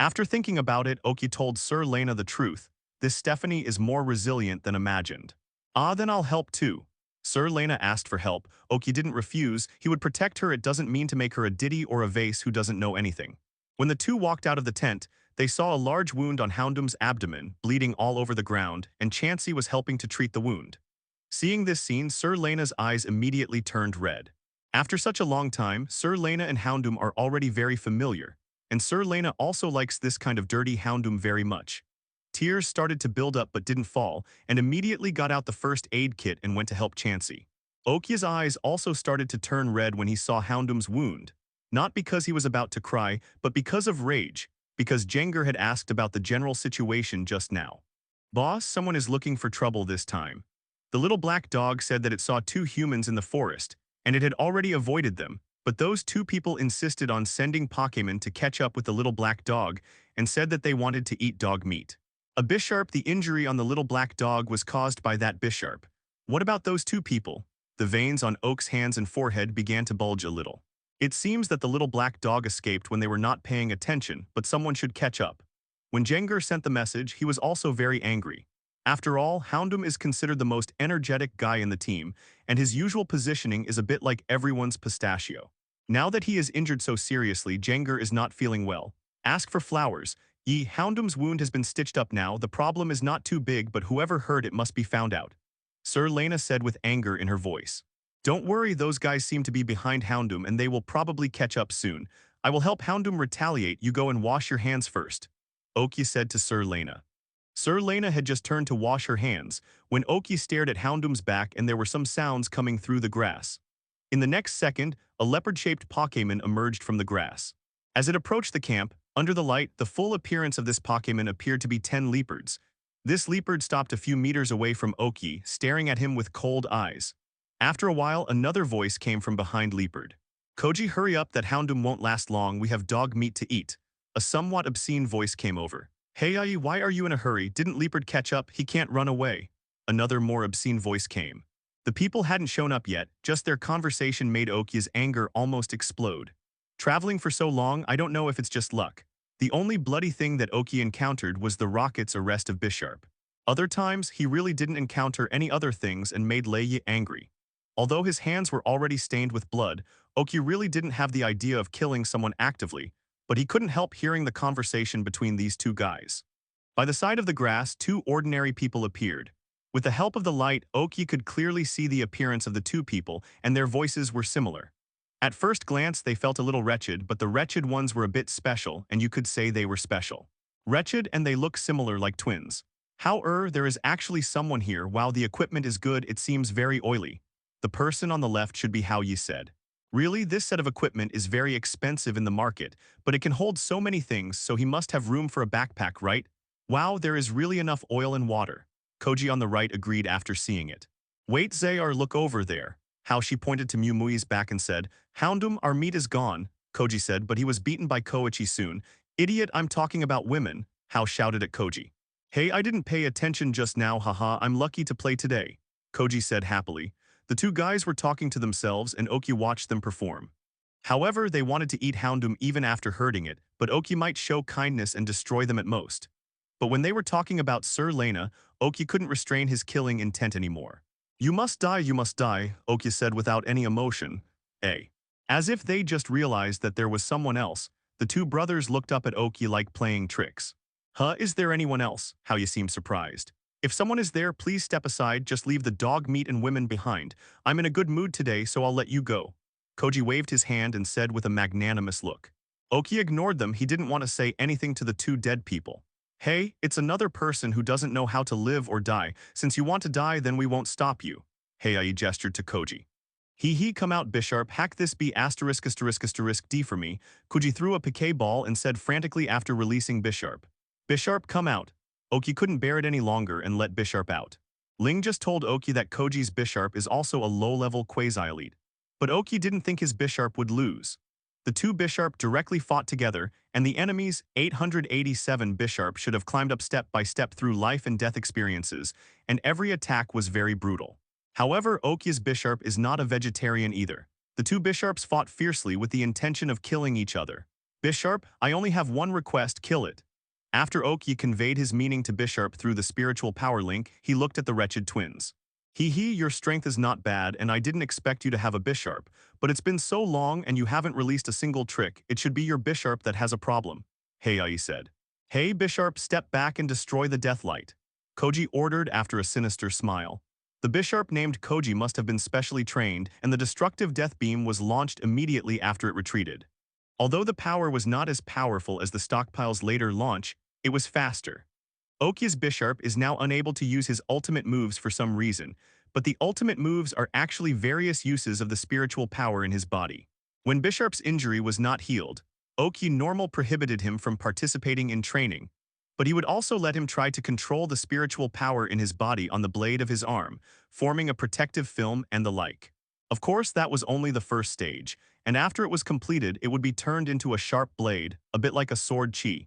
After thinking about it, Oki told Sir Lena the truth. This Stephanie is more resilient than imagined. Then I'll help too. Sir Lena asked for help. Oki didn't refuse. He would protect her. It doesn't mean to make her a ditty or a vase who doesn't know anything. When the two walked out of the tent, they saw a large wound on Houndoom's abdomen, bleeding all over the ground, and Chansey was helping to treat the wound. Seeing this scene, Sir Lena's eyes immediately turned red. After such a long time, Sir Lena and Houndoom are already very familiar, and Sir Lena also likes this kind of dirty Houndoom very much. Tears started to build up but didn't fall, and immediately got out the first aid kit and went to help Chansey. Oki's eyes also started to turn red when he saw Houndoom's wound, not because he was about to cry, but because of rage, because Jenga had asked about the general situation just now. Boss, someone is looking for trouble this time. The little black dog said that it saw two humans in the forest, and it had already avoided them, but those two people insisted on sending Pokémon to catch up with the little black dog and said that they wanted to eat dog meat. A Bisharp, the injury on the little black dog was caused by that Bisharp. What about those two people? The veins on Oak's hands and forehead began to bulge a little. It seems that the little black dog escaped when they were not paying attention, but someone should catch up. When Jenga sent the message, he was also very angry. After all, Houndoom is considered the most energetic guy in the team, and his usual positioning is a bit like everyone's pistachio. Now that he is injured so seriously, Jenga is not feeling well. Ask for flowers. Houndoom's wound has been stitched up now, the problem is not too big, but whoever hurt it must be found out. Sir Lena said with anger in her voice. Don't worry, those guys seem to be behind Houndoom and they will probably catch up soon. I will help Houndoom retaliate, you go and wash your hands first. Oki said to Sir Lena. Sir Lena had just turned to wash her hands when Oki stared at Houndoom's back and there were some sounds coming through the grass. In the next second, a leopard-shaped Pokémon emerged from the grass. As it approached the camp, under the light, the full appearance of this Pokémon appeared to be 10 leopards. This leopard stopped a few meters away from Oki, staring at him with cold eyes. After a while, another voice came from behind leopard. Koji, hurry up, that Houndoom won't last long, we have dog meat to eat. A somewhat obscene voice came over. Hey Ai, why are you in a hurry? Didn't leopard catch up? He can't run away. Another more obscene voice came. The people hadn't shown up yet, just their conversation made Oki's anger almost explode. Traveling for so long, I don't know if it's just luck. The only bloody thing that Oki encountered was the Rocket's arrest of Bisharp. Other times, he really didn't encounter any other things and made Lei angry. Although his hands were already stained with blood, Oki really didn't have the idea of killing someone actively, but he couldn't help hearing the conversation between these two guys. By the side of the grass, two ordinary people appeared. With the help of the light, Oki could clearly see the appearance of the two people, and their voices were similar. At first glance, they felt a little wretched, but the wretched ones were a bit special, and you could say they were special. Wretched, and they look similar like twins. There is actually someone here. While the equipment is good, it seems very oily. The person on the left should be How Yi said. Really, this set of equipment is very expensive in the market, but it can hold so many things, so he must have room for a backpack, right? Wow, there is really enough oil and water. Koji on the right agreed after seeing it. Wait, Zayar, look over there. How she pointed to Mew Mui's back and said, Houndoom, our meat is gone, Koji said, but he was beaten by Koichi soon. Idiot, I'm talking about women, How shouted at Koji. Hey, I didn't pay attention just now, haha, I'm lucky to play today, Koji said happily. The two guys were talking to themselves and Oki watched them perform. However, they wanted to eat Houndoom even after hurting it, but Oki might show kindness and destroy them at most. But when they were talking about Sir Lena, Oki couldn't restrain his killing intent anymore. You must die, Oki said without any emotion. As if they just realized that there was someone else, the two brothers looked up at Oki like playing tricks. Is there anyone else? How you seem surprised. If someone is there, please step aside, just leave the dog meat and women behind. I'm in a good mood today, so I'll let you go. Koji waved his hand and said with a magnanimous look. Oki ignored them, he didn't want to say anything to the two dead people. Hey, it's another person who doesn't know how to live or die. Since you want to die, then we won't stop you. Heiai gestured to Koji. Come out Bisharp, hack this B **** D for me. Koji threw a piquet ball and said frantically after releasing Bisharp. Bisharp, come out. Oki couldn't bear it any longer and let Bisharp out. Ling just told Oki that Koji's Bisharp is also a low-level quasi-elite. But Oki didn't think his Bisharp would lose. The two Bisharp directly fought together, and the enemy's 887 Bisharp should have climbed up step by step through life and death experiences, and every attack was very brutal. However, Oki's Bisharp is not a vegetarian either. The two Bisharps fought fiercely with the intention of killing each other. Bisharp, I only have one request, kill it. After Oki conveyed his meaning to Bisharp through the spiritual power link, he looked at the wretched twins. Your strength is not bad and I didn't expect you to have a Bisharp, but it's been so long and you haven't released a single trick, it should be your Bisharp that has a problem. Heiai said. Hey Bisharp, step back and destroy the deathlight. Koji ordered after a sinister smile. The Bisharp named Koji must have been specially trained and the destructive death beam was launched immediately after it retreated. Although the power was not as powerful as the stockpile's later launch, it was faster. Oki's Bisharp is now unable to use his ultimate moves for some reason, but the ultimate moves are actually various uses of the spiritual power in his body. When Bisharp's injury was not healed, Oki normal prohibited him from participating in training, but he would also let him try to control the spiritual power in his body on the blade of his arm, forming a protective film and the like. Of course, that was only the first stage, and after it was completed, it would be turned into a sharp blade, a bit like a sword chi.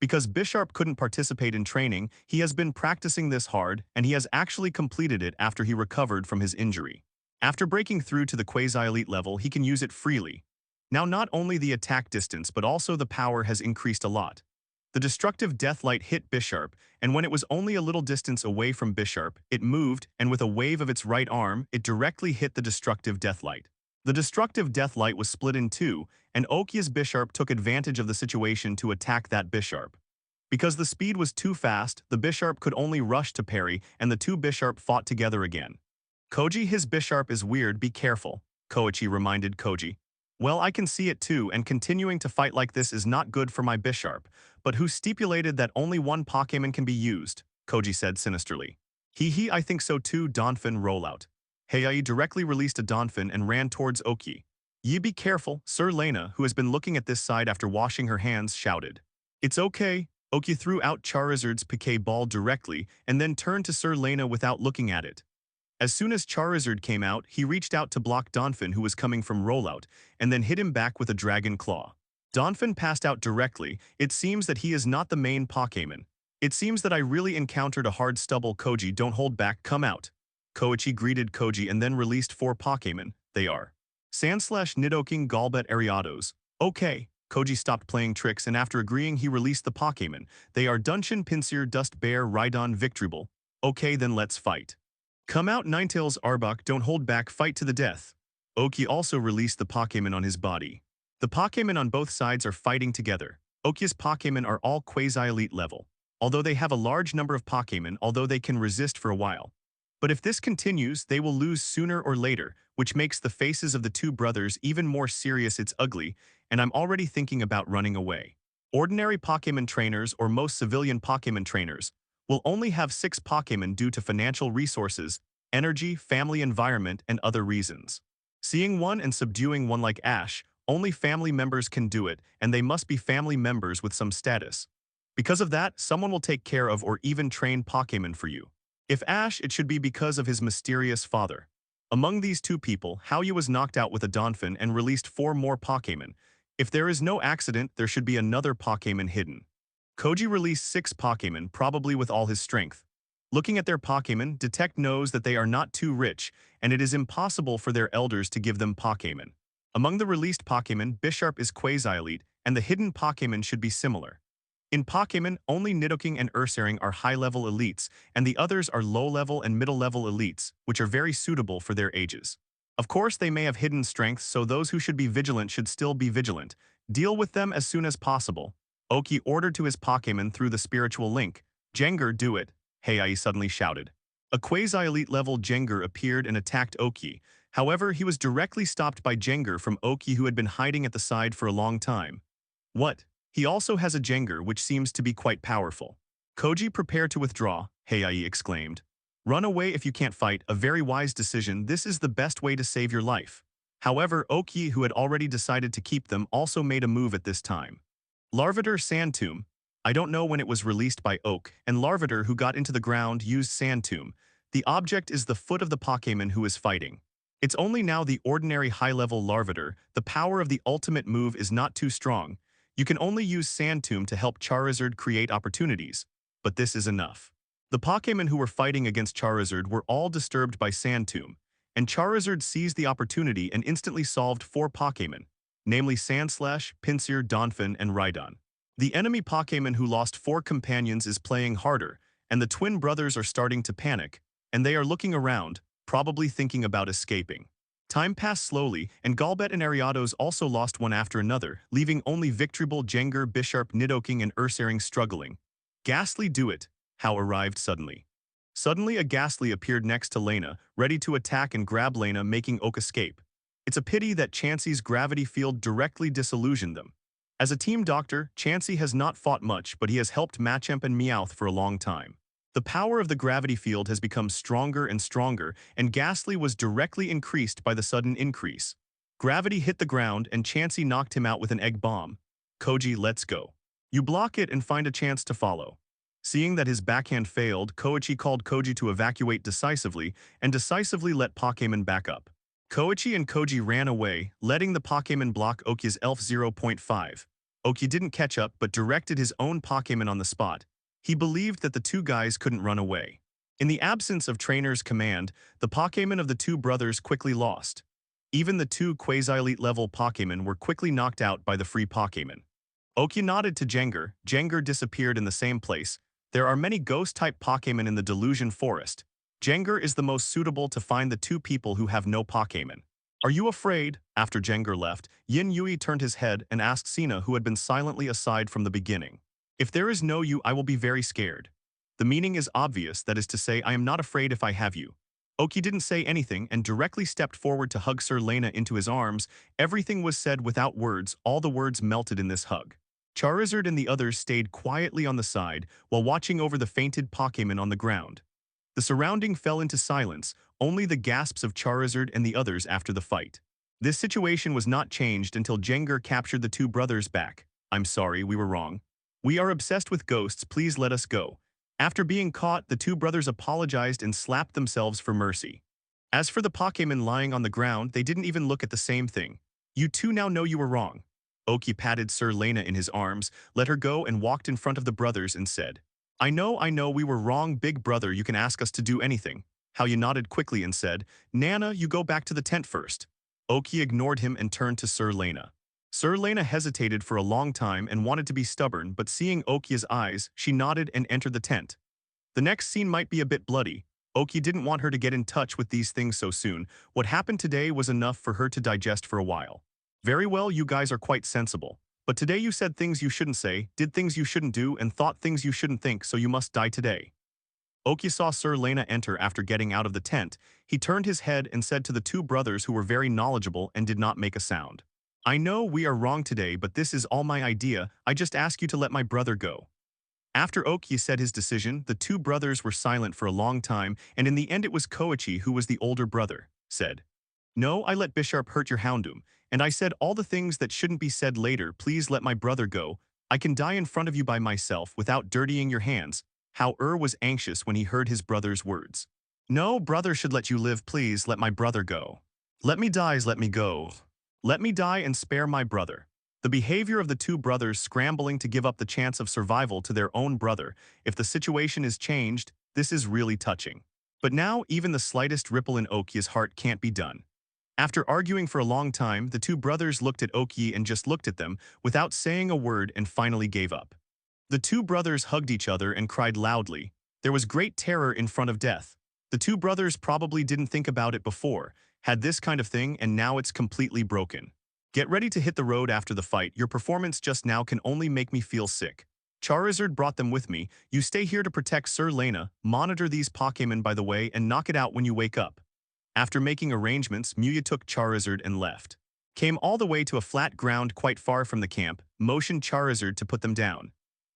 Because Bisharp couldn't participate in training, he has been practicing this hard, and he has actually completed it after he recovered from his injury. After breaking through to the quasi-elite level, he can use it freely. Now not only the attack distance but also the power has increased a lot. The destructive Deathlight hit Bisharp, and when it was only a little distance away from Bisharp, it moved, and with a wave of its right arm, it directly hit the destructive Deathlight. The destructive Deathlight was split in two, and Okia's Bisharp took advantage of the situation to attack that Bisharp. Because the speed was too fast, the Bisharp could only rush to parry, and the two Bisharp fought together again. Koji, his Bisharp is weird, be careful, Koichi reminded Koji. Well, I can see it too, and continuing to fight like this is not good for my Bisharp, but who stipulated that only one Pokémon can be used? Koji said sinisterly. Hee, I think so too. Donphin rollout. Heiai directly released a Donphin and ran towards Oki. Ye be careful, Sir Lena, who has been looking at this side after washing her hands, shouted. It's okay. Oki threw out Charizard's Piquet ball directly and then turned to Sir Lena without looking at it. As soon as Charizard came out, he reached out to block Donphin, who was coming from rollout, and then hit him back with a Dragon Claw. Donphin passed out directly. It seems that he is not the main Pokémon. It seems that I really encountered a hard stubble. Koji, don't hold back, come out. Koichi greeted Koji and then released 4 Pokémon. They are Sand/Nidoking, Golbat, Ariados. Okay. Koji stopped playing tricks and after agreeing he released the Pokémon. They are Dungeon, Pinsir, Dust Bear, Rhydon, Victreebel. Okay, then let's fight. Come out, Ninetales, Arbok, don't hold back, fight to the death. Oki also released the Pokémon on his body. The Pokémon on both sides are fighting together. Oki's Pokémon are all quasi-elite level, although they have a large number of Pokémon, although they can resist for a while. But if this continues, they will lose sooner or later, which makes the faces of the two brothers even more serious. It's ugly, and I'm already thinking about running away. Ordinary Pokémon trainers or most civilian Pokémon trainers will only have 6 Pokémon due to financial resources, energy, family environment, and other reasons. Seeing one and subduing one like Ash, only family members can do it, and they must be family members with some status. Because of that, someone will take care of or even train Pokémon for you. If Ash, it should be because of his mysterious father. Among these two people, Hauyu was knocked out with a Donphin and released 4 more Pokémon. If there is no accident, there should be another Pokémon hidden. Koji released 6 Pokémon, probably with all his strength. Looking at their Pokémon, Detect knows that they are not too rich, and it is impossible for their elders to give them Pokémon. Among the released Pokémon, Bisharp is quasi-elite, and the hidden Pokémon should be similar. In Pokémon, only Nidoking and Ursaring are high-level elites, and the others are low-level and middle-level elites, which are very suitable for their ages. Of course, they may have hidden strengths, so those who should be vigilant should still be vigilant. Deal with them as soon as possible. Oki ordered to his Pokémon through the spiritual link. Jenga, do it, Heiai suddenly shouted. A quasi-elite level Jenga appeared and attacked Oki. However, he was directly stopped by Jenga from Oki, who had been hiding at the side for a long time. What? He also has a Jenga, which seems to be quite powerful. Koji, prepare to withdraw, Heiai exclaimed. Run away if you can't fight, a very wise decision. This is the best way to save your life. However, Oki, who had already decided to keep them, also made a move at this time. Larvitar Sand Tomb. I don't know when it was released by Oak, and Larvitar, who got into the ground, used Sand Tomb. The object is the foot of the Pokémon who is fighting. It's only now the ordinary high-level Larvitar. The power of the ultimate move is not too strong. You can only use Sand Tomb to help Charizard create opportunities, but this is enough. The Pokémon who were fighting against Charizard were all disturbed by Sand Tomb, and Charizard seized the opportunity and instantly solved 4 Pokémon, namely Sandslash, Pinsir, Donphin, and Rhydon. The enemy Pokémon who lost 4 companions is playing harder, and the twin brothers are starting to panic, and they are looking around, probably thinking about escaping. Time passed slowly, and Golbat and Ariados also lost one after another, leaving only Victreebel, Jenga, Bisharp, Nidoking, and Ursaring struggling. Ghastly, do it. Hau arrived suddenly. Suddenly a Ghastly appeared next to Lena, ready to attack and grab Lena, making Oak escape. It's a pity that Chansey's gravity field directly disillusioned them. As a team doctor, Chansey has not fought much, but he has helped Machamp and Meowth for a long time. The power of the gravity field has become stronger and stronger, and Ghastly was directly increased by the sudden increase. Gravity hit the ground, and Chansey knocked him out with an egg bomb. Koji, let's go. You block it and find a chance to follow. Seeing that his backhand failed, Koichi called Koji to evacuate decisively and decisively let Pokémon back up. Koichi and Koji ran away, letting the Pokémon block Oki's Elf 0.5. Oki didn't catch up but directed his own Pokémon on the spot. He believed that the two guys couldn't run away. In the absence of trainer's command, the Pokémon of the two brothers quickly lost. Even the two quasi-elite level Pokémon were quickly knocked out by the free Pokémon. Oki nodded to Jenga. Jenga disappeared in the same place. There are many ghost-type Pokémon in the Delusion Forest. Jenga is the most suitable to find the two people who have no Pokémon. Are you afraid? After Jenga left, Yin Yui turned his head and asked Sina, who had been silently aside from the beginning. If there is no you, I will be very scared. The meaning is obvious, that is to say, I am not afraid if I have you. Oki didn't say anything and directly stepped forward to hug Sir Lena into his arms. Everything was said without words, all the words melted in this hug. Charizard and the others stayed quietly on the side while watching over the fainted Pokémon on the ground. The surrounding fell into silence, only the gasps of Charizard and the others after the fight. This situation was not changed until Jenga captured the two brothers back. I'm sorry, we were wrong. We are obsessed with ghosts, please let us go. After being caught, the two brothers apologized and slapped themselves for mercy. As for the Pokémon lying on the ground, they didn't even look at the same thing. You two now know you were wrong. Oki patted Sir Lena in his arms, let her go and walked in front of the brothers and said, I know, we were wrong, big brother, you can ask us to do anything. Hauya nodded quickly and said, Nana, you go back to the tent first. Oki ignored him and turned to Sir Lena. Sir Lena hesitated for a long time and wanted to be stubborn, but seeing Oki's eyes, she nodded and entered the tent. The next scene might be a bit bloody. Oki didn't want her to get in touch with these things so soon. What happened today was enough for her to digest for a while. Very well, you guys are quite sensible. But today you said things you shouldn't say, did things you shouldn't do, and thought things you shouldn't think, so you must die today. Oki saw Sir Lena enter after getting out of the tent. He turned his head and said to the two brothers, who were very knowledgeable and did not make a sound. I know we are wrong today, but this is all my idea. I just ask you to let my brother go. After Oki said his decision, the two brothers were silent for a long time, and in the end it was Koichi, who was the older brother, said, No, I let Bisharp hurt your Houndoom, and I said all the things that shouldn't be said later. Please let my brother go. I can die in front of you by myself without dirtying your hands. How was anxious when he heard his brother's words. No, brother should let you live, please let my brother go. Let me dies, let me go. Let me die and spare my brother. The behavior of the two brothers scrambling to give up the chance of survival to their own brother. If the situation is changed, this is really touching. But now even the slightest ripple in Oki's heart can't be done. After arguing for a long time, the two brothers looked at Oki and just looked at them without saying a word and finally gave up. The two brothers hugged each other and cried loudly. There was great terror in front of death. The two brothers probably didn't think about it before, had this kind of thing, and now it's completely broken. Get ready to hit the road after the fight. Your performance just now can only make me feel sick. Charizard brought them with me. You stay here to protect Sir Lena, monitor these Pokémon by the way, and knock it out when you wake up. After making arrangements, Muya took Charizard and left. Came all the way to a flat ground quite far from the camp, motioned Charizard to put them down.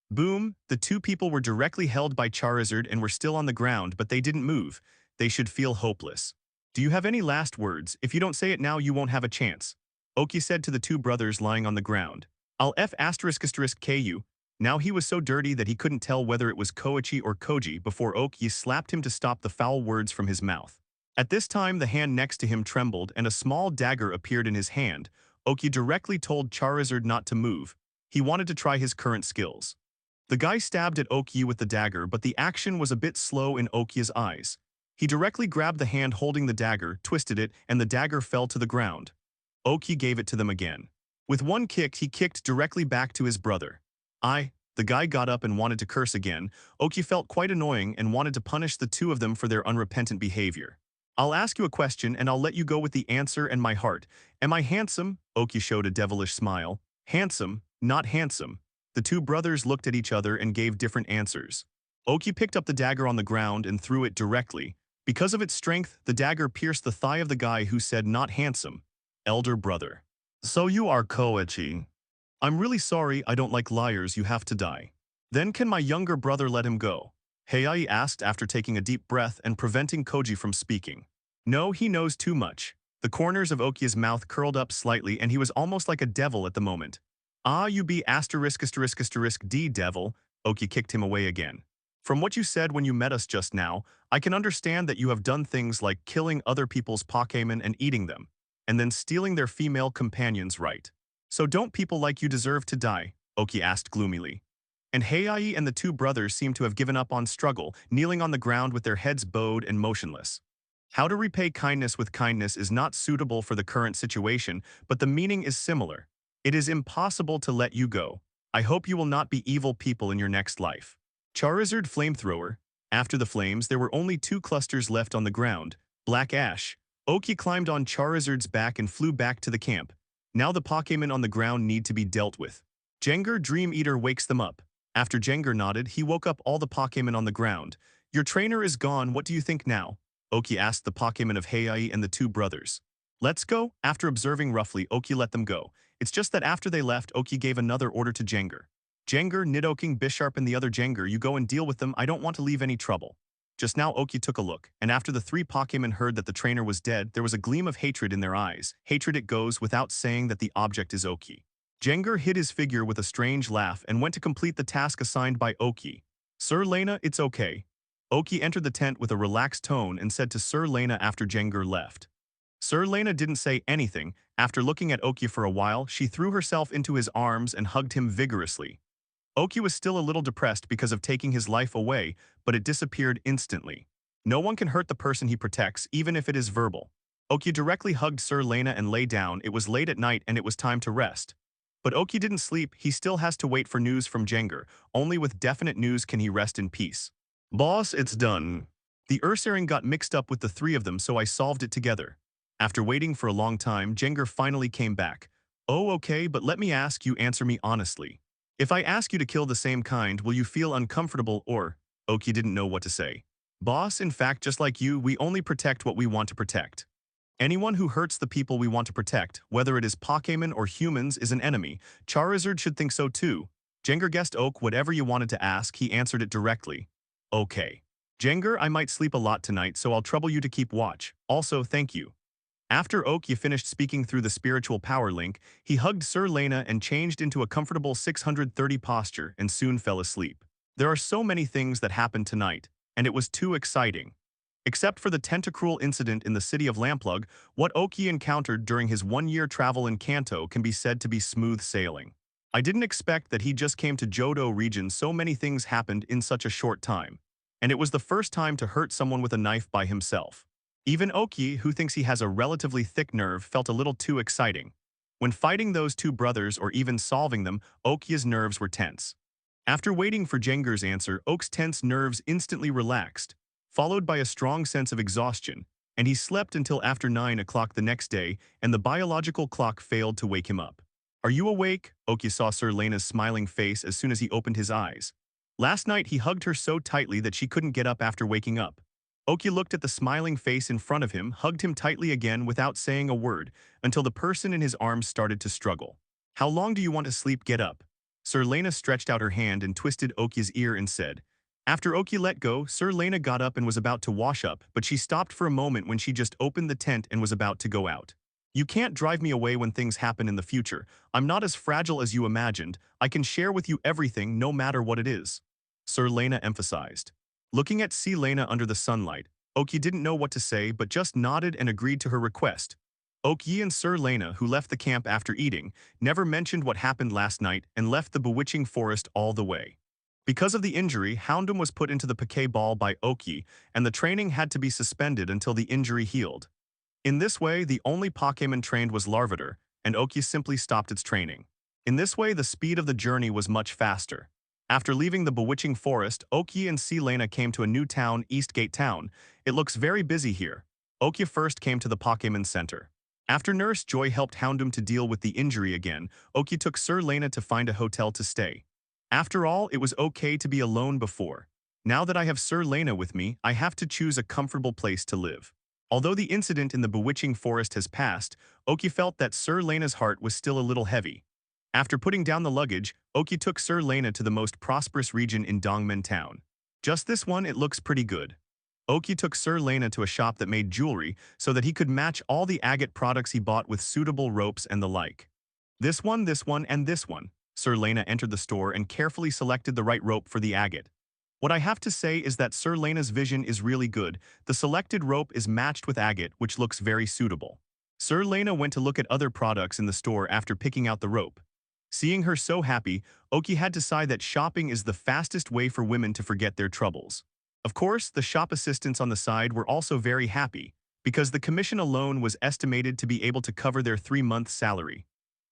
Boom, the two people were directly held by Charizard and were still on the ground, but they didn't move. They should feel hopeless. Do you have any last words? If you don't say it now, you won't have a chance. Oki said to the two brothers lying on the ground. I'll F***ku. Now he was so dirty that he couldn't tell whether it was Koichi or Koji before Oki slapped him to stop the foul words from his mouth. At this time, the hand next to him trembled and a small dagger appeared in his hand. Oki directly told Charizard not to move. He wanted to try his current skills. The guy stabbed at Oki with the dagger, but the action was a bit slow in Oki's eyes. He directly grabbed the hand holding the dagger, twisted it, and the dagger fell to the ground. Oki gave it to them again. With one kick, he kicked directly back to his brother. The guy got up and wanted to curse again. Oki felt quite annoying and wanted to punish the two of them for their unrepentant behavior. I'll ask you a question and I'll let you go with the answer and my heart. Am I handsome? Oki showed a devilish smile. Handsome, not handsome. The two brothers looked at each other and gave different answers. Oki picked up the dagger on the ground and threw it directly. Because of its strength, the dagger pierced the thigh of the guy who said not handsome. Elder brother. So you are Koichi. I'm really sorry, I don't like liars, you have to die. Then can my younger brother let him go? Heiai asked after taking a deep breath and preventing Koji from speaking. No, he knows too much. The corners of Oki's mouth curled up slightly and he was almost like a devil at the moment. Ah, you be asterisk asterisk asterisk D devil, Oki kicked him away again. From what you said when you met us just now, I can understand that you have done things like killing other people's Pokémon and eating them, and then stealing their female companions, right? So don't people like you deserve to die? Oki asked gloomily. And Heiai and the two brothers seem to have given up on struggle, kneeling on the ground with their heads bowed and motionless. How to repay kindness with kindness is not suitable for the current situation, but the meaning is similar. It is impossible to let you go. I hope you will not be evil people in your next life. Charizard Flamethrower. After the flames, there were only two clusters left on the ground. Black Ash. Oki climbed on Charizard's back and flew back to the camp. Now the Pokémon on the ground need to be dealt with. Jenga Dream Eater wakes them up. After Jenga nodded, he woke up all the Pokémon on the ground. Your trainer is gone, what do you think now? Oki asked the Pokémon of Heiai and the two brothers. Let's go. After observing roughly, Oki let them go. It's just that after they left, Oki gave another order to Jenga. Jenga, Nidoking, Bisharp, and the other Jenga, you go and deal with them, I don't want to leave any trouble. Just now Oki took a look, and after the three Pokémon heard that the trainer was dead, there was a gleam of hatred in their eyes. Hatred it goes without saying that the object is Oki. Jenga hid his figure with a strange laugh and went to complete the task assigned by Oki. Sir Lena, it's okay. Oki entered the tent with a relaxed tone and said to Sir Lena after Jenga left. Sir Lena didn't say anything. After looking at Oki for a while, she threw herself into his arms and hugged him vigorously. Oki was still a little depressed because of taking his life away, but it disappeared instantly. No one can hurt the person he protects, even if it is verbal. Oki directly hugged Sir Lena and lay down. It was late at night and it was time to rest. But Oki didn't sleep, he still has to wait for news from Jenga. Only with definite news can he rest in peace. Boss, it's done. The Ursaring got mixed up with the three of them, so I solved it together. After waiting for a long time, Jenga finally came back. Oh, okay, but let me ask you, answer me honestly. If I ask you to kill the same kind, will you feel uncomfortable or… Oki didn't know what to say. Boss, in fact, just like you, we only protect what we want to protect. Anyone who hurts the people we want to protect, whether it is Pokémon or humans, is an enemy. Charizard should think so too. Jenga guessed Oak whatever you wanted to ask, he answered it directly. Okay. Jenga, I might sleep a lot tonight, so I'll trouble you to keep watch. Also, thank you. After Oki finished speaking through the spiritual power link, he hugged Sir Lena and changed into a comfortable 630 posture and soon fell asleep. There are so many things that happened tonight, and it was too exciting. Except for the Tentacruel incident in the city of Lamplug, what Oki encountered during his one-year travel in Kanto can be said to be smooth sailing. I didn't expect that he just came to Jodo region, so many things happened in such a short time. And it was the first time to hurt someone with a knife by himself. Even Oki, who thinks he has a relatively thick nerve, felt a little too exciting. When fighting those two brothers or even solving them, Oki's nerves were tense. After waiting for Jenga's answer, Oak's tense nerves instantly relaxed, followed by a strong sense of exhaustion, and he slept until after 9 o'clock the next day, and the biological clock failed to wake him up. Are you awake? Oki saw Sir Lena's smiling face as soon as he opened his eyes. Last night he hugged her so tightly that she couldn't get up after waking up. Oki looked at the smiling face in front of him, hugged him tightly again without saying a word, until the person in his arms started to struggle. How long do you want to sleep? Get up. Sir Lena stretched out her hand and twisted Oki's ear and said. After Oki let go, Sir Lena got up and was about to wash up, but she stopped for a moment when she just opened the tent and was about to go out. You can't drive me away when things happen in the future. I'm not as fragile as you imagined. I can share with you everything, no matter what it is. Sir Lena emphasized. Looking at Sea Lena under the sunlight, Oki didn't know what to say but just nodded and agreed to her request. Oki and Sir Lena, who left the camp after eating, never mentioned what happened last night and left the bewitching forest all the way. Because of the injury, Houndoom was put into the Pokeball by Oki, and the training had to be suspended until the injury healed. In this way, the only Pokémon trained was Larvitar, and Oki simply stopped its training. In this way, the speed of the journey was much faster. After leaving the bewitching forest, Oki and Sea Lena came to a new town, Eastgate Town. It looks very busy here. Oki first came to the Pokémon Center. After Nurse Joy helped Houndoom to deal with the injury again, Oki took Sir Lena to find a hotel to stay. After all, it was okay to be alone before. Now that I have Sir Lena with me, I have to choose a comfortable place to live. Although the incident in the bewitching forest has passed, Oki felt that Sir Lena's heart was still a little heavy. After putting down the luggage, Oki took Sir Lena to the most prosperous region in Dongmen Town. Just this one, it looks pretty good. Oki took Sir Lena to a shop that made jewelry so that he could match all the agate products he bought with suitable ropes and the like. This one, and this one. Sir Lena entered the store and carefully selected the right rope for the agate. What I have to say is that Sir Lena's vision is really good. The selected rope is matched with agate, which looks very suitable. Sir Lena went to look at other products in the store after picking out the rope. Seeing her so happy, Oki had to sigh that shopping is the fastest way for women to forget their troubles. Of course, the shop assistants on the side were also very happy, because the commission alone was estimated to be able to cover their 3-month salary.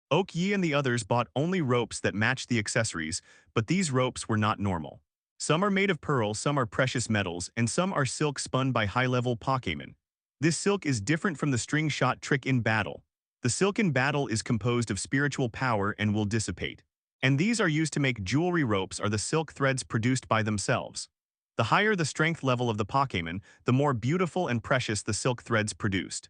Oki and the others bought only ropes that matched the accessories, but these ropes were not normal. Some are made of pearl, some are precious metals, and some are silk spun by high-level Pokémon. This silk is different from the string shot trick in battle. The silk in battle is composed of spiritual power and will dissipate. And these are used to make jewelry. Ropes are the silk threads produced by themselves. The higher the strength level of the Pokémon, the more beautiful and precious the silk threads produced.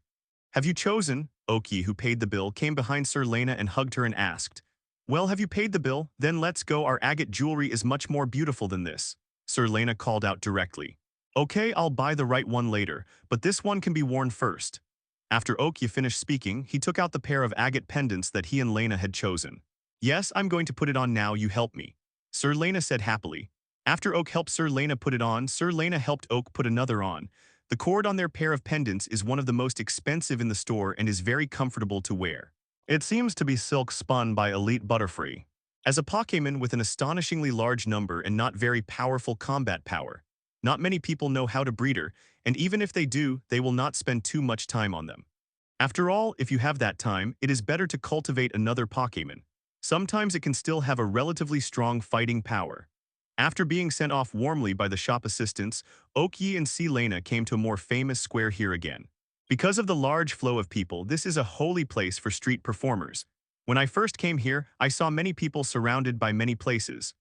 Have you chosen? Oki, who paid the bill, came behind Sir Lena and hugged her and asked, "Well, have you paid the bill? Then let's go. Our agate jewelry is much more beautiful than this." Sir Lena called out directly. "Okay, I'll buy the right one later, but this one can be worn first." After Oki finished speaking, he took out the pair of agate pendants that he and Lena had chosen. "Yes, I'm going to put it on now. You help me," Sir Lena said happily. After Oak helped Sir Lena put it on, Sir Lena helped Oak put another on. The cord on their pair of pendants is one of the most expensive in the store and is very comfortable to wear. It seems to be silk spun by Elite Butterfree. As a Pokémon with an astonishingly large number and not very powerful combat power, not many people know how to breed her, and even if they do, they will not spend too much time on them. After all, if you have that time, it is better to cultivate another Pokémon. Sometimes it can still have a relatively strong fighting power. After being sent off warmly by the shop assistants, Oki and Lena came to a more famous square here again. Because of the large flow of people, this is a holy place for street performers. When I first came here, I saw many people surrounded by many places.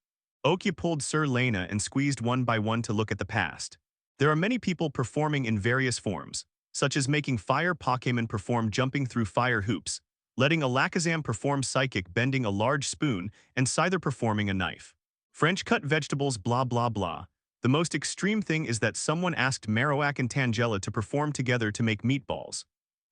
Oki pulled Sir Lena and squeezed one by one to look at the past. There are many people performing in various forms, such as making fire Pokémon perform jumping through fire hoops, letting a Alakazam perform psychic bending a large spoon, and Scyther performing a knife. French cut vegetables blah blah blah. The most extreme thing is that someone asked Marowak and Tangela to perform together to make meatballs.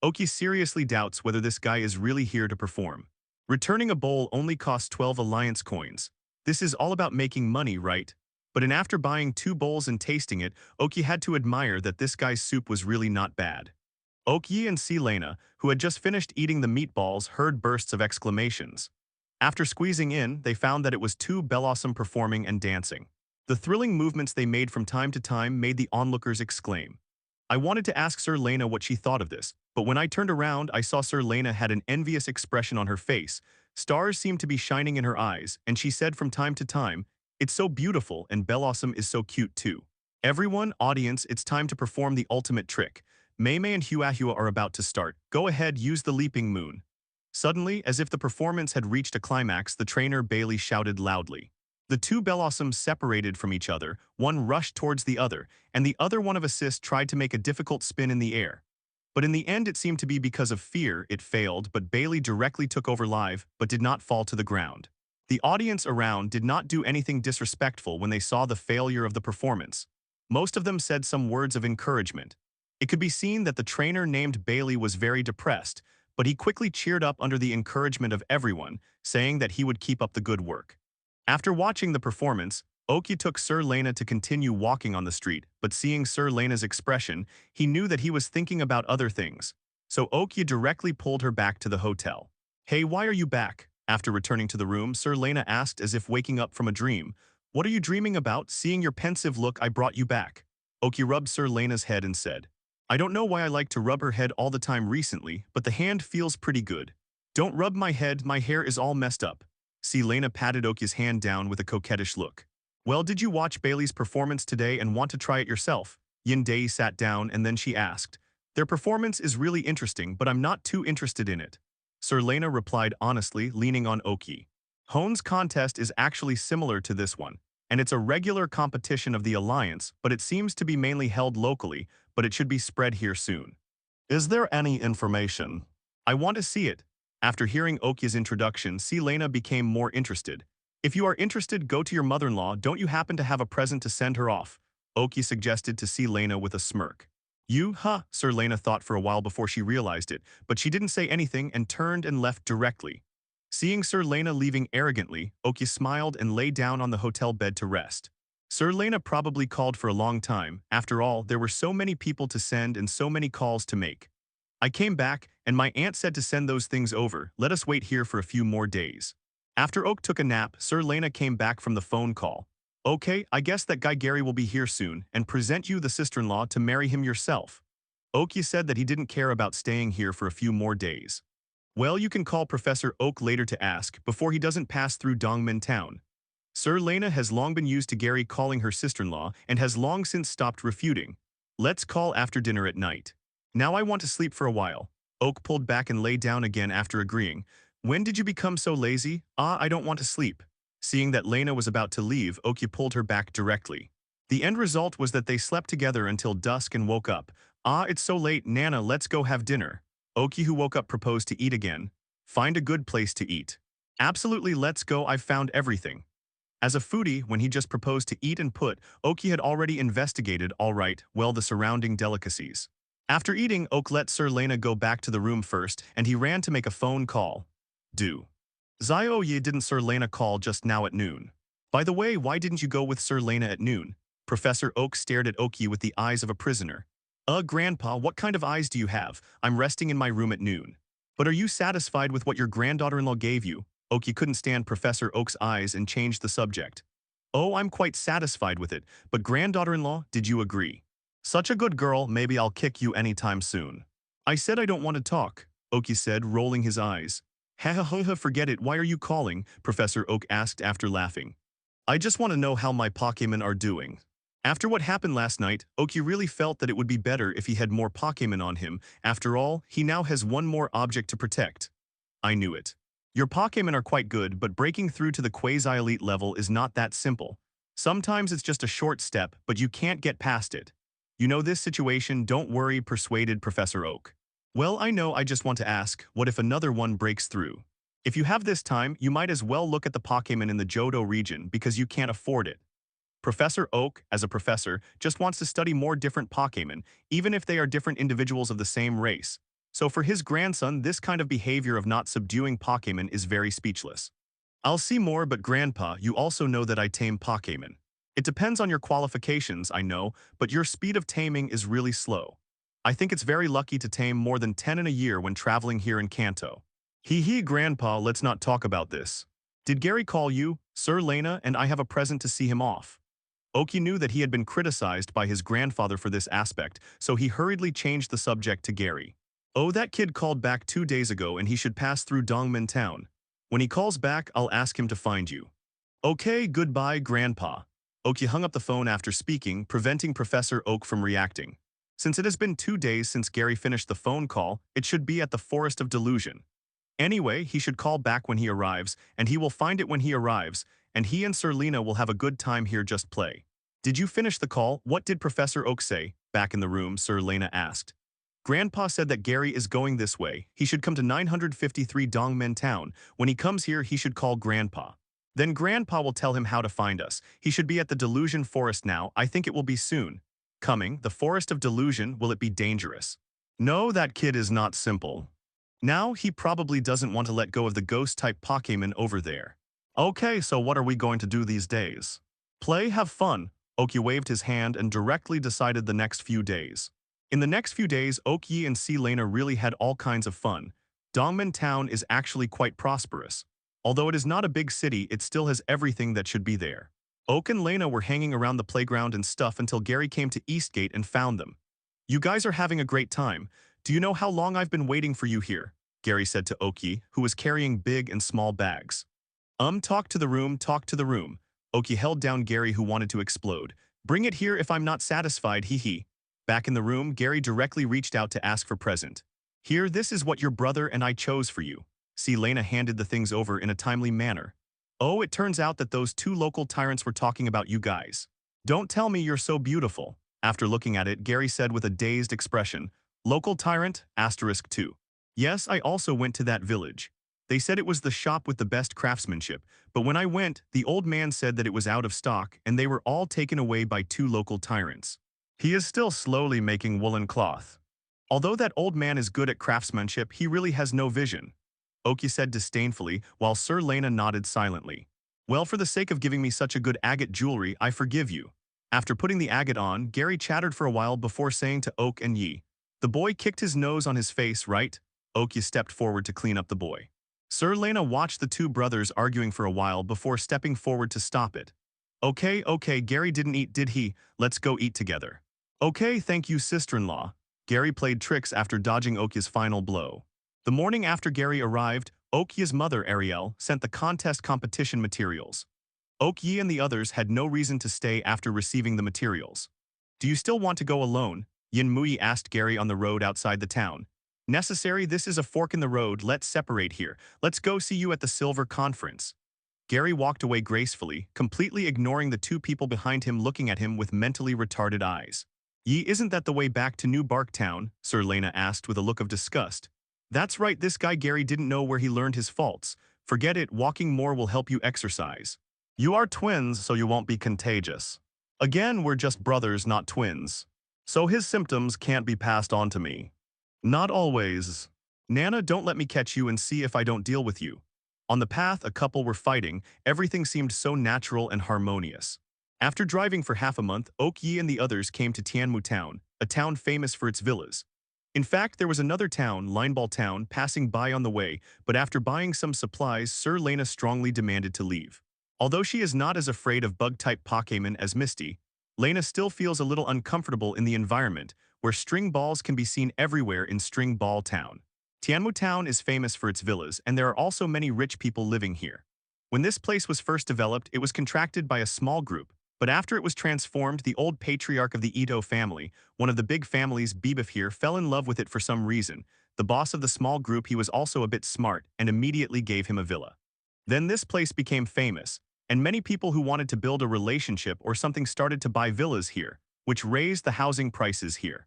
Oki seriously doubts whether this guy is really here to perform. Returning a bowl only costs 12 alliance coins. This is all about making money, right? But after buying 2 bowls and tasting it, Oki had to admire that this guy's soup was really not bad. Oki and Lena, who had just finished eating the meatballs, heard bursts of exclamations. After squeezing in, they found that it was 2 Bellossom performing and dancing. The thrilling movements they made from time to time made the onlookers exclaim. I wanted to ask Sir Lena what she thought of this, but when I turned around, I saw Sir Lena had an envious expression on her face. Stars seemed to be shining in her eyes, and she said from time to time, "It's so beautiful and Bellossom is so cute too." Everyone, audience, it's time to perform the ultimate trick. Maymay and Huahua are about to start. Go ahead, use the leaping moon. Suddenly, as if the performance had reached a climax, the trainer Bailey shouted loudly. The 2 Bellossoms separated from each other, one rushed towards the other, and the other one of assist tried to make a difficult spin in the air. But in the end it seemed to be because of fear it failed, but Bailey directly took over live, but did not fall to the ground. The audience around did not do anything disrespectful when they saw the failure of the performance. Most of them said some words of encouragement. It could be seen that the trainer named Bailey was very depressed, but he quickly cheered up under the encouragement of everyone, saying that he would keep up the good work. After watching the performance, Oki took Sir Lena to continue walking on the street, but seeing Sir Lena's expression, he knew that he was thinking about other things. So Oki directly pulled her back to the hotel. Hey, why are you back? After returning to the room, Sir Lena asked as if waking up from a dream. What are you dreaming about? Seeing your pensive look, I brought you back. Oki rubbed Sir Lena's head and said, I don't know why I like to rub her head all the time recently, but the hand feels pretty good. Don't rub my head, my hair is all messed up. Lena patted Oki's hand down with a coquettish look. Well, did you watch Bailey's performance today and want to try it yourself? Yindei sat down and then she asked. Their performance is really interesting, but I'm not too interested in it. Sir Lena replied honestly, leaning on Oki. Hone's contest is actually similar to this one, and it's a regular competition of the Alliance, but it seems to be mainly held locally, but it should be spread here soon. Is there any information? I want to see it. After hearing Oki's introduction, Lena became more interested. If you are interested, go to your mother-in-law. Don't you happen to have a present to send her off? Oki suggested to Lena with a smirk. Sir Lena thought for a while before she realized it, but she didn't say anything and turned and left directly. Seeing Sir Lena leaving arrogantly, Oki smiled and lay down on the hotel bed to rest. Sir Lena probably called for a long time. After all, there were so many people to send and so many calls to make. I came back, and my aunt said to send those things over. Let us wait here for a few more days. After Oak took a nap, Sir Lena came back from the phone call. Okay, I guess that guy Gary will be here soon and present you the sister-in-law to marry him yourself. Oak, you said that he didn't care about staying here for a few more days. Well, you can call Professor Oak later to ask before he doesn't pass through Dongmen Town. Sir Lena has long been used to Gary calling her sister-in-law and has long since stopped refuting. Let's call after dinner at night. Now I want to sleep for a while. Oak pulled back and lay down again after agreeing. When did you become so lazy? I don't want to sleep. Seeing that Lena was about to leave, Oki pulled her back directly. The end result was that they slept together until dusk and woke up. It's so late, Nana, let's go have dinner. Oki, who woke up, proposed to eat again. Find a good place to eat. Absolutely, let's go, I've found everything. As a foodie, when he just proposed to eat and put, Oki had already investigated, the surrounding delicacies. After eating, Oak let Sir Lena go back to the room first, and he ran to make a phone call. Zio Ye, didn't Sir Lena call just now at noon? By the way, why didn't you go with Sir Lena at noon? Professor Oak stared at Oki with the eyes of a prisoner. Grandpa, what kind of eyes do you have? I'm resting in my room at noon. But are you satisfied with what your granddaughter-in-law gave you? Oki couldn't stand Professor Oak's eyes and changed the subject. Oh, I'm quite satisfied with it, but granddaughter-in-law, did you agree? Such a good girl, maybe I'll kick you anytime soon. I said I don't want to talk, Oki said, rolling his eyes. Ha, forget it, why are you calling? Professor Oak asked after laughing. I just want to know how my Pokémon are doing. After what happened last night, Oki really felt that it would be better if he had more Pokémon on him. After all, he now has one more object to protect. I knew it. Your Pokémon are quite good, but breaking through to the quasi-elite level is not that simple. Sometimes it's just a short step, but you can't get past it. You know this situation, don't worry, persuaded Professor Oak. Well, I know, I just want to ask, what if another one breaks through? If you have this time, you might as well look at the Pokémon in the Jodo region because you can't afford it. Professor Oak, as a professor, just wants to study more different Pokémon, even if they are different individuals of the same race. So for his grandson, this kind of behavior of not subduing Pokémon is very speechless. I'll see more, but Grandpa, you also know that I tame Pokémon. It depends on your qualifications, I know, but your speed of taming is really slow. I think it's very lucky to tame more than 10 in a year when traveling here in Kanto. Hee, Grandpa, let's not talk about this. Did Gary call you? Sir Lena and I have a present to see him off. Oki knew that he had been criticized by his grandfather for this aspect, so he hurriedly changed the subject to Gary. Oh, that kid called back 2 days ago and he should pass through Dongmen Town. When he calls back, I'll ask him to find you. Okay, goodbye, Grandpa. Oki hung up the phone after speaking, preventing Professor Oak from reacting. Since it has been 2 days since Gary finished the phone call, it should be at the Forest of Delusion. Anyway, he should call back when he arrives, and he will find it when he arrives, and he and Sir Lena will have a good time here, just play. Did you finish the call? What did Professor Oak say? Back in the room, Sir Lena asked. Grandpa said that Gary is going this way. He should come to 953 Dongmen Town. When he comes here, he should call Grandpa. Then Grandpa will tell him how to find us. He should be at the Delusion Forest now. I think it will be soon. Coming, the Forest of Delusion, will it be dangerous? No, that kid is not simple. Now, he probably doesn't want to let go of the ghost-type Pokémon over there. Okay, so what are we going to do these days? Play, have fun. Oki waved his hand and directly decided the next few days. In the next few days, Oki and Lena really had all kinds of fun. Dongmen Town is actually quite prosperous. Although it is not a big city, it still has everything that should be there. Oak and Lena were hanging around the playground and stuff until Gary came to Eastgate and found them. You guys are having a great time. Do you know how long I've been waiting for you here? Gary said to Oki, who was carrying big and small bags. Talk to the room, talk to the room. Oki held down Gary, who wanted to explode. Bring it here if I'm not satisfied, hee. Back in the room, Gary directly reached out to ask for present. Here, this is what your brother and I chose for you. Lena handed the things over in a timely manner. Oh, it turns out that those 2 local tyrants were talking about you guys. Don't tell me you're so beautiful. After looking at it, Gary said with a dazed expression, Local tyrant, *2. Yes, I also went to that village. They said it was the shop with the best craftsmanship, but when I went, the old man said that it was out of stock and they were all taken away by 2 local tyrants. He is still slowly making woolen cloth. Although that old man is good at craftsmanship, he really has no vision. Oki said disdainfully, while Sir Lena nodded silently. Well, for the sake of giving me such a good agate jewelry, I forgive you. After putting the agate on, Gary chattered for a while before saying to Oak and Yi. The boy kicked his nose on his face, right? Oki stepped forward to clean up the boy. Sir Lena watched the two brothers arguing for a while before stepping forward to stop it. Okay, Gary didn't eat, did he? Let's go eat together. Okay, thank you, sister-in-law. Gary played tricks after dodging Oki's final blow. The morning after Gary arrived, Oki's mother, Ariel, sent the contest competition materials. Oki and the others had no reason to stay after receiving the materials. Do you still want to go alone? Yin Mui asked Gary on the road outside the town. Necessary, this is a fork in the road, let's separate here. Let's go see you at the Silver Conference. Gary walked away gracefully, completely ignoring the two people behind him looking at him with mentally retarded eyes. Yi, isn't that the way back to New Barktown? Sir Lena asked with a look of disgust. That's right, this guy Gary didn't know where he learned his faults. Forget it, walking more will help you exercise. You are twins, so you won't be contagious. Again, we're just brothers, not twins. So his symptoms can't be passed on to me. Not always. Nana, don't let me catch you and see if I don't deal with you. On the path a couple were fighting, everything seemed so natural and harmonious. After driving for half a month, Oak Yi and the others came to Tianmu Town, a town famous for its villas. In fact, there was another town, Lineball Town, passing by on the way, but after buying some supplies, Sir Lena strongly demanded to leave. Although she is not as afraid of bug-type Pokémon as Misty, Lena still feels a little uncomfortable in the environment, where string balls can be seen everywhere in String Ball Town. Tianmu Town is famous for its villas, and there are also many rich people living here. When this place was first developed, it was contracted by a small group, but after it was transformed, the old patriarch of the Itto family, one of the big families Bebef here, fell in love with it for some reason. The boss of the small group, he was also a bit smart, and immediately gave him a villa. Then this place became famous, and many people who wanted to build a relationship or something started to buy villas here, which raised the housing prices here.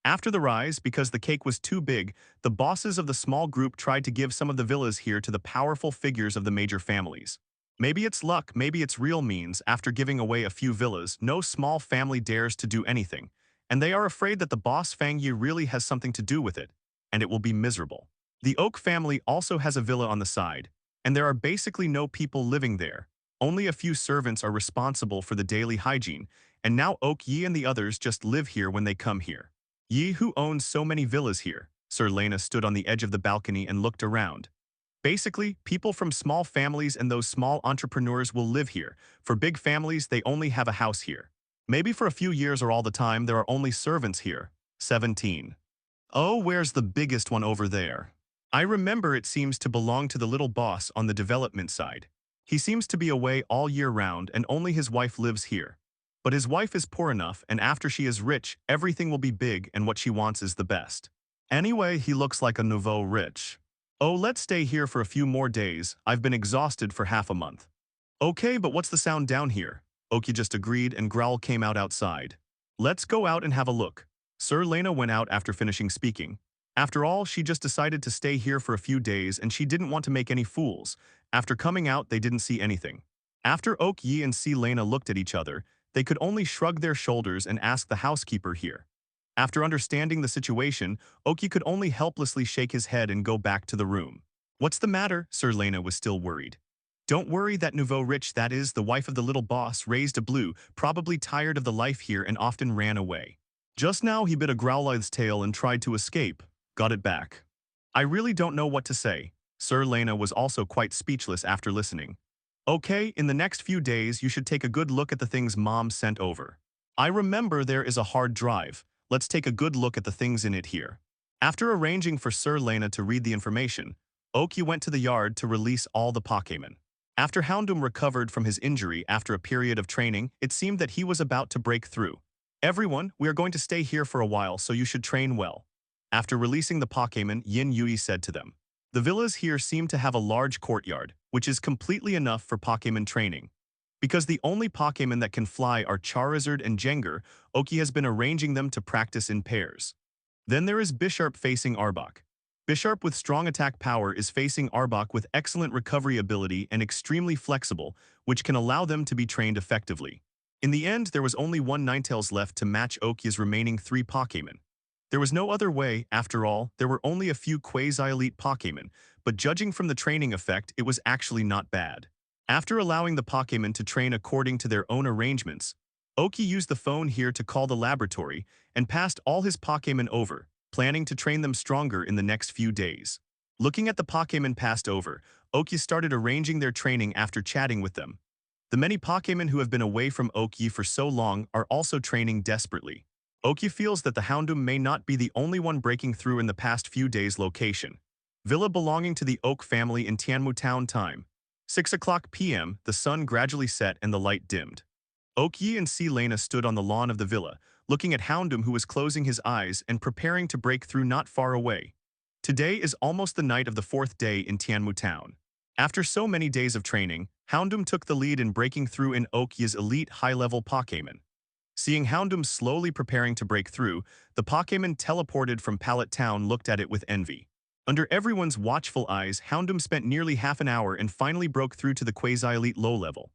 After the rise, because the cake was too big, the bosses of the small group tried to give some of the villas here to the powerful figures of the major families. Maybe it's luck, maybe it's real means, after giving away a few villas, no small family dares to do anything, and they are afraid that the boss Fang Yi really has something to do with it, and it will be miserable. The Oak family also has a villa on the side, and there are basically no people living there. Only a few servants are responsible for the daily hygiene, and now Oak Yi and the others just live here when they come here. Yi, who owns so many villas here? Sir Lena stood on the edge of the balcony and looked around. Basically, people from small families and those small entrepreneurs will live here. For big families, they only have a house here. Maybe for a few years or all the time, there are only servants here. 17. Oh, where's the biggest one over there? I remember it seems to belong to the little boss on the development side. He seems to be away all year round and only his wife lives here. But his wife is poor enough, and after she is rich, everything will be big and what she wants is the best. Anyway, he looks like a nouveau rich. Oh, let's stay here for a few more days. I've been exhausted for half a month. Okay, but what's the sound down here? Oki just agreed and Growl came out outside. Let's go out and have a look. Sir Lena went out after finishing speaking. After all, she just decided to stay here for a few days and she didn't want to make any fools. After coming out, they didn't see anything. After Oak Yi and C Lena looked at each other, they could only shrug their shoulders and ask the housekeeper here. After understanding the situation, Oki could only helplessly shake his head and go back to the room. What's the matter? Sir Lena was still worried. Don't worry, that nouveau rich, that is, the wife of the little boss, raised a blue, probably tired of the life here and often ran away. Just now he bit a Growlithe's tail and tried to escape. Got it back. I really don't know what to say. Sir Lena was also quite speechless after listening. Okay, in the next few days you should take a good look at the things Mom sent over. I remember there is a hard drive. Let's take a good look at the things in it here. After arranging for Sir Lena to read the information, Oki went to the yard to release all the Pokémon. After Houndoom recovered from his injury after a period of training, it seemed that he was about to break through. Everyone, we are going to stay here for a while, so you should train well. After releasing the Pokémon, Yin Yui said to them. The villas here seem to have a large courtyard, which is completely enough for Pokémon training. Because the only Pokémon that can fly are Charizard and Jenga, Oki has been arranging them to practice in pairs. Then there is Bisharp facing Arbok. Bisharp with strong attack power is facing Arbok with excellent recovery ability and extremely flexible, which can allow them to be trained effectively. In the end, there was only one Ninetales left to match Oki's remaining 3 Pokémon. There was no other way, after all, there were only a few quasi-elite Pokémon, but judging from the training effect, it was actually not bad. After allowing the Pokémon to train according to their own arrangements, Oki used the phone here to call the laboratory and passed all his Pokémon over, planning to train them stronger in the next few days. Looking at the Pokémon passed over, Oki started arranging their training after chatting with them. The many Pokémon who have been away from Oki for so long are also training desperately. Oki feels that the Houndoom may not be the only one breaking through in the past few days' location. Villa belonging to the Oak family in Tianmu Town time. 6:00 p.m., the sun gradually set and the light dimmed. Oki and Lena stood on the lawn of the villa, looking at Houndoom who was closing his eyes and preparing to break through not far away. Today is almost the night of the 4th day in Tianmu Town. After so many days of training, Houndoom took the lead in breaking through in Oki's elite high-level Pokémon. Seeing Houndoom slowly preparing to break through, the Pokémon teleported from Pallet Town looked at it with envy. Under everyone's watchful eyes, Houndoom spent nearly half an hour and finally broke through to the quasi-elite low level.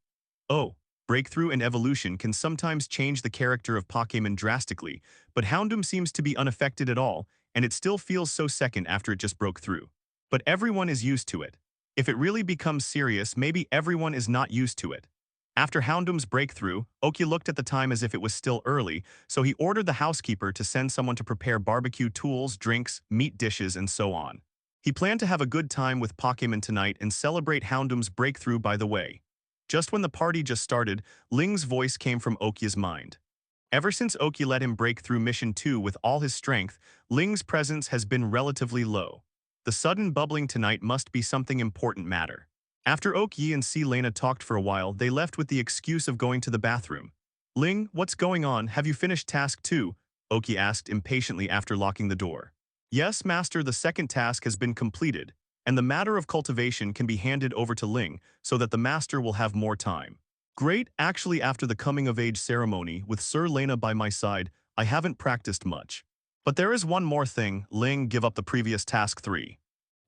Oh, breakthrough and evolution can sometimes change the character of Pokémon drastically, but Houndoom seems to be unaffected at all, and it still feels so second after it just broke through. But everyone is used to it. If it really becomes serious, maybe everyone is not used to it. After Houndoom's breakthrough, Oki looked at the time as if it was still early, so he ordered the housekeeper to send someone to prepare barbecue tools, drinks, meat dishes, and so on. He planned to have a good time with Pokémon tonight and celebrate Houndoom's breakthrough by the way. Just when the party just started, Ling's voice came from Oki's mind. Ever since Oki let him break through Mission 2 with all his strength, Ling's presence has been relatively low. The sudden bubbling tonight must be something important matter. After Oki and Lena talked for a while, they left with the excuse of going to the bathroom. Ling, what's going on? Have you finished task 2? Oki asked impatiently after locking the door. Yes, master, the second task has been completed, and the matter of cultivation can be handed over to Ling so that the master will have more time. Great, actually after the coming-of-age ceremony with Sir Lena by my side, I haven't practiced much. But there is one more thing, Ling, give up the previous task 3.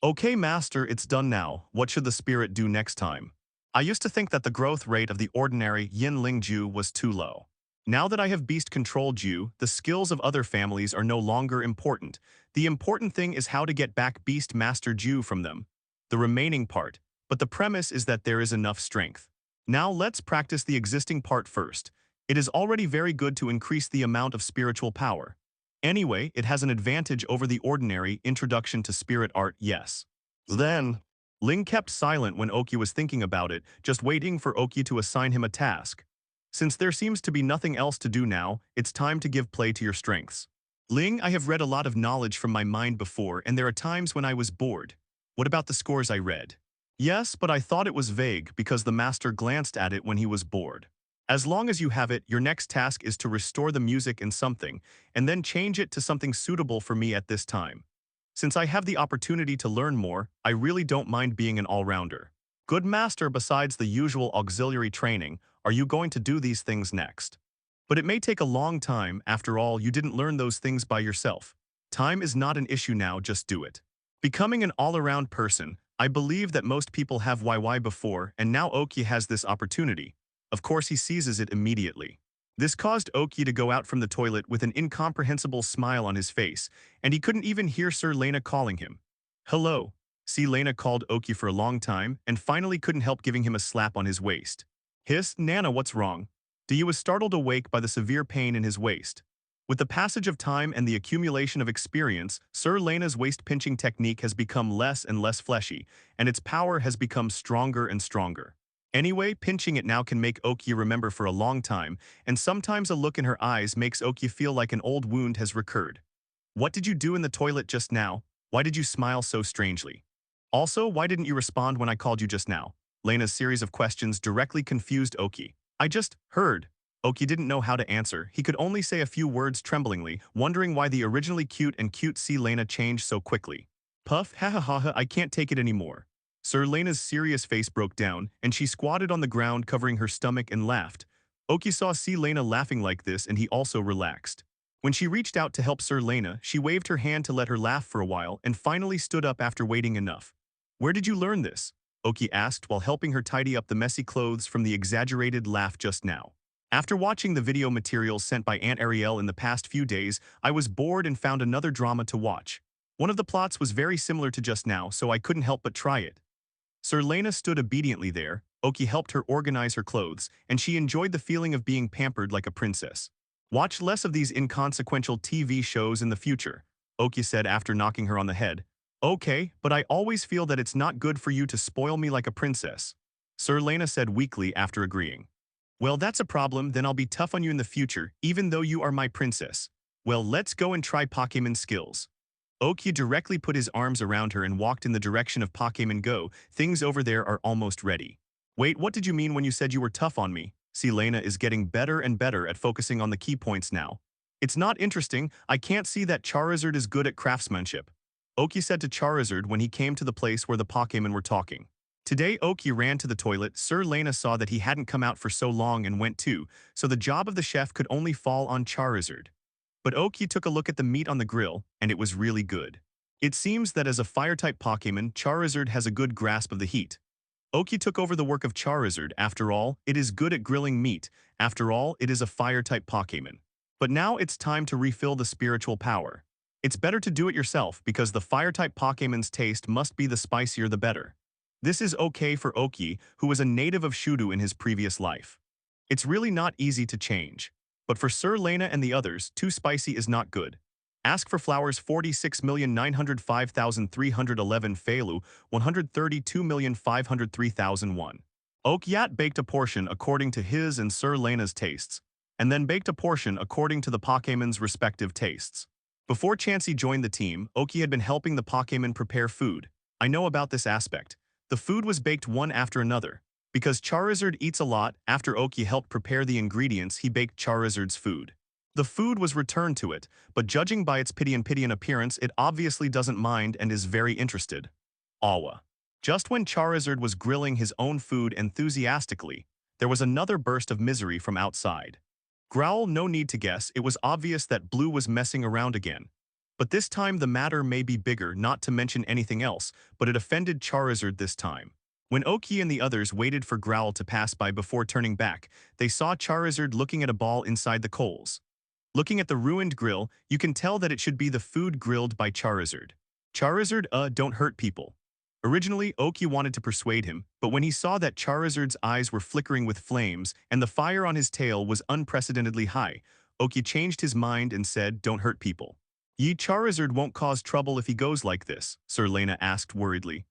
Okay, master, it's done now. What should the spirit do next time? I used to think that the growth rate of the ordinary Yin Ling Ju was too low. Now that I have beast control Ju, the skills of other families are no longer important. The important thing is how to get back beast master Ju from them. The remaining part, but the premise is that there is enough strength. Now let's practice the existing part first. It is already very good to increase the amount of spiritual power. Anyway, it has an advantage over the ordinary introduction to spirit art, yes. Then, Ling kept silent when Oki was thinking about it, just waiting for Oki to assign him a task. Since there seems to be nothing else to do now, it's time to give play to your strengths. Ling, I have read a lot of knowledge from my mind before, and there are times when I was bored. What about the scores I read? Yes, but I thought it was vague because the master glanced at it when he was bored. As long as you have it, your next task is to restore the music in something, and then change it to something suitable for me at this time. Since I have the opportunity to learn more, I really don't mind being an all-rounder. Good master, besides the usual auxiliary training, are you going to do these things next? But it may take a long time, after all, you didn't learn those things by yourself. Time is not an issue now, just do it. Becoming an all-around person, I believe that most people have YY before, and now Oki has this opportunity. Of course, he seizes it immediately. This caused Oki to go out from the toilet with an incomprehensible smile on his face, and he couldn't even hear Sir Lena calling him. Hello. Lena called Oki for a long time, and finally couldn't help giving him a slap on his waist. Hiss, Nana, what's wrong? He was startled awake by the severe pain in his waist. With the passage of time and the accumulation of experience, Sir Lena's waist-pinching technique has become less and less fleshy, and its power has become stronger and stronger. Anyway, pinching it now can make Oki remember for a long time, and sometimes a look in her eyes makes Oki feel like an old wound has recurred. What did you do in the toilet just now? Why did you smile so strangely? Also, why didn't you respond when I called you just now? Lena's series of questions directly confused Oki. I just heard. Oki didn't know how to answer. He could only say a few words tremblingly, wondering why the originally cute and cute Lena changed so quickly. Puff, ha ha ha ha, I can't take it anymore. Sir Lena's serious face broke down, and she squatted on the ground covering her stomach and laughed. Oki saw Lena laughing like this, and he also relaxed. When she reached out to help Sir Lena, she waved her hand to let her laugh for a while and finally stood up after waiting enough. Where did you learn this? Oki asked while helping her tidy up the messy clothes from the exaggerated laugh just now. After watching the video materials sent by Aunt Ariel in the past few days, I was bored and found another drama to watch. One of the plots was very similar to just now, so I couldn't help but try it. Sir Lena stood obediently there. Oki helped her organize her clothes, and she enjoyed the feeling of being pampered like a princess. Watch less of these inconsequential TV shows in the future, Oki said after knocking her on the head. Okay, but I always feel that it's not good for you to spoil me like a princess, Sir Lena said weakly after agreeing. Well, that's a problem, then I'll be tough on you in the future, even though you are my princess. Well, let's go and try Pokémon skills. Oki directly put his arms around her and walked in the direction of Pokémon Go. Things over there are almost ready. Wait, what did you mean when you said you were tough on me? See, Lena is getting better and better at focusing on the key points now. It's not interesting, I can't see that Charizard is good at craftsmanship, Oki said to Charizard when he came to the place where the Pokémon were talking. Today Oki ran to the toilet. Sir Lena saw that he hadn't come out for so long and went too, so the job of the chef could only fall on Charizard. But Oki took a look at the meat on the grill, and it was really good. It seems that as a fire-type Pokémon, Charizard has a good grasp of the heat. Oki took over the work of Charizard. After all, it is good at grilling meat. After all, it is a fire-type Pokémon. But now it's time to refill the spiritual power. It's better to do it yourself because the fire-type Pokémon's taste must be the spicier the better. This is okay for Oki, who was a native of Shudu in his previous life. It's really not easy to change. But for Sir Lena and the others, too spicy is not good. Ask for flowers 46,905,311 Feilu, 132,503,001. Okyat baked a portion according to his and Sir Lena's tastes, and then baked a portion according to the Pokémon's respective tastes. Before Chansey joined the team, Oki had been helping the Pokémon prepare food. I know about this aspect. The food was baked one after another. Because Charizard eats a lot, after Oki helped prepare the ingredients, he baked Charizard's food. The food was returned to it, but judging by its Pidgeon appearance, it obviously doesn't mind and is very interested. Awa. Just when Charizard was grilling his own food enthusiastically, there was another burst of misery from outside. Growl, no need to guess, it was obvious that Blue was messing around again. But this time the matter may be bigger, not to mention anything else, but it offended Charizard this time. When Oki and the others waited for Growl to pass by before turning back, they saw Charizard looking at a ball inside the coals. Looking at the ruined grill, you can tell that it should be the food grilled by Charizard. Charizard, don't hurt people. Originally, Oki wanted to persuade him, but when he saw that Charizard's eyes were flickering with flames and the fire on his tail was unprecedentedly high, Oki changed his mind and said, don't hurt people. Ye Charizard won't cause trouble if he goes like this, Sir Lena asked worriedly.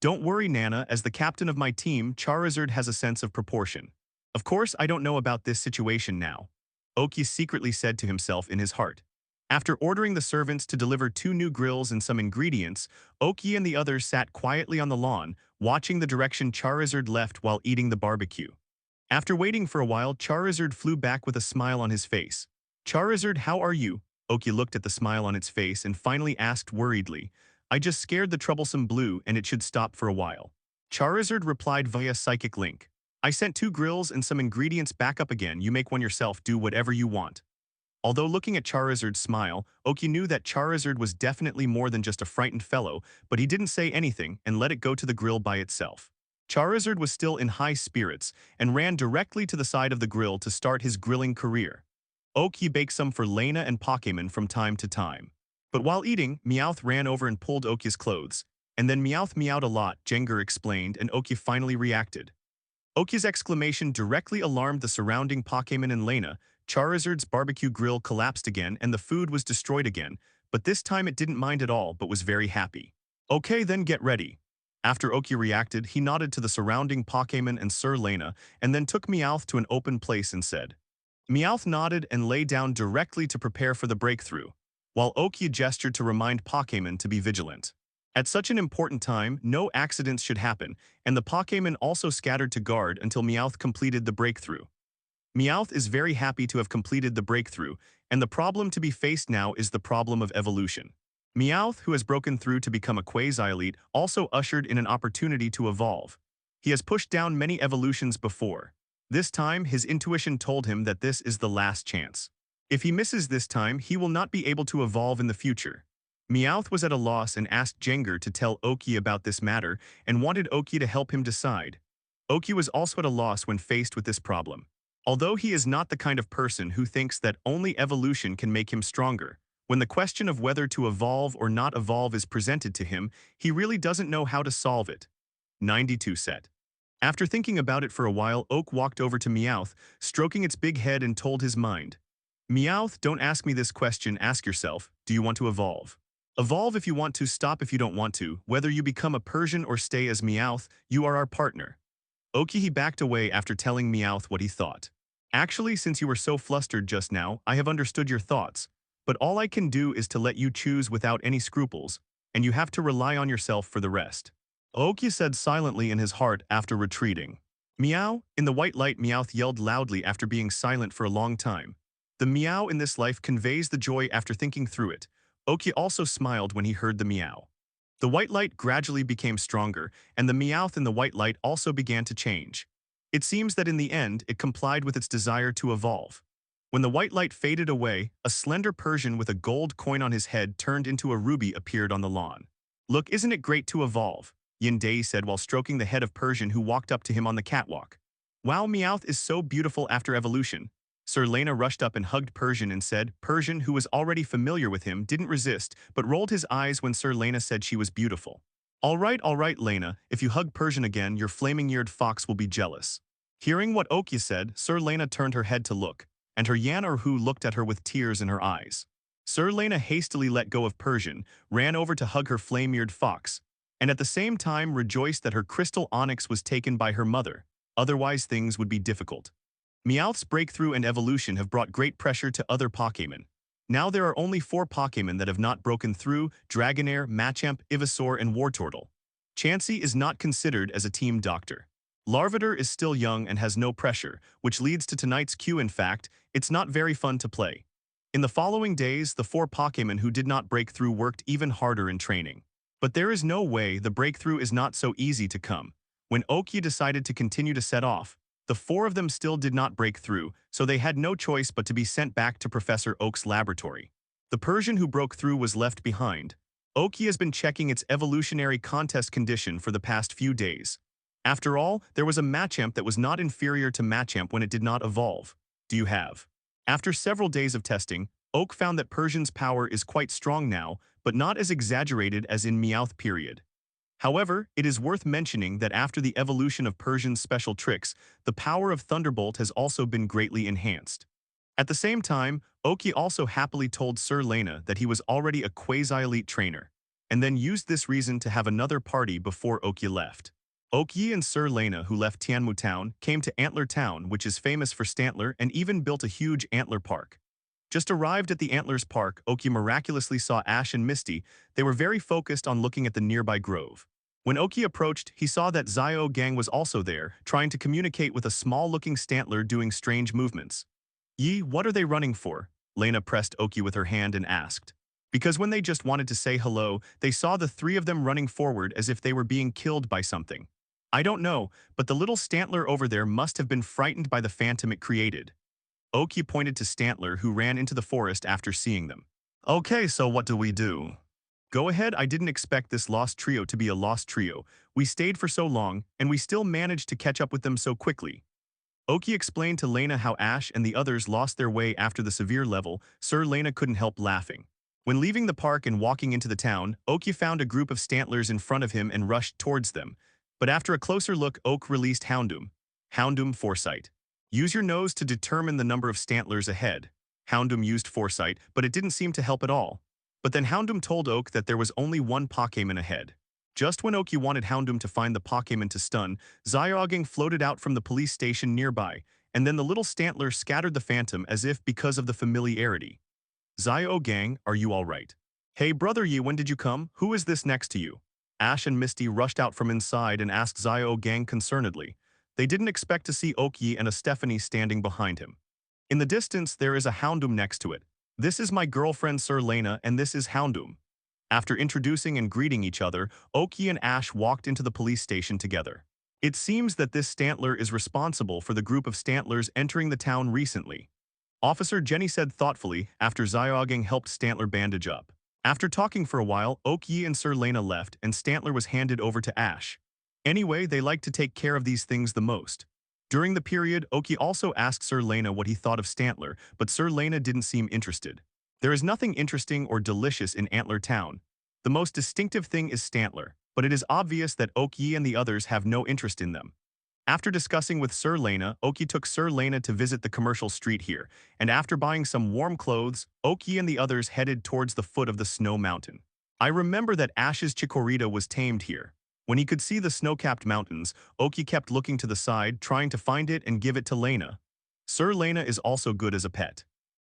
Don't worry, Nana, as the captain of my team, Charizard has a sense of proportion. Of course, I don't know about this situation now, Oki secretly said to himself in his heart. After ordering the servants to deliver 2 new grills and some ingredients, Oki and the others sat quietly on the lawn, watching the direction Charizard left while eating the barbecue. After waiting for a while, Charizard flew back with a smile on his face. Charizard, how are you? Oki looked at the smile on its face and finally asked worriedly. I just scared the troublesome Blue and it should stop for a while. Charizard replied via psychic link. I sent 2 grills and some ingredients back up again. You make one yourself, do whatever you want. Although looking at Charizard's smile, Oki knew that Charizard was definitely more than just a frightened fellow, but he didn't say anything and let it go to the grill by itself. Charizard was still in high spirits and ran directly to the side of the grill to start his grilling career. Oki baked some for Lena and Pokémon from time to time. But while eating, Meowth ran over and pulled Oki's clothes, and then Meowth meowed a lot, Jenga explained, and Oki finally reacted. Oki's exclamation directly alarmed the surrounding Pokémon and Lena. Charizard's barbecue grill collapsed again and the food was destroyed again, but this time it didn't mind at all but was very happy. Okay, then get ready. After Oki reacted, he nodded to the surrounding Pokémon and Sir Lena, and then took Meowth to an open place and said. Meowth nodded and lay down directly to prepare for the breakthrough, while Oki gestured to remind Pokémon to be vigilant. At such an important time, no accidents should happen, and the Pokémon also scattered to guard until Meowth completed the breakthrough. Meowth is very happy to have completed the breakthrough, and the problem to be faced now is the problem of evolution. Meowth, who has broken through to become a quasi-elite, also ushered in an opportunity to evolve. He has pushed down many evolutions before. This time, his intuition told him that this is the last chance. If he misses this time, he will not be able to evolve in the future. Meowth was at a loss and asked Jenga to tell Oki about this matter and wanted Oki to help him decide. Oki was also at a loss when faced with this problem. Although he is not the kind of person who thinks that only evolution can make him stronger, When the question of whether to evolve or not evolve is presented to him, he really doesn't know how to solve it. 92 set. After thinking about it for a while, Oak walked over to Meowth, stroking its big head and told his mind. Meowth, don't ask me this question, ask yourself, do you want to evolve? Evolve if you want to, stop if you don't want to. Whether you become a Persian or stay as Meowth, you are our partner. Oki backed away after telling Meowth what he thought. Actually, since you were so flustered just now, I have understood your thoughts. But all I can do is to let you choose without any scruples, and you have to rely on yourself for the rest. Oki said silently in his heart after retreating. Meow, in the white light, Meowth yelled loudly after being silent for a long time. The meow in this life conveys the joy after thinking through it. Oki also smiled when he heard the meow. The white light gradually became stronger, and the Meowth in the white light also began to change. It seems that in the end, it complied with its desire to evolve. When the white light faded away, a slender Persian with a gold coin on his head turned into a ruby appeared on the lawn. Look, isn't it great to evolve? Yindei said while stroking the head of Persian who walked up to him on the catwalk. Wow, Meowth is so beautiful after evolution. Sir Lena rushed up and hugged Persian and said. Persian, who was already familiar with him, didn't resist, but rolled his eyes when Sir Lena said she was beautiful. All right, Lena, if you hug Persian again, your flaming-eared fox will be jealous. Hearing what Okya said, Sir Lena turned her head to look, and her Yan or Hu looked at her with tears in her eyes. Sir Lena hastily let go of Persian, ran over to hug her flame-eared fox, and at the same time rejoiced that her crystal onyx was taken by her mother, otherwise things would be difficult. Meowth's breakthrough and evolution have brought great pressure to other Pokémon. Now there are only 4 Pokémon that have not broken through: Dragonair, Machamp, Ivysaur, and Wartortle. Chansey is not considered as a team doctor. Larvitar is still young and has no pressure, which leads to tonight's queue. In fact, it's not very fun to play. In the following days, the 4 Pokémon who did not break through worked even harder in training. But there is no way the breakthrough is not so easy to come. When Okya decided to continue to set off, the 4 of them still did not break through, so they had no choice but to be sent back to Professor Oak's laboratory. The Persian who broke through was left behind. Okya has been checking its evolutionary contest condition for the past few days. After all, there was a Machamp that was not inferior to Machamp when it did not evolve. Do you have? After several days of testing, Oak found that Persian's power is quite strong now, but not as exaggerated as in Meowth period. However, it is worth mentioning that after the evolution of Persian's special tricks, the power of Thunderbolt has also been greatly enhanced. At the same time, Okya also happily told Sir Lena that he was already a quasi-elite trainer, and then used this reason to have another party before Okya left. Okya and Sir Lena, who left Tianmu Town, came to Antler Town, which is famous for Stantler, and even built a huge antler park. Just arrived at the Antlers Park, Okya miraculously saw Ash and Misty. They were very focused on looking at the nearby grove. When Okya approached, he saw that Xiang was also there, trying to communicate with a small-looking Stantler doing strange movements. Yi, what are they running for? Lena pressed Okya with her hand and asked. Because when they just wanted to say hello, they saw the 3 of them running forward as if they were being killed by something. I don't know, but the little Stantler over there must have been frightened by the phantom it created. Okya pointed to Stantler, who ran into the forest after seeing them. Okay, so what do we do? Go ahead, I didn't expect this lost trio to be a lost trio. We stayed for so long, and we still managed to catch up with them so quickly. Okya explained to Lena how Ash and the others lost their way after the severe level. Sir Lena couldn't help laughing. When leaving the park and walking into the town, Okya found a group of Stantlers in front of him and rushed towards them. But after a closer look, Oak released Houndoom. Houndoom Foresight. Use your nose to determine the number of Stantlers ahead. Houndoom used Foresight, but it didn't seem to help at all. But then Houndoom told Oak that there was only 1 Pokémon ahead. Just when Okya wanted Houndoom to find the Pokémon to stun, Xiang floated out from the police station nearby, and then the little Stantler scattered the phantom as if because of the familiarity. Xiang, are you alright? Hey brother Yi, when did you come? Who is this next to you? Ash and Misty rushed out from inside and asked Xiang concernedly. They didn't expect to see Okya and a Stephanie standing behind him. In the distance, there is a Houndoom next to it. This is my girlfriend Sir Lena, and this is Houndoom. After introducing and greeting each other, Okya and Ash walked into the police station together. It seems that this Stantler is responsible for the group of Stantlers entering the town recently. Officer Jenny said thoughtfully after Xiang helped Stantler bandage up. After talking for a while, Okya and Sir Lena left and Stantler was handed over to Ash. Anyway, they like to take care of these things the most. During the period, Okya also asked Sir Lena what he thought of Stantler, but Sir Lena didn't seem interested. There is nothing interesting or delicious in Antler Town. The most distinctive thing is Stantler, but it is obvious that Oki and the others have no interest in them. After discussing with Sir Lena, Oki took Sir Lena to visit the commercial street here, and after buying some warm clothes, Oki and the others headed towards the foot of the snow mountain. I remember that Ash's Chikorita was tamed here. When he could see the snow-capped mountains, Oki kept looking to the side, trying to find it and give it to Lena. Sir Lena is also good as a pet.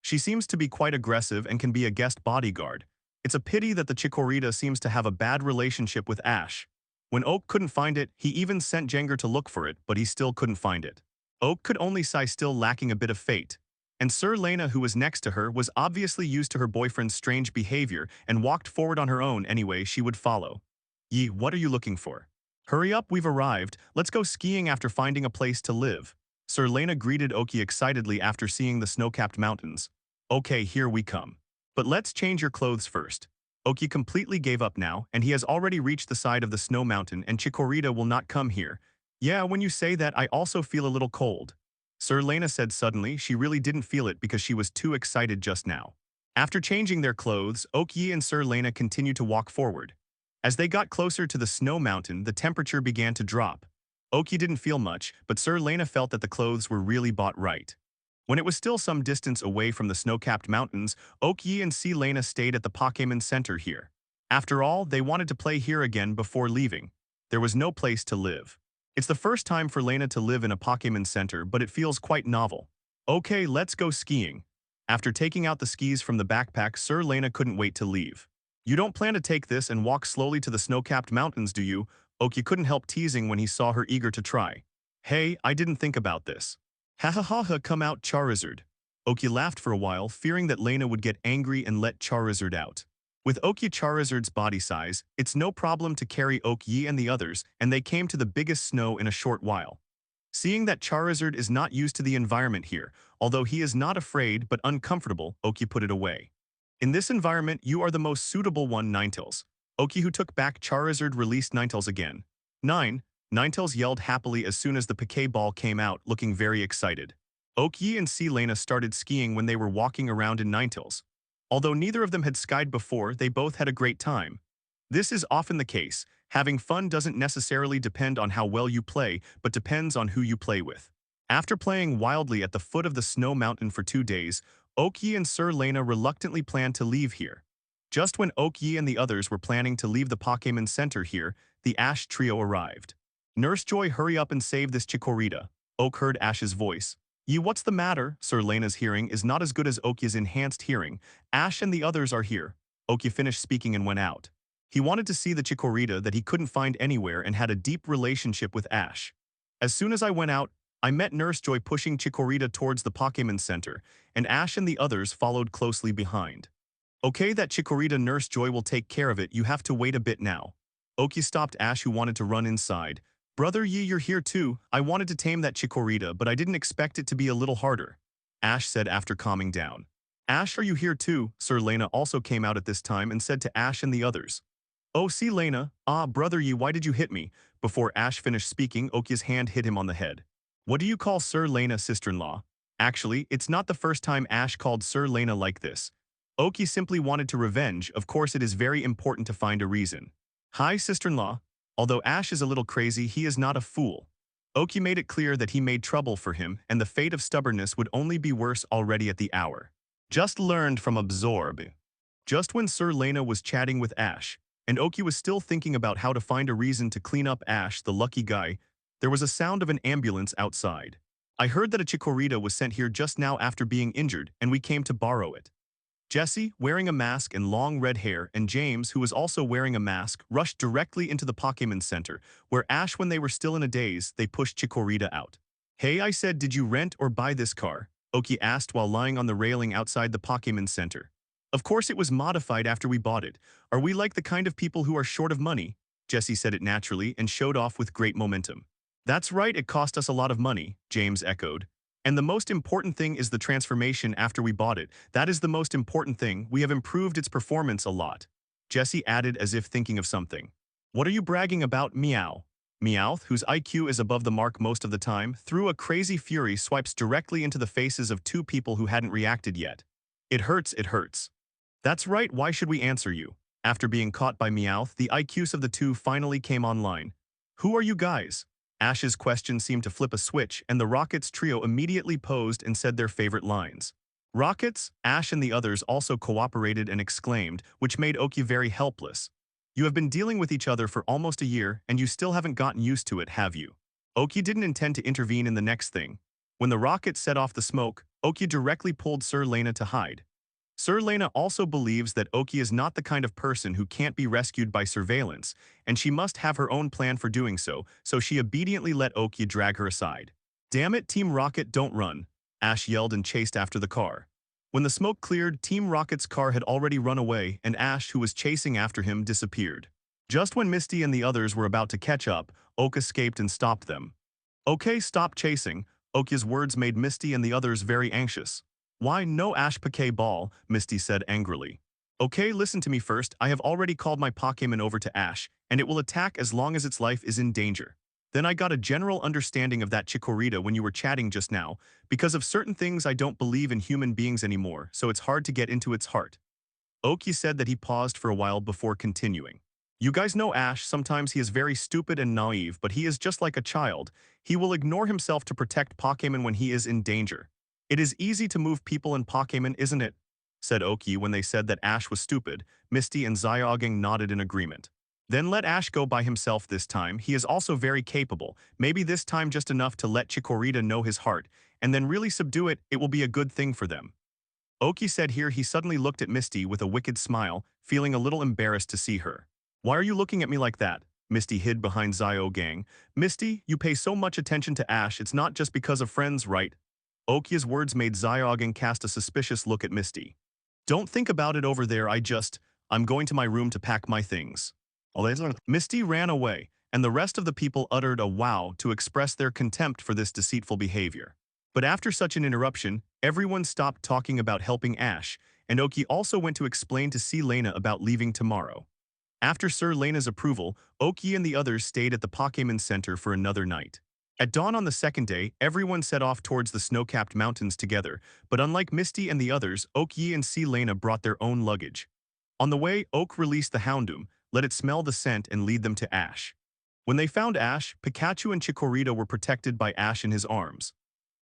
She seems to be quite aggressive and can be a guest bodyguard. It's a pity that the Chikorita seems to have a bad relationship with Ash. When Oak couldn't find it, he even sent Jenga to look for it, but he still couldn't find it. Oak could only sigh, still lacking a bit of fate. And Sir Lena, who was next to her, was obviously used to her boyfriend's strange behavior and walked forward on her own anyway. She would follow. Yi, what are you looking for? Hurry up, we've arrived. Let's go skiing after finding a place to live. Sir Lena greeted Oki excitedly after seeing the snow-capped mountains. Okay, here we come. But let's change your clothes first. Oki completely gave up now, and he has already reached the side of the snow mountain, and Chikorita will not come here. Yeah, when you say that, I also feel a little cold. Sir Lena said suddenly. She really didn't feel it because she was too excited just now. After changing their clothes, Oki and Sir Lena continued to walk forward. As they got closer to the snow mountain, the temperature began to drop. Oki didn't feel much, but Sir Lena felt that the clothes were really bought right. When it was still some distance away from the snow-capped mountains, Oki and C. Lena stayed at the Pokémon Center here. After all, they wanted to play here again before leaving. There was no place to live. It's the first time for Lena to live in a Pokémon Center, but it feels quite novel. Okay, let's go skiing. After taking out the skis from the backpack, Sir Lena couldn't wait to leave. You don't plan to take this and walk slowly to the snow-capped mountains, do you? Oki couldn't help teasing when he saw her eager to try. Hey, I didn't think about this. Ha ha ha ha, come out, Charizard. Oki laughed for a while, fearing that Lena would get angry and let Charizard out. With Oki Charizard's body size, it's no problem to carry Oki and the others, and they came to the biggest snow in a short while. Seeing that Charizard is not used to the environment here, although he is not afraid but uncomfortable, Oki put it away. In this environment, you are the most suitable one, Ninetales. Oki, who took back Charizard, released Ninetales again. Ninetales yelled happily as soon as the Pokeball came out, looking very excited. Oki and C. Lena started skiing when they were walking around in Ninetales. Although neither of them had skied before, they both had a great time. This is often the case. Having fun doesn't necessarily depend on how well you play, but depends on who you play with. After playing wildly at the foot of the snow mountain for 2 days, Oki and Sir Lena reluctantly planned to leave here. Just when Oki and the others were planning to leave the Pokémon Center here, the Ash trio arrived. Nurse Joy, hurry up and save this Chikorita. Oak heard Ash's voice. Yi, what's the matter? Sir Lena's hearing is not as good as Oki's enhanced hearing. Ash and the others are here. Oki finished speaking and went out. He wanted to see the Chikorita that he couldn't find anywhere and had a deep relationship with Ash. As soon as I went out, I met Nurse Joy pushing Chikorita towards the Pokémon Center, and Ash and the others followed closely behind. Okay, that Chikorita, Nurse Joy will take care of it. You have to wait a bit now. Oki stopped Ash, who wanted to run inside. Brother Yi, you're here too. I wanted to tame that Chikorita, but I didn't expect it to be a little harder. Ash said after calming down. Ash, are you here too? Sir Lena also came out at this time and said to Ash and the others. Oh, see Lena. Ah, Brother Yi, why did you hit me? Before Ash finished speaking, Oki's hand hit him on the head. What do you call Sir Lena, sister-in-law? Actually, it's not the first time Ash called Sir Lena like this. Oki simply wanted to revenge. Of course, it is very important to find a reason. Hi, sister-in-law. Although Ash is a little crazy, he is not a fool. Oki made it clear that he made trouble for him, and the fate of stubbornness would only be worse already at the hour. Just learned from Absorb. Just when Sir Lena was chatting with Ash, and Oki was still thinking about how to find a reason to clean up Ash, the lucky guy, there was a sound of an ambulance outside. I heard that a Chikorita was sent here just now after being injured, and we came to borrow it. Jesse, wearing a mask and long red hair, and James, who was also wearing a mask, rushed directly into the Pokémon Center, where Ash, when they were still in a daze, they pushed Chikorita out. Hey, I said, did you rent or buy this car? Oki asked while lying on the railing outside the Pokémon Center. Of course it was modified after we bought it. Are we like the kind of people who are short of money? Jesse said it naturally and showed off with great momentum. That's right, it cost us a lot of money, James echoed. And the most important thing is the transformation after we bought it. That is the most important thing. We have improved its performance a lot. Jesse added as if thinking of something. What are you bragging about, Meow? Meowth, whose IQ is above the mark most of the time, threw a crazy fury swipes directly into the faces of 2 people who hadn't reacted yet. It hurts, it hurts. That's right, why should we answer you? After being caught by Meowth, the IQs of the two finally came online. Who are you guys? Ash's question seemed to flip a switch, and the Rockets trio immediately posed and said their favorite lines. Rockets, Ash and the others also cooperated and exclaimed, which made Oki very helpless. You have been dealing with each other for almost a year, and you still haven't gotten used to it, have you? Oki didn't intend to intervene in the next thing. When the rocket set off the smoke, Oki directly pulled Sir Lena to hide. Sir Lena also believes that Oki is not the kind of person who can't be rescued by surveillance, and she must have her own plan for doing so, so she obediently let Oki drag her aside. Damn it, Team Rocket, don't run, Ash yelled and chased after the car. When the smoke cleared, Team Rocket's car had already run away, and Ash, who was chasing after him, disappeared. Just when Misty and the others were about to catch up, Oak escaped and stopped them. Okay, stop chasing. Oki's words made Misty and the others very anxious. Why, no Ash Pokeball, Ball, Misty said angrily. Okay, listen to me first, I have already called my Pokémon over to Ash, and it will attack as long as its life is in danger. Then I got a general understanding of that Chikorita when you were chatting just now. Because of certain things I don't believe in human beings anymore, so it's hard to get into its heart. Oki said that he paused for a while before continuing. You guys know Ash, sometimes he is very stupid and naive, but he is just like a child. He will ignore himself to protect Pokémon when he is in danger. It is easy to move people in Pokémon, isn't it? Said Oki when they said that Ash was stupid. Misty and Xiaogang nodded in agreement. Then let Ash go by himself this time, he is also very capable, maybe this time just enough to let Chikorita know his heart, and then really subdue it, it will be a good thing for them. Oki said here he suddenly looked at Misty with a wicked smile, feeling a little embarrassed to see her. Why are you looking at me like that? Misty hid behind Xiaogang. Misty, you pay so much attention to Ash, it's not just because of friends, right? Oki's words made Xiaogang cast a suspicious look at Misty. Don't think about it over there, I'm going to my room to pack my things. Misty ran away, and the rest of the people uttered a wow to express their contempt for this deceitful behavior. But after such an interruption, everyone stopped talking about helping Ash, and Oki also went to explain to Sir Lena about leaving tomorrow. After Sir Lena's approval, Oki and the others stayed at the Pokémon Center for another night. At dawn on the second day, everyone set off towards the snow-capped mountains together, but unlike Misty and the others, Oki and Sir Lena brought their own luggage. On the way, Oak released the Houndoom, let it smell the scent and lead them to Ash. When they found Ash, Pikachu and Chikorita were protected by Ash in his arms.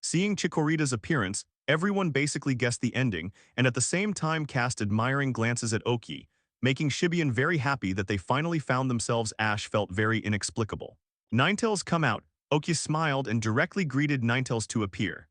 Seeing Chikorita's appearance, everyone basically guessed the ending, and at the same time cast admiring glances at Oki, making Shibian very happy that they finally found themselves. Ash felt very inexplicable. Ninetales come out. Oki smiled and directly greeted Ninetales to appear.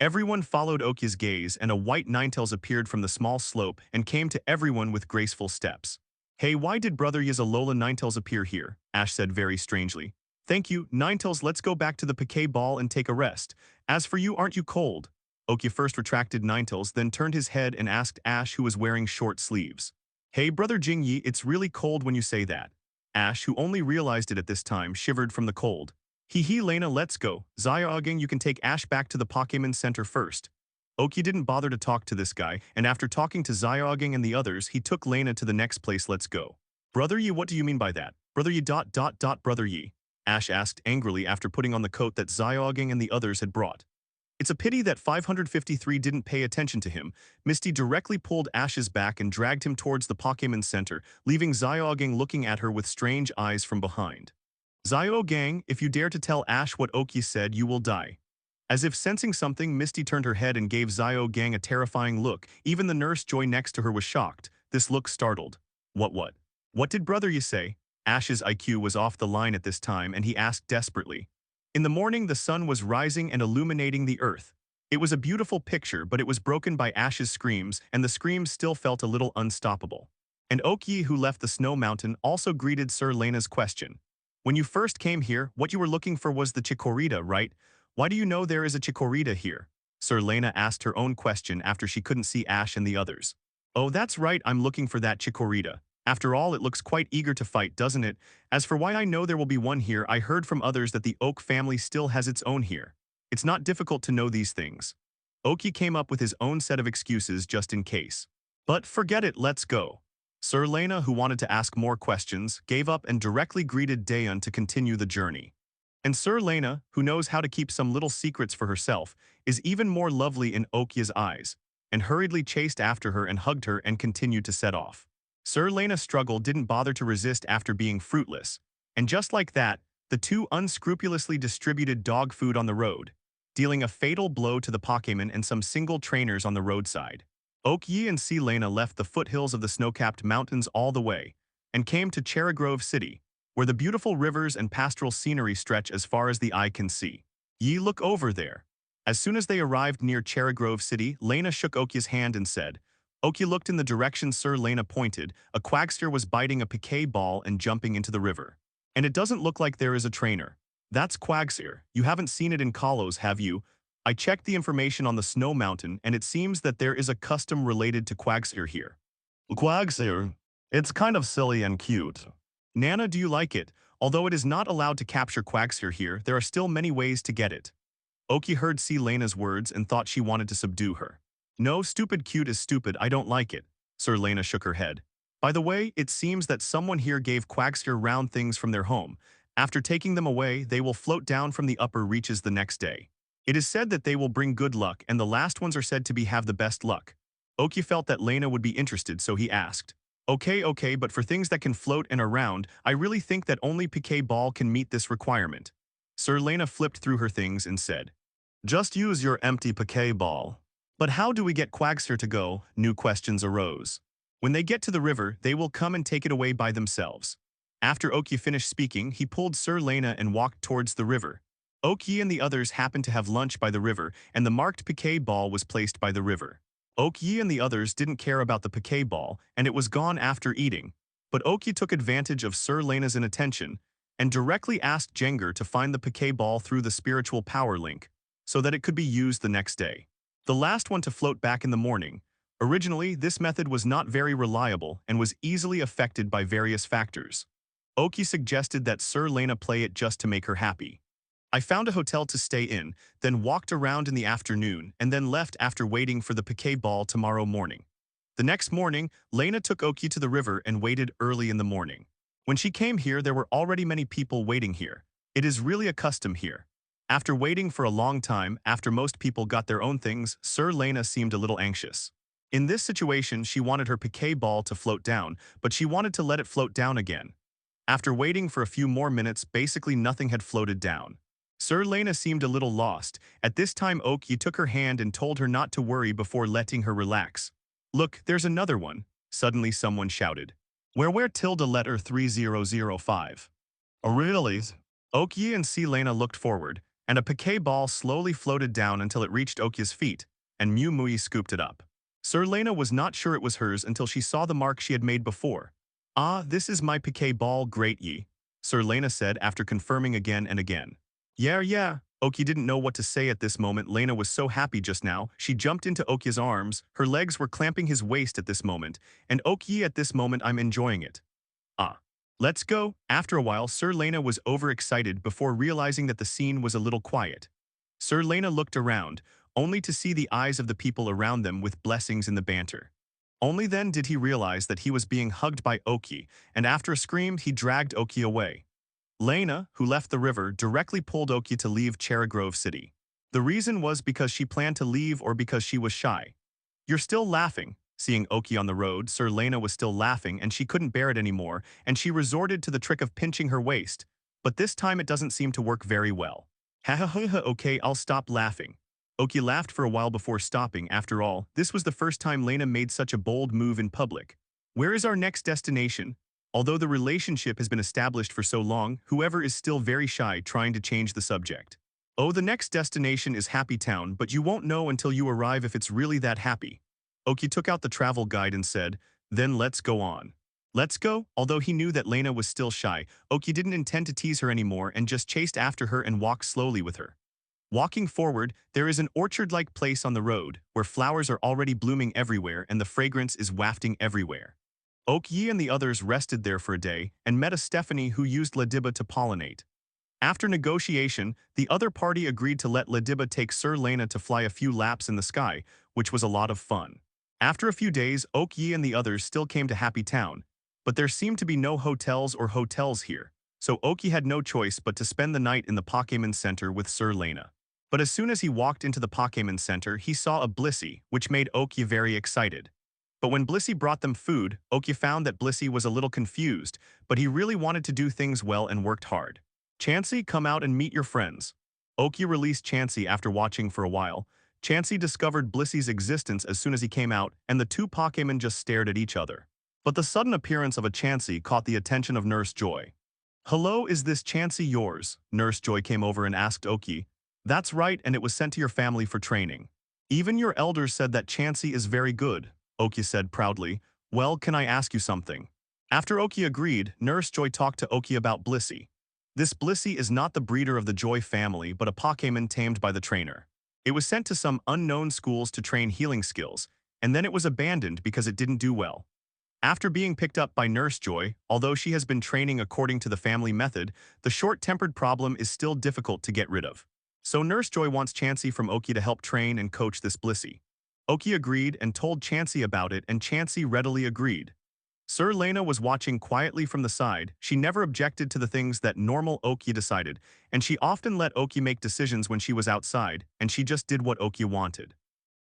Everyone followed Oki's gaze, and a white Ninetales appeared from the small slope and came to everyone with graceful steps. Hey, why did Brother Yzalola Ninetales appear here? Ash said very strangely. Thank you, Ninetales, let's go back to the Pokeball and take a rest. As for you, aren't you cold? Oki first retracted Ninetales, then turned his head and asked Ash, who was wearing short sleeves. Hey, Brother Jingyi, it's really cold when you say that. Ash, who only realized it at this time, shivered from the cold. Hee Lena, let's go. Xiaogang, you can take Ash back to the Pokémon Center first. Oki didn't bother to talk to this guy, and after talking to Xiaogang and the others, he took Lena to the next place. Let's go. Brother Yi, what do you mean by that? Brother Yi ... Brother Yi. Ash asked angrily after putting on the coat that Xiaogang and the others had brought. It's a pity that 553 didn't pay attention to him. Misty directly pulled Ash's back and dragged him towards the Pokémon Center, leaving Xiaogang looking at her with strange eyes from behind. Xiaogang, if you dare to tell Ash what Oki said, you will die. As if sensing something, Misty turned her head and gave Xiaogang a terrifying look. Even the nurse Joy next to her was shocked. This look startled. What? What did Brother Yi say? Ash's IQ was off the line at this time, and he asked desperately. In the morning, the sun was rising and illuminating the earth. It was a beautiful picture, but it was broken by Ash's screams, and the screams still felt a little unstoppable. And Oki, who left the snow mountain, also greeted Sir Lena's question. When you first came here, what you were looking for was the Chikorita, right? Why do you know there is a Chikorita here? Sir Lena asked her own question after she couldn't see Ash and the others. Oh, that's right, I'm looking for that Chikorita. After all, it looks quite eager to fight, doesn't it? As for why I know there will be one here, I heard from others that the Oak family still has its own here. It's not difficult to know these things. Oki came up with his own set of excuses just in case. But forget it, let's go. Sir Lena, who wanted to ask more questions, gave up and directly greeted Daeun to continue the journey. And Sir Lena, who knows how to keep some little secrets for herself, is even more lovely in Oki's eyes. and hurriedly chased after her and hugged her and continued to set off. Sir Lena's struggle didn't bother to resist after being fruitless, and just like that, the two unscrupulously distributed dog food on the road, dealing a fatal blow to the Pokémon and some single trainers on the roadside. Oakyi and C. Lena left the foothills of the snow-capped mountains all the way, and came to Cherrygrove City, where the beautiful rivers and pastoral scenery stretch as far as the eye can see. Ye look over there. As soon as they arrived near Cherrygrove City, Lena shook Okya's hand and said, Okya looked in the direction Sir Lena pointed. A quagster was biting a piquet ball and jumping into the river. And it doesn't look like there is a trainer. That's Quagsire. You haven't seen it in Kalos, have you? I checked the information on the snow mountain and it seems that there is a custom related to Quagsire here. Quagsire? It's kind of silly and cute. Nana, do you like it? Although it is not allowed to capture Quagsire here, there are still many ways to get it. Oki heard C. Lena's words and thought she wanted to subdue her. No, stupid cute is stupid, I don't like it. Sir Lena shook her head. By the way, it seems that someone here gave Quagsire round things from their home. After taking them away, they will float down from the upper reaches the next day. It is said that they will bring good luck, and the last ones are said to have the best luck. Oki felt that Lena would be interested, so he asked, Okay, but for things that can float and are round, I really think that only Piquet Ball can meet this requirement. Sir Lena flipped through her things and said, Just use your empty Piquet Ball. But how do we get Quagsire to go? New questions arose. When they get to the river, they will come and take it away by themselves. After Oki finished speaking, he pulled Sir Lena and walked towards the river. Oki and the others happened to have lunch by the river, and the marked Piquet Ball was placed by the river. Oki and the others didn't care about the Piquet Ball, and it was gone after eating. But Oki took advantage of Sir Lena's inattention and directly asked Jenga to find the Piquet Ball through the spiritual power link, so that it could be used the next day. The last one to float back in the morning. Originally, this method was not very reliable and was easily affected by various factors. Oki suggested that Sir Lena play it just to make her happy. I found a hotel to stay in, then walked around in the afternoon, and then left after waiting for the Piquet Ball tomorrow morning. The next morning, Lena took Oki to the river and waited early in the morning. When she came here, there were already many people waiting here. It is really a custom here. After waiting for a long time, after most people got their own things, Sir Lena seemed a little anxious. In this situation, she wanted her Piquet Ball to float down, but she wanted to let it float down again. After waiting for a few more minutes, basically nothing had floated down. Sir Lena seemed a little lost. At this time Oki took her hand and told her not to worry before letting her relax. Look, there's another one. Suddenly someone shouted. Where tilde letter 3005. Oh, really? Oki and C. Lena looked forward, and a Piquet Ball slowly floated down until it reached Oki's feet, and Mew Mui scooped it up. Sir Lena was not sure it was hers until she saw the mark she had made before. Ah, this is my Piquet Ball, great ye, Sir Lena said after confirming again and again. Yeah. Oki didn't know what to say at this moment. Lena was so happy just now. She jumped into Oki's arms. Her legs were clamping his waist at this moment. And Oki, at this moment, I'm enjoying it. Ah. Let's go. After a while, Sir Lena was overexcited before realizing that the scene was a little quiet. Sir Lena looked around, only to see the eyes of the people around them with blessings in the banter. Only then did he realize that he was being hugged by Oki, and after a scream, he dragged Oki away. Lena, who left the river, directly pulled Oki to leave Cherrygrove City. The reason was because she planned to leave or because she was shy. You're still laughing. Seeing Oki on the road, Sir Lena was still laughing and she couldn't bear it anymore, and she resorted to the trick of pinching her waist. But this time it doesn't seem to work very well. Okay, I'll stop laughing. Oki laughed for a while before stopping. After all, this was the first time Lena made such a bold move in public. Where is our next destination? Although the relationship has been established for so long, whoever is still very shy trying to change the subject. Oh, the next destination is Happy Town, but you won't know until you arrive if it's really that happy. Oki took out the travel guide and said, then let's go on. Let's go? Although he knew that Lena was still shy, Oki didn't intend to tease her anymore and just chased after her and walked slowly with her. Walking forward, there is an orchard-like place on the road, where flowers are already blooming everywhere and the fragrance is wafting everywhere. Oki and the others rested there for a day and met a Stephanie who used Ladibba to pollinate. After negotiation, the other party agreed to let Ladibba take Sir Lena to fly a few laps in the sky, which was a lot of fun. After a few days, Oki and the others still came to Happy Town, but there seemed to be no hotels here, so Oki had no choice but to spend the night in the Pokémon Center with Sir Lena. But as soon as he walked into the Pokémon Center, he saw a Blissey, which made Oki very excited. But when Blissey brought them food, Oki found that Blissey was a little confused, but he really wanted to do things well and worked hard. Chansey, come out and meet your friends. Oki released Chansey after watching for a while. Chansey discovered Blissey's existence as soon as he came out, and the two Pokémon just stared at each other. But the sudden appearance of a Chansey caught the attention of Nurse Joy. Hello, is this Chansey yours? Nurse Joy came over and asked Oki. That's right, and it was sent to your family for training. Even your elders said that Chansey is very good, Oki said proudly. Well, can I ask you something? After Oki agreed, Nurse Joy talked to Oki about Blissey. This Blissey is not the breeder of the Joy family, but a Pokémon tamed by the trainer. It was sent to some unknown schools to train healing skills, and then it was abandoned because it didn't do well. After being picked up by Nurse Joy, although she has been training according to the family method, the short-tempered problem is still difficult to get rid of. So Nurse Joy wants Chansey from Oki to help train and coach this Blissey. Oki agreed and told Chansey about it, and Chansey readily agreed. Sir Lena was watching quietly from the side. She never objected to the things that normal Oki decided, and she often let Oki make decisions when she was outside, and she just did what Oki wanted.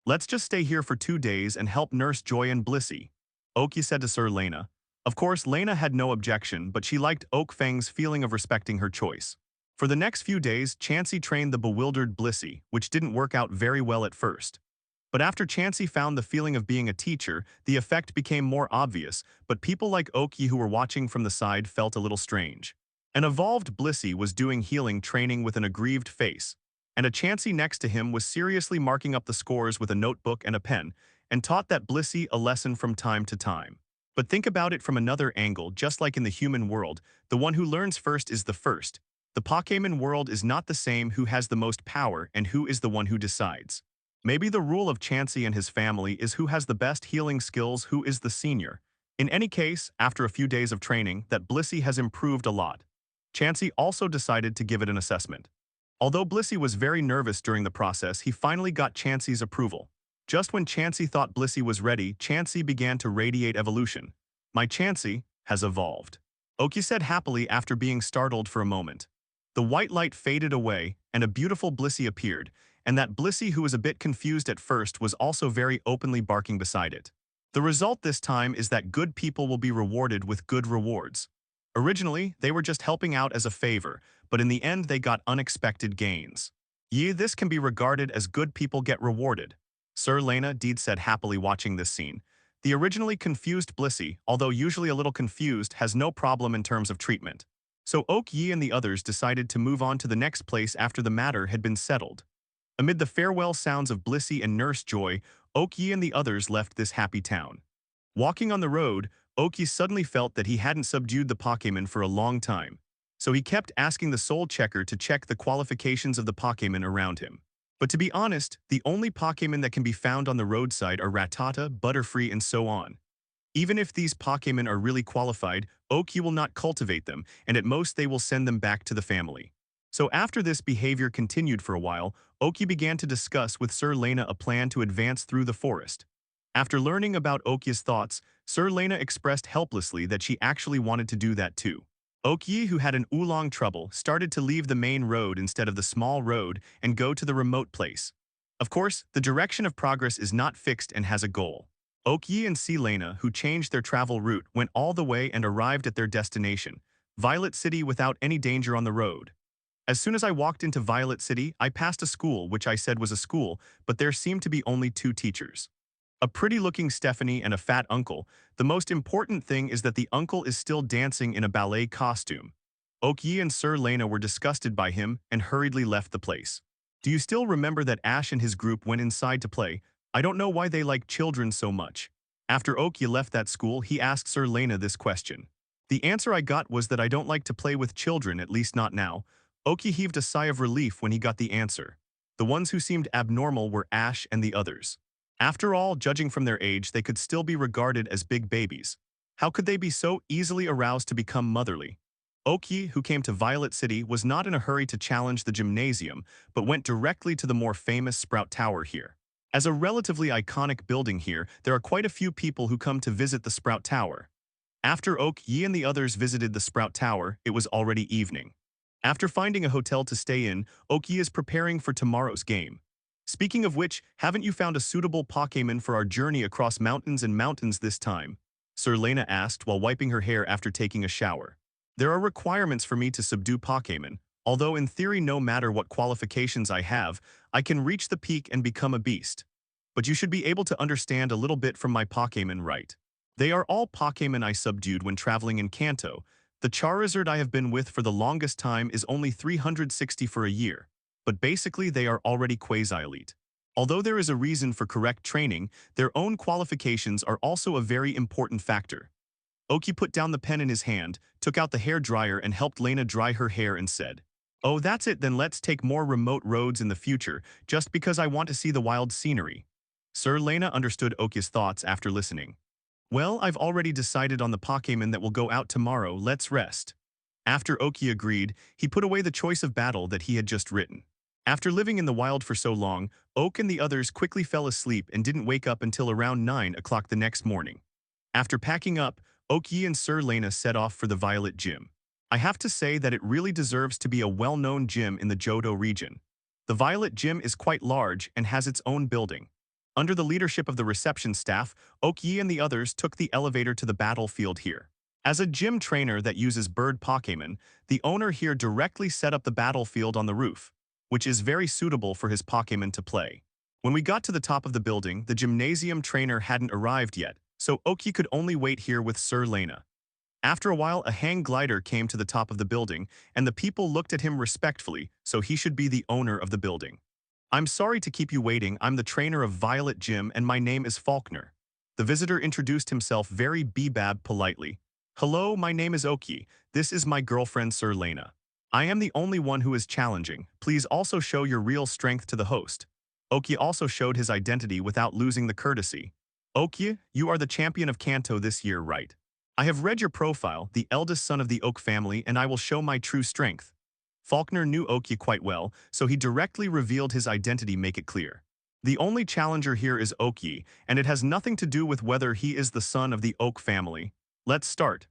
Let's just stay here for 2 days and help Nurse Joy and Blissey, Oki said to Sir Lena. Of course, Lena had no objection, but she liked Oak Fang's feeling of respecting her choice. For the next few days, Chansey trained the bewildered Blissey, which didn't work out very well at first. But after Chansey found the feeling of being a teacher, the effect became more obvious, but people like Oki who were watching from the side felt a little strange. An evolved Blissey was doing healing training with an aggrieved face, and a Chansey next to him was seriously marking up the scores with a notebook and a pen, and taught that Blissey a lesson from time to time. But think about it from another angle. Just like in the human world, the one who learns first is the first. The Pokémon world is not the same who has the most power and who is the one who decides. Maybe the rule of Chansey and his family is who has the best healing skills, who is the senior. In any case, after a few days of training, that Blissey has improved a lot. Chansey also decided to give it an assessment. Although Blissey was very nervous during the process, he finally got Chansey's approval. Just when Chansey thought Blissey was ready, Chansey began to radiate evolution. My Chansey has evolved, Oki said happily after being startled for a moment. The white light faded away, and a beautiful Blissey appeared, and that Blissey, who was a bit confused at first, was also very openly barking beside it. The result this time is that good people will be rewarded with good rewards. Originally, they were just helping out as a favor, but in the end they got unexpected gains. This can be regarded as good people get rewarded, Sir Lena Deed said happily watching this scene. The originally confused Blissey, although usually a little confused, has no problem in terms of treatment. So Oak Yi and the others decided to move on to the next place after the matter had been settled. Amid the farewell sounds of Blissey and Nurse Joy, Oak Yi and the others left this happy town. Walking on the road, Oak Yi suddenly felt that he hadn't subdued the Pokémon for a long time. So he kept asking the soul checker to check the qualifications of the Pokémon around him. But to be honest, the only Pokémon that can be found on the roadside are Rattata, Butterfree, and so on. Even if these Pokémon are really qualified, Oak Yi will not cultivate them, and at most they will send them back to the family. So after this behavior continued for a while, Oki began to discuss with Sir Lena a plan to advance through the forest. After learning about Oki's thoughts, Sir Lena expressed helplessly that she actually wanted to do that too. Oki, who had an oolong trouble, started to leave the main road instead of the small road and go to the remote place. Of course, the direction of progress is not fixed and has a goal. Oki and Lena, who changed their travel route, went all the way and arrived at their destination, Violet City, without any danger on the road. As soon as I walked into Violet City, I passed a school which I said was a school, but there seemed to be only 2 teachers. A pretty-looking Stephanie and a fat uncle. The most important thing is that the uncle is still dancing in a ballet costume. Oki and Sir Lena were disgusted by him and hurriedly left the place. Do you still remember that Ash and his group went inside to play? I don't know why they like children so much. After Oki left that school, he asked Sir Lena this question. The answer I got was that I don't like to play with children, at least not now. Oki heaved a sigh of relief when he got the answer. The ones who seemed abnormal were Ash and the others. After all, judging from their age, they could still be regarded as big babies. How could they be so easily aroused to become motherly? Oki, who came to Violet City, was not in a hurry to challenge the gymnasium, but went directly to the more famous Sprout Tower here. As a relatively iconic building here, there are quite a few people who come to visit the Sprout Tower. After Oak Yi and the others visited the Sprout Tower, it was already evening. After finding a hotel to stay in, Oki is preparing for tomorrow's game. Speaking of which, haven't you found a suitable Pokémon for our journey across mountains and mountains this time? Sir Lena asked while wiping her hair after taking a shower. There are requirements for me to subdue Pokémon, although in theory no matter what qualifications I have, I can reach the peak and become a beast. But you should be able to understand a little bit from my Pokémon, right? They are all Pokémon I subdued when traveling in Kanto. The Charizard I have been with for the longest time is only 360 for a year, but basically they are already quasi-elite. Although there is a reason for correct training, their own qualifications are also a very important factor. Oki put down the pen in his hand, took out the hair dryer and helped Lena dry her hair and said, "Oh, that's it, then let's take more remote roads in the future, just because I want to see the wild scenery." Sir Lena understood Oki's thoughts after listening. "Well, I've already decided on the Pokémon that will go out tomorrow, let's rest." After Oki agreed, he put away the choice of battle that he had just written. After living in the wild for so long, Oak and the others quickly fell asleep and didn't wake up until around 9 o'clock the next morning. After packing up, Oki and Sir Lena set off for the Violet Gym. I have to say that it really deserves to be a well-known gym in the Johto region. The Violet Gym is quite large and has its own building. Under the leadership of the reception staff, Oki and the others took the elevator to the battlefield here. As a gym trainer that uses bird Pokémon, the owner here directly set up the battlefield on the roof, which is very suitable for his Pokémon to play. When we got to the top of the building, the gymnasium trainer hadn't arrived yet, so Oki could only wait here with Sir Lena. After a while, a hang glider came to the top of the building, and the people looked at him respectfully, so he should be the owner of the building. "I'm sorry to keep you waiting, I'm the trainer of Violet Gym and my name is Faulkner." The visitor introduced himself very bebab politely. "Hello, my name is Oki, this is my girlfriend Sir Lena. I am the only one who is challenging, please also show your real strength to the host." Oki also showed his identity without losing the courtesy. "Oki, you are the champion of Kanto this year, right? I have read your profile, the eldest son of the Oak family, and I will show my true strength." Faulkner knew Oki quite well, so he directly revealed his identity, make it clear. "The only challenger here is Oki, and it has nothing to do with whether he is the son of the Oak family. Let's start."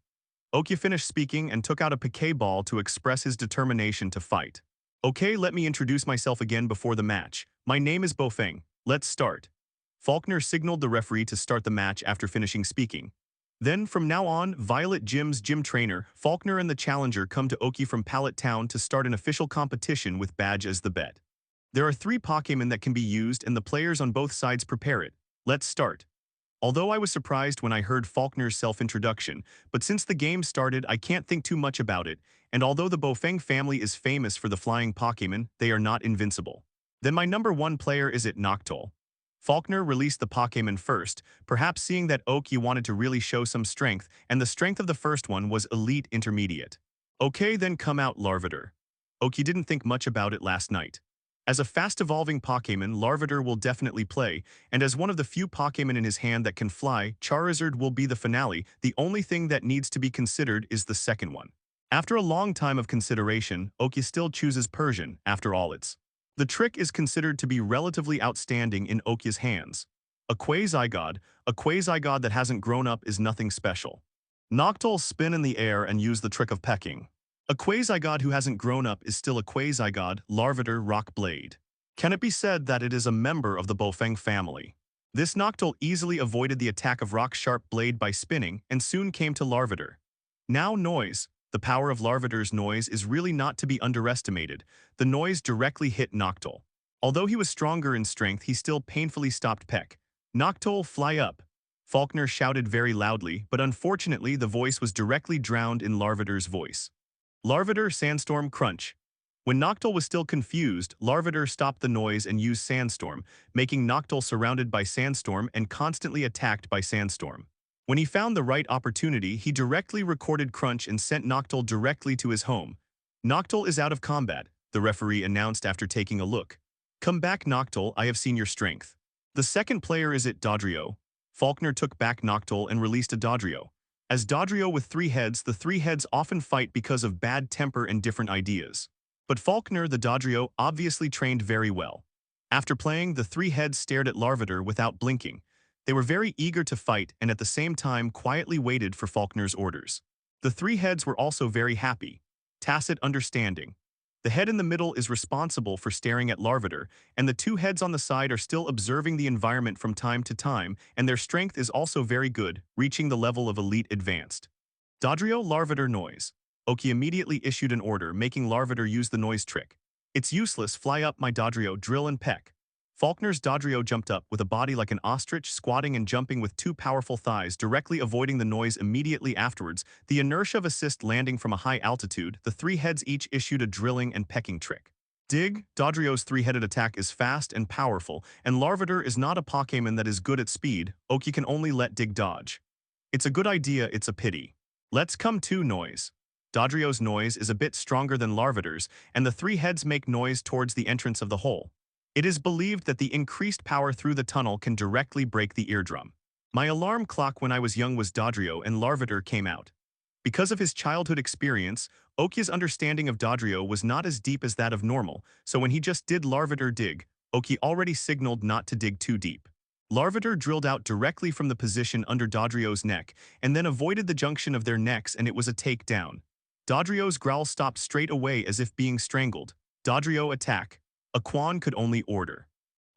Oki finished speaking and took out a Pokeball to express his determination to fight. "Okay, let me introduce myself again before the match. My name is Bofeng. Let's start." Faulkner signaled the referee to start the match after finishing speaking. Then, from now on, Violet Gym's gym trainer, Faulkner and the challenger come to Oki from Pallet Town to start an official competition with Badge as the bet. There are 3 Pokémon that can be used and the players on both sides prepare it. Let's start. Although I was surprised when I heard Faulkner's self-introduction, but since the game started I can't think too much about it, and although the Bofeng family is famous for the flying Pokémon, they are not invincible. Then my number 1 player is Noctowl. Faulkner released the Pokémon first, perhaps seeing that Oki wanted to really show some strength, and the strength of the first one was Elite Intermediate. Okay, then come out Larvitar. Oki didn't think much about it last night. As a fast-evolving Pokémon, Larvitar will definitely play, and as one of the few Pokémon in his hand that can fly, Charizard will be the finale. The only thing that needs to be considered is the second one. After a long time of consideration, Oki still chooses Persian, after all it's. The trick is considered to be relatively outstanding in Oki's hands. A quasi-god that hasn't grown up is nothing special. Noctowl spin in the air and use the trick of pecking. A quasi-god who hasn't grown up is still a quasi-god, Larvitar Rock Blade. Can it be said that it is a member of the Bofeng family? This Noctowl easily avoided the attack of Rock Sharp Blade by spinning and soon came to Larvitar. Now Noise. The power of Larvitar's noise is really not to be underestimated. The noise directly hit Noctowl. Although he was stronger in strength, he still painfully stopped Peck. "Noctowl, fly up!" Faulkner shouted very loudly, but unfortunately the voice was directly drowned in Larvitar's voice. Larvitar Sandstorm Crunch. When Noctowl was still confused, Larvitar stopped the noise and used Sandstorm, making Noctowl surrounded by Sandstorm and constantly attacked by Sandstorm. When he found the right opportunity, he directly recorded Crunch and sent Noctowl directly to his home. "Noctowl is out of combat," the referee announced after taking a look. "Come back, Noctowl, I have seen your strength." The second player is Dodrio. Faulkner took back Noctowl and released a Dodrio. As Dodrio with 3 heads, the 3 heads often fight because of bad temper and different ideas. But Faulkner, the Dodrio, obviously trained very well. After playing, the 3 heads stared at Larvitar without blinking. They were very eager to fight and at the same time quietly waited for Faulkner's orders. The 3 heads were also very happy. Tacit understanding. The head in the middle is responsible for staring at Larvitar, and the two heads on the side are still observing the environment from time to time, and their strength is also very good, reaching the level of Elite Advanced. Dodrio Larvitar Noise. Oki immediately issued an order, making Larvitar use the noise trick. It's useless, fly up my Dodrio, drill and peck. Faulkner's Dodrio jumped up with a body like an ostrich, squatting and jumping with two powerful thighs, directly avoiding the noise immediately afterwards. The inertia of assist landing from a high altitude, the three heads each issued a drilling and pecking trick. Dig, Dodrio's three-headed attack is fast and powerful, and Larvitar is not a Pokémon that is good at speed. Oki can only let Dig dodge. It's a good idea, it's a pity. Let's come to noise. Dodrio's noise is a bit stronger than Larvitar's, and the three heads make noise towards the entrance of the hole. It is believed that the increased power through the tunnel can directly break the eardrum. My alarm clock when I was young was Dodrio and Larvitar came out. Because of his childhood experience, Oki's understanding of Dodrio was not as deep as that of normal, so when he just did Larvitar dig, Oki already signaled not to dig too deep. Larvitar drilled out directly from the position under Dodrio's neck, and then avoided the junction of their necks, and it was a takedown. Dodrio's growl stopped straight away as if being strangled. Dodrio attack. Aquan could only order.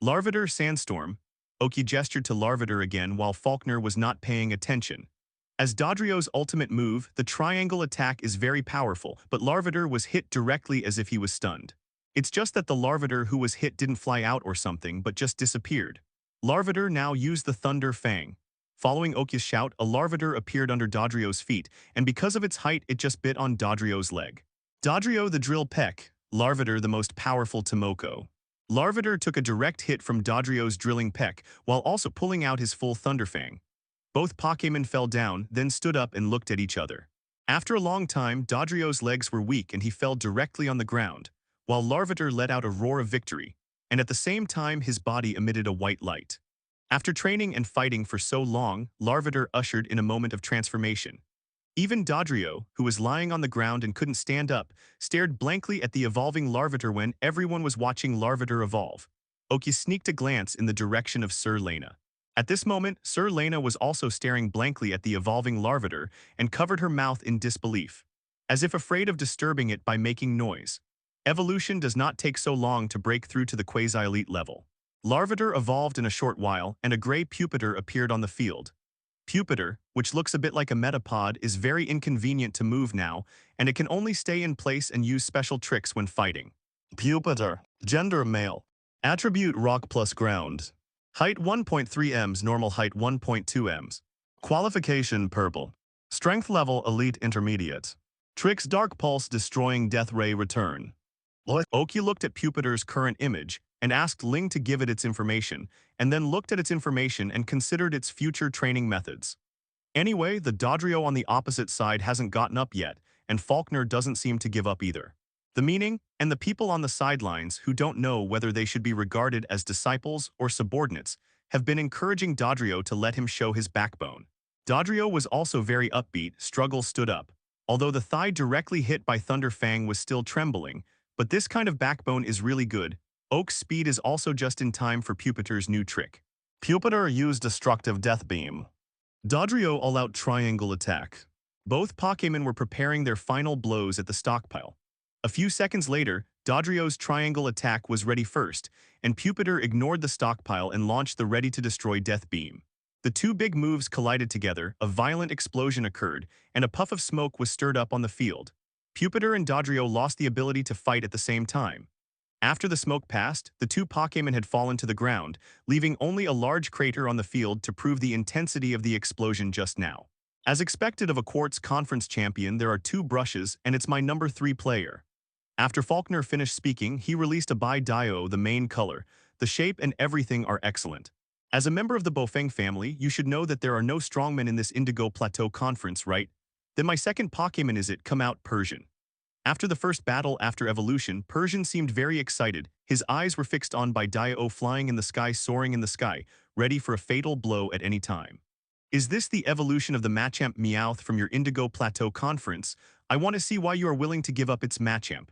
Larvitar Sandstorm. Oki gestured to Larvitar again while Faulkner was not paying attention. As Dodrio's ultimate move, the triangle attack is very powerful, but Larvitar was hit directly as if he was stunned. It's just that the Larvitar who was hit didn't fly out or something but just disappeared. Larvitar now used the Thunder Fang. Following Oki's shout, a Larvitar appeared under Dodrio's feet, and because of its height it just bit on Dodrio's leg. Dodrio the Drill Peck. Larvitar the most powerful Tomoko. Larvitar took a direct hit from Dodrio's drilling peck, while also pulling out his full Thunderfang. Both Pokémon fell down, then stood up and looked at each other. After a long time, Dodrio's legs were weak and he fell directly on the ground, while Larvitar let out a roar of victory, and at the same time his body emitted a white light. After training and fighting for so long, Larvitar ushered in a moment of transformation. Even Dodrio, who was lying on the ground and couldn't stand up, stared blankly at the evolving Larvitar when everyone was watching Larvitar evolve. Oki sneaked a glance in the direction of Sir Lena. At this moment, Sir Lena was also staring blankly at the evolving Larvitar and covered her mouth in disbelief, as if afraid of disturbing it by making noise. Evolution does not take so long to break through to the quasi-elite level. Larvitar evolved in a short while, and a gray Pupitar appeared on the field. Pupitar, which looks a bit like a metapod, is very inconvenient to move now, and it can only stay in place and use special tricks when fighting. Pupitar. Gender male. Attribute rock plus ground. Height 1.3 ms, normal height 1.2 ms. Qualification purple. Strength level elite intermediate. Tricks Dark Pulse destroying Death Ray return. Oki looked at Pupitar's current image and asked Ling to give it its information, and then looked at its information and considered its future training methods. Anyway, the Dodrio on the opposite side hasn't gotten up yet, and Faulkner doesn't seem to give up either. The meaning, and the people on the sidelines who don't know whether they should be regarded as disciples or subordinates, have been encouraging Dodrio to let him show his backbone. Dodrio was also very upbeat. Struggle stood up. Although the thigh directly hit by Thunder Fang was still trembling, but this kind of backbone is really good. Oak's speed is also just in time for Pupitar's new trick. Pupitar used Destructive Death Beam. Dodrio all-out triangle attack. Both Pokémon were preparing their final blows at the stockpile. A few seconds later, Dodrio's triangle attack was ready first, and Pupitar ignored the stockpile and launched the ready-to-destroy Death Beam. The two big moves collided together, a violent explosion occurred, and a puff of smoke was stirred up on the field. Pupitar and Dodrio lost the ability to fight at the same time. After the smoke passed, the two Pokémon had fallen to the ground, leaving only a large crater on the field to prove the intensity of the explosion just now. As expected of a Quartz Conference champion, there are two brushes, and it's my number 3 player. After Faulkner finished speaking, he released a Dio, the main color. The shape and everything are excellent. As a member of the Bofeng family, you should know that there are no strongmen in this Indigo Plateau conference, right? Then my second Pokémon is it, come out, Persian. After the first battle after evolution, Persian seemed very excited. His eyes were fixed on Dio flying in the sky, soaring in the sky, ready for a fatal blow at any time. Is this the evolution of the Machamp Meowth from your Indigo Plateau conference? I want to see why you are willing to give up its Machamp.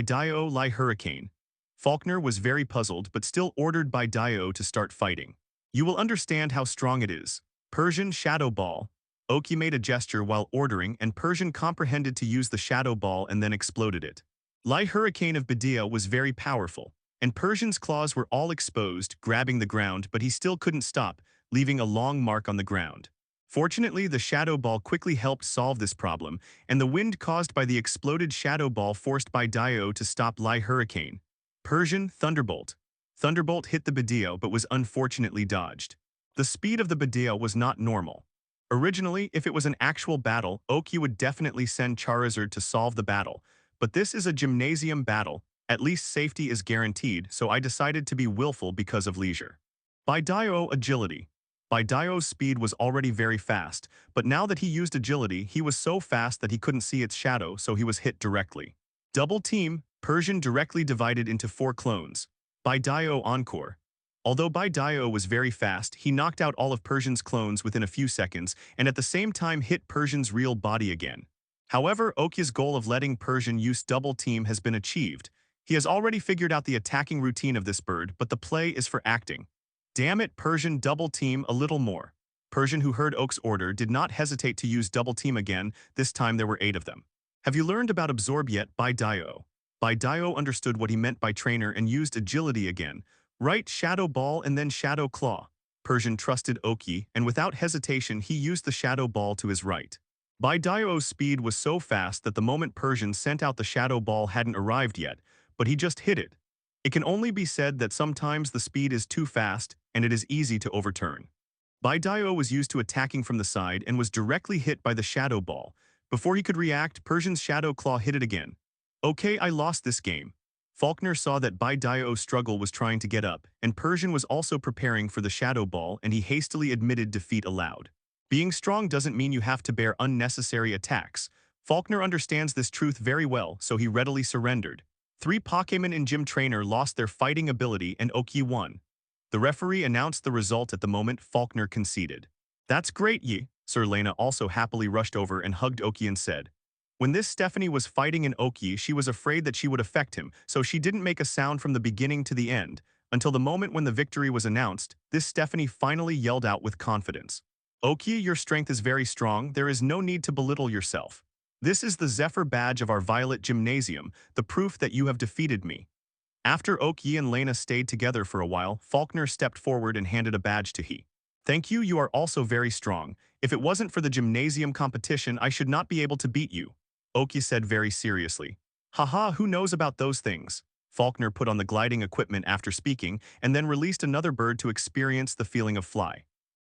Dio Lai Hurricane. Faulkner was very puzzled but still ordered Dio to start fighting. You will understand how strong it is. Persian Shadow Ball. Oki made a gesture while ordering, and Persian comprehended to use the Shadow Ball and then exploded it. Light Hurricane of Badia was very powerful, and Persian's claws were all exposed, grabbing the ground, but he still couldn't stop, leaving a long mark on the ground. Fortunately, the Shadow Ball quickly helped solve this problem, and the wind caused by the exploded Shadow Ball forced by Dio to stop Light Hurricane. Persian Thunderbolt. Thunderbolt hit the Badia but was unfortunately dodged. The speed of the Badia was not normal. Originally, if it was an actual battle, Oki would definitely send Charizard to solve the battle, but this is a gymnasium battle, at least safety is guaranteed, so I decided to be willful because of leisure. By Dio agility. By Dio's speed was already very fast, but now that he used agility, he was so fast that he couldn't see its shadow, so he was hit directly. Double team, Persian directly divided into 4 clones. By Dio encore. Although By Dio was very fast, he knocked out all of Persian's clones within a few seconds and at the same time hit Persian's real body again. However, Oki's goal of letting Persian use double team has been achieved. He has already figured out the attacking routine of this bird, but the play is for acting. Damn it, Persian double team a little more. Persian, who heard Oak's order, did not hesitate to use double team again. This time there were 8 of them. Have you learned about absorb yet? By Dio. By Dio understood what he meant by trainer and used agility again. Right Shadow Ball and then Shadow Claw. Persian trusted Oki, and without hesitation he used the Shadow Ball to his right. By Dio's speed was so fast that the moment Persian sent out the Shadow Ball hadn't arrived yet, but he just hit it. It can only be said that sometimes the speed is too fast and it is easy to overturn. By Dio was used to attacking from the side and was directly hit by the Shadow Ball. Before he could react, Persian's Shadow Claw hit it again. Okay, I lost this game. Faulkner saw that By Dio's struggle was trying to get up, and Persian was also preparing for the Shadow Ball, and he hastily admitted defeat aloud. Being strong doesn't mean you have to bear unnecessary attacks. Faulkner understands this truth very well, so he readily surrendered. 3 Pokémon in Gym Trainer lost their fighting ability and Oki won. The referee announced the result at the moment Faulkner conceded. That's great, Yi. Sir Lena also happily rushed over and hugged Oki and said. When this Stephanie was fighting in Oki, she was afraid that she would affect him, so she didn't make a sound from the beginning to the end. Until the moment when the victory was announced, this Stephanie finally yelled out with confidence. Oki, your strength is very strong, there is no need to belittle yourself. This is the Zephyr badge of our Violet Gymnasium, the proof that you have defeated me. After Oki and Lena stayed together for a while, Faulkner stepped forward and handed a badge to He. Thank you, you are also very strong. If it wasn't for the gymnasium competition, I should not be able to beat you. Oki said very seriously. Haha, who knows about those things? Faulkner put on the gliding equipment after speaking, and then released another bird to experience the feeling of fly.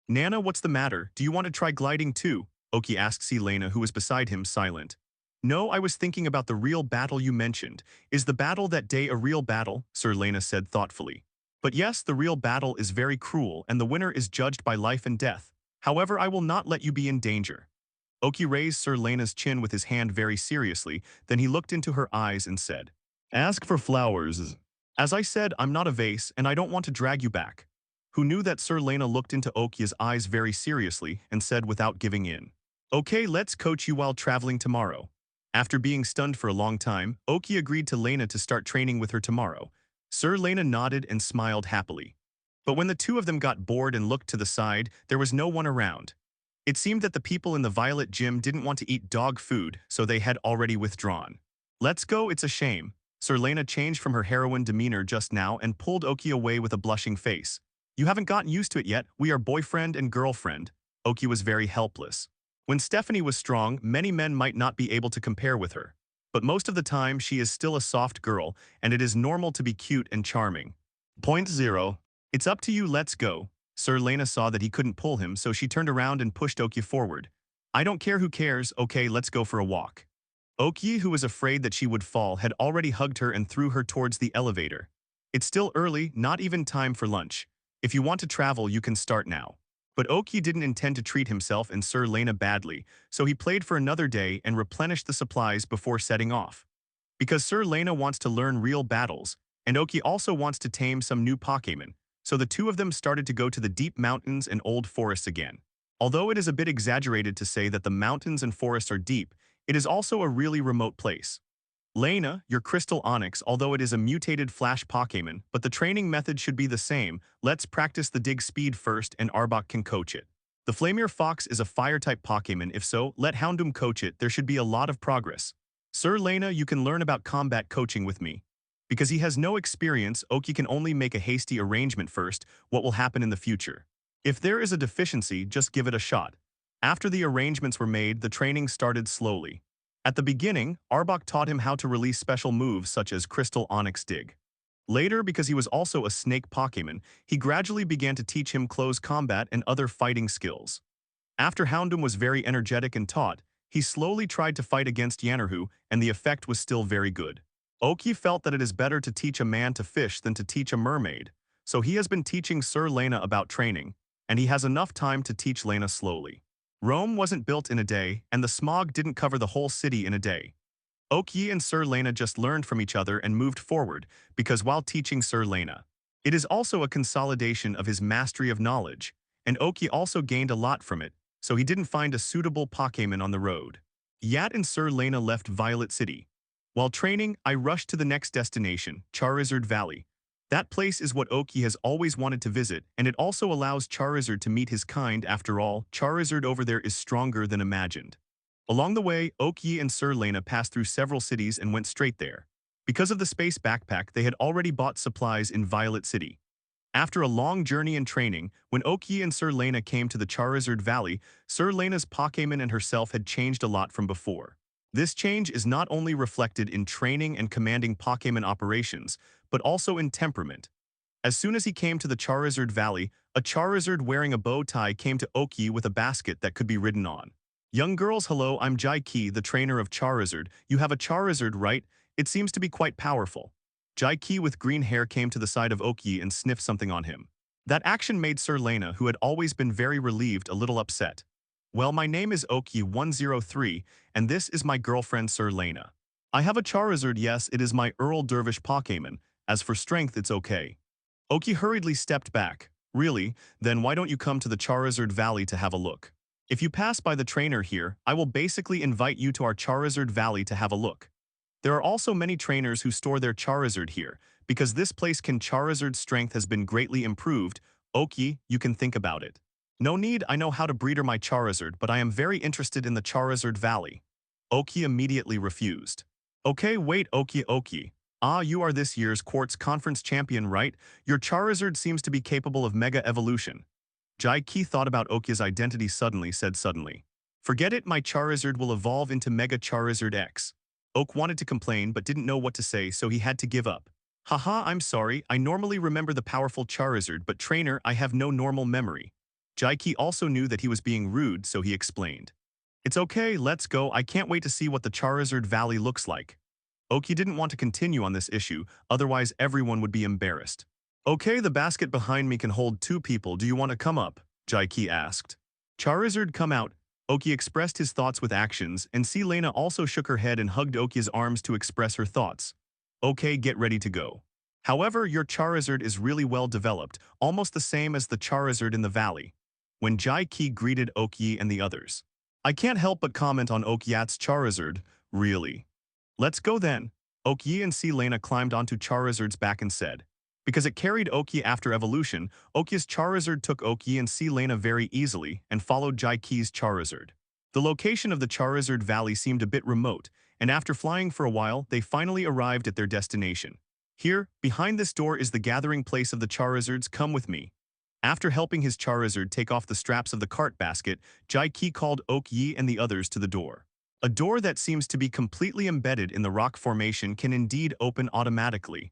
Nana, what's the matter? Do you want to try gliding too? Oki asked Selena, who was beside him, silent. No, I was thinking about the real battle you mentioned. Is the battle that day a real battle? Sir Lena said thoughtfully. But yes, the real battle is very cruel, and the winner is judged by life and death. However, I will not let you be in danger. Oki raised Sir Lena's chin with his hand very seriously, then he looked into her eyes and said, Ask for flowers. As I said, I'm not a vase, and I don't want to drag you back. Who knew that Sir Lena looked into Oki's eyes very seriously and said without giving in. Okay, let's coach you while traveling tomorrow. After being stunned for a long time, Oki agreed to Lena to start training with her tomorrow. Sir Lena nodded and smiled happily. But when the 2 of them got bored and looked to the side, there was no one around. It seemed that the people in the Violet Gym didn't want to eat dog food, so they had already withdrawn. Let's go, it's a shame. Sir Lena changed from her heroine demeanor just now and pulled Oki away with a blushing face. You haven't gotten used to it yet, we are boyfriend and girlfriend. Oki was very helpless. When Stephanie was strong, many men might not be able to compare with her. But most of the time, she is still a soft girl, and it is normal to be cute and charming. Point 0. It's up to you, let's go. Sir Lena saw that he couldn't pull him, so she turned around and pushed Oki forward. I don't care who cares, okay, let's go for a walk. Oki, who was afraid that she would fall, had already hugged her and threw her towards the elevator. It's still early, not even time for lunch. If you want to travel, you can start now. But Oki didn't intend to treat himself and Sir Lena badly, so he played for another day and replenished the supplies before setting off. Because Sir Lena wants to learn real battles, and Oki also wants to tame some new Pokémon, so the 2 of them started to go to the deep mountains and old forests again. Although it is a bit exaggerated to say that the mountains and forests are deep, it is also a really remote place. Lena, your Crystal Onyx, although it is a mutated Flash Pokémon, but the training method should be the same. Let's practice the dig speed first and Arbok can coach it. The Flamir Fox is a Fire-type Pokémon, if so, let Houndoom coach it, there should be a lot of progress. Sir Lena, you can learn about combat coaching with me. Because he has no experience, Oki can only make a hasty arrangement first, what will happen in the future. If there is a deficiency, just give it a shot. After the arrangements were made, the training started slowly. At the beginning, Arbok taught him how to release special moves such as Crystal Onyx Dig. Later, because he was also a snake Pokémon, he gradually began to teach him close combat and other fighting skills. After Houndoom was very energetic and taught, he slowly tried to fight against Yannerhu, and the effect was still very good. Oki felt that it is better to teach a man to fish than to teach a mermaid, so he has been teaching Sir Lena about training, and he has enough time to teach Lena slowly. Rome wasn't built in a day, and the smog didn't cover the whole city in a day. Oki and Sir Lena just learned from each other and moved forward, because while teaching Sir Lena, it is also a consolidation of his mastery of knowledge, and Oki also gained a lot from it, so he didn't find a suitable Pokémon on the road. Yat and Sir Lena left Violet City. While training, I rushed to the next destination, Charizard Valley. That place is what Oki has always wanted to visit, and it also allows Charizard to meet his kind. After all, Charizard over there is stronger than imagined. Along the way, Oki and Sir Lena passed through several cities and went straight there. Because of the space backpack, they had already bought supplies in Violet City. After a long journey and training, when Oki and Sir Lena came to the Charizard Valley, Sir Lena's Pokémon and herself had changed a lot from before. This change is not only reflected in training and commanding Pokémon operations, but also in temperament. As soon as he came to the Charizard Valley, a Charizard wearing a bow tie came to Oki with a basket that could be ridden on. Young girls, hello, I'm Jai Ki, the trainer of Charizard. You have a Charizard, right? It seems to be quite powerful. Jai Ki with green hair came to the side of Oki and sniffed something on him. That action made Sir Lena, who had always been very relieved, a little upset. Well, my name is Oki103, and this is my girlfriend Sir Lena. I have a Charizard, yes, it is my Earl Dervish Pokémon. As for strength, it's okay. Oki hurriedly stepped back. Really? Then why don't you come to the Charizard Valley to have a look? If you pass by the trainer here, I will basically invite you to our Charizard Valley to have a look. There are also many trainers who store their Charizard here, because this place can Charizard's strength has been greatly improved. Oki, you can think about it. No need, I know how to breeder my Charizard, but I am very interested in the Charizard Valley. Oki immediately refused. Okay, wait, Oki. Ah, you are this year's Quartz Conference champion, right? Your Charizard seems to be capable of Mega Evolution. Jai Ki thought about Oki's identity said suddenly. Forget it, my Charizard will evolve into Mega Charizard X. Oak wanted to complain but didn't know what to say, so he had to give up. Haha, I'm sorry, I normally remember the powerful Charizard, but trainer, I have no normal memory. Jai Ki also knew that he was being rude, so he explained. It's okay, let's go, I can't wait to see what the Charizard Valley looks like. Oki didn't want to continue on this issue, otherwise everyone would be embarrassed. Okay, the basket behind me can hold 2 people, do you want to come up? Jai Ki asked. Charizard, come out. Oki expressed his thoughts with actions, and Lena also shook her head and hugged Oki's arms to express her thoughts. Okay, get ready to go. However, your Charizard is really well developed, almost the same as the Charizard in the valley. When Jai Ki greeted Oki and the others. I can't help but comment on Okiat's Charizard, really. Let's go then. Oki and Lena climbed onto Charizard's back and said. Because it carried Oki after evolution, Oki's Charizard took Oki and Lena very easily and followed Jai Ki's Charizard. The location of the Charizard Valley seemed a bit remote, and after flying for a while, they finally arrived at their destination. Here, behind this door is the gathering place of the Charizards, come with me. After helping his Charizard take off the straps of the cart basket, Jai Ki called Oki and the others to the door. A door that seems to be completely embedded in the rock formation can indeed open automatically.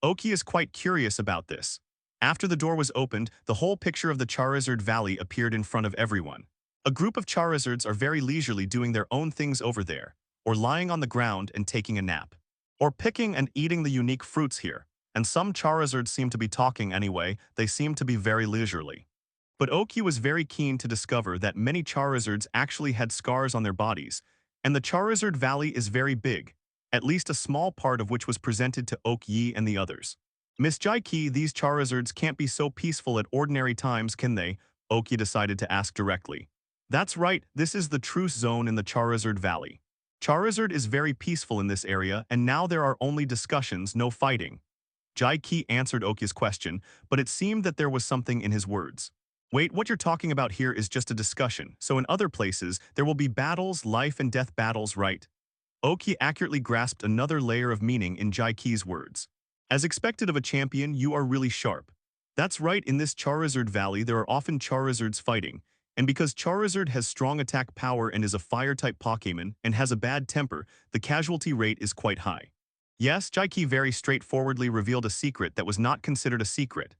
Oki is quite curious about this. After the door was opened, the whole picture of the Charizard Valley appeared in front of everyone. A group of Charizards are very leisurely doing their own things over there, or lying on the ground and taking a nap, or picking and eating the unique fruits here, and some Charizards seem to be talking anyway, they seem to be very leisurely. But Oki was very keen to discover that many Charizards actually had scars on their bodies, and the Charizard Valley is very big, at least a small part of which was presented to Oki and the others. Miss Jai Ki, these Charizards can't be so peaceful at ordinary times, can they? Oki decided to ask directly. That's right, this is the truce zone in the Charizard Valley. Charizard is very peaceful in this area, and now there are only discussions, no fighting. Jai Ki answered Oki's question, but it seemed that there was something in his words. Wait, what you're talking about here is just a discussion, so in other places, there will be battles, life and death battles, right? Oki accurately grasped another layer of meaning in Jaiki's words. As expected of a champion, you are really sharp. That's right, in this Charizard Valley there are often Charizards fighting, and because Charizard has strong attack power and is a fire-type Pokémon and has a bad temper, the casualty rate is quite high. Yes, Jaiki very straightforwardly revealed a secret that was not considered a secret.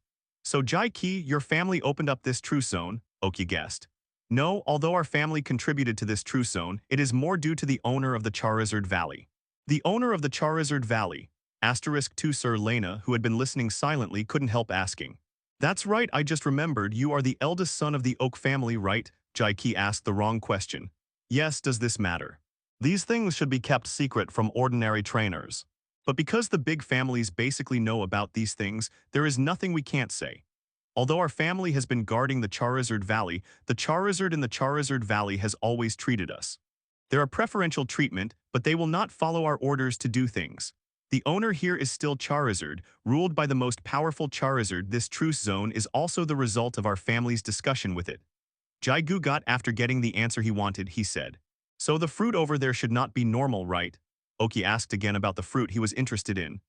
So Jaiki, your family opened up this true zone, Oki guessed. No, although our family contributed to this true zone, it is more due to the owner of the Charizard Valley. The owner of the Charizard Valley, *2 Sir Lena, who had been listening silently, couldn't help asking. That's right, I just remembered, you are the eldest son of the Oak family, right? Jaiki asked the wrong question. Yes, does this matter? These things should be kept secret from ordinary trainers. But because the big families basically know about these things, there is nothing we can't say. Although our family has been guarding the Charizard Valley, the Charizard in the Charizard Valley has always treated us. There are preferential treatment, but they will not follow our orders to do things. The owner here is still Charizard, ruled by the most powerful Charizard. This truce zone is also the result of our family's discussion with it. Jaigu got after getting the answer he wanted, he said. So the fruit over there should not be normal, right? Oki asked again about the fruit he was interested in.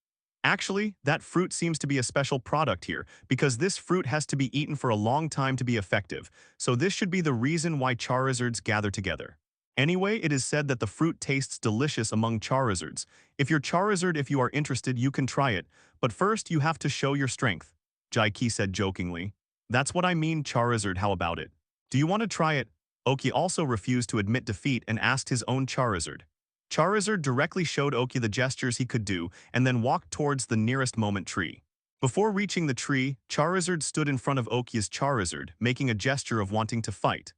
Actually, that fruit seems to be a special product here, because this fruit has to be eaten for a long time to be effective, so this should be the reason why Charizards gather together. Anyway, it is said that the fruit tastes delicious among Charizards. If you're Charizard, if you are interested, you can try it, but first you have to show your strength, Jaiki said jokingly. That's what I mean, Charizard, how about it? Do you want to try it? Oki also refused to admit defeat and asked his own Charizard. Charizard directly showed Oki the gestures he could do and then walked towards the nearest moment tree. Before reaching the tree, Charizard stood in front of Oki's Charizard, making a gesture of wanting to fight.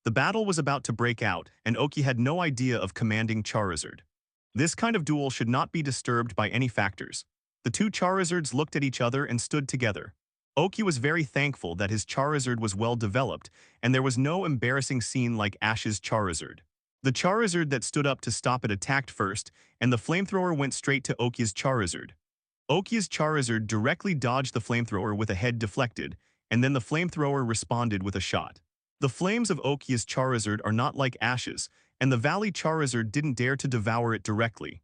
The battle was about to break out, and Oki had no idea of commanding Charizard. This kind of duel should not be disturbed by any factors. The two Charizards looked at each other and stood together. Oki was very thankful that his Charizard was well developed, and there was no embarrassing scene like Ash's Charizard. The Charizard that stood up to stop it attacked first, and the flamethrower went straight to Oki's Charizard. Oki's Charizard directly dodged the flamethrower with a head deflected, and then the flamethrower responded with a shot. The flames of Oki's Charizard are not like Ash's, and the Valley Charizard didn't dare to devour it directly.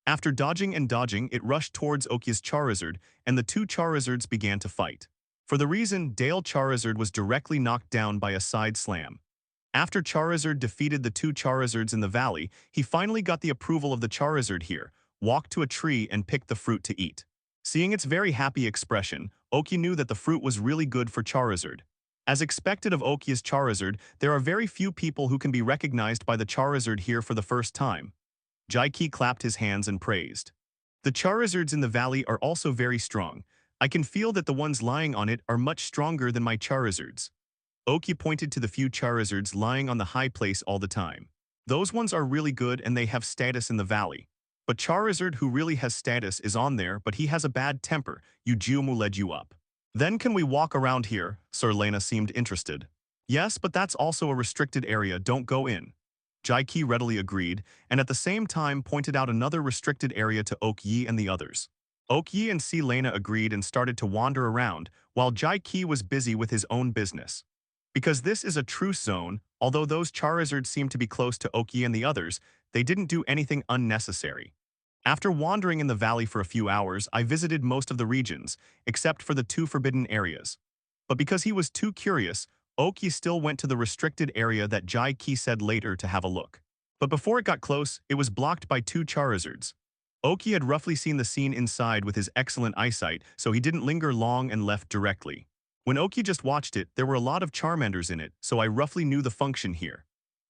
After dodging and dodging, it rushed towards Oki's Charizard, and the two Charizards began to fight. For the reason, Dale Charizard was directly knocked down by a side slam. After Charizard defeated the two Charizards in the valley, he finally got the approval of the Charizard here, walked to a tree and picked the fruit to eat. Seeing its very happy expression, Oki knew that the fruit was really good for Charizard. As expected of Oki's Charizard, there are very few people who can be recognized by the Charizard here for the first time. Jaiki clapped his hands and praised. The Charizards in the valley are also very strong. I can feel that the ones lying on it are much stronger than my Charizards. Oki pointed to the few Charizards lying on the high place all the time. Those ones are really good and they have status in the valley. But Charizard who really has status is on there, but he has a bad temper. Ujiumu led you up. Then can we walk around here? Sir Lena seemed interested. Yes, but that's also a restricted area, don't go in. Jaiki readily agreed, and at the same time pointed out another restricted area to Oak Yi and the others. Oak Yi and C. Lena agreed and started to wander around, while Jaiki was busy with his own business. Because this is a truce zone, although those Charizards seemed to be close to Oki and the others, they didn't do anything unnecessary. After wandering in the valley for a few hours, I visited most of the regions, except for the two forbidden areas. But because he was too curious, Oki still went to the restricted area that Jaiki said later to have a look. But before it got close, it was blocked by two Charizards. Oki had roughly seen the scene inside with his excellent eyesight, so he didn't linger long and left directly. When Oki just watched it, there were a lot of Charmanders in it, so I roughly knew the function here.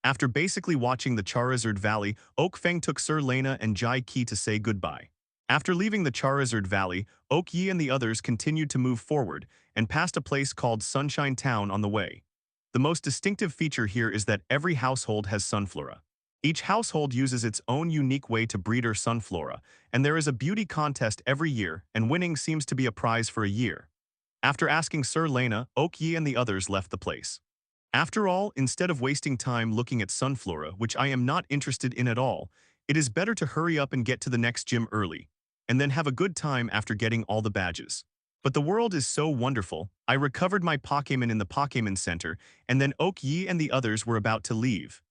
After basically watching the Charizard Valley, Oak Feng took Sir Lena and Jaiki to say goodbye. After leaving the Charizard Valley, Oak Yi and the others continued to move forward, and passed a place called Sunshine Town on the way. The most distinctive feature here is that every household has Sunflora. Each household uses its own unique way to breed Sunflora, and there is a beauty contest every year, and winning seems to be a prize for a year. After asking Sir Lena, Oak Yi and the others left the place. After all, instead of wasting time looking at Sunflora, which I am not interested in at all, it is better to hurry up and get to the next gym early, and then have a good time after getting all the badges. But the world is so wonderful. I recovered my Pokémon in the Pokémon Center, and then Oak Yi and the others were about to leave.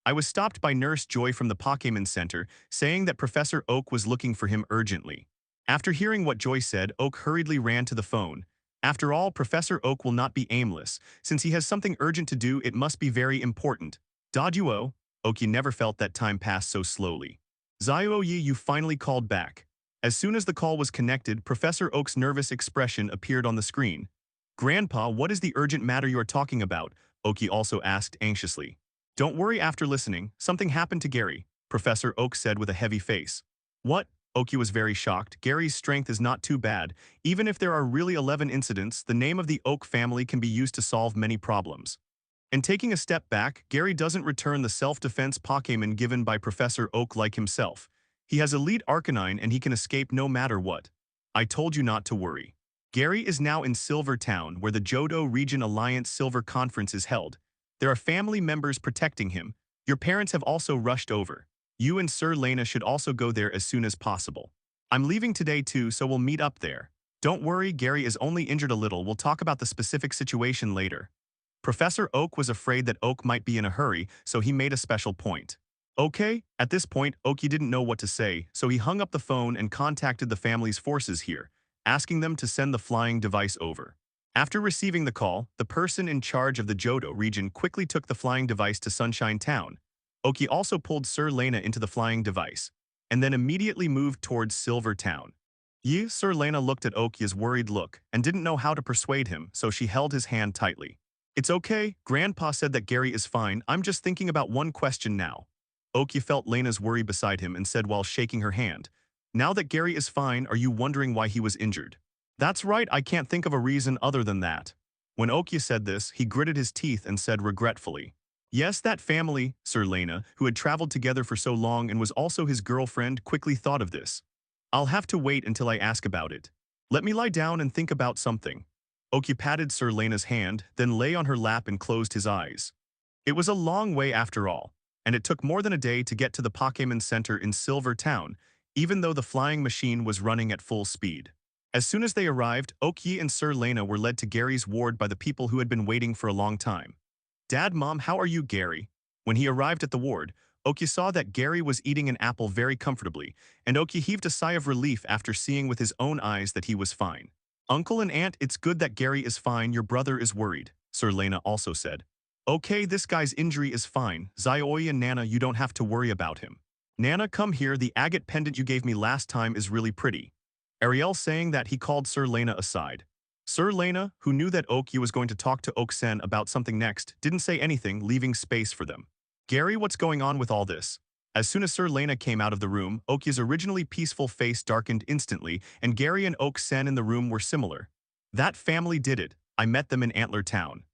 I was stopped by Nurse Joy from the Pokémon Center, saying that Professor Oak was looking for him urgently. After hearing what Joy said, Oak hurriedly ran to the phone. After all, Professor Oak will not be aimless. Since he has something urgent to do, it must be very important. Duel. Oki never felt that time pass so slowly. Zioyi, you finally called back. As soon as the call was connected, Professor Oak's nervous expression appeared on the screen. Grandpa, what is the urgent matter you are talking about? Oki also asked anxiously. Don't worry after listening, something happened to Gary, Professor Oak said with a heavy face. What? Oki was very shocked. Gary's strength is not too bad. Even if there are really 11 incidents, the name of the Oak family can be used to solve many problems. And taking a step back, Gary doesn't return the self-defense Pokémon given by Professor Oak like himself. He has Elite Arcanine and he can escape no matter what. I told you not to worry. Gary is now in Silver Town, where the Jodo Region Alliance Silver Conference is held. There are family members protecting him. Your parents have also rushed over. You and Sir Lena should also go there as soon as possible. I'm leaving today too, so we'll meet up there. Don't worry, Gary is only injured a little. We'll talk about the specific situation later. Professor Oak was afraid that Oak might be in a hurry, so he made a special point. Okay, at this point, Oki didn't know what to say, so he hung up the phone and contacted the family's forces here, asking them to send the flying device over. After receiving the call, the person in charge of the Jodo region quickly took the flying device to Sunshine Town. Oki also pulled Sir Lena into the flying device, and then immediately moved towards Silver Town. Sir Lena looked at Oki's worried look and didn't know how to persuade him, so she held his hand tightly. It's okay, Grandpa said that Gary is fine. I'm just thinking about one question now. Oki felt Lena's worry beside him and said while shaking her hand, now that Gary is fine, are you wondering why he was injured? That's right, I can't think of a reason other than that. When Oki said this, he gritted his teeth and said regretfully, yes, that family, Sir Lena, who had traveled together for so long and was also his girlfriend, quickly thought of this. I'll have to wait until I ask about it. Let me lie down and think about something. Oki patted Sir Lena's hand, then lay on her lap and closed his eyes. It was a long way after all, and it took more than a day to get to the Pokémon Center in Silver Town, even though the flying machine was running at full speed. As soon as they arrived, Oki and Sir Lena were led to Gary's ward by the people who had been waiting for a long time. Dad, Mom, how are you, Gary? When he arrived at the ward, Oki saw that Gary was eating an apple very comfortably, and Oki heaved a sigh of relief after seeing with his own eyes that he was fine. Uncle and Aunt, it's good that Gary is fine. Your brother is worried, Sir Lena also said. Okay, this guy's injury is fine. Zioi and Nana, you don't have to worry about him. Nana, come here. The agate pendant you gave me last time is really pretty. Ariel saying that he called Sir Lena aside. Sir Lena, who knew that Oki was going to talk to Oksen about something next, didn't say anything, leaving space for them. Gary, what's going on with all this? As soon as Sir Lena came out of the room, Oki's originally peaceful face darkened instantly, and Gary and Oksen in the room were similar. That family did it. I met them in Antler Town.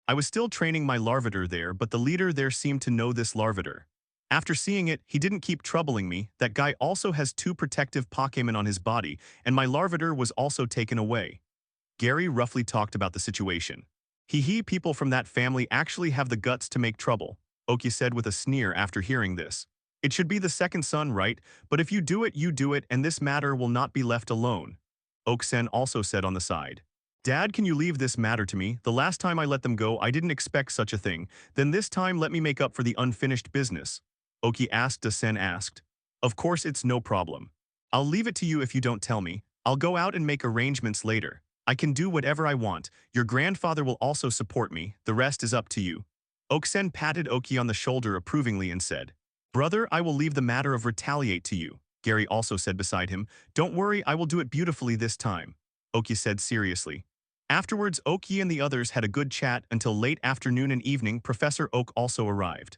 I was still training my Larvitar there, but the leader there seemed to know this Larvitar. After seeing it, he didn't keep troubling me. That guy also has 2 protective Pokémon on his body, and my Larvitar was also taken away. Gary roughly talked about the situation. People from that family actually have the guts to make trouble, Oki said with a sneer after hearing this. It should be the second son, right? But if you do it, and this matter will not be left alone. Oksen also said on the side. Dad, can you leave this matter to me? The last time I let them go, I didn't expect such a thing. Then this time let me make up for the unfinished business. Oki asked. Of course, it's no problem. I'll leave it to you if you don't tell me. I'll go out and make arrangements later. I can do whatever I want. Your grandfather will also support me. The rest is up to you. Oksen patted Oki on the shoulder approvingly and said, Brother, I will leave the matter of retaliate to you. Gary also said beside him, Don't worry, I will do it beautifully this time. Oki said seriously. Afterwards, Oki and the others had a good chat until late afternoon and evening. Professor Oak also arrived.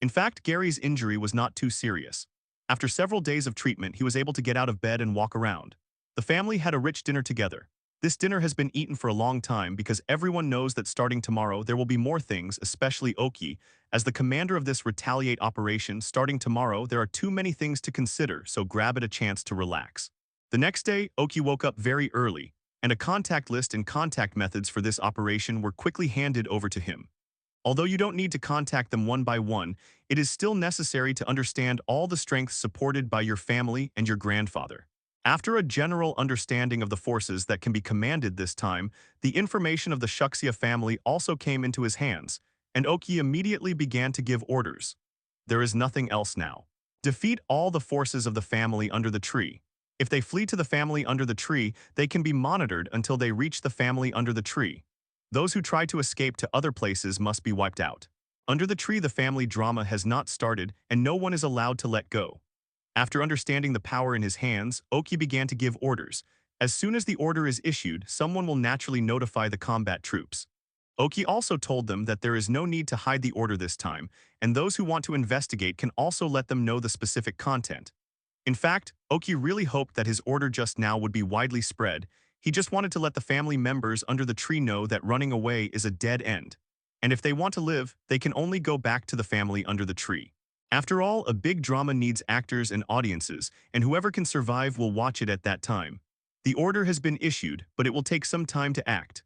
In fact, Gary's injury was not too serious. After several days of treatment, he was able to get out of bed and walk around. The family had a rich dinner together. This dinner has been eaten for a long time because everyone knows that starting tomorrow there will be more things, especially Oki. As the commander of this retaliate operation, starting tomorrow there are too many things to consider, so grab it a chance to relax. The next day, Oki woke up very early, and a contact list and contact methods for this operation were quickly handed over to him. Although you don't need to contact them one by one, it is still necessary to understand all the strengths supported by your family and your grandfather. After a general understanding of the forces that can be commanded this time, the information of the Shuxia family also came into his hands, and Oki immediately began to give orders. There is nothing else now. Defeat all the forces of the family under the tree. If they flee to the family under the tree, they can be monitored until they reach the family under the tree. Those who try to escape to other places must be wiped out. Under the tree, the family drama has not started, and no one is allowed to let go. After understanding the power in his hands, Oki began to give orders. As soon as the order is issued, someone will naturally notify the combat troops. Oki also told them that there is no need to hide the order this time, and those who want to investigate can also let them know the specific content. In fact, Oki really hoped that his order just now would be widely spread. He just wanted to let the family members under the tree know that running away is a dead end. And if they want to live, they can only go back to the family under the tree. After all, a big drama needs actors and audiences, and whoever can survive will watch it at that time. The order has been issued, but it will take some time to act.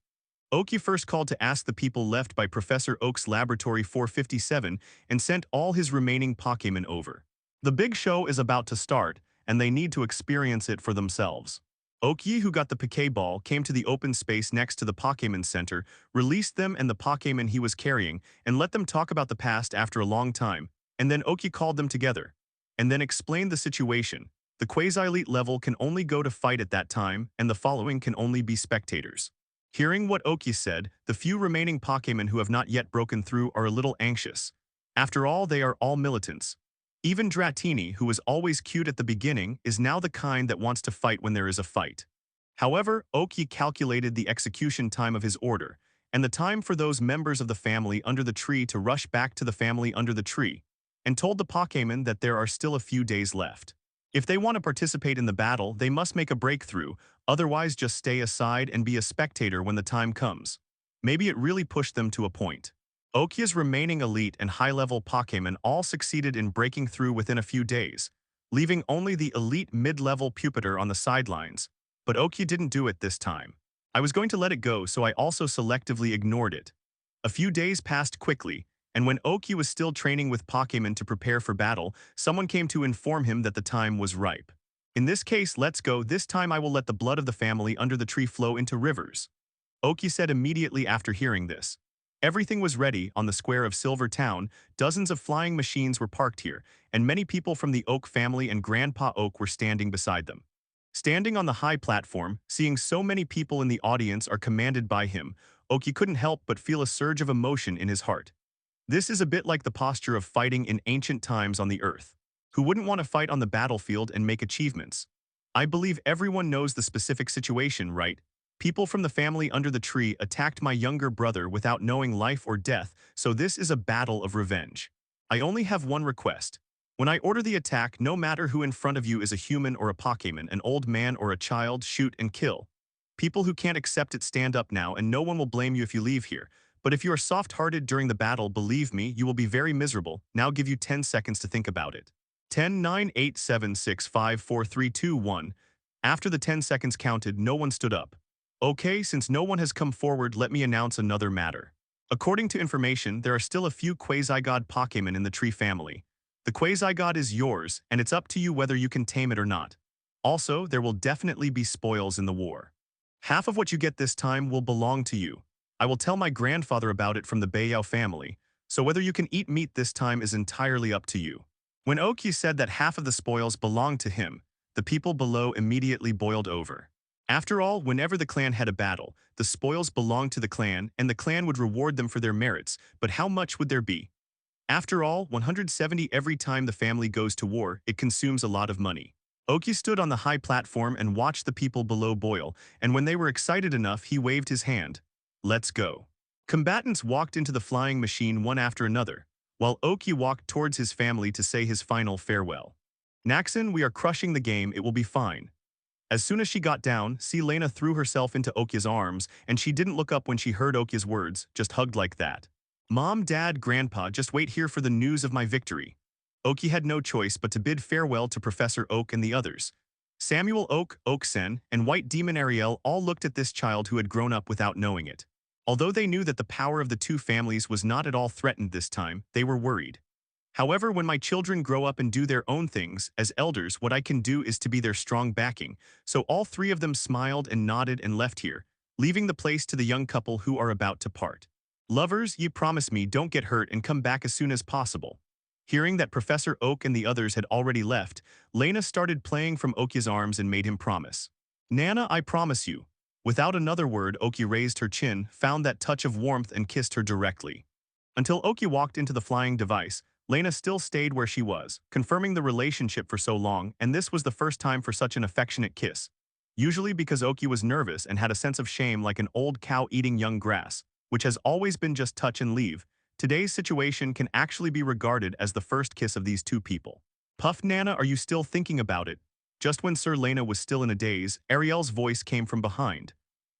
Oki first called to ask the people left by Professor Oak's Laboratory 457 and sent all his remaining Pokémon over. The big show is about to start, and they need to experience it for themselves. Oki, who got the Pokéball, came to the open space next to the Pokémon Center, released them and the Pokémon he was carrying, and let them talk about the past after a long time, and then Oki called them together, and then explained the situation. The quasi-elite level can only go to fight at that time, and the following can only be spectators. Hearing what Oki said, the few remaining Pokémon who have not yet broken through are a little anxious. After all, they are all militants. Even Dratini, who was always cute at the beginning, is now the kind that wants to fight when there is a fight. However, Oki calculated the execution time of his order, and the time for those members of the family under the tree to rush back to the family under the tree, and told the Pokémon that there are still a few days left. If they want to participate in the battle, they must make a breakthrough, otherwise just stay aside and be a spectator when the time comes. Maybe it really pushed them to a point. Oki's remaining elite and high-level Pokémon all succeeded in breaking through within a few days, leaving only the elite mid-level Pupitar on the sidelines. But Oki didn't do it this time. I was going to let it go, so I also selectively ignored it. A few days passed quickly, and when Oki was still training with Pokémon to prepare for battle, someone came to inform him that the time was ripe. In this case, let's go. This time I will let the blood of the family under the tree flow into rivers. Oki said immediately after hearing this. Everything was ready on the square of Silver Town. Dozens of flying machines were parked here, and many people from the Oak family and Grandpa Oak were standing beside them. Standing on the high platform, seeing so many people in the audience are commanded by him, Oki couldn't help but feel a surge of emotion in his heart. This is a bit like the posture of fighting in ancient times on the earth. Who wouldn't want to fight on the battlefield and make achievements? I believe everyone knows the specific situation, right? People from the family under the tree attacked my younger brother without knowing life or death, so this is a battle of revenge. I only have one request. When I order the attack, no matter who in front of you is a human or a Pokémon, an old man or a child, shoot and kill. People who can't accept it stand up now, and no one will blame you if you leave here. But if you are soft-hearted during the battle, believe me, you will be very miserable. Now give you 10 seconds to think about it. 10, 9, 8, 7, 6, 5, 4, 3, 2, 1. After the 10 seconds counted, no one stood up. Okay, since no one has come forward, let me announce another matter. According to information, there are still a few quasi-god Pokémon in the tree family. The quasi-god is yours, and it's up to you whether you can tame it or not. Also, there will definitely be spoils in the war. Half of what you get this time will belong to you. I will tell my grandfather about it from the Bayao family, so whether you can eat meat this time is entirely up to you. When Oki said that half of the spoils belonged to him, the people below immediately boiled over. After all, whenever the clan had a battle, the spoils belonged to the clan, and the clan would reward them for their merits, but how much would there be? After all, 170 every time the family goes to war, it consumes a lot of money. Oki stood on the high platform and watched the people below boil, and when they were excited enough, he waved his hand. Let's go. Combatants walked into the flying machine one after another, while Oki walked towards his family to say his final farewell. Naxon, we are crushing the game, it will be fine. As soon as she got down, Selena threw herself into Oki's arms, and she didn't look up when she heard Oki's words, just hugged like that. Mom, Dad, Grandpa, just wait here for the news of my victory. Oki had no choice but to bid farewell to Professor Oak and the others. Samuel Oak, Oaksen, and White Demon Ariel all looked at this child who had grown up without knowing it. Although they knew that the power of the two families was not at all threatened this time, they were worried. However, when my children grow up and do their own things, as elders, what I can do is to be their strong backing, so all three of them smiled and nodded and left here, leaving the place to the young couple who are about to part. Lovers, ye promise me don't get hurt and come back as soon as possible. Hearing that Professor Oak and the others had already left, Lena started playing from Okya's arms and made him promise. Nana, I promise you. Without another word, Okya raised her chin, found that touch of warmth and kissed her directly. Until Okya walked into the flying device, Lena still stayed where she was, confirming the relationship for so long, and this was the first time for such an affectionate kiss. Usually because Okya was nervous and had a sense of shame like an old cow eating young grass, which has always been just touch and leave, today's situation can actually be regarded as the first kiss of these two people. Puff Nana, are you still thinking about it? Just when Sir Lena was still in a daze, Ariel's voice came from behind.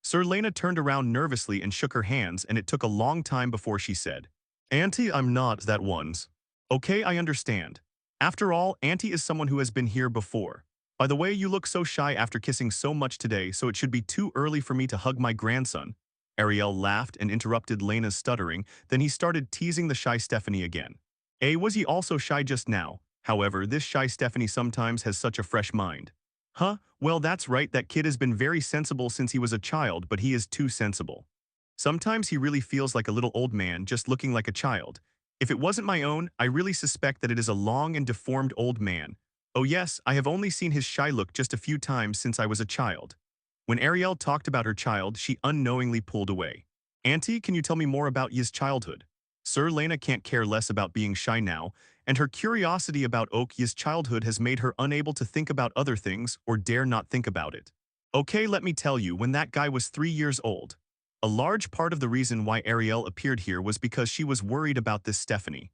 Sir Lena turned around nervously and shook her hands, and it took a long time before she said, Auntie, I'm not that one's. Okay, I understand. After all, Auntie is someone who has been here before. By the way, you look so shy after kissing so much today, so it should be too early for me to hug my grandson. Ariel laughed and interrupted Lena's stuttering, then he started teasing the shy Stephanie again. Was he also shy just now? However, this shy Stephanie sometimes has such a fresh mind. Huh? Well, that's right, that kid has been very sensible since he was a child, but he is too sensible. Sometimes he really feels like a little old man just looking like a child. If it wasn't my own, I really suspect that it is a long and deformed old man. Oh yes, I have only seen his shy look just a few times since I was a child. When Ariel talked about her child, she unknowingly pulled away. Auntie, can you tell me more about his childhood? Sir Lena can't care less about being shy now, and her curiosity about Okya's childhood has made her unable to think about other things or dare not think about it. Okay, let me tell you, when that guy was 3 years old. A large part of the reason why Ariel appeared here was because she was worried about this Stephanie.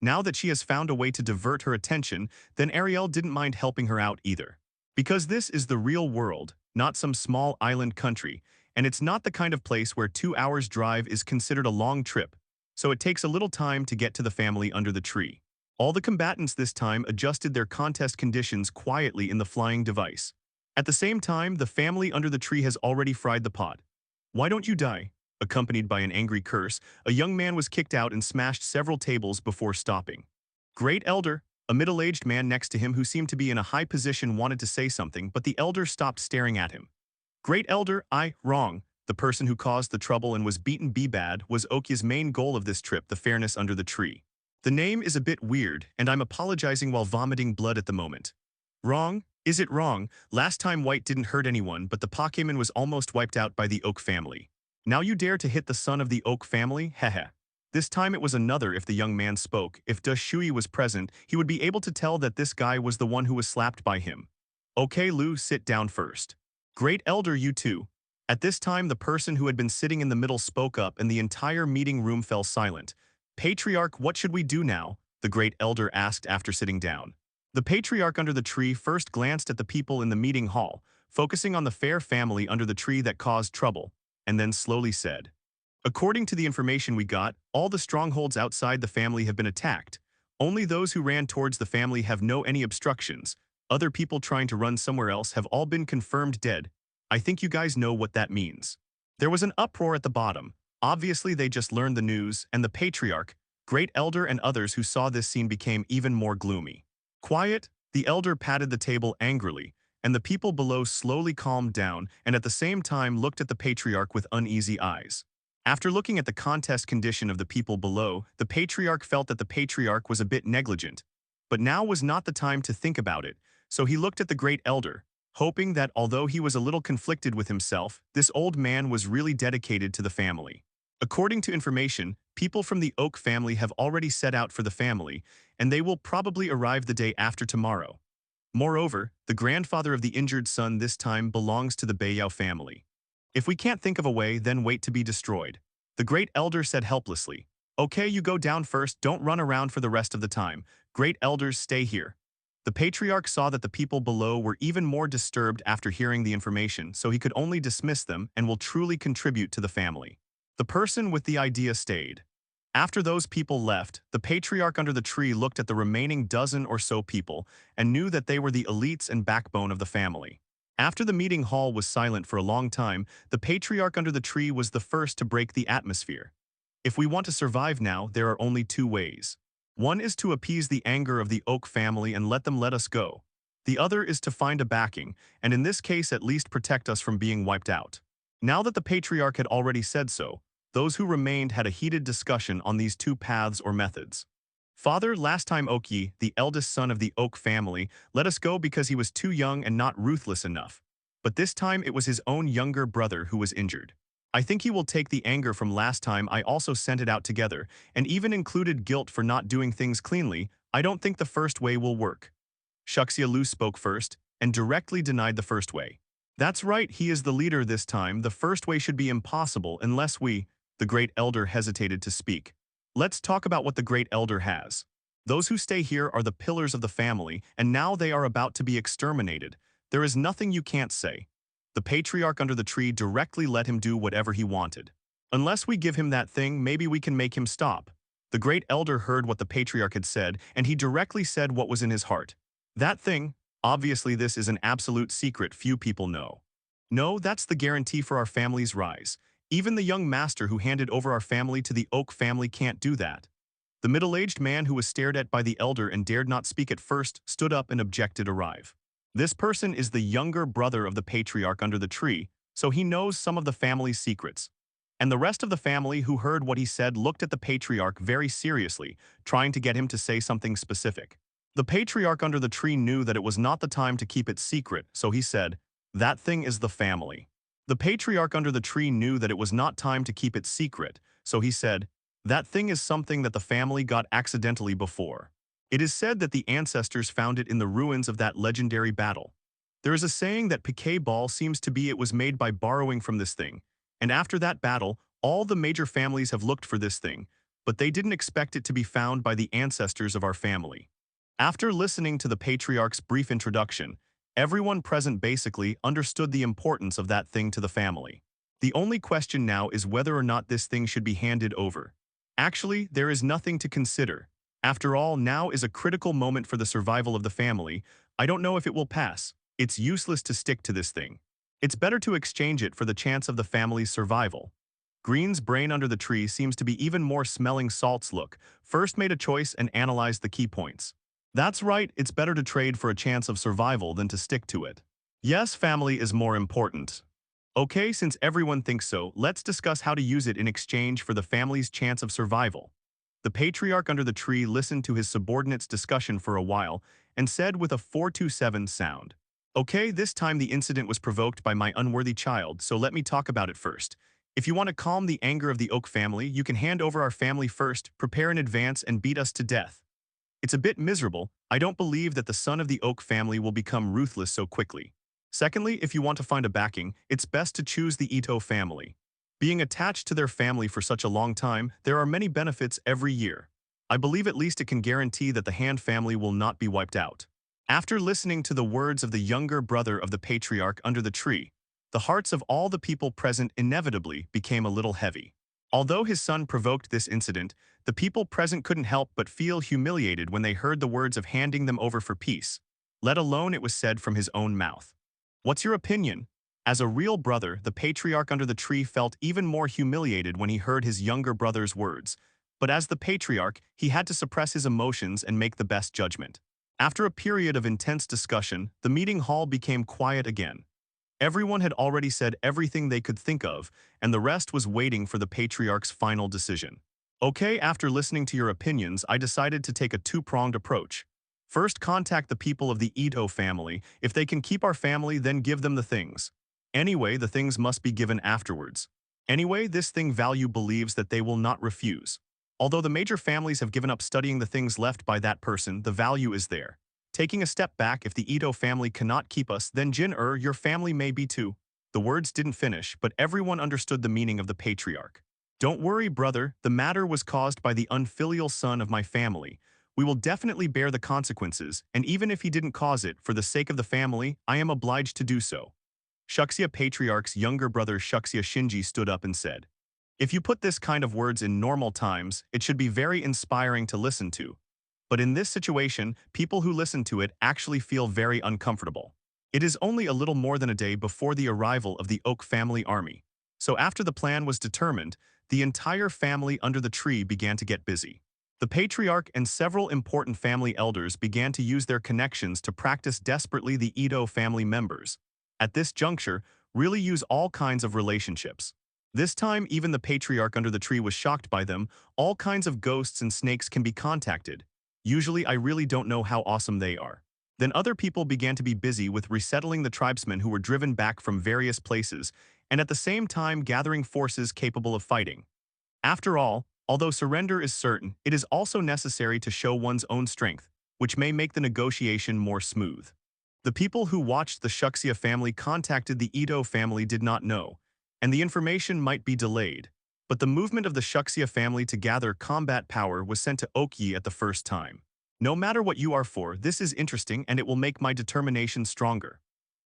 Now that she has found a way to divert her attention, then Ariel didn't mind helping her out either. Because this is the real world, not some small island country, and it's not the kind of place where 2 hours drive is considered a long trip, so it takes a little time to get to the family under the tree. All the combatants this time adjusted their contest conditions quietly in the flying device. At the same time, the family under the tree has already fried the pot. Why don't you die? Accompanied by an angry curse, a young man was kicked out and smashed several tables before stopping. Great Elder, a middle-aged man next to him who seemed to be in a high position wanted to say something, but the elder stopped staring at him. Great Elder, wrong. The person who caused the trouble and was beaten bad was Okya's main goal of this trip, the fairness under the tree. The name is a bit weird, and I'm apologizing while vomiting blood at the moment. Wrong? Is it wrong? Last time White didn't hurt anyone, but the Pokémon was almost wiped out by the Oak family. Now you dare to hit the son of the Oak family? Heh. This time it was another. If the young man spoke. If Da Shui was present, he would be able to tell that this guy was the one who was slapped by him. Okay, Lu, sit down first. Great Elder, you too. At this time, the person who had been sitting in the middle spoke up and the entire meeting room fell silent. Patriarch, what should we do now? The Great Elder asked after sitting down. The Patriarch under the tree first glanced at the people in the meeting hall, focusing on the fair family under the tree that caused trouble, and then slowly said, According to the information we got, all the strongholds outside the family have been attacked. Only those who ran towards the family have no any obstructions. Other people trying to run somewhere else have all been confirmed dead. I think you guys know what that means. There was an uproar at the bottom. Obviously they just learned the news, and the Patriarch, Great Elder and others who saw this scene became even more gloomy. Quiet, the Elder patted the table angrily, and the people below slowly calmed down and at the same time looked at the Patriarch with uneasy eyes. After looking at the contest condition of the people below, the Patriarch felt that the Patriarch was a bit negligent. But now was not the time to think about it, so he looked at the Great Elder, hoping that although he was a little conflicted with himself, this old man was really dedicated to the family. According to information, people from the Oak family have already set out for the family, and they will probably arrive the day after tomorrow. Moreover, the grandfather of the injured son this time belongs to the Beiyao family. If we can't think of a way, then wait to be destroyed. The Great Elder said helplessly. Okay, you go down first, don't run around for the rest of the time. Great Elders, stay here. The Patriarch saw that the people below were even more disturbed after hearing the information, so he could only dismiss them and will truly contribute to the family. The person with the idea stayed. After those people left, the Patriarch under the tree looked at the remaining dozen or so people and knew that they were the elites and backbone of the family. After the meeting hall was silent for a long time, the Patriarch under the tree was the first to break the atmosphere. If we want to survive now, there are only two ways. One is to appease the anger of the Oak family and let them let us go. The other is to find a backing, and in this case at least protect us from being wiped out. Now that the Patriarch had already said so, those who remained had a heated discussion on these two paths or methods. Father, last time Oki, the eldest son of the Oak family, let us go because he was too young and not ruthless enough. But this time it was his own younger brother who was injured. I think he will take the anger from last time I also sent it out together, and even included guilt for not doing things cleanly. I don't think the first way will work. Shuxia spoke first, and directly denied the first way. That's right, he is the leader this time. The first way should be impossible unless we, the great elder hesitated to speak. Let's talk about what the great elder has. Those who stay here are the pillars of the family, and now they are about to be exterminated. There is nothing you can't say. The patriarch under the tree directly let him do whatever he wanted. Unless we give him that thing, maybe we can make him stop. The great elder heard what the patriarch had said, and he directly said what was in his heart. That thing, obviously this is an absolute secret few people know. No, that's the guarantee for our family's rise. Even the young master who handed over our family to the Oak family can't do that. The middle-aged man who was stared at by the elder and dared not speak at first stood up and objected arrive. This person is the younger brother of the patriarch under the tree, so he knows some of the family's secrets. And the rest of the family who heard what he said looked at the patriarch very seriously, trying to get him to say something specific. The patriarch under the tree knew that it was not the time to keep it secret, so he said, "That thing is the family." The patriarch under the tree knew that it was not time to keep it secret, so he said, "That thing is something that the family got accidentally before. It is said that the ancestors found it in the ruins of that legendary battle. There is a saying that Piquet Ball seems to be it was made by borrowing from this thing, and after that battle, all the major families have looked for this thing, but they didn't expect it to be found by the ancestors of our family." After listening to the patriarch's brief introduction, everyone present basically understood the importance of that thing to the family. The only question now is whether or not this thing should be handed over. Actually, there is nothing to consider. After all, now is a critical moment for the survival of the family. I don't know if it will pass. It's useless to stick to this thing. It's better to exchange it for the chance of the family's survival. Green's brain under the tree seems to be even more smelling salts look. First made a choice and analyzed the key points. That's right, it's better to trade for a chance of survival than to stick to it. Yes, family is more important. Okay, since everyone thinks so, let's discuss how to use it in exchange for the family's chance of survival. The patriarch under the tree listened to his subordinates' discussion for a while and said with a 427 sound, "Okay, this time the incident was provoked by my unworthy child, so let me talk about it first. If you want to calm the anger of the Oak family, you can hand over our family first, prepare in advance, and beat us to death. It's a bit miserable. I don't believe that the son of the Oak family will become ruthless so quickly. Secondly, if you want to find a backing, it's best to choose the Itto family. Being attached to their family for such a long time, there are many benefits every year. I believe at least it can guarantee that the Hand family will not be wiped out." After listening to the words of the younger brother of the patriarch under the tree, the hearts of all the people present inevitably became a little heavy. Although his son provoked this incident, the people present couldn't help but feel humiliated when they heard the words of handing them over for peace, let alone it was said from his own mouth. What's your opinion? As a real brother, the patriarch under the tree felt even more humiliated when he heard his younger brother's words, but as the patriarch, he had to suppress his emotions and make the best judgment. After a period of intense discussion, the meeting hall became quiet again. Everyone had already said everything they could think of, and the rest was waiting for the patriarch's final decision. Okay, after listening to your opinions, I decided to take a two-pronged approach. First, contact the people of the Itto family. If they can keep our family, then give them the things. Anyway, the things must be given afterwards. Anyway, this thing value believes that they will not refuse. Although the major families have given up studying the things left by that person, the value is there. Taking a step back, if the Itto family cannot keep us, then your family may be too. The words didn't finish, but everyone understood the meaning of the patriarch. Don't worry, brother, the matter was caused by the unfilial son of my family. We will definitely bear the consequences, and even if he didn't cause it, for the sake of the family, I am obliged to do so. Shuxia Patriarch's younger brother Shuxia Shinji stood up and said, "If you put this kind of words in normal times, it should be very inspiring to listen to. But in this situation, people who listen to it actually feel very uncomfortable. It is only a little more than a day before the arrival of the Oak family army. So after the plan was determined, the entire family under the tree began to get busy. The patriarch and several important family elders began to use their connections to practice desperately the Itto family members. At this juncture, really use all kinds of relationships. This time, even the patriarch under the tree was shocked by them. All kinds of ghosts and snakes can be contacted. Usually I really don't know how awesome they are. Then other people began to be busy with resettling the tribesmen who were driven back from various places, and at the same time gathering forces capable of fighting. After all, although surrender is certain, it is also necessary to show one's own strength, which may make the negotiation more smooth. The people who watched the Shuxia family contacted the Itto family did not know, and the information might be delayed. But the movement of the Shuxia family to gather combat power was sent to Okyi at the first time. No matter what you are for, this is interesting and it will make my determination stronger,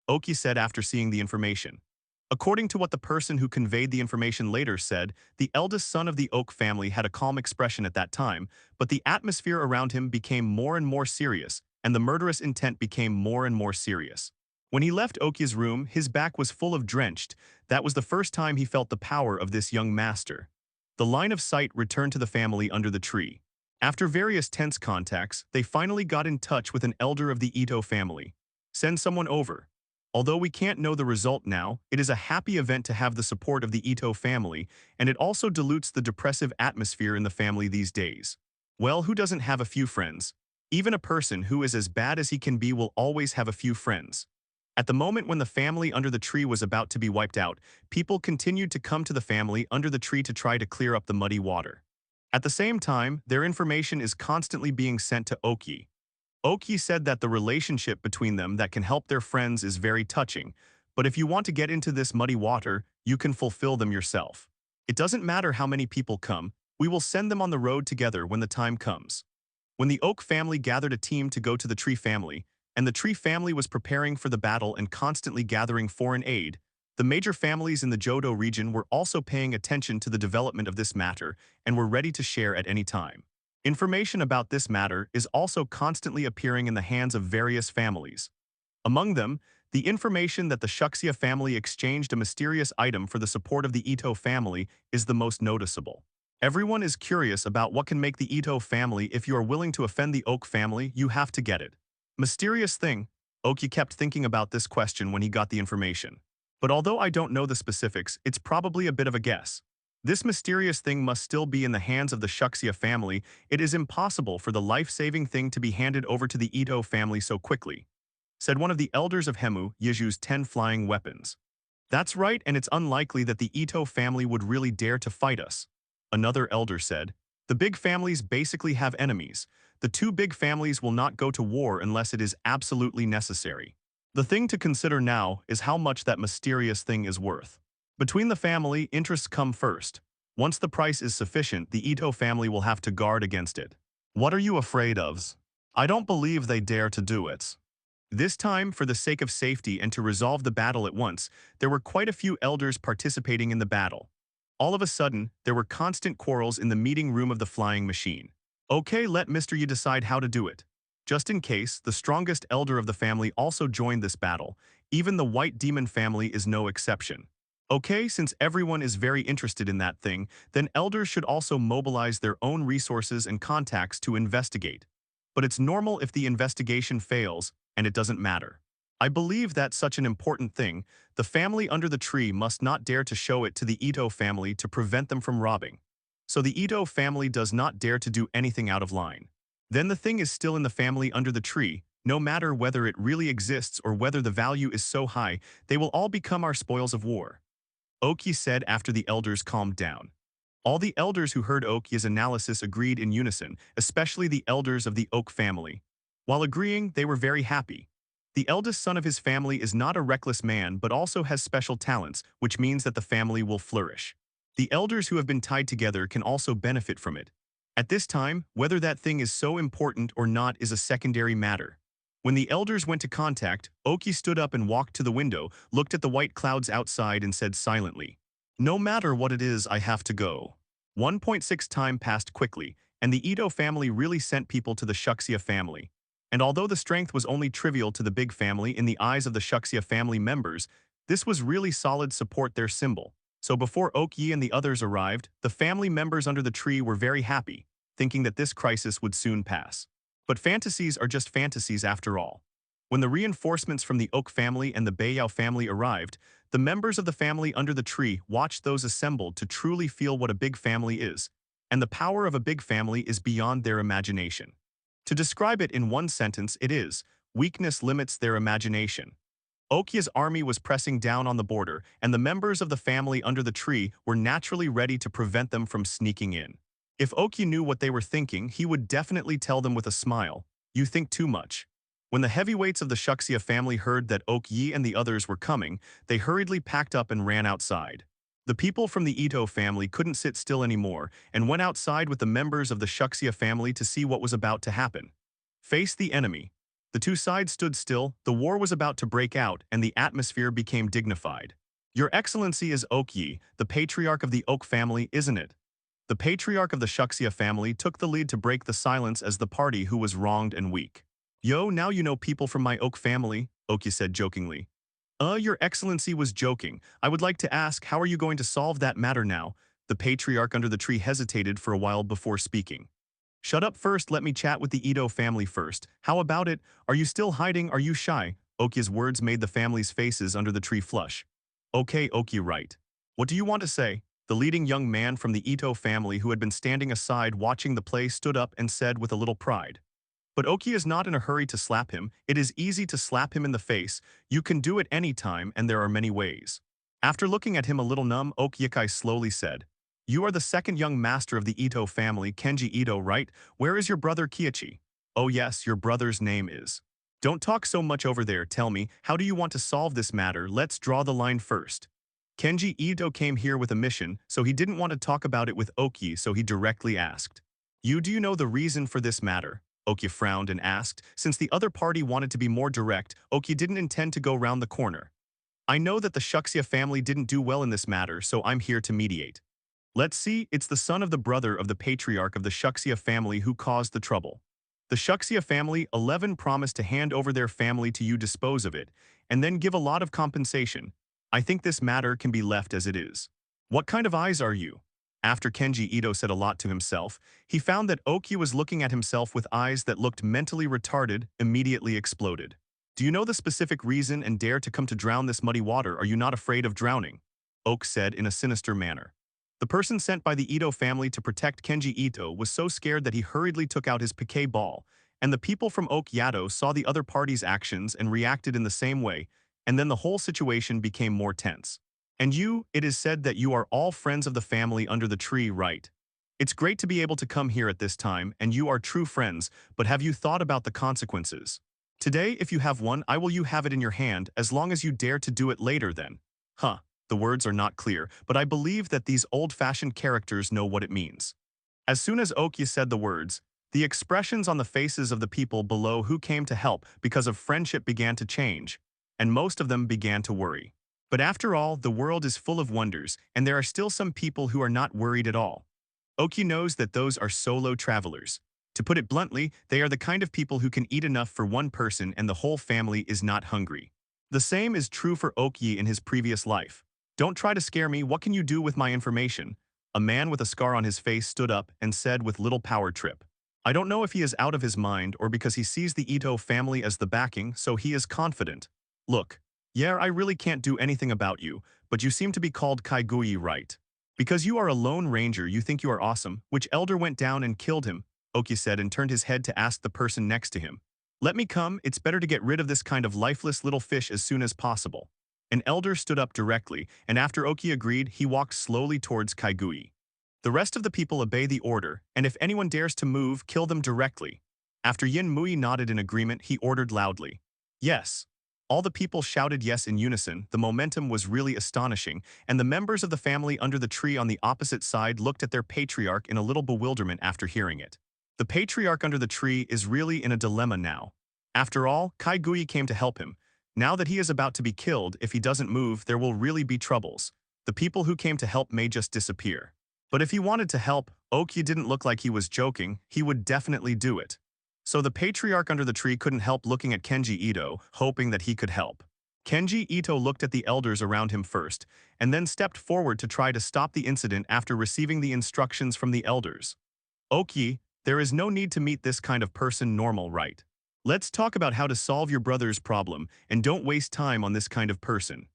Okyi said after seeing the information. According to what the person who conveyed the information later said, the eldest son of the Oak family had a calm expression at that time, but the atmosphere around him became more and more serious, and the murderous intent became more and more serious. When he left Okyi's room, his back was full of drenched. That was the first time he felt the power of this young master. The line of sight returned to the family under the tree. After various tense contacts, they finally got in touch with an elder of the Itto family. Send someone over. Although we can't know the result now, it is a happy event to have the support of the Itto family, and it also dilutes the depressive atmosphere in the family these days. Well, who doesn't have a few friends? Even a person who is as bad as he can be will always have a few friends. At the moment when the family under the tree was about to be wiped out, people continued to come to the family under the tree to try to clear up the muddy water. At the same time, their information is constantly being sent to Okyi. Okyi said that the relationship between them that can help their friends is very touching, but if you want to get into this muddy water, you can fulfill them yourself. It doesn't matter how many people come, we will send them on the road together when the time comes. When the Oak family gathered a team to go to the Tree family, and the Tree family was preparing for the battle and constantly gathering foreign aid, the major families in the Jodo region were also paying attention to the development of this matter and were ready to share at any time. Information about this matter is also constantly appearing in the hands of various families. Among them, the information that the Shuxia family exchanged a mysterious item for the support of the Itto family is the most noticeable. Everyone is curious about what can make the Itto family. If you are willing to offend the Oak family, you have to get it. Mysterious thing. Okyi kept thinking about this question when he got the information. But although I don't know the specifics, it's probably a bit of a guess. This mysterious thing must still be in the hands of the Shuxia family. It is impossible for the life-saving thing to be handed over to the Itto family so quickly, said one of the elders of Hemu, Yeju's 10 flying weapons. That's right, and it's unlikely that the Itto family would really dare to fight us, another elder said. The big families basically have enemies. The two big families will not go to war unless it is absolutely necessary. The thing to consider now is how much that mysterious thing is worth. Between the family, interests come first. Once the price is sufficient, the Itto family will have to guard against it. What are you afraid of? I don't believe they dare to do it. This time, for the sake of safety and to resolve the battle at once, there were quite a few elders participating in the battle. All of a sudden, there were constant quarrels in the meeting room of the flying machine. Okay, let Mr. Yi decide how to do it. Just in case, the strongest elder of the family also joined this battle. Even the White Demon family is no exception. Okay, since everyone is very interested in that thing, then elders should also mobilize their own resources and contacts to investigate. But it's normal if the investigation fails, and it doesn't matter. I believe that such an important thing, the family under the tree must not dare to show it to the Itto family to prevent them from robbing. So the Itto family does not dare to do anything out of line. Then the thing is still in the family under the tree. No matter whether it really exists or whether the value is so high, they will all become our spoils of war, Okyi said after the elders calmed down. All the elders who heard Okyi's analysis agreed in unison, especially the elders of the Oak family. While agreeing, they were very happy. The eldest son of his family is not a reckless man but also has special talents, which means that the family will flourish. The elders who have been tied together can also benefit from it. At this time, whether that thing is so important or not is a secondary matter. When the elders went to contact, Okyi stood up and walked to the window, looked at the white clouds outside and said silently, "No matter what it is, I have to go." 1.6 time passed quickly, and the Itto family really sent people to the Shuxia family. And although the strength was only trivial to the big family in the eyes of the Shuxia family members, this was really solid support their symbol. So before Okyi and the others arrived, the family members under the tree were very happy, thinking that this crisis would soon pass. But fantasies are just fantasies after all. When the reinforcements from the Oak family and the Beiyao family arrived, the members of the family under the tree watched those assembled to truly feel what a big family is, and the power of a big family is beyond their imagination. To describe it in one sentence, it is, weakness limits their imagination. Okya's army was pressing down on the border, and the members of the family under the tree were naturally ready to prevent them from sneaking in. If Okya knew what they were thinking, he would definitely tell them with a smile, "You think too much." When the heavyweights of the Shuxia family heard that Okyi and the others were coming, they hurriedly packed up and ran outside. The people from the Itto family couldn't sit still anymore and went outside with the members of the Shuxia family to see what was about to happen. Face the enemy. The two sides stood still, the war was about to break out, and the atmosphere became dignified. "Your Excellency is Okyi, the patriarch of the Oak family, isn't it?" The patriarch of the Shuxia family took the lead to break the silence as the party who was wronged and weak. "Yo, now you know people from my Oak family," Okyi said jokingly. Your Excellency was joking. I would like to ask, how are you going to solve that matter now?" The patriarch under the tree hesitated for a while before speaking. "Shut up first, let me chat with the Itto family first. How about it? Are you still hiding? Are you shy?" Okya's words made the family's faces under the tree flush. "Okay, Okya, right. What do you want to say?" The leading young man from the Itto family who had been standing aside watching the play stood up and said with a little pride. But Okya is not in a hurry to slap him. It is easy to slap him in the face. You can do it any time, and there are many ways. After looking at him a little numb, Okyakai slowly said, "You are the second young master of the Itto family, Kenji Itto, right? Where is your brother Kiichi?" "Oh yes, your brother's name is." "Don't talk so much over there, tell me, how do you want to solve this matter? Let's draw the line first." Kenji Itto came here with a mission, so he didn't want to talk about it with Okyi, so he directly asked, do you know the reason for this matter?" Okya frowned and asked. Since the other party wanted to be more direct, Okya didn't intend to go round the corner. "I know that the Shuxia family didn't do well in this matter, so I'm here to mediate." "Let's see, it's the son of the brother of the patriarch of the Shuxia family who caused the trouble. The Shuxia family, 11, promised to hand over their family to you, dispose of it, and then give a lot of compensation. I think this matter can be left as it is." "What kind of eyes are you?" After Kenji Itto said a lot to himself, he found that Okya was looking at himself with eyes that looked mentally retarded, immediately exploded. "Do you know the specific reason and dare to come to drown this muddy water? Are you not afraid of drowning?" Oak said in a sinister manner. The person sent by the Itto family to protect Kenji Itto was so scared that he hurriedly took out his piquet ball, and the people from Oak Yato saw the other party's actions and reacted in the same way, and then the whole situation became more tense. "And you, it is said that you are all friends of the family under the tree, right? It's great to be able to come here at this time, and you are true friends, but have you thought about the consequences? Today, if you have one, I will you have it in your hand, as long as you dare to do it later then." Huh, the words are not clear, but I believe that these old-fashioned characters know what it means. As soon as Okya said the words, the expressions on the faces of the people below who came to help because of friendship began to change, and most of them began to worry. But after all, the world is full of wonders, and there are still some people who are not worried at all. Okya knows that those are solo travelers. To put it bluntly, they are the kind of people who can eat enough for one person and the whole family is not hungry. The same is true for Okyi in his previous life. "Don't try to scare me, what can you do with my information?" A man with a scar on his face stood up and said with little power trip. I don't know if he is out of his mind or because he sees the Itto family as the backing, so he is confident. "Look. Yeah, I really can't do anything about you, but you seem to be called Kaiguyi, right? Because you are a lone ranger, you think you are awesome. Which elder went down and killed him?" Okya said and turned his head to ask the person next to him. "Let me come, it's better to get rid of this kind of lifeless little fish as soon as possible." An elder stood up directly, and after Okya agreed, he walked slowly towards Kaiguyi. The rest of the people obey the order, and if anyone dares to move, kill them directly. After Yin Mui nodded in agreement, he ordered loudly, "Yes." All the people shouted yes in unison. The momentum was really astonishing, and the members of the family under the tree on the opposite side looked at their patriarch in a little bewilderment after hearing it. The patriarch under the tree is really in a dilemma now. After all, Kaiguyi came to help him. Now that he is about to be killed, if he doesn't move, there will really be troubles. The people who came to help may just disappear. But if he wanted to help, Okya didn't look like he was joking, he would definitely do it. So the patriarch under the tree couldn't help looking at Kenji Itto, hoping that he could help. Kenji Itto looked at the elders around him first, and then stepped forward to try to stop the incident after receiving the instructions from the elders. "Okyi, there is no need to meet this kind of person normal, right? Let's talk about how to solve your brother's problem, and don't waste time on this kind of person."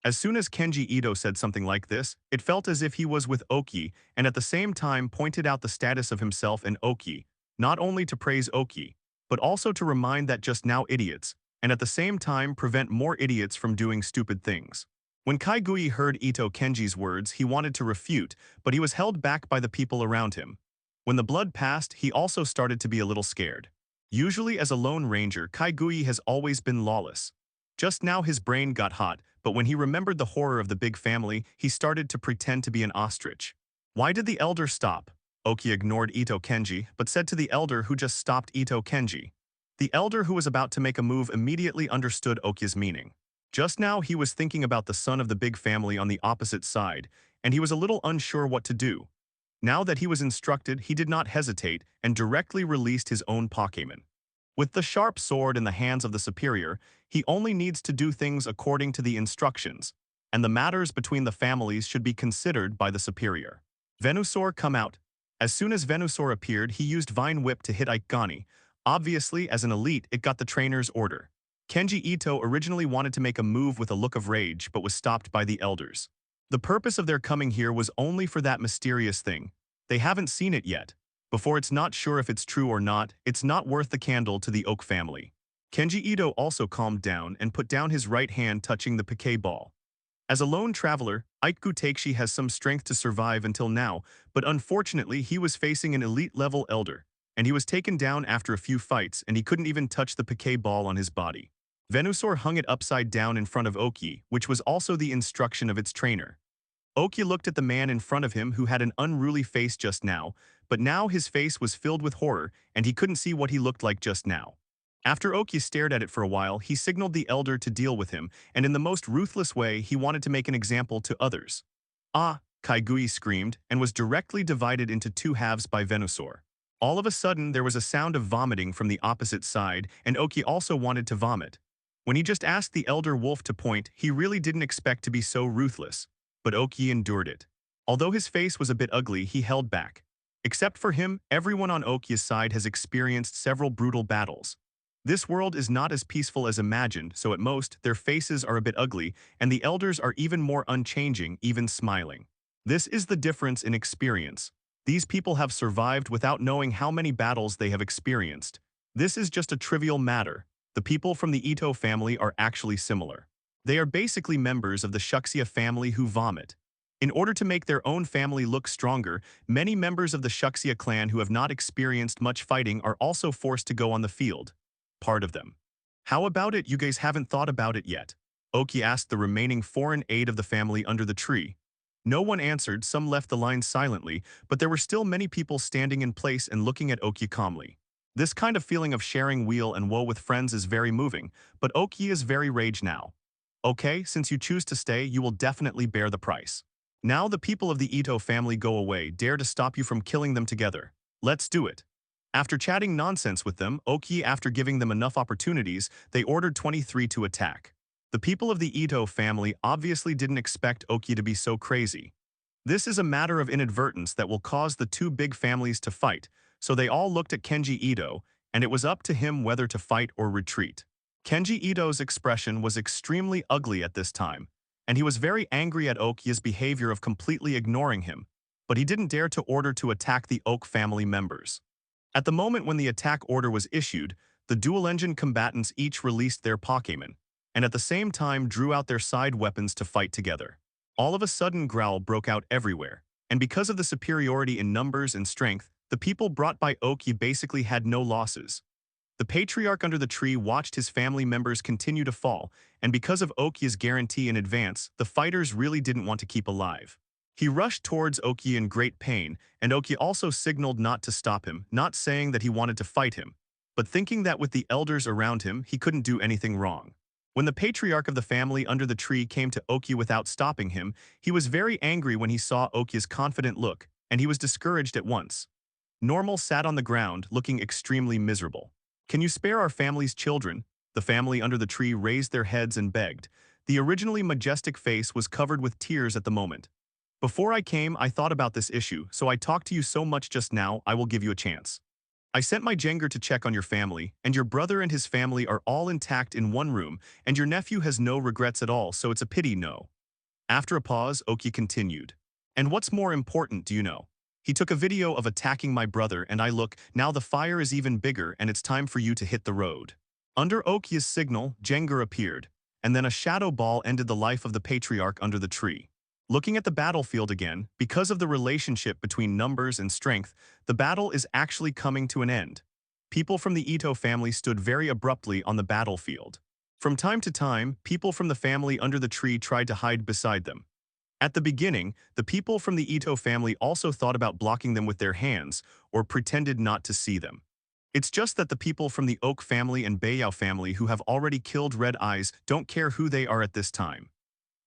As soon as Kenji Itto said something like this, it felt as if he was with Okyi and at the same time pointed out the status of himself and Okyi. not only to praise Oki, but also to remind that just now idiots, and at the same time prevent more idiots from doing stupid things. When Kaigui heard Itto Kenji's words, he wanted to refute, but he was held back by the people around him. When the blood passed, he also started to be a little scared. Usually as a lone ranger, Kaigui has always been lawless. Just now his brain got hot, but when he remembered the horror of the big family, he started to pretend to be an ostrich. Why did the elder stop? Oki ignored Itto Kenji, but said to the elder who just stopped Itto Kenji. The elder who was about to make a move immediately understood Oki's meaning. Just now he was thinking about the son of the big family on the opposite side, and he was a little unsure what to do. Now that he was instructed, he did not hesitate and directly released his own Pokémon. With the sharp sword in the hands of the superior, he only needs to do things according to the instructions, and the matters between the families should be considered by the superior. Venusaur, come out. As soon as Venusaur appeared, he used Vine Whip to hit Ikegani. Obviously, as an elite, it got the trainer's order. Kenji Itto originally wanted to make a move with a look of rage, but was stopped by the elders. The purpose of their coming here was only for that mysterious thing. They haven't seen it yet. Before it's not sure if it's true or not, it's not worth the candle to the Oak family. Kenji Itto also calmed down and put down his right hand touching the Poké ball. As a lone traveler, Ikegu Takeshi has some strength to survive until now, but unfortunately he was facing an elite-level elder, and he was taken down after a few fights and he couldn't even touch the Poké ball on his body. Venusaur hung it upside down in front of Oki, which was also the instruction of its trainer. Oki looked at the man in front of him who had an unruly face just now, but now his face was filled with horror and he couldn't see what he looked like just now. After Oki stared at it for a while, he signaled the elder to deal with him, and in the most ruthless way, he wanted to make an example to others. Ah! Kaigui screamed, and was directly divided into two halves by Venusaur. All of a sudden, there was a sound of vomiting from the opposite side, and Oki also wanted to vomit. When he just asked the elder wolf to point, he really didn't expect to be so ruthless. But Oki endured it. Although his face was a bit ugly, he held back. Except for him, everyone on Oki's side has experienced several brutal battles. This world is not as peaceful as imagined, so at most, their faces are a bit ugly, and the elders are even more unchanging, even smiling. This is the difference in experience. These people have survived without knowing how many battles they have experienced. This is just a trivial matter. The people from the Itto family are actually similar. They are basically members of the Shuxia family who vomit. In order to make their own family look stronger, many members of the Shuxia clan who have not experienced much fighting are also forced to go on the field. Part of them. How about it? You guys haven't thought about it yet? Oki asked the remaining 4 and 8 of the family under the tree. No one answered, some left the line silently, but there were still many people standing in place and looking at Oki calmly. This kind of feeling of sharing weal and woe with friends is very moving, but Oki is very rage now. Okay, since you choose to stay, you will definitely bear the price. Now the people of the Itto family go away, dare to stop you from killing them together. Let's do it. After chatting nonsense with them, Oki, after giving them enough opportunities, they ordered 23 to attack. The people of the Itto family obviously didn't expect Oki to be so crazy. This is a matter of inadvertence that will cause the two big families to fight, so they all looked at Kenji Itto, and it was up to him whether to fight or retreat. Kenji Itto's expression was extremely ugly at this time, and he was very angry at Oki's behavior of completely ignoring him, but he didn't dare to order to attack the Oak family members. At the moment when the attack order was issued, the dual-engine combatants each released their Pokémon, and at the same time drew out their side weapons to fight together. All of a sudden, growl broke out everywhere, and because of the superiority in numbers and strength, the people brought by Oki basically had no losses. The patriarch under the tree watched his family members continue to fall, and because of Oki's guarantee in advance, the fighters really didn't want to keep alive. He rushed towards Oki in great pain, and Oki also signaled not to stop him, not saying that he wanted to fight him, but thinking that with the elders around him, he couldn't do anything wrong. When the patriarch of the family under the tree came to Oki without stopping him, he was very angry when he saw Oki's confident look, and he was discouraged at once. Normal sat on the ground, looking extremely miserable. "Can you spare our family's children?" The family under the tree raised their heads and begged. The originally majestic face was covered with tears at the moment. "Before I came, I thought about this issue, so I talked to you so much just now, I will give you a chance. I sent my Jenga to check on your family, and your brother and his family are all intact in one room, and your nephew has no regrets at all, so it's a pity, no." After a pause, Oki continued. "And what's more important, do you know? He took a video of attacking my brother and I look, now the fire is even bigger and it's time for you to hit the road. Under Okya's signal, Jenga appeared, and then a shadow ball ended the life of the patriarch under the tree. Looking at the battlefield again, because of the relationship between numbers and strength, the battle is actually coming to an end. People from the Itto family stood very abruptly on the battlefield. From time to time, people from the family under the tree tried to hide beside them. At the beginning, the people from the Itto family also thought about blocking them with their hands, or pretended not to see them. It's just that the people from the Oak family and Bayao family who have already killed Red Eyes don't care who they are at this time.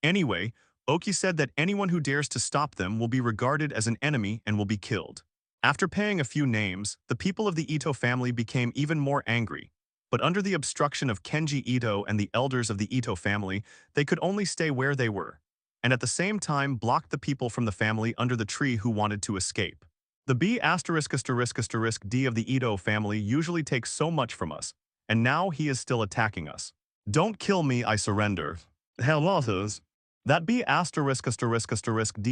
Anyway, Oki said that anyone who dares to stop them will be regarded as an enemy and will be killed. After paying a few names, the people of the Itto family became even more angry. But under the obstruction of Kenji Itto and the elders of the Itto family, they could only stay where they were, and at the same time blocked the people from the family under the tree who wanted to escape. The B*******D of the Itto family usually takes so much from us, and now he is still attacking us. Don't kill me, I surrender. Hellotos. That B******D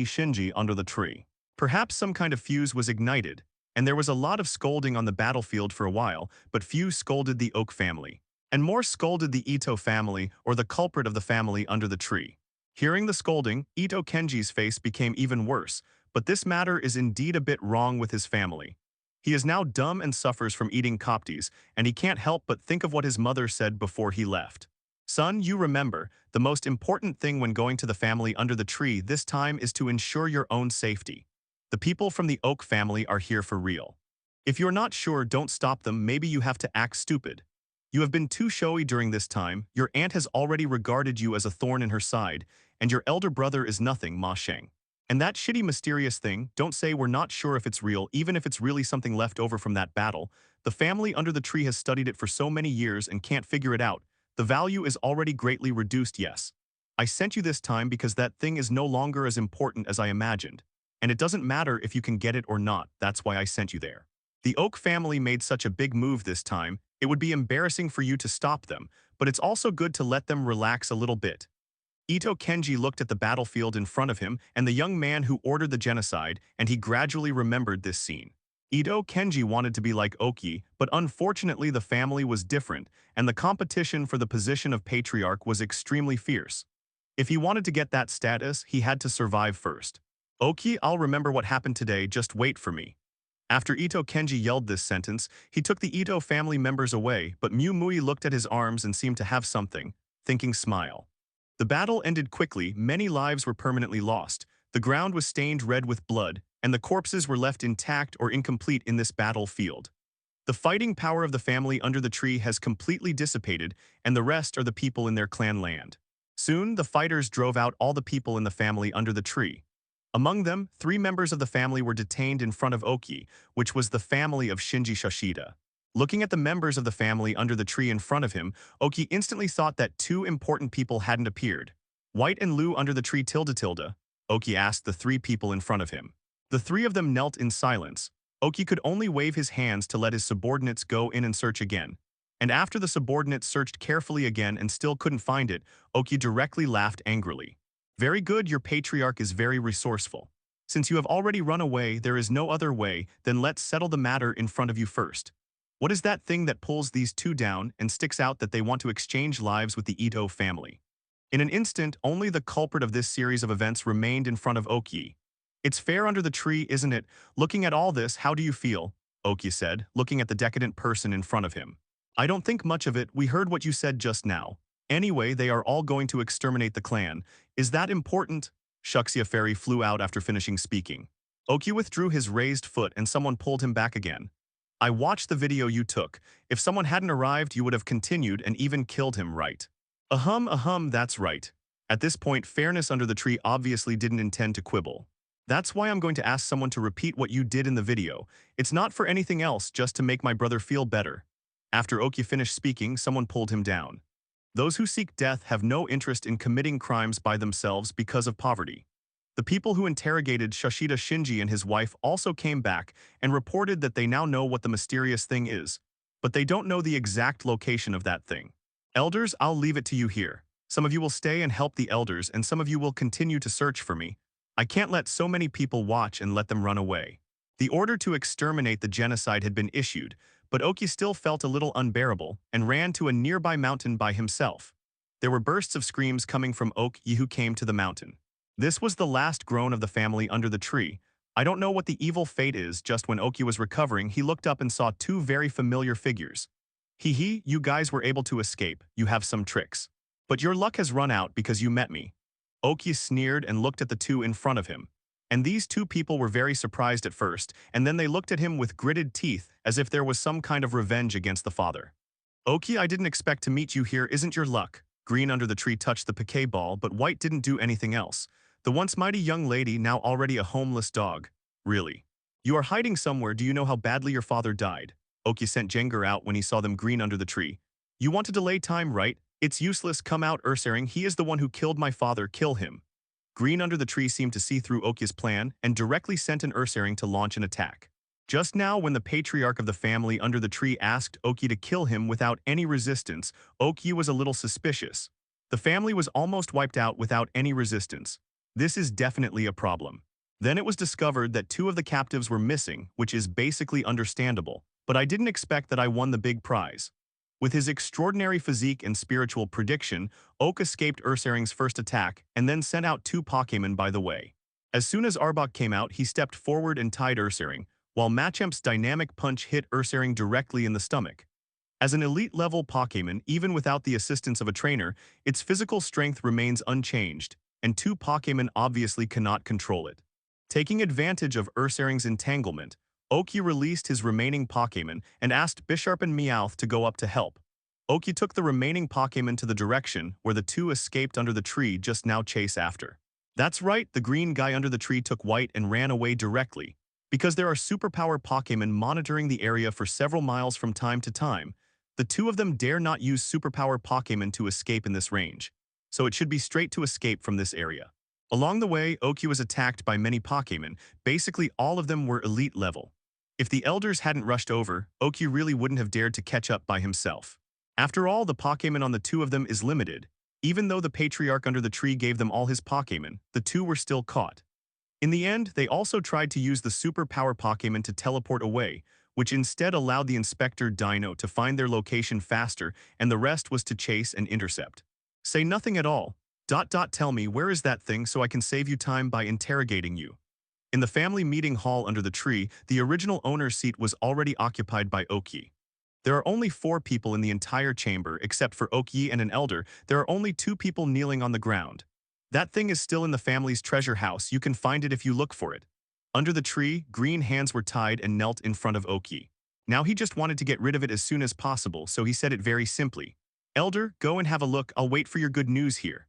Shinji under the tree. Perhaps some kind of fuse was ignited, and there was a lot of scolding on the battlefield for a while, but few scolded the Oak family, and more scolded the Itto family or the culprit of the family under the tree. Hearing the scolding, Itto Kenji's face became even worse, but this matter is indeed a bit wrong with his family. He is now dumb and suffers from eating copties, and he can't help but think of what his mother said before he left. Son, you remember, the most important thing when going to the family under the tree this time is to ensure your own safety. The people from the Oak family are here for real. If you're not sure, don't stop them, maybe you have to act stupid. You have been too showy during this time, your aunt has already regarded you as a thorn in her side, and your elder brother is nothing, Machamp. And that shitty mysterious thing, don't say we're not sure if it's real, even if it's really something left over from that battle. The family under the tree has studied it for so many years and can't figure it out. The value is already greatly reduced, yes. I sent you this time because that thing is no longer as important as I imagined. And it doesn't matter if you can get it or not, that's why I sent you there. The Oak family made such a big move this time, it would be embarrassing for you to stop them, but it's also good to let them relax a little bit. Itto Kenji looked at the battlefield in front of him and the young man who ordered the genocide, and he gradually remembered this scene. Itto Kenji wanted to be like Oki, but unfortunately the family was different, and the competition for the position of patriarch was extremely fierce. If he wanted to get that status, he had to survive first. Oki, I'll remember what happened today, just wait for me. After Itto Kenji yelled this sentence, he took the Itto family members away, but Mew Mui looked at his arms and seemed to have something, thinking smile. The battle ended quickly, many lives were permanently lost, the ground was stained red with blood, and the corpses were left intact or incomplete in this battlefield. The fighting power of the family under the tree has completely dissipated, and the rest are the people in their clan land. Soon, the fighters drove out all the people in the family under the tree. Among them, 3 members of the family were detained in front of Oki, which was the family of Shinji Shashida. Looking at the members of the family under the tree in front of him, Oki instantly thought that 2 important people hadn't appeared. White and Lu under the tree tilde. Oki asked the 3 people in front of him. The 3 of them knelt in silence. Oki could only wave his hands to let his subordinates go in and search again. And after the subordinates searched carefully again and still couldn't find it, Oki directly laughed angrily. Very good, your patriarch is very resourceful. Since you have already run away, there is no other way, then let's settle the matter in front of you first. What is that thing that pulls these 2 down and sticks out that they want to exchange lives with the Itto family? In an instant, only the culprit of this series of events remained in front of Oki. It's fair under the tree, isn't it? Looking at all this, how do you feel? Oki said, looking at the decadent person in front of him. I don't think much of it, we heard what you said just now. Anyway, they are all going to exterminate the clan. Is that important? Shuxia Fairy flew out after finishing speaking. Oki withdrew his raised foot and someone pulled him back again. I watched the video you took. If someone hadn't arrived, you would have continued and even killed him, right? That's right. At this point, fairness under the tree obviously didn't intend to quibble. That's why I'm going to ask someone to repeat what you did in the video. It's not for anything else, just to make my brother feel better. After Oki finished speaking, someone pulled him down. Those who seek death have no interest in committing crimes by themselves because of poverty. The people who interrogated Shashida Shinji and his wife also came back and reported that they now know what the mysterious thing is, but they don't know the exact location of that thing. Elders, I'll leave it to you here. Some of you will stay and help the elders, and some of you will continue to search for me. I can't let so many people watch and let them run away. The order to exterminate the genocide had been issued, but Oki still felt a little unbearable and ran to a nearby mountain by himself. There were bursts of screams coming from Oki who came to the mountain. This was the last groan of the family under the tree. I don't know what the evil fate is. Just when Oki was recovering, he looked up and saw two very familiar figures. Hee, you guys were able to escape. You have some tricks. But your luck has run out because you met me. Oki sneered and looked at the two in front of him. And these two people were very surprised at first, and then they looked at him with gritted teeth as if there was some kind of revenge against the father. Oki, I didn't expect to meet you here. Isn't your luck? Green under the tree touched the Poké ball, but White didn't do anything else. The once mighty young lady, now already a homeless dog. Really? You are hiding somewhere. Do you know how badly your father died? Oki sent Jenga out when he saw them green under the tree. You want to delay time, right? It's useless. Come out, Ursering. He is the one who killed my father. Kill him. Green under the tree seemed to see through Oki's plan and directly sent an Ursering to launch an attack. Just now, when the patriarch of the family under the tree asked Oki to kill him without any resistance, Oki was a little suspicious. The family was almost wiped out without any resistance. This is definitely a problem. Then it was discovered that two of the captives were missing, which is basically understandable, but I didn't expect that I won the big prize. With his extraordinary physique and spiritual prediction, Oak escaped Ursaring's first attack and then sent out two Pokémon by the way. As soon as Arbok came out, he stepped forward and tied Ursaring, while Machamp's dynamic punch hit Ursaring directly in the stomach. As an elite-level Pokémon, even without the assistance of a trainer, its physical strength remains unchanged, and two Pokémon obviously cannot control it. Taking advantage of Ursaring's entanglement, Oki released his remaining Pokémon and asked Bisharp and Meowth to go up to help. Oki took the remaining Pokémon to the direction where the two escaped under the tree just now chase after. That's right, the green guy under the tree took White and ran away directly. Because there are superpower Pokémon monitoring the area for several miles from time to time, the two of them dare not use superpower Pokémon to escape in this range, so it should be straight to escape from this area. Along the way, Oki was attacked by many Pokémon. Basically all of them were elite level. If the elders hadn't rushed over, Oki really wouldn't have dared to catch up by himself. After all, the Pokémon on the two of them is limited. Even though the patriarch under the tree gave them all his Pokémon, the two were still caught. In the end, they also tried to use the superpower Pokémon to teleport away, which instead allowed the Inspector Dino to find their location faster, and the rest was to chase and intercept. Say nothing at all. Tell me, where is that thing so I can save you time by interrogating you? In the family meeting hall under the tree, the original owner's seat was already occupied by Oki. There are only 4 people in the entire chamber, except for Oki and an elder. There are only 2 people kneeling on the ground. That thing is still in the family's treasure house. You can find it if you look for it. Under the tree, green hands were tied and knelt in front of Oki. Now he just wanted to get rid of it as soon as possible, so he said it very simply. Elder, go and have a look. I'll wait for your good news here.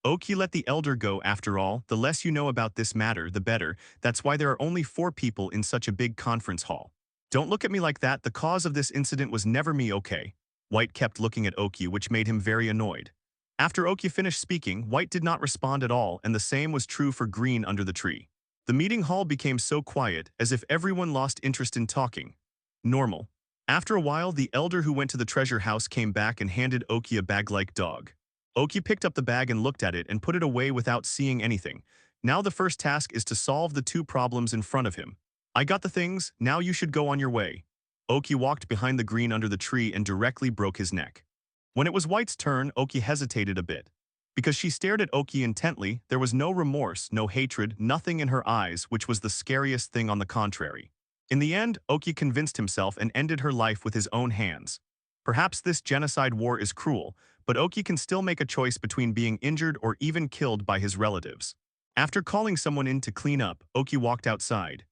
Oki let the elder go. After all, the less you know about this matter, the better. That's why there are only 4 people in such a big conference hall. Don't look at me like that. The cause of this incident was never me, okay? White kept looking at Oki, which made him very annoyed. After Oki finished speaking, White did not respond at all, and the same was true for Green under the tree. The meeting hall became so quiet, as if everyone lost interest in talking. Normal. After a while, the elder who went to the treasure house came back and handed Oki a bag-like dog. Oki picked up the bag and looked at it and put it away without seeing anything. Now the first task is to solve the 2 problems in front of him. I got the things, now you should go on your way. Oki walked behind the green under the tree and directly broke his neck. When it was White's turn, Oki hesitated a bit. Because she stared at Oki intently, there was no remorse, no hatred, nothing in her eyes, which was the scariest thing on the contrary. In the end, Oki convinced himself and ended her life with his own hands. Perhaps this genocide war is cruel, but Oki can still make a choice between being injured or even killed by his relatives. After calling someone in to clean up, Oki walked outside.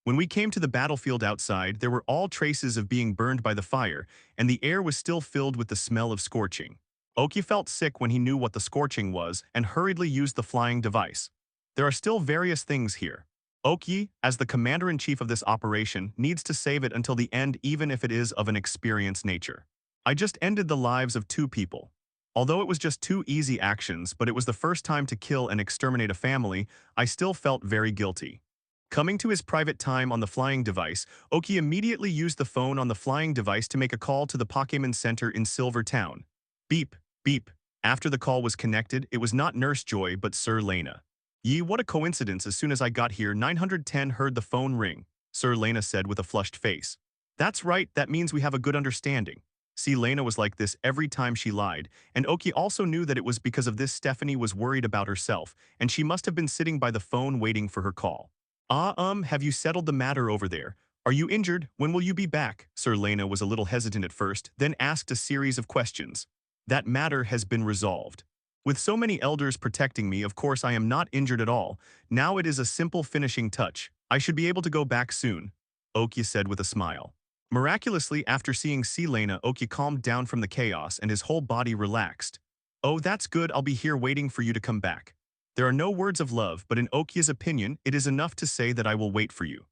When we came to the battlefield outside, there were all traces of being burned by the fire, and the air was still filled with the smell of scorching. Oki felt sick when he knew what the scorching was and hurriedly used the flying device. There are still various things here. Oki, as the commander-in-chief of this operation, needs to save it until the end, even if it is of an experienced nature. I just ended the lives of 2 people. Although it was just 2 easy actions, but it was the first time to kill and exterminate a family, I still felt very guilty. Coming to his private time on the flying device, Oki immediately used the phone on the flying device to make a call to the Pokémon Center in Silver Town. Beep, beep. After the call was connected, it was not Nurse Joy but Sir Lena. What a coincidence. As soon as I got here, 910 heard the phone ring. Sir Lena said with a flushed face. That's right, that means we have a good understanding. See, Lena was like this every time she lied, and Oki also knew that it was because of this Stephanie was worried about herself, and she must have been sitting by the phone waiting for her call. Have you settled the matter over there? Are you injured? When will you be back? Sir Lena was a little hesitant at first, then asked a series of questions. That matter has been resolved. With so many elders protecting me, of course I am not injured at all. Now it is a simple finishing touch. I should be able to go back soon, Oki said with a smile. Miraculously, after seeing Lena, Oki calmed down from the chaos and his whole body relaxed. Oh, that's good, I'll be here waiting for you to come back. There are no words of love, but in Oki's opinion, it is enough to say that I will wait for you.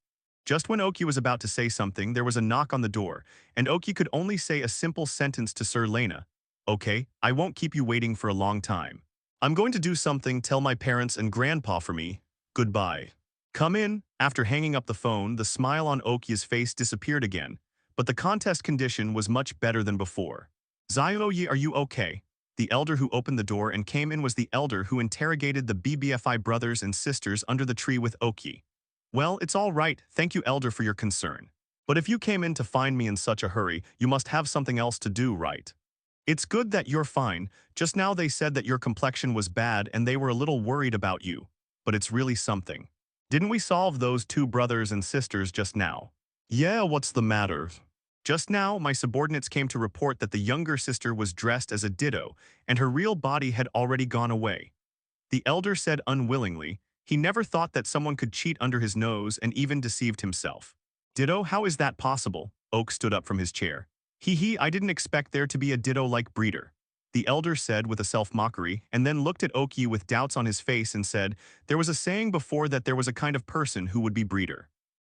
Just when Oki was about to say something, there was a knock on the door, and Oki could only say a simple sentence to Sir Lena. Okay, I won't keep you waiting for a long time. I'm going to do something, tell my parents and grandpa for me. Goodbye. Come in. After hanging up the phone, the smile on Oki's face disappeared again, but the contest condition was much better than before. Zioyi, are you okay? The elder who opened the door and came in was the elder who interrogated the BBFI brothers and sisters under the tree with Oki. Well, it's all right, thank you elder for your concern. But if you came in to find me in such a hurry, you must have something else to do, right? It's good that you're fine. Just now they said that your complexion was bad and they were a little worried about you. But it's really something. Didn't we solve those two brothers and sisters just now? Yeah, what's the matter? Just now, my subordinates came to report that the younger sister was dressed as a Ditto, and her real body had already gone away. The elder said unwillingly, he never thought that someone could cheat under his nose and even deceived himself. Ditto, how is that possible? Oak stood up from his chair. I didn't expect there to be a Ditto-like breeder. The elder said with a self-mockery, and then looked at Oki with doubts on his face and said, there was a saying before that there was a kind of person who would be breeder.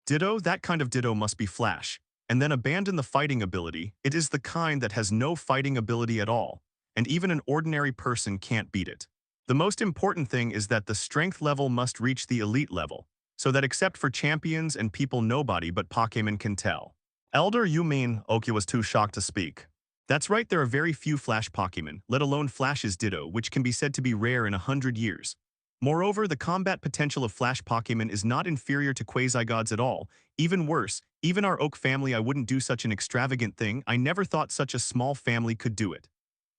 Ditto, that kind of Ditto must be Flash, and then abandon the fighting ability. It is the kind that has no fighting ability at all, and even an ordinary person can't beat it. The most important thing is that the strength level must reach the elite level, so that except for champions and people nobody but Pokémon can tell. Elder, you mean? Oki was too shocked to speak. That's right, there are very few Flash Pokémon, let alone Flash's Ditto, which can be said to be rare in 100 years. Moreover, the combat potential of Flash Pokémon is not inferior to Quasi-Gods at all. Even worse, even our Oak family, I wouldn't do such an extravagant thing. I never thought such a small family could do it.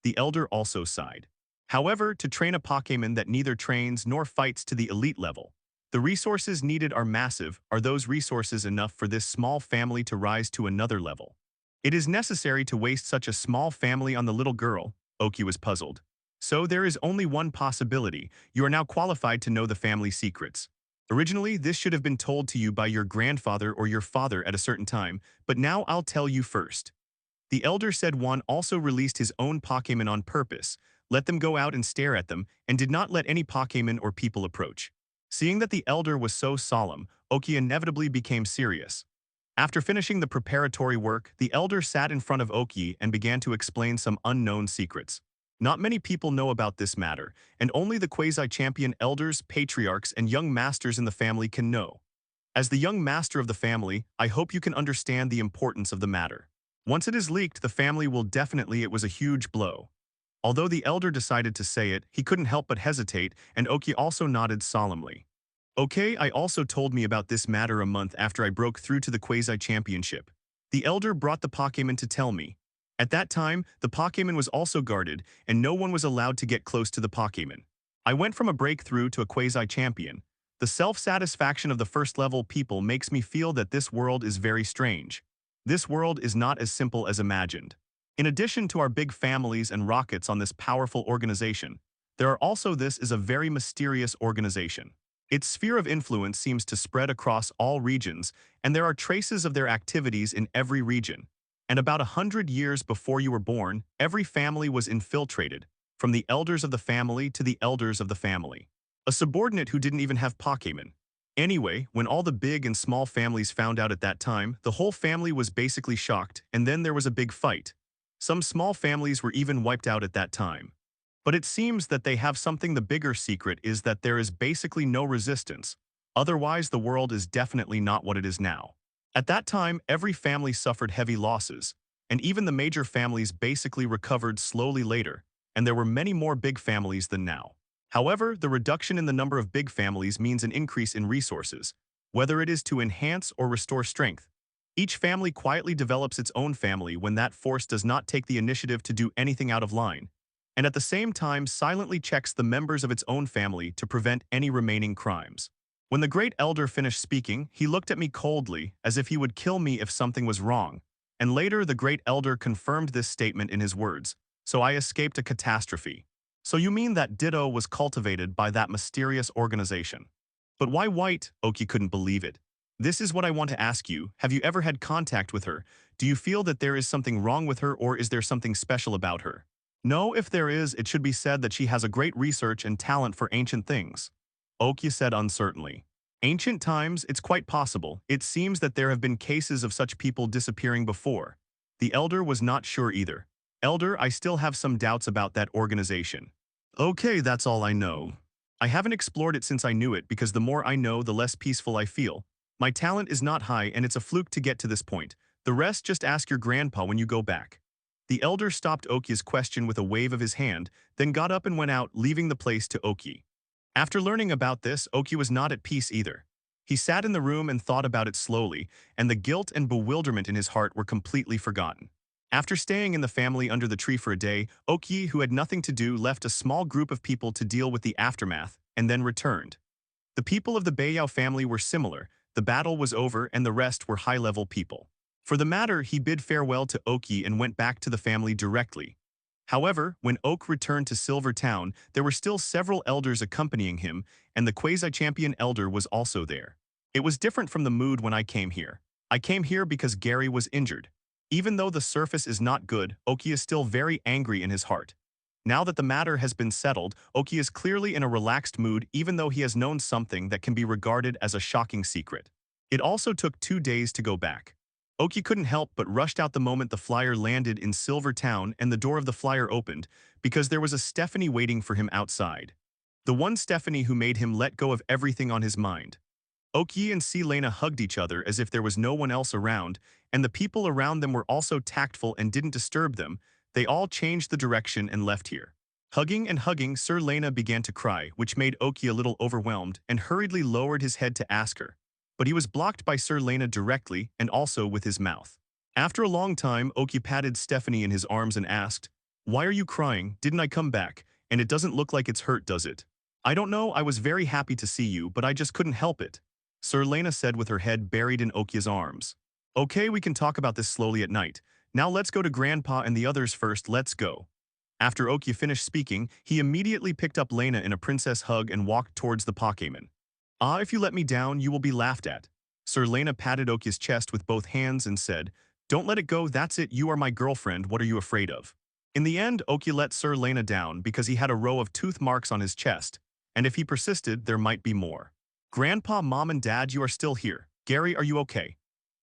The elder also sighed. However, to train a Pokémon that neither trains nor fights to the elite level, the resources needed are massive. Are those resources enough for this small family to rise to another level? It is necessary to waste such a small family on the little girl. Oki was puzzled. So there is only one possibility. You are now qualified to know the family secrets. Originally, this should have been told to you by your grandfather or your father at a certain time, but now I'll tell you first. The elder said one also released his own Pokémon on purpose, let them go out and stare at them, and did not let any Pokémon or people approach. Seeing that the elder was so solemn, Oki inevitably became serious. After finishing the preparatory work, the elder sat in front of Oki and began to explain some unknown secrets. Not many people know about this matter, and only the quasi-champion elders, patriarchs, and young masters in the family can know. As the young master of the family, I hope you can understand the importance of the matter. Once it is leaked, the family will definitely, it was a huge blow. Although the elder decided to say it, he couldn't help but hesitate, and Oki also nodded solemnly. Okay, I also told me about this matter a month after I broke through to the Quasi-Championship. The elder brought the Pokémon to tell me. At that time, the Pokémon was also guarded, and no one was allowed to get close to the Pokémon. I went from a breakthrough to a Quasi-Champion. The self-satisfaction of the first-level people makes me feel that this world is very strange. This world is not as simple as imagined. In addition to our big families and rockets on this powerful organization, there are also this is a very mysterious organization. Its sphere of influence seems to spread across all regions, and there are traces of their activities in every region. And about 100 years before you were born, every family was infiltrated, from the elders of the family to the elders of the family. A subordinate who didn't even have Pokémon. Anyway, when all the big and small families found out at that time, the whole family was basically shocked, and then there was a big fight. Some small families were even wiped out at that time. But it seems that they have something. The bigger secret is that there is basically no resistance. Otherwise, the world is definitely not what it is now. At that time, every family suffered heavy losses, and even the major families basically recovered slowly later, and there were many more big families than now. However, the reduction in the number of big families means an increase in resources, whether it is to enhance or restore strength. Each family quietly develops its own family when that force does not take the initiative to do anything out of line, and at the same time silently checks the members of its own family to prevent any remaining crimes. When the Great Elder finished speaking, he looked at me coldly, as if he would kill me if something was wrong, and later the Great Elder confirmed this statement in his words, so I escaped a catastrophe. So you mean that Ditto was cultivated by that mysterious organization? But why white? Oki couldn't believe it. This is what I want to ask you. Have you ever had contact with her? Do you feel that there is something wrong with her, or is there something special about her? No, if there is, it should be said that she has a great research and talent for ancient things. Oki said uncertainly. Ancient times, it's quite possible. It seems that there have been cases of such people disappearing before. The elder was not sure either. Elder, I still have some doubts about that organization. Okay, that's all I know. I haven't explored it since I knew it because the more I know, the less peaceful I feel. My talent is not high and it's a fluke to get to this point. The rest just ask your grandpa when you go back. The elder stopped Oki's question with a wave of his hand, then got up and went out, leaving the place to Oki. After learning about this, Oki was not at peace either. He sat in the room and thought about it slowly, and the guilt and bewilderment in his heart were completely forgotten. After staying in the family under the tree for a day, Oki, who had nothing to do, left a small group of people to deal with the aftermath, and then returned. The people of the Bayao family were similar. The battle was over and the rest were high-level people. For the matter, he bid farewell to Oki and went back to the family directly. However, when Oak returned to Silver Town, there were still several elders accompanying him, and the quasi-champion elder was also there. It was different from the mood when I came here. I came here because Gary was injured. Even though the surface is not good, Oki is still very angry in his heart. Now that the matter has been settled, Oki is clearly in a relaxed mood even though he has known something that can be regarded as a shocking secret. It also took 2 days to go back. Oki couldn't help but rushed out the moment the flyer landed in Silver Town and the door of the flyer opened, because there was a Stephanie waiting for him outside. The one Stephanie who made him let go of everything on his mind. Oki and Selena hugged each other as if there was no one else around, and the people around them were also tactful and didn't disturb them. They all changed the direction and left here. Hugging and hugging, Sir Lena began to cry, which made Oki a little overwhelmed, and hurriedly lowered his head to ask her. But he was blocked by Sir Lena directly and also with his mouth. After a long time, Oki patted Stephanie in his arms and asked, "Why are you crying? Didn't I come back? And it doesn't look like it's hurt, does it?" "I don't know, I was very happy to see you, but I just couldn't help it," Sir Lena said with her head buried in Oki's arms. "Okay, we can talk about this slowly at night. Now let's go to Grandpa and the others first, let's go." After Oki finished speaking, he immediately picked up Lena in a princess hug and walked towards the Pokémon. "Ah, if you let me down, you will be laughed at." Sir Lena patted Oki's chest with both hands and said, "Don't let it go, that's it, you are my girlfriend, what are you afraid of?" In the end, Oki let Sir Lena down because he had a row of tooth marks on his chest, and if he persisted, there might be more. "Grandpa, Mom, and Dad, you are still here. Gary, are you okay?"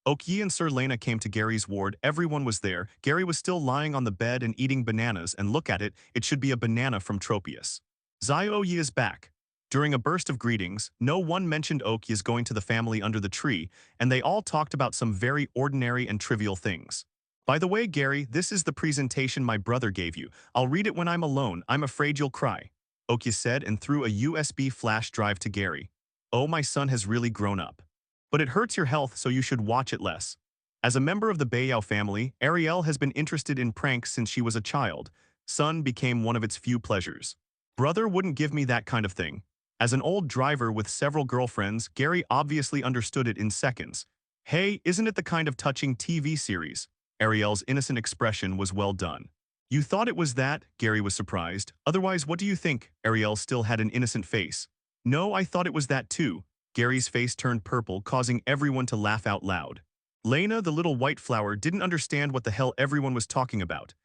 Oki and Sir Lena came to Gary's ward. Everyone was there. Gary was still lying on the bed and eating bananas, and look at it, it should be a banana from Tropius. Zioyi is back. During a burst of greetings, no one mentioned Oki is going to the family under the tree, and they all talked about some very ordinary and trivial things. "By the way, Gary, this is the presentation my brother gave you. I'll read it when I'm alone. I'm afraid you'll cry," Oki said and threw a USB flash drive to Gary. "Oh, my son has really grown up. But it hurts your health, so you should watch it less." As a member of the Bayao family, Ariel has been interested in pranks since she was a child. Son became one of its few pleasures. Brother wouldn't give me that kind of thing. As an old driver with several girlfriends, Gary obviously understood it in seconds. "Hey, isn't it the kind of touching TV series?" Ariel's innocent expression was well done. "You thought it was that?" Gary was surprised. "Otherwise, what do you think?" Ariel still had an innocent face. "No, I thought it was that too." Gary's face turned purple, causing everyone to laugh out loud. Lena, the little white flower, didn't understand what the hell everyone was talking about.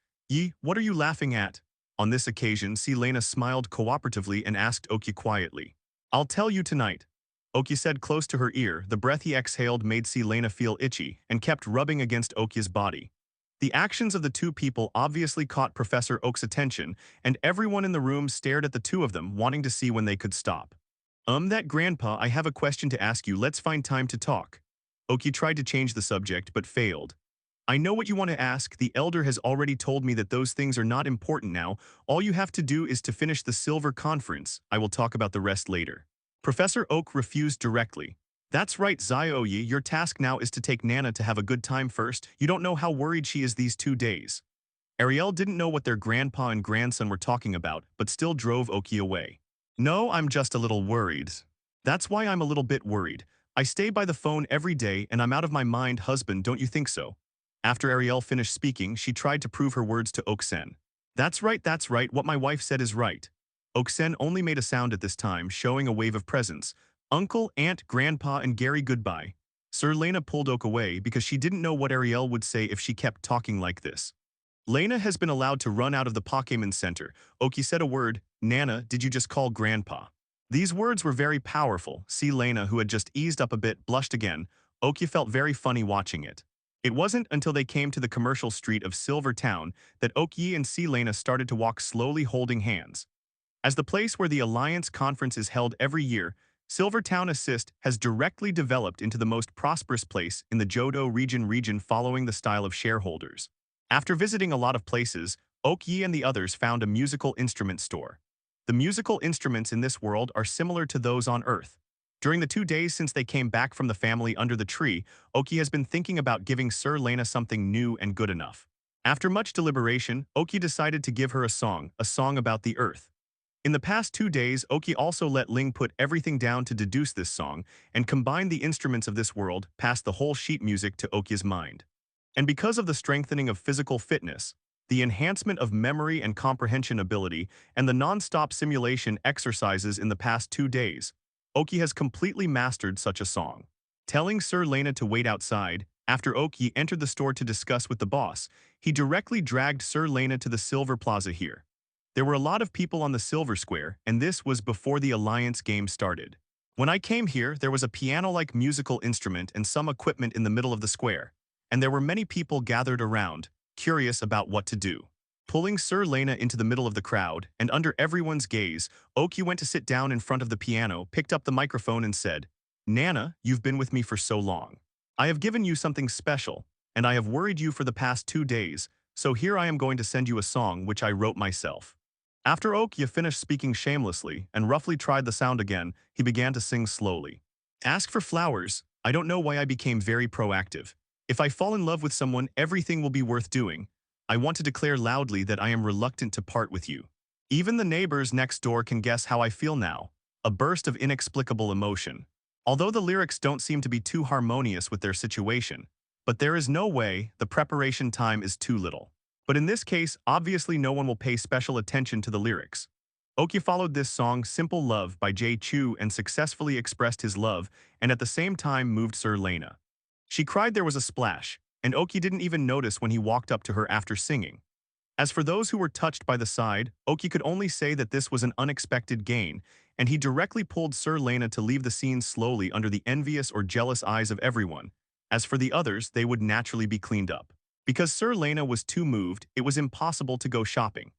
What are you laughing at?" On this occasion, Lena smiled cooperatively and asked Oki quietly. "I'll tell you tonight." Oki said close to her ear. The breath he exhaled made Lena feel itchy and kept rubbing against Oki's body. The actions of the two people obviously caught Professor Oak's attention, and everyone in the room stared at the two of them, wanting to see when they could stop. That Grandpa, I have a question to ask you. Let's find time to talk." Oki tried to change the subject, but failed. "I know what you want to ask. The elder has already told me that those things are not important now. All you have to do is to finish the Silver Conference. I will talk about the rest later." Professor Oak refused directly. That's right, Zioyi, your task now is to take Nana to have a good time first. You don't know how worried she is these 2 days. Ariel didn't know what their grandpa and grandson were talking about, but still drove Oki away. No, I'm just a little worried. That's why I'm a little bit worried. I stay by the phone every day and I'm out of my mind, husband, don't you think so? After Ariel finished speaking, she tried to prove her words to Oksen. That's right, what my wife said is right. Oksen only made a sound at this time, showing a wave of presence. Uncle, aunt, grandpa, and Gary goodbye. Sir Lena pulled Oak away because she didn't know what Ariel would say if she kept talking like this. Lena has been allowed to run out of the Pokémon Center. Oki said a word. Nana, did you just call Grandpa? These words were very powerful. See, Lena, who had just eased up a bit, blushed again. Oki felt very funny watching it. It wasn't until they came to the commercial street of Silver Town that Oki and C. Lena started to walk slowly holding hands. As the place where the Alliance Conference is held every year, Silvertown Assist has directly developed into the most prosperous place in the Jodo region following the style of shareholders. After visiting a lot of places, Oak Yi and the others found a musical instrument store. The musical instruments in this world are similar to those on Earth. During the 2 days since they came back from the family under the tree, Oki has been thinking about giving Sir Lena something new and good enough. After much deliberation, Oki decided to give her a song about the Earth. In the past 2 days, Oki also let Ling put everything down to deduce this song and combine the instruments of this world past the whole sheet music to Oki's mind. And because of the strengthening of physical fitness, the enhancement of memory and comprehension ability, and the non-stop simulation exercises in the past 2 days, Oki has completely mastered such a song. Telling Sir Lena to wait outside, after Oki entered the store to discuss with the boss, he directly dragged Sir Lena to the Silver Plaza here. There were a lot of people on the Silver Square, and this was before the Alliance game started. When I came here, there was a piano-like musical instrument and some equipment in the middle of the square, and there were many people gathered around, curious about what to do. Pulling Sir Lena into the middle of the crowd, and under everyone's gaze, Oki went to sit down in front of the piano, picked up the microphone and said, "Nana, you've been with me for so long. I have given you something special, and I have worried you for the past 2 days, so here I am going to send you a song which I wrote myself." After Oki finished speaking shamelessly and roughly tried the sound again, he began to sing slowly. "Ask for flowers. I don't know why I became very proactive. If I fall in love with someone, everything will be worth doing. I want to declare loudly that I am reluctant to part with you. Even the neighbors next door can guess how I feel now." A burst of inexplicable emotion. Although the lyrics don't seem to be too harmonious with their situation, but there is no way, the preparation time is too little. But in this case, obviously no one will pay special attention to the lyrics. Oki followed this song Simple Love by Jay Chu and successfully expressed his love and at the same time moved Sir Lena. She cried there was a splash, and Oki didn't even notice when he walked up to her after singing. As for those who were touched by the side, Oki could only say that this was an unexpected gain, and he directly pulled Sir Lena to leave the scene slowly under the envious or jealous eyes of everyone. As for the others, they would naturally be cleaned up. Because Sir Lena was too moved, it was impossible to go shopping.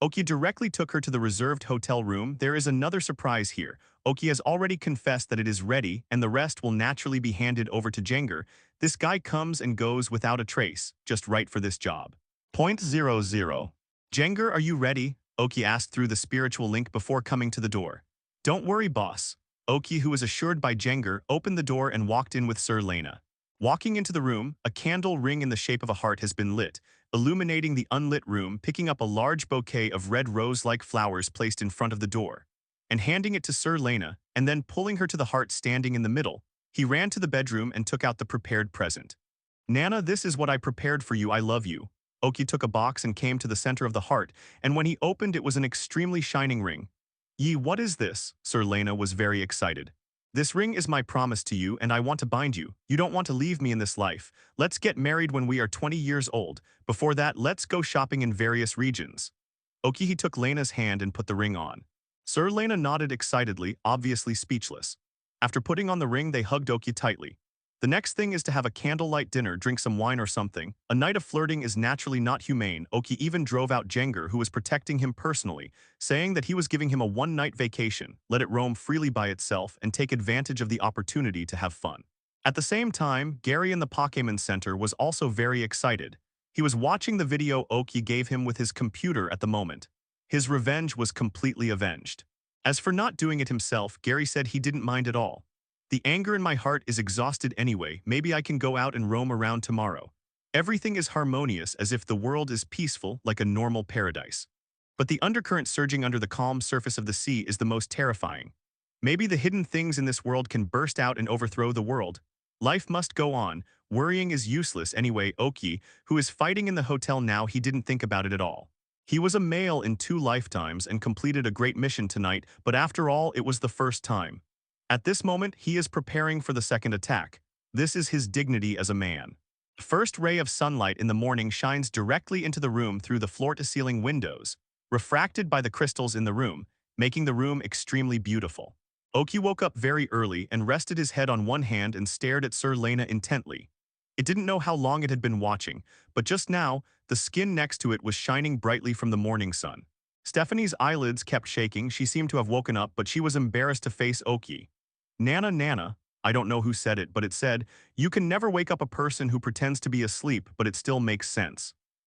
Oki directly took her to the reserved hotel room. There is another surprise here. Oki has already confessed that it is ready, and the rest will naturally be handed over to Jenga. This guy comes and goes without a trace, just right for this job. .00. Jenga, are you ready? Oki asked through the spiritual link before coming to the door. Don't worry, boss. Oki, who was assured by Jenga, opened the door and walked in with Sir Lena. Walking into the room, a candle ring in the shape of a heart has been lit, illuminating the unlit room, picking up a large bouquet of red rose-like flowers placed in front of the door, and handing it to Sir Lena, and then pulling her to the heart standing in the middle, he ran to the bedroom and took out the prepared present. Nana, this is what I prepared for you, I love you. Oki took a box and came to the center of the heart, and when he opened it was an extremely shining ring. Yi, what is this? Sir Lena was very excited. This ring is my promise to you and I want to bind you. You don't want to leave me in this life. Let's get married when we are 20 years old. Before that, let's go shopping in various regions. Oki took Lena's hand and put the ring on. Sir Lena nodded excitedly, obviously speechless. After putting on the ring, they hugged Oki tightly. The next thing is to have a candlelight dinner, drink some wine or something. A night of flirting is naturally not humane. Oki even drove out Jenga, who was protecting him personally, saying that he was giving him a one-night vacation, let it roam freely by itself, and take advantage of the opportunity to have fun. At the same time, Gary in the Pokémon Center was also very excited. He was watching the video Oki gave him with his computer at the moment. His revenge was completely avenged. As for not doing it himself, Gary said he didn't mind at all. The anger in my heart is exhausted anyway, maybe I can go out and roam around tomorrow. Everything is harmonious as if the world is peaceful like a normal paradise. But the undercurrent surging under the calm surface of the sea is the most terrifying. Maybe the hidden things in this world can burst out and overthrow the world. Life must go on, worrying is useless anyway. Oki, who is fighting in the hotel now, he didn't think about it at all. He was a male in 2 lifetimes and completed a great mission tonight, but after all, it was the first time. At this moment, he is preparing for the second attack. This is his dignity as a man. The first ray of sunlight in the morning shines directly into the room through the floor-to-ceiling windows, refracted by the crystals in the room, making the room extremely beautiful. Oki woke up very early and rested his head on one hand and stared at Sir Lena intently. It didn't know how long it had been watching, but just now, the skin next to it was shining brightly from the morning sun. Stephanie's eyelids kept shaking. She seemed to have woken up, but she was embarrassed to face Oki. Nana, Nana, I don't know who said it, but it said, you can never wake up a person who pretends to be asleep, but it still makes sense.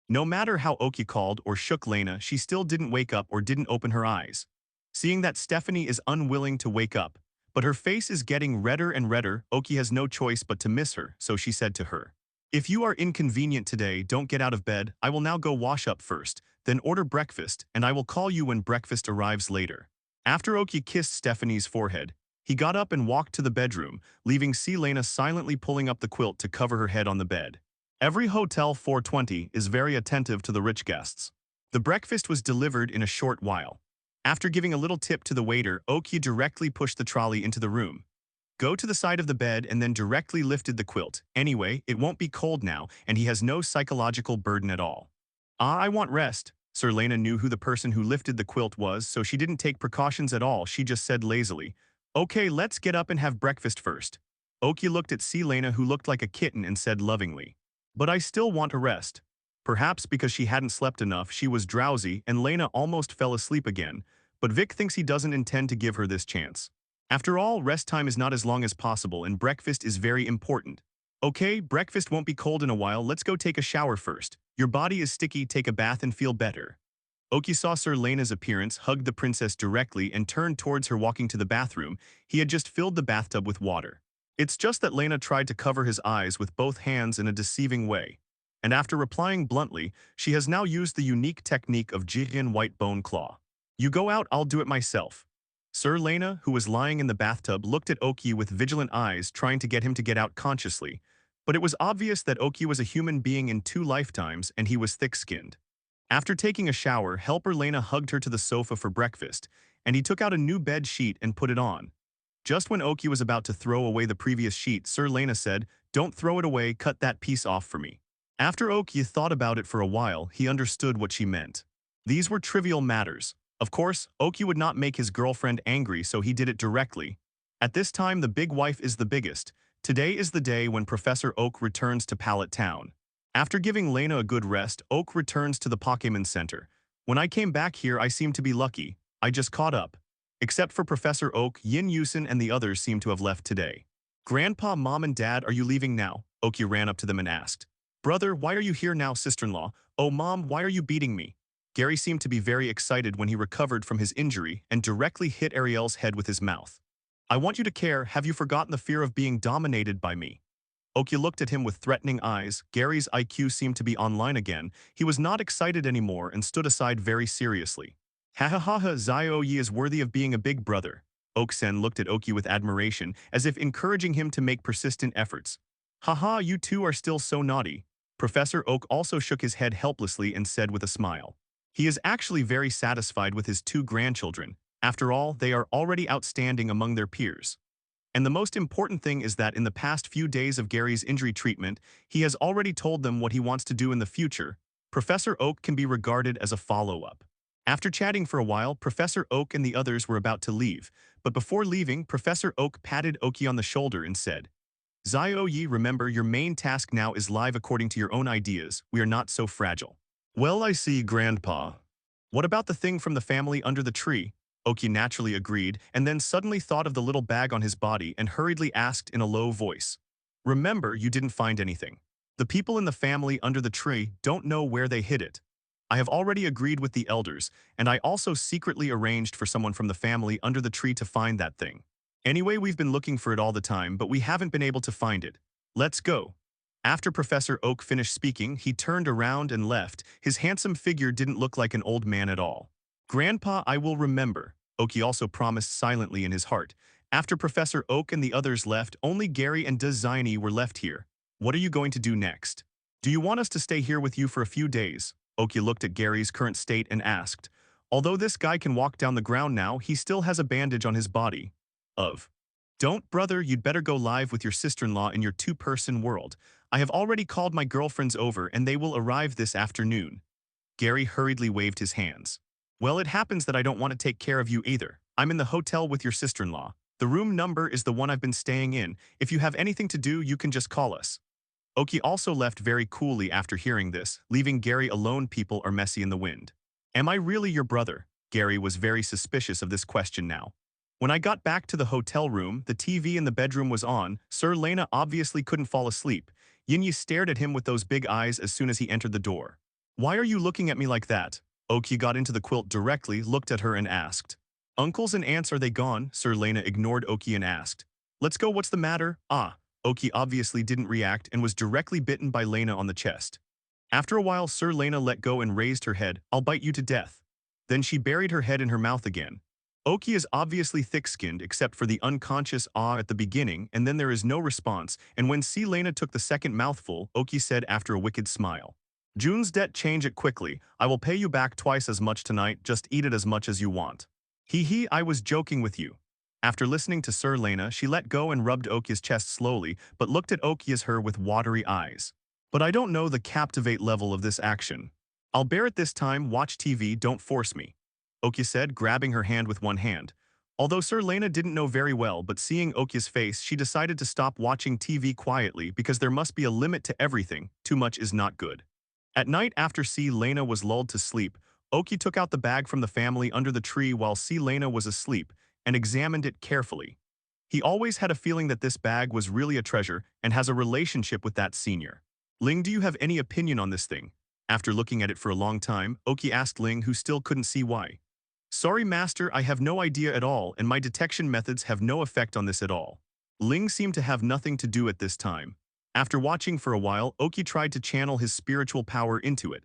No matter how Oki called or shook Lena, she still didn't wake up or didn't open her eyes. Seeing that Stephanie is unwilling to wake up, but her face is getting redder and redder, Oki has no choice but to miss her, so she said to her, if you are inconvenient today, don't get out of bed. I will now go wash up first, then order breakfast, and I will call you when breakfast arrives later. After Oki kissed Stephanie's forehead, he got up and walked to the bedroom, leaving Lena silently pulling up the quilt to cover her head on the bed. Every Hotel 420 is very attentive to the rich guests. The breakfast was delivered in a short while. After giving a little tip to the waiter, Oki directly pushed the trolley into the room. Go to the side of the bed and then directly lifted the quilt. Anyway, it won't be cold now, and he has no psychological burden at all. I want rest. Sir Lena knew who the person who lifted the quilt was, so she didn't take precautions at all. She just said lazily, okay, let's get up and have breakfast first. Oki looked at Lena, who looked like a kitten, and said lovingly, but I still want a rest. Perhaps because she hadn't slept enough, she was drowsy, and Lena almost fell asleep again, but Vic thinks he doesn't intend to give her this chance. After all, rest time is not as long as possible, and breakfast is very important. Okay, breakfast won't be cold in a while, let's go take a shower first. Your body is sticky, take a bath and feel better. Oki saw Sir Lena's appearance, hugged the princess directly, and turned towards her, walking to the bathroom. He had just filled the bathtub with water. It's just that Lena tried to cover his eyes with both hands in a deceiving way. And after replying bluntly, she has now used the unique technique of Jirin White Bone Claw. You go out, I'll do it myself. Sir Lena, who was lying in the bathtub, looked at Oki with vigilant eyes, trying to get him to get out consciously. But it was obvious that Oki was a human being in 2 lifetimes, and he was thick-skinned. After taking a shower, helper Lena hugged her to the sofa for breakfast, and he took out a new bed sheet and put it on. Just when Oki was about to throw away the previous sheet, Sir Lena said, don't throw it away, cut that piece off for me. After Oki thought about it for a while, he understood what she meant. These were trivial matters. Of course, Oki would not make his girlfriend angry, so he did it directly. At this time, the big wife is the biggest. Today is the day when Professor Oak returns to Pallet Town. After giving Lena a good rest, Oak returns to the Pokémon Center. When I came back here, I seemed to be lucky. I just caught up. Except for Professor Oak, Yin Yusin and the others seem to have left today. Grandpa, Mom, and Dad, are you leaving now? Oki ran up to them and asked. Brother, why are you here now, sister-in-law? Oh, Mom, why are you beating me? Gary seemed to be very excited when he recovered from his injury and directly hit Ariel's head with his mouth. I want you to care, have you forgotten the fear of being dominated by me? Oki looked at him with threatening eyes. Gary's IQ seemed to be online again. He was not excited anymore and stood aside very seriously. Ha ha ha ha, Zio-Yi is worthy of being a big brother. Oak-sen looked at Oki with admiration, as if encouraging him to make persistent efforts. Haha, you two are still so naughty. Professor Oak also shook his head helplessly and said with a smile. He is actually very satisfied with his 2 grandchildren. After all, they are already outstanding among their peers. And the most important thing is that in the past few days of Gary's injury treatment, he has already told them what he wants to do in the future. Professor Oak can be regarded as a follow-up. After chatting for a while, Professor Oak and the others were about to leave, but before leaving, Professor Oak patted Oki on the shoulder and said, Zio-Yi, remember, your main task now is live according to your own ideas. We are not so fragile. Well, I see, Grandpa. What about the thing from the family under the tree? Oki naturally agreed, and then suddenly thought of the little bag on his body and hurriedly asked in a low voice. Remember, you didn't find anything. The people in the family under the tree don't know where they hid it. I have already agreed with the elders, and I also secretly arranged for someone from the family under the tree to find that thing. Anyway, we've been looking for it all the time, but we haven't been able to find it. Let's go. After Professor Oak finished speaking, he turned around and left. His handsome figure didn't look like an old man at all. Grandpa, I will remember, Oki also promised silently in his heart. After Professor Oak and the others left, only Gary and Dratini were left here. What are you going to do next? Do you want us to stay here with you for a few days? Oki looked at Gary's current state and asked. Although this guy can walk down the ground now, he still has a bandage on his body. Don't, brother, you'd better go live with your sister-in-law in your two-person world. I have already called my girlfriends over and they will arrive this afternoon. Gary hurriedly waved his hands. Well, it happens that I don't want to take care of you either. I'm in the hotel with your sister-in-law. The room number is the one I've been staying in. If you have anything to do, you can just call us. Oki also left very coolly after hearing this, leaving Gary alone. People are messy in the wind. Am I really your brother? Gary was very suspicious of this question now. When I got back to the hotel room, the TV in the bedroom was on. Sir Lena obviously couldn't fall asleep. Yinyi stared at him with those big eyes as soon as he entered the door. Why are you looking at me like that? Oki got into the quilt directly, looked at her and asked. Uncles and aunts, are they gone? Sir Lena ignored Oki and asked. Let's go, what's the matter? Oki obviously didn't react and was directly bitten by Lena on the chest. After a while, Sir Lena let go and raised her head. I'll bite you to death. Then she buried her head in her mouth again. Oki is obviously thick-skinned except for the unconscious at the beginning, and then there is no response, and when Lena took the second mouthful, Oki said after a wicked smile. June's debt, change it quickly. I will pay you back twice as much tonight, just eat it as much as you want. Hee, I was joking with you. After listening to Sir Lena, she let go and rubbed Oki's chest slowly, but looked at Oki as her with watery eyes. But I don't know the captivate level of this action. I'll bear it this time, watch TV, don't force me. Oki said, grabbing her hand with one hand. Although Sir Lena didn't know very well, but seeing Oki's face, she decided to stop watching TV quietly because there must be a limit to everything. Too much is not good. At night, after Lena was lulled to sleep, Oki took out the bag from the family under the tree while Lena was asleep and examined it carefully. He always had a feeling that this bag was really a treasure and has a relationship with that senior. Ling, do you have any opinion on this thing? After looking at it for a long time, Oki asked Ling, who still couldn't see why. Sorry, master, I have no idea at all, and my detection methods have no effect on this at all. Ling seemed to have nothing to do at this time. After watching for a while, Oki tried to channel his spiritual power into it.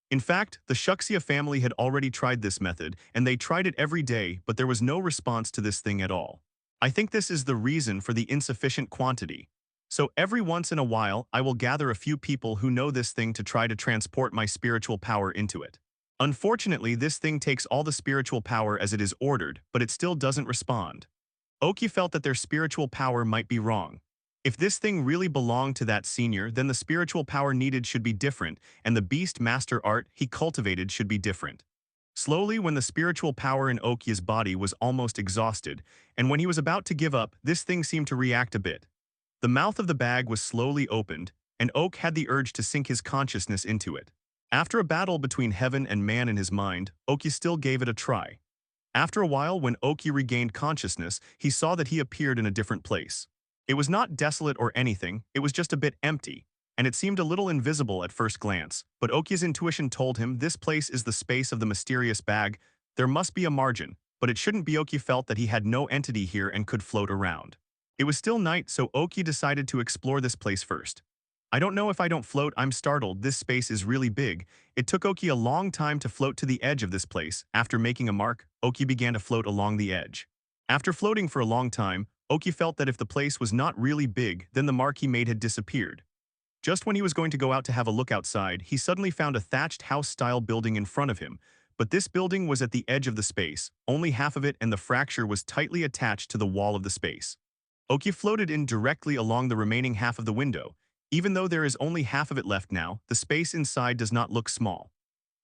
In fact, the Shuxia family had already tried this method, and they tried it every day, but there was no response to this thing at all. I think this is the reason for the insufficient quantity. So every once in a while, I will gather a few people who know this thing to try to transport my spiritual power into it. Unfortunately, this thing takes all the spiritual power as it is ordered, but it still doesn't respond. Oki felt that their spiritual power might be wrong. If this thing really belonged to that senior, then the spiritual power needed should be different, and the beast master art he cultivated should be different. Slowly, when the spiritual power in Oki's body was almost exhausted, and when he was about to give up, this thing seemed to react a bit. The mouth of the bag was slowly opened, and Oak had the urge to sink his consciousness into it. After a battle between heaven and man in his mind, Oki still gave it a try. After a while, when Oki regained consciousness, he saw that he appeared in a different place. It was not desolate or anything, it was just a bit empty, and it seemed a little invisible at first glance, but Oki's intuition told him this place is the space of the mysterious bag. There must be a margin, but it shouldn't be. Oki felt that he had no entity here and could float around. It was still night, so Oki decided to explore this place first. I don't know if I don't float, I'm startled, this space is really big. It took Oki a long time to float to the edge of this place. After making a mark, Oki began to float along the edge. After floating for a long time, Oki felt that if the place was not really big, then the mark he made had disappeared. Just when he was going to go out to have a look outside, he suddenly found a thatched house-style building in front of him. But this building was at the edge of the space, only half of it, and the fracture was tightly attached to the wall of the space. Oki floated in directly along the remaining half of the window. Even though there is only half of it left now, the space inside does not look small.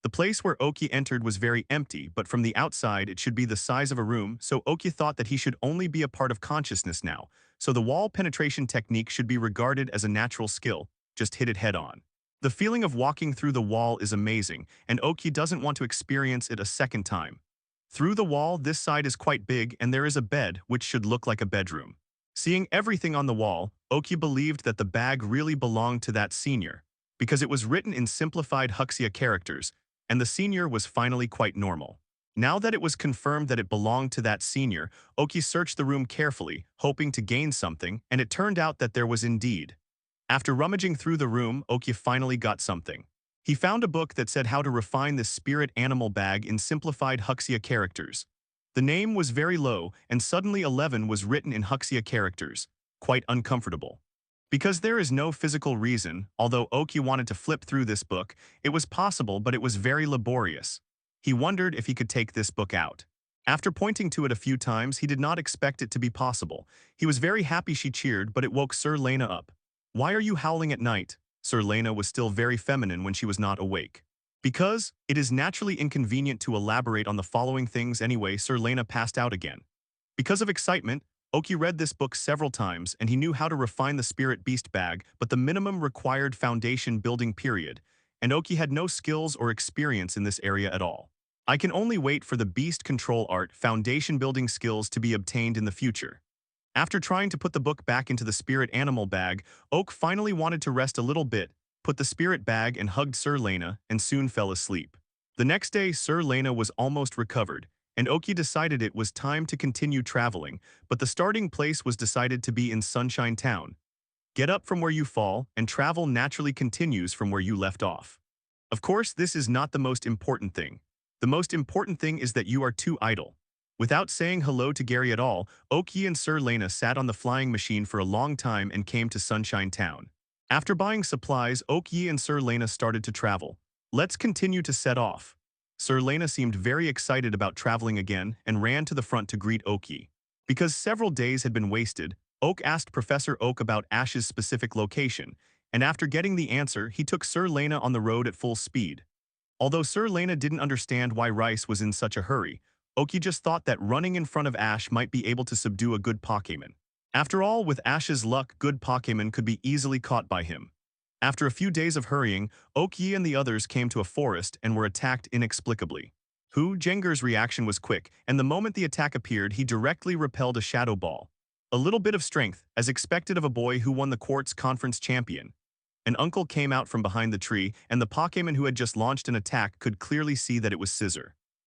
The place where Oki entered was very empty, but from the outside it should be the size of a room, so Oki thought that he should only be a part of consciousness now, so the wall penetration technique should be regarded as a natural skill, just hit it head on. The feeling of walking through the wall is amazing, and Oki doesn't want to experience it a second time. Through the wall, this side is quite big, and there is a bed, which should look like a bedroom. Seeing everything on the wall, Oki believed that the bag really belonged to that senior, because it was written in simplified Huxia characters, and the senior was finally quite normal. Now that it was confirmed that it belonged to that senior, Oki searched the room carefully, hoping to gain something, and it turned out that there was indeed. After rummaging through the room, Oki finally got something. He found a book that said how to refine the spirit animal bag in simplified Huxia characters. The name was very low, and suddenly 11 was written in Huxia characters. Quite uncomfortable. Because there is no physical reason, although Oki wanted to flip through this book, it was possible but it was very laborious. He wondered if he could take this book out. After pointing to it a few times, he did not expect it to be possible. He was very happy she cheered, but it woke Sir Lena up. "Why are you howling at night?" Sir Lena was still very feminine when she was not awake. "Because it is naturally inconvenient to elaborate on the following things anyway." Sir Lena passed out again. Because of excitement, Oki read this book several times and he knew how to refine the spirit beast bag, but the minimum required foundation building period, and Oki had no skills or experience in this area at all. "I can only wait for the beast control art foundation building skills to be obtained in the future." After trying to put the book back into the spirit animal bag, Oak finally wanted to rest a little bit, put the spirit bag and hugged Sir Lena, and soon fell asleep. The next day, Sir Lena was almost recovered, and Oki decided it was time to continue traveling, but the starting place was decided to be in Sunshine Town. Get up from where you fall, and travel naturally continues from where you left off. Of course, this is not the most important thing. The most important thing is that you are too idle. Without saying hello to Gary at all, Oki and Sir Lena sat on the flying machine for a long time and came to Sunshine Town. After buying supplies, Oki and Sir Lena started to travel. "Let's continue to set off." Sir Lena seemed very excited about traveling again and ran to the front to greet Oki. Because several days had been wasted, Oak asked Professor Oak about Ash's specific location, and after getting the answer, he took Sir Lena on the road at full speed. Although Sir Lena didn't understand why Rice was in such a hurry, Oki just thought that running in front of Ash might be able to subdue a good Pokémon. After all, with Ash's luck, good Pokémon could be easily caught by him. After a few days of hurrying, Oki and the others came to a forest and were attacked inexplicably. Jenga's reaction was quick, and the moment the attack appeared, he directly repelled a shadow ball. A little bit of strength, as expected of a boy who won the Quartz Conference champion. An uncle came out from behind the tree, and the Pokémon who had just launched an attack could clearly see that it was Scissor.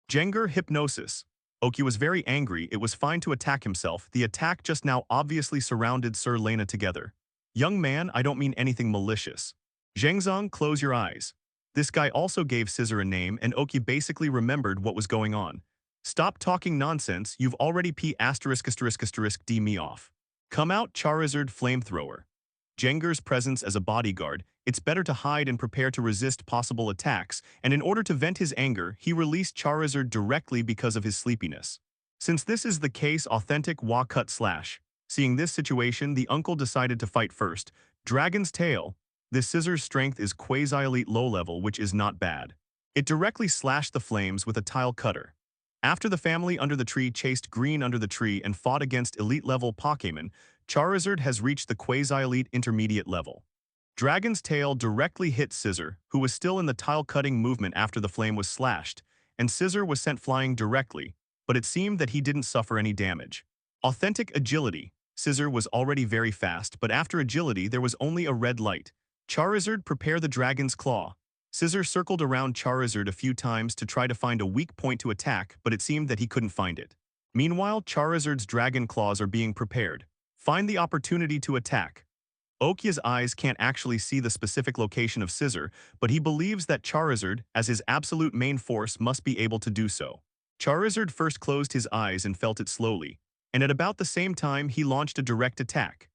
Jenga hypnosis. Oki was very angry. It was fine to attack himself. The attack just now obviously surrounded Sir Lena together. "Young man, I don't mean anything malicious." "Zhengzong, close your eyes." This guy also gave Scissor a name, and Oki basically remembered what was going on. "Stop talking nonsense, you've already d me off." "Come out, Charizard Flamethrower." Jenga's presence as a bodyguard, it's better to hide and prepare to resist possible attacks, and in order to vent his anger, he released Charizard directly because of his sleepiness. Since this is the case, authentic Wa Cut Slash. Seeing this situation, the uncle decided to fight first. Dragon's Tail. This Scissor's strength is quasi-elite low level, which is not bad. It directly slashed the flames with a tile cutter. After the family under the tree chased Green under the tree and fought against elite-level Pokémon, Charizard has reached the quasi-elite intermediate level. Dragon's Tail directly hit Scissor, who was still in the tile-cutting movement after the flame was slashed, and Scissor was sent flying directly, but it seemed that he didn't suffer any damage. Authentic Agility. Scissor was already very fast, but after Agility there was only a red light. Charizard, prepare the Dragon's Claw. Scissor circled around Charizard a few times to try to find a weak point to attack, but it seemed that he couldn't find it. Meanwhile, Charizard's Dragon Claws are being prepared. Find the opportunity to attack. Oki's eyes can't actually see the specific location of Scissor, but he believes that Charizard, as his absolute main force, must be able to do so. Charizard first closed his eyes and felt it slowly, and at about the same time he launched a direct attack.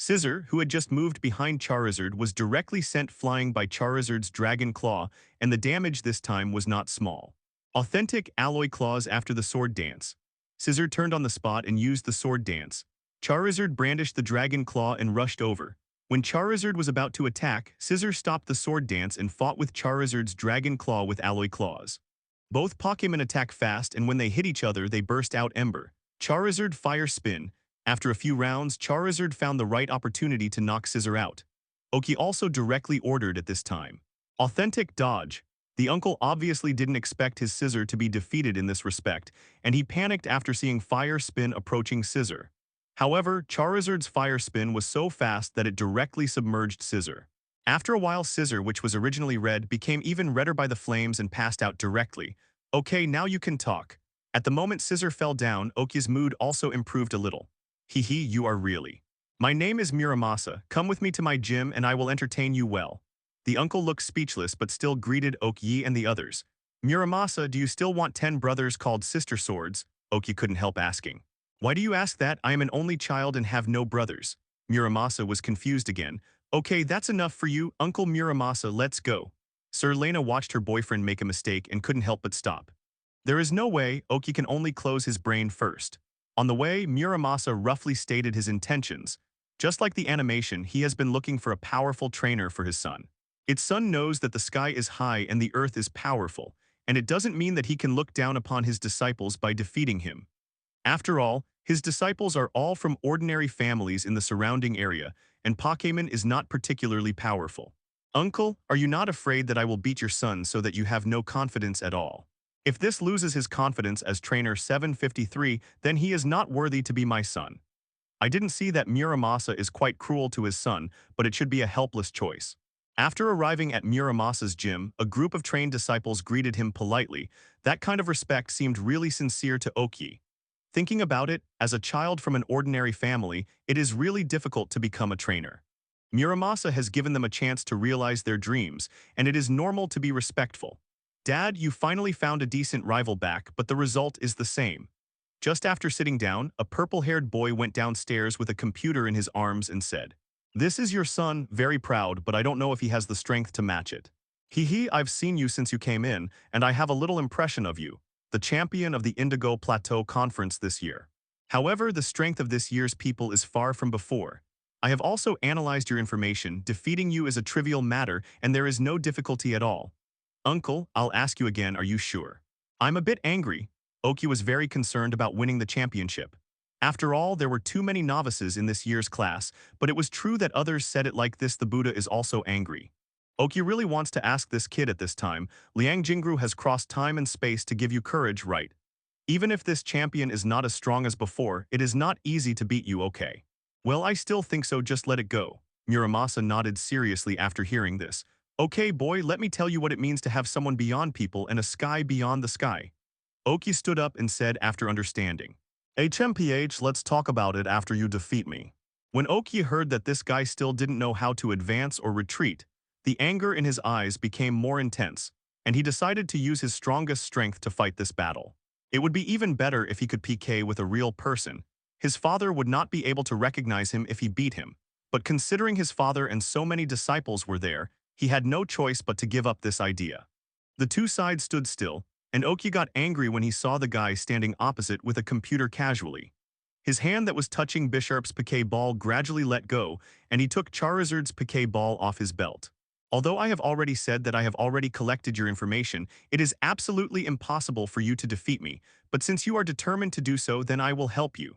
Scissor, who had just moved behind Charizard, was directly sent flying by Charizard's Dragon Claw, and the damage this time was not small. Authentic Alloy Claws after the Sword Dance. Scissor turned on the spot and used the Sword Dance. Charizard brandished the Dragon Claw and rushed over. When Charizard was about to attack, Scissor stopped the Sword Dance and fought with Charizard's Dragon Claw with Alloy Claws. Both Pokémon attack fast, and when they hit each other they burst out Ember. Charizard Fire Spin. After a few rounds, Charizard found the right opportunity to knock Scissor out. Oki also directly ordered at this time. Authentic Dodge. The uncle obviously didn't expect his Scissor to be defeated in this respect, and he panicked after seeing Fire Spin approaching Scissor. However, Charizard's Fire Spin was so fast that it directly submerged Scissor. After a while, Scissor, which was originally red, became even redder by the flames and passed out directly. Okay, now you can talk. At the moment Scissor fell down, Oki's mood also improved a little. Hee hee, you are really. My name is Muramasa, come with me to my gym and I will entertain you well. The uncle looked speechless but still greeted Oki and the others. Muramasa, do you still want 10 brothers called sister swords? Oki couldn't help asking. Why do you ask that? I am an only child and have no brothers. Muramasa was confused again. Okay, that's enough for you, Uncle Muramasa, let's go. Sir Lena watched her boyfriend make a mistake and couldn't help but stop. There is no way, Oki can only close his brain first. On the way, Muramasa roughly stated his intentions. Just like the animation, he has been looking for a powerful trainer for his son. Its son knows that the sky is high and the earth is powerful, and it doesn't mean that he can look down upon his disciples by defeating him. After all, his disciples are all from ordinary families in the surrounding area, and Pokémon is not particularly powerful. Uncle, are you not afraid that I will beat your son so that you have no confidence at all? If this loses his confidence as trainer 753, then he is not worthy to be my son. I didn't see that Muramasa is quite cruel to his son, but it should be a helpless choice. After arriving at Muramasa's gym, a group of trained disciples greeted him politely. That kind of respect seemed really sincere to Oki. Thinking about it, as a child from an ordinary family, it is really difficult to become a trainer. Muramasa has given them a chance to realize their dreams, and it is normal to be respectful. Dad, you finally found a decent rival back, but the result is the same. Just after sitting down, a purple-haired boy went downstairs with a computer in his arms and said, "This is your son, very proud, but I don't know if he has the strength to match it. Hee hee, I've seen you since you came in, and I have a little impression of you. The champion of the Indigo Plateau conference this year. However, the strength of this year's people is far from before. I have also analyzed your information. Defeating you is a trivial matter, and there is no difficulty at all. Uncle, I'll ask you again, are you sure? I'm a bit angry." Oki was very concerned about winning the championship. After all, there were too many novices in this year's class, but it was true that others said it like this. The Buddha is also angry. Oki really wants to ask this kid at this time. Liang Jingru has crossed time and space to give you courage, right? Even if this champion is not as strong as before, it is not easy to beat you, okay? Well, I still think so, just let it go. Muramasa nodded seriously after hearing this. Okay, boy, let me tell you what it means to have someone beyond people and a sky beyond the sky. Oki stood up and said after understanding. HMPH, let's talk about it after you defeat me. When Oki heard that this guy still didn't know how to advance or retreat, the anger in his eyes became more intense, and he decided to use his strongest strength to fight this battle. It would be even better if he could PK with a real person. His father would not be able to recognize him if he beat him, but considering his father and so many disciples were there, he had no choice but to give up this idea. The two sides stood still, and Oki got angry when he saw the guy standing opposite with a computer casually. His hand that was touching Bishop's Piquet ball gradually let go, and he took Charizard's Piquet ball off his belt. Although I have already said that I have already collected your information, it is absolutely impossible for you to defeat me, but since you are determined to do so, then I will help you.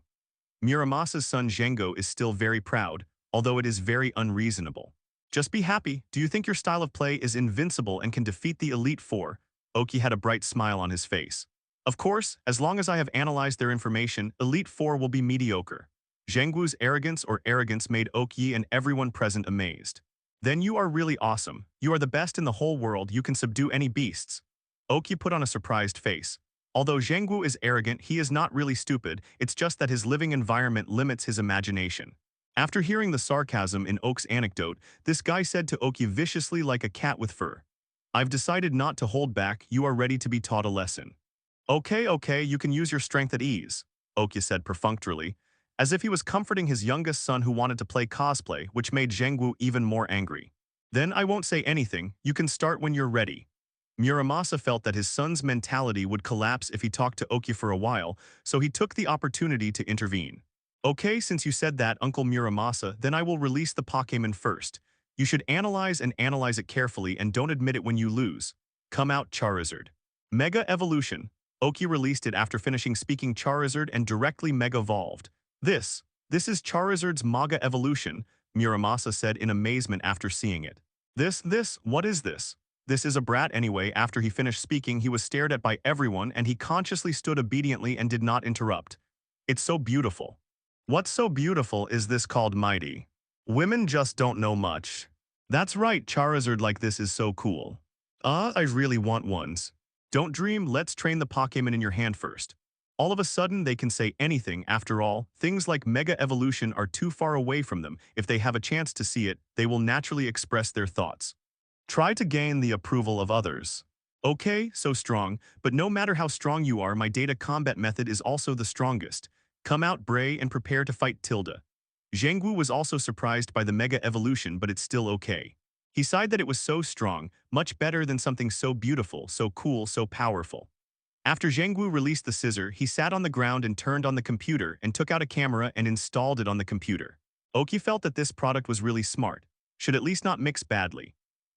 Muramasa's son Jenga is still very proud, although it is very unreasonable. Just be happy. Do you think your style of play is invincible and can defeat the Elite Four? Oki had a bright smile on his face. Of course, as long as I have analyzed their information, Elite Four will be mediocre. Zhenggu's arrogance made Oki and everyone present amazed. Then you are really awesome. You are the best in the whole world. You can subdue any beasts. Oki put on a surprised face. Although Xiang is arrogant, he is not really stupid. It's just that his living environment limits his imagination. After hearing the sarcasm in Oak's anecdote, this guy said to Oki viciously like a cat with fur. I've decided not to hold back. You are ready to be taught a lesson. Okay, you can use your strength at ease, Oki said perfunctorily, as if he was comforting his youngest son who wanted to play cosplay, which made Xiang even more angry. Then I won't say anything. You can start when you're ready. Muramasa felt that his son's mentality would collapse if he talked to Oki for a while, so he took the opportunity to intervene. Okay, since you said that, Uncle Muramasa, then I will release the Pokémon first. You should analyze it carefully and don't admit it when you lose. Come out, Charizard. Mega Evolution. Oki released it after finishing speaking Charizard and directly Mega-evolved. This is Charizard's Mega Evolution, Muramasa said in amazement after seeing it. What is this? This is a brat anyway. After he finished speaking, he was stared at by everyone and he consciously stood obediently and did not interrupt. It's so beautiful. What's so beautiful is this called mighty. Women just don't know much. That's right, Charizard like this is so cool. I really want ones. Don't dream, let's train the Pokémon in your hand first. All of a sudden, they can say anything. After all, things like Mega Evolution are too far away from them. If they have a chance to see it, they will naturally express their thoughts. Try to gain the approval of others. Okay, so strong, but no matter how strong you are, my data combat method is also the strongest. Come out, Bray, and prepare to fight Tilda. Zhengwu was also surprised by the Mega Evolution, but it's still okay. He sighed that it was so strong, much better than something so beautiful, so cool, so powerful. After Zhengwu released the scissor, he sat on the ground and turned on the computer and took out a camera and installed it on the computer. Oki felt that this product was really smart. Should at least not mix badly.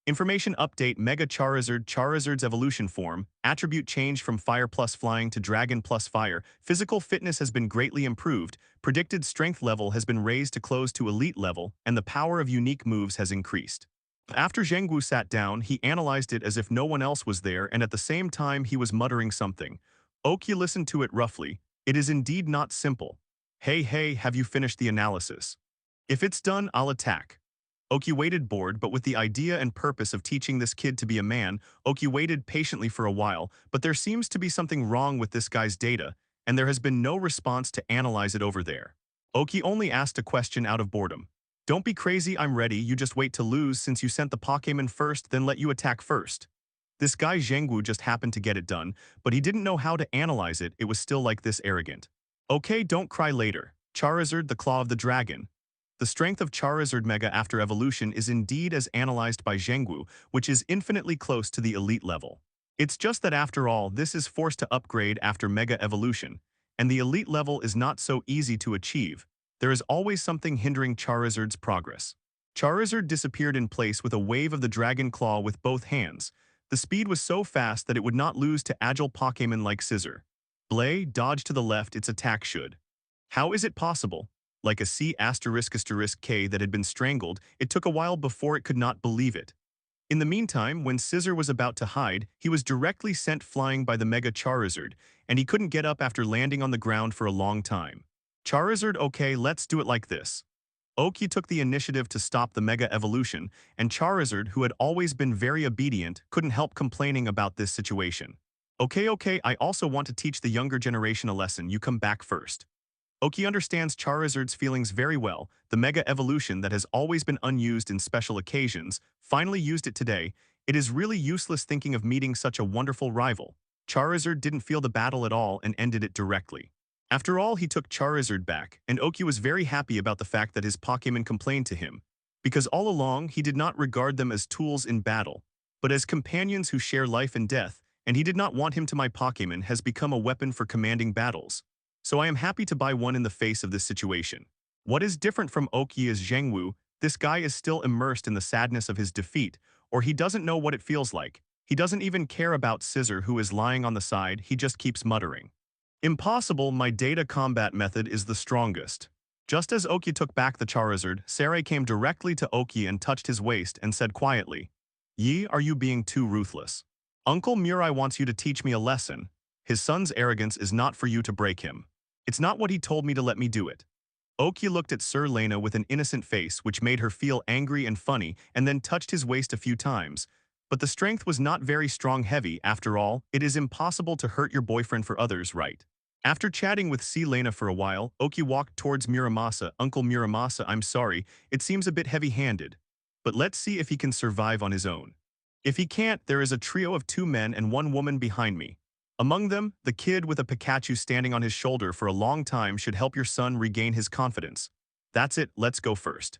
Information update: Mega Charizard. Charizard's evolution form, attribute changed from Fire plus Flying to Dragon plus Fire. Physical fitness has been greatly improved, predicted strength level has been raised to close to elite level, and the power of unique moves has increased. After Zhengwu sat down, he analyzed it as if no one else was there, and at the same time he was muttering something. Oki listened to it roughly. It is indeed not simple. Hey, have you finished the analysis? If it's done, I'll attack. Oki waited bored, but with the idea and purpose of teaching this kid to be a man, Oki waited patiently for a while, but there seems to be something wrong with this guy's data, and there has been no response to analyze it over there. Oki only asked a question out of boredom. Don't be crazy, I'm ready, you just wait to lose since you sent the Pokémon first, then let you attack first. This guy Zhengwu just happened to get it done, but he didn't know how to analyze it, it was still like this arrogant. Okay, don't cry later. Charizard, the Claw of the Dragon. The strength of Charizard Mega after evolution is indeed as analyzed by Zhengwu, which is infinitely close to the elite level. It's just that after all, this is forced to upgrade after Mega Evolution, and the elite level is not so easy to achieve. There is always something hindering Charizard's progress. Charizard disappeared in place with a wave of the Dragon Claw with both hands. The speed was so fast that it would not lose to agile Pokémon like Scissor. Blay, dodge to the left, its attack should. How is it possible? Like a C***K that had been strangled, it took a while before it could not believe it. In the meantime, when Scissor was about to hide, he was directly sent flying by the Mega Charizard, and he couldn't get up after landing on the ground for a long time. Charizard, okay, let's do it like this. Oki took the initiative to stop the Mega Evolution, and Charizard, who had always been very obedient, couldn't help complaining about this situation. Okay, I also want to teach the younger generation a lesson, you come back first. Oki understands Charizard's feelings very well. The Mega Evolution that has always been unused in special occasions, finally used it today. It is really useless thinking of meeting such a wonderful rival. Charizard didn't feel the battle at all and ended it directly. After all, he took Charizard back, and Oki was very happy about the fact that his Pokémon complained to him, because all along he did not regard them as tools in battle, but as companions who share life and death, and he did not want him to. My Pokémon has become a weapon for commanding battles. So I am happy to buy one in the face of this situation. What is different from Oki is Zhengwu. This guy is still immersed in the sadness of his defeat, or he doesn't know what it feels like. He doesn't even care about Scissor, who is lying on the side, he just keeps muttering. Impossible, my data combat method is the strongest. Just as Oki took back the Charizard, Sarai came directly to Oki and touched his waist and said quietly, "Yi, are you being too ruthless? Uncle Murai wants you to teach me a lesson. His son's arrogance is not for you to break him. It's not what he told me to let me do it." Oki looked at Sir Lena with an innocent face which made her feel angry and funny, and then touched his waist a few times. But the strength was not very strong. Heavy, after all, it is impossible to hurt your boyfriend for others, right? After chatting with C. Lena for a while, Oki walked towards Muramasa. Uncle Muramasa, I'm sorry, it seems a bit heavy-handed. But let's see if he can survive on his own. If he can't, there is a trio of 2 men and 1 woman behind me. Among them, the kid with a Pikachu standing on his shoulder for a long time should help your son regain his confidence. That's it, let's go first.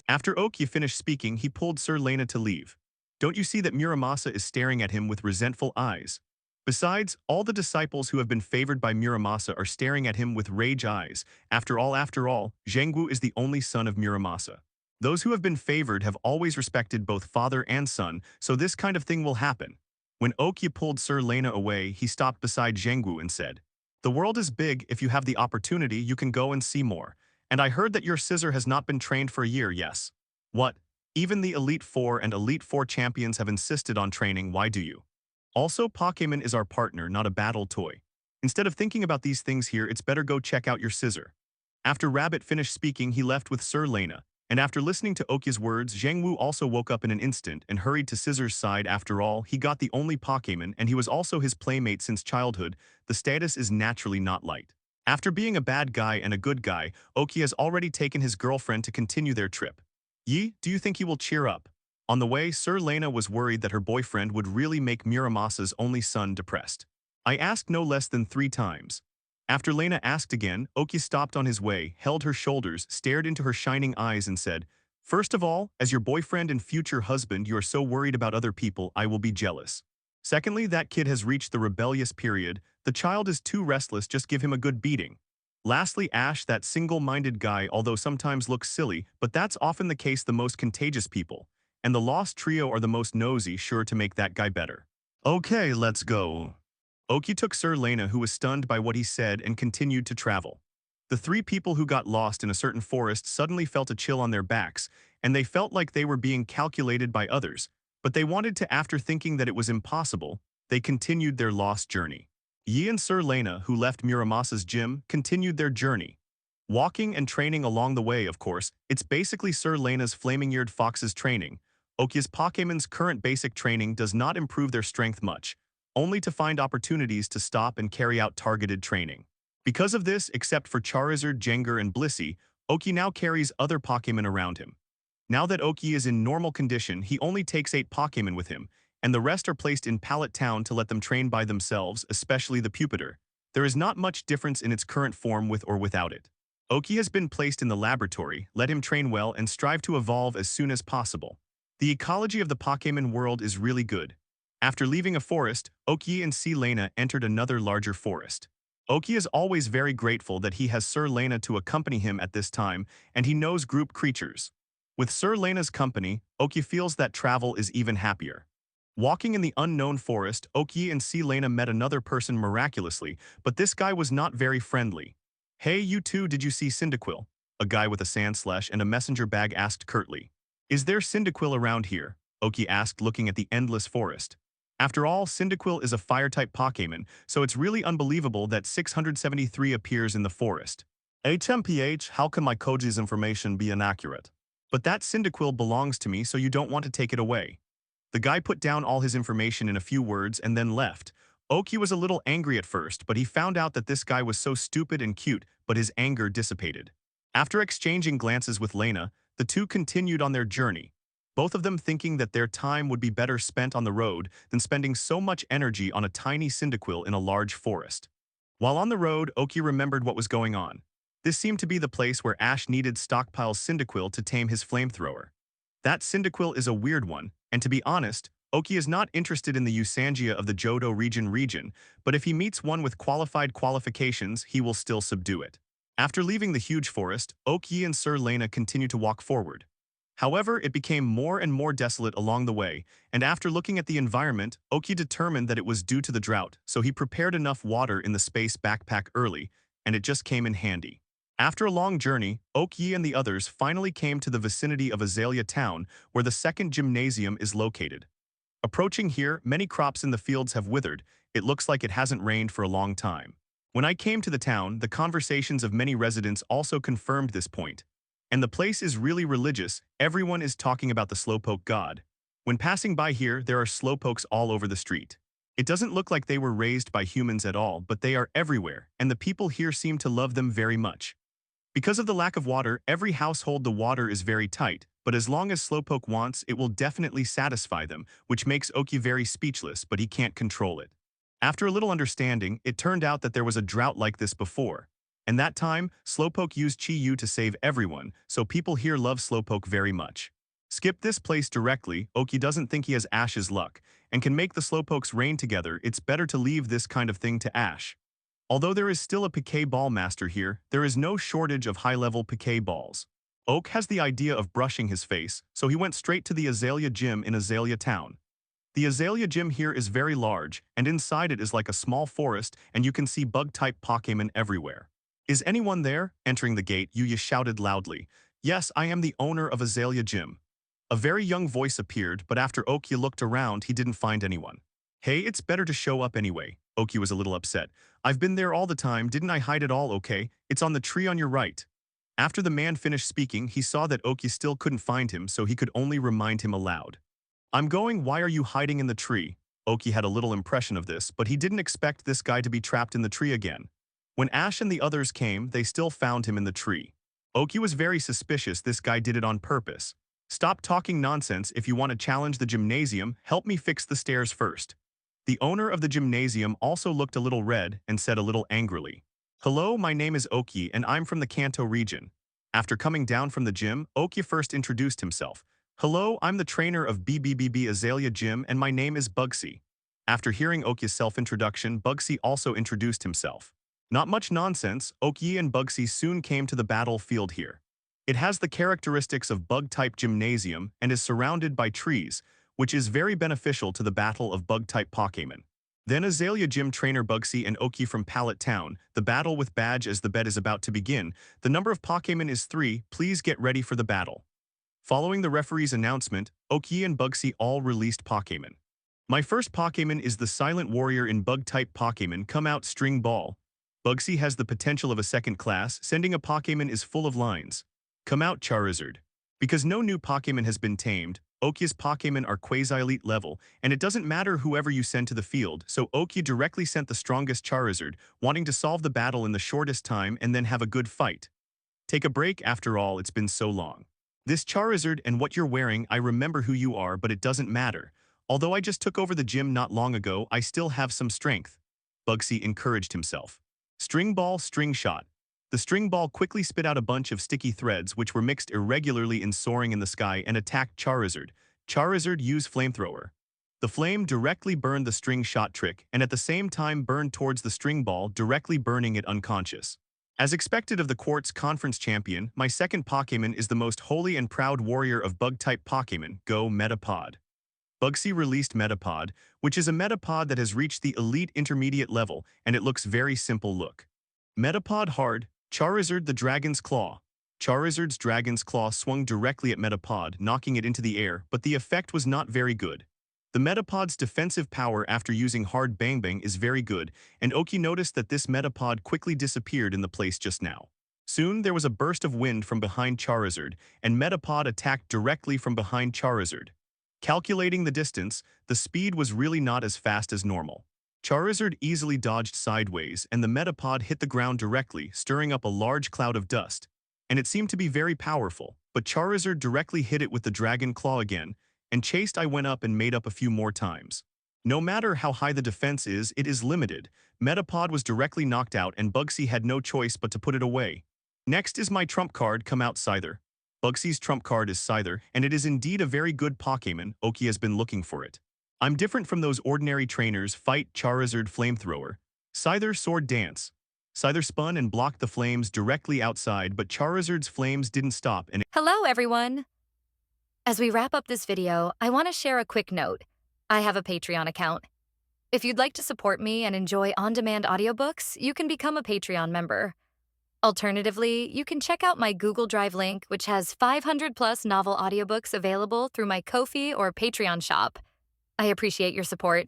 After Oki finished speaking, he pulled Sir Lena to leave. Don't you see that Muramasa is staring at him with resentful eyes? Besides, all the disciples who have been favored by Muramasa are staring at him with rage eyes. After all, Zhengwu is the only son of Muramasa. Those who have been favored have always respected both father and son, so this kind of thing will happen. When Oki pulled Sir Lena away, he stopped beside Zhengwu and said, "The world is big. If you have the opportunity, you can go and see more. And I heard that your Scissor has not been trained for a year, yes? What? Even the Elite Four and Elite Four champions have insisted on training, why do you? Also, Pokémon is our partner, not a battle toy. Instead of thinking about these things here, it's better go check out your Scissor." After Rabbit finished speaking, he left with Sir Lena. And after listening to Oki's words, Zhang Wu also woke up in an instant and hurried to Scissor's side. After all, he got the only Pokémon and he was also his playmate since childhood. The status is naturally not light. After being a bad guy and a good guy, Oki has already taken his girlfriend to continue their trip. Yi, do you think he will cheer up? On the way, Sir Lena was worried that her boyfriend would really make Muramasa's only son depressed. I asked no less than 3 times. After Lena asked again, Oki stopped on his way, held her shoulders, stared into her shining eyes and said, "First of all, as your boyfriend and future husband you are so worried about other people, I will be jealous. Secondly, that kid has reached the rebellious period. The child is too restless, just give him a good beating. Lastly, Ash, that single-minded guy, although sometimes looks silly, but that's often the case, the most contagious people. And the Lost Trio are the most nosy, sure to make that guy better." Okay, let's go. Oki took Sir Lena, who was stunned by what he said, and continued to travel. The 3 people who got lost in a certain forest suddenly felt a chill on their backs, and they felt like they were being calculated by others, but they wanted to, after thinking that it was impossible, they continued their lost journey. Yi and Sir Lena, who left Muramasa's gym, continued their journey. Walking and training along the way, of course, it's basically Sir Lena's flaming-eared fox's training. Oki's Pokémon's current basic training does not improve their strength much, only to find opportunities to stop and carry out targeted training. Because of this, except for Charizard, Jenga, and Blissey, Oki now carries other Pokémon around him. Now that Oki is in normal condition, he only takes 8 Pokémon with him, and the rest are placed in Pallet Town to let them train by themselves, especially the Pupitar. There is not much difference in its current form with or without it. Oki has been placed in the laboratory, let him train well and strive to evolve as soon as possible. The ecology of the Pokémon world is really good. After leaving a forest, Oki and Sir Lena entered another larger forest. Oki is always very grateful that he has Sir Lena to accompany him at this time, and he knows group creatures. With Sir Lena's company, Oki feels that travel is even happier. Walking in the unknown forest, Oki and Sir Lena met another person miraculously, but this guy was not very friendly. "Hey, you two, did you see Cyndaquil?" A guy with a sandslash and a messenger bag asked curtly. "Is there Cyndaquil around here?" Oki asked, looking at the endless forest. After all, Cyndaquil is a fire-type Pokémon, so it's really unbelievable that 673 appears in the forest. HMPH, how can my Koji's information be inaccurate? But that Cyndaquil belongs to me, so you don't want to take it away. The guy put down all his information in a few words and then left. Oki was a little angry at first, but he found out that this guy was so stupid and cute, but his anger dissipated. After exchanging glances with Lena, the two continued on their journey, both of them thinking that their time would be better spent on the road than spending so much energy on a tiny Cyndaquil in a large forest. While on the road, Oki remembered what was going on. This seemed to be the place where Ash needed stockpile Cyndaquil to tame his flamethrower. That Cyndaquil is a weird one, and to be honest, Oki is not interested in the Usangia of the Jodo region, but if he meets one with qualified qualifications, he will still subdue it. After leaving the huge forest, Oki and Sir Lena continued to walk forward. However, it became more and more desolate along the way, and after looking at the environment, Oki determined that it was due to the drought, so he prepared enough water in the space backpack early, and it just came in handy. After a long journey, Oki and the others finally came to the vicinity of Azalea Town, where the second gymnasium is located. Approaching here, many crops in the fields have withered. It looks like it hasn't rained for a long time. When I came to the town, the conversations of many residents also confirmed this point. And the place is really religious. Everyone is talking about the Slowpoke god. When passing by here, there are Slowpokes all over the street. It doesn't look like they were raised by humans at all, but they are everywhere, and the people here seem to love them very much. Because of the lack of water, every household the water is very tight, but as long as Slowpoke wants, it will definitely satisfy them, which makes Oki very speechless, but he can't control it. After a little understanding, it turned out that there was a drought like this before. And that time, Slowpoke used Chi-Yu to save everyone, so people here love Slowpoke very much. Skip this place directly. Oki doesn't think he has Ash's luck, and can make the Slowpokes reign together. It's better to leave this kind of thing to Ash. Although there is still a Piquet Ball Master here, there is no shortage of high-level Piquet Balls. Oak has the idea of brushing his face, so he went straight to the Azalea Gym in Azalea Town. The Azalea Gym here is very large, and inside it is like a small forest, and you can see bug-type Pokémon everywhere. "Is anyone there?" Entering the gate, Yuya shouted loudly. "Yes, I am the owner of Azalea Gym." A very young voice appeared, but after Oki looked around, he didn't find anyone. "Hey, it's better to show up anyway." Oki was a little upset. "I've been there all the time, didn't I hide it all? Okay, it's on the tree on your right." After the man finished speaking, he saw that Oki still couldn't find him, so he could only remind him aloud. I'm going, why are you hiding in the tree? Oki had a little impression of this, but he didn't expect this guy to be trapped in the tree again. When Ash and the others came, they still found him in the tree. Oki was very suspicious this guy did it on purpose. Stop talking nonsense. If you want to challenge the gymnasium, help me fix the stairs first. The owner of the gymnasium also looked a little red and said a little angrily, Hello, my name is Oki and I'm from the Kanto region. After coming down from the gym, Oki first introduced himself. Hello, I'm the trainer of BBBB Azalea Gym and my name is Bugsy. After hearing Oki's self-introduction, Bugsy also introduced himself. Not much nonsense, Oki and Bugsy soon came to the battlefield here. It has the characteristics of bug-type gymnasium and is surrounded by trees, which is very beneficial to the battle of bug-type Pokémon. Then Azalea Gym trainer Bugsy and Oki from Pallet Town, the battle with Badge as the bet is about to begin. The number of Pokémon is 3, please get ready for the battle. Following the referee's announcement, Oki and Bugsy all released Pokémon. My first Pokémon is the Silent Warrior in Bug-type Pokémon Come Out String Ball. Bugsy has the potential of a second class, sending a Pokémon is full of lines. Come out Charizard. Because no new Pokémon has been tamed, Oki's Pokémon are quasi-elite level, and it doesn't matter whoever you send to the field, so Oki directly sent the strongest Charizard, wanting to solve the battle in the shortest time and then have a good fight. Take a break, after all, it's been so long. This Charizard and what you're wearing, I remember who you are, but it doesn't matter. Although I just took over the gym not long ago, I still have some strength. Bugsy encouraged himself. String Ball, String Shot. The string ball quickly spit out a bunch of sticky threads which were mixed irregularly in soaring in the sky and attacked Charizard. Charizard used Flamethrower. The flame directly burned the string shot trick and at the same time burned towards the string ball, directly burning it unconscious. As expected of the Quartz Conference champion, my second Pokémon is the most holy and proud warrior of bug-type Pokémon, Go Metapod. Bugsy released Metapod, which is a Metapod that has reached the Elite Intermediate level, and it looks very simple look. Metapod hard. Charizard the Dragon's Claw. Charizard's Dragon's Claw swung directly at Metapod, knocking it into the air, but the effect was not very good. The Metapod's defensive power after using Hard Bang Bang is very good, and Oki noticed that this Metapod quickly disappeared in the place just now. Soon there was a burst of wind from behind Charizard, and Metapod attacked directly from behind Charizard. Calculating the distance, the speed was really not as fast as normal. Charizard easily dodged sideways and the Metapod hit the ground directly, stirring up a large cloud of dust. And it seemed to be very powerful, but Charizard directly hit it with the Dragon Claw again, and chased I went up and made up a few more times. No matter how high the defense is, it is limited. Metapod was directly knocked out and Bugsy had no choice but to put it away. Next is my trump card, Come Out Scyther. Bugsy's trump card is Scyther, and it is indeed a very good Pokémon. Oki has been looking for it. I'm different from those ordinary trainers. Fight Charizard Flamethrower. Scyther Sword Dance. Scyther spun and blocked the flames directly outside, but Charizard's flames didn't stop and Hello, everyone. As we wrap up this video, I want to share a quick note. I have a Patreon account. If you'd like to support me and enjoy on-demand audiobooks, you can become a Patreon member. Alternatively, you can check out my Google Drive link, which has 500+ novel audiobooks available through my Ko-fi or Patreon shop. I appreciate your support.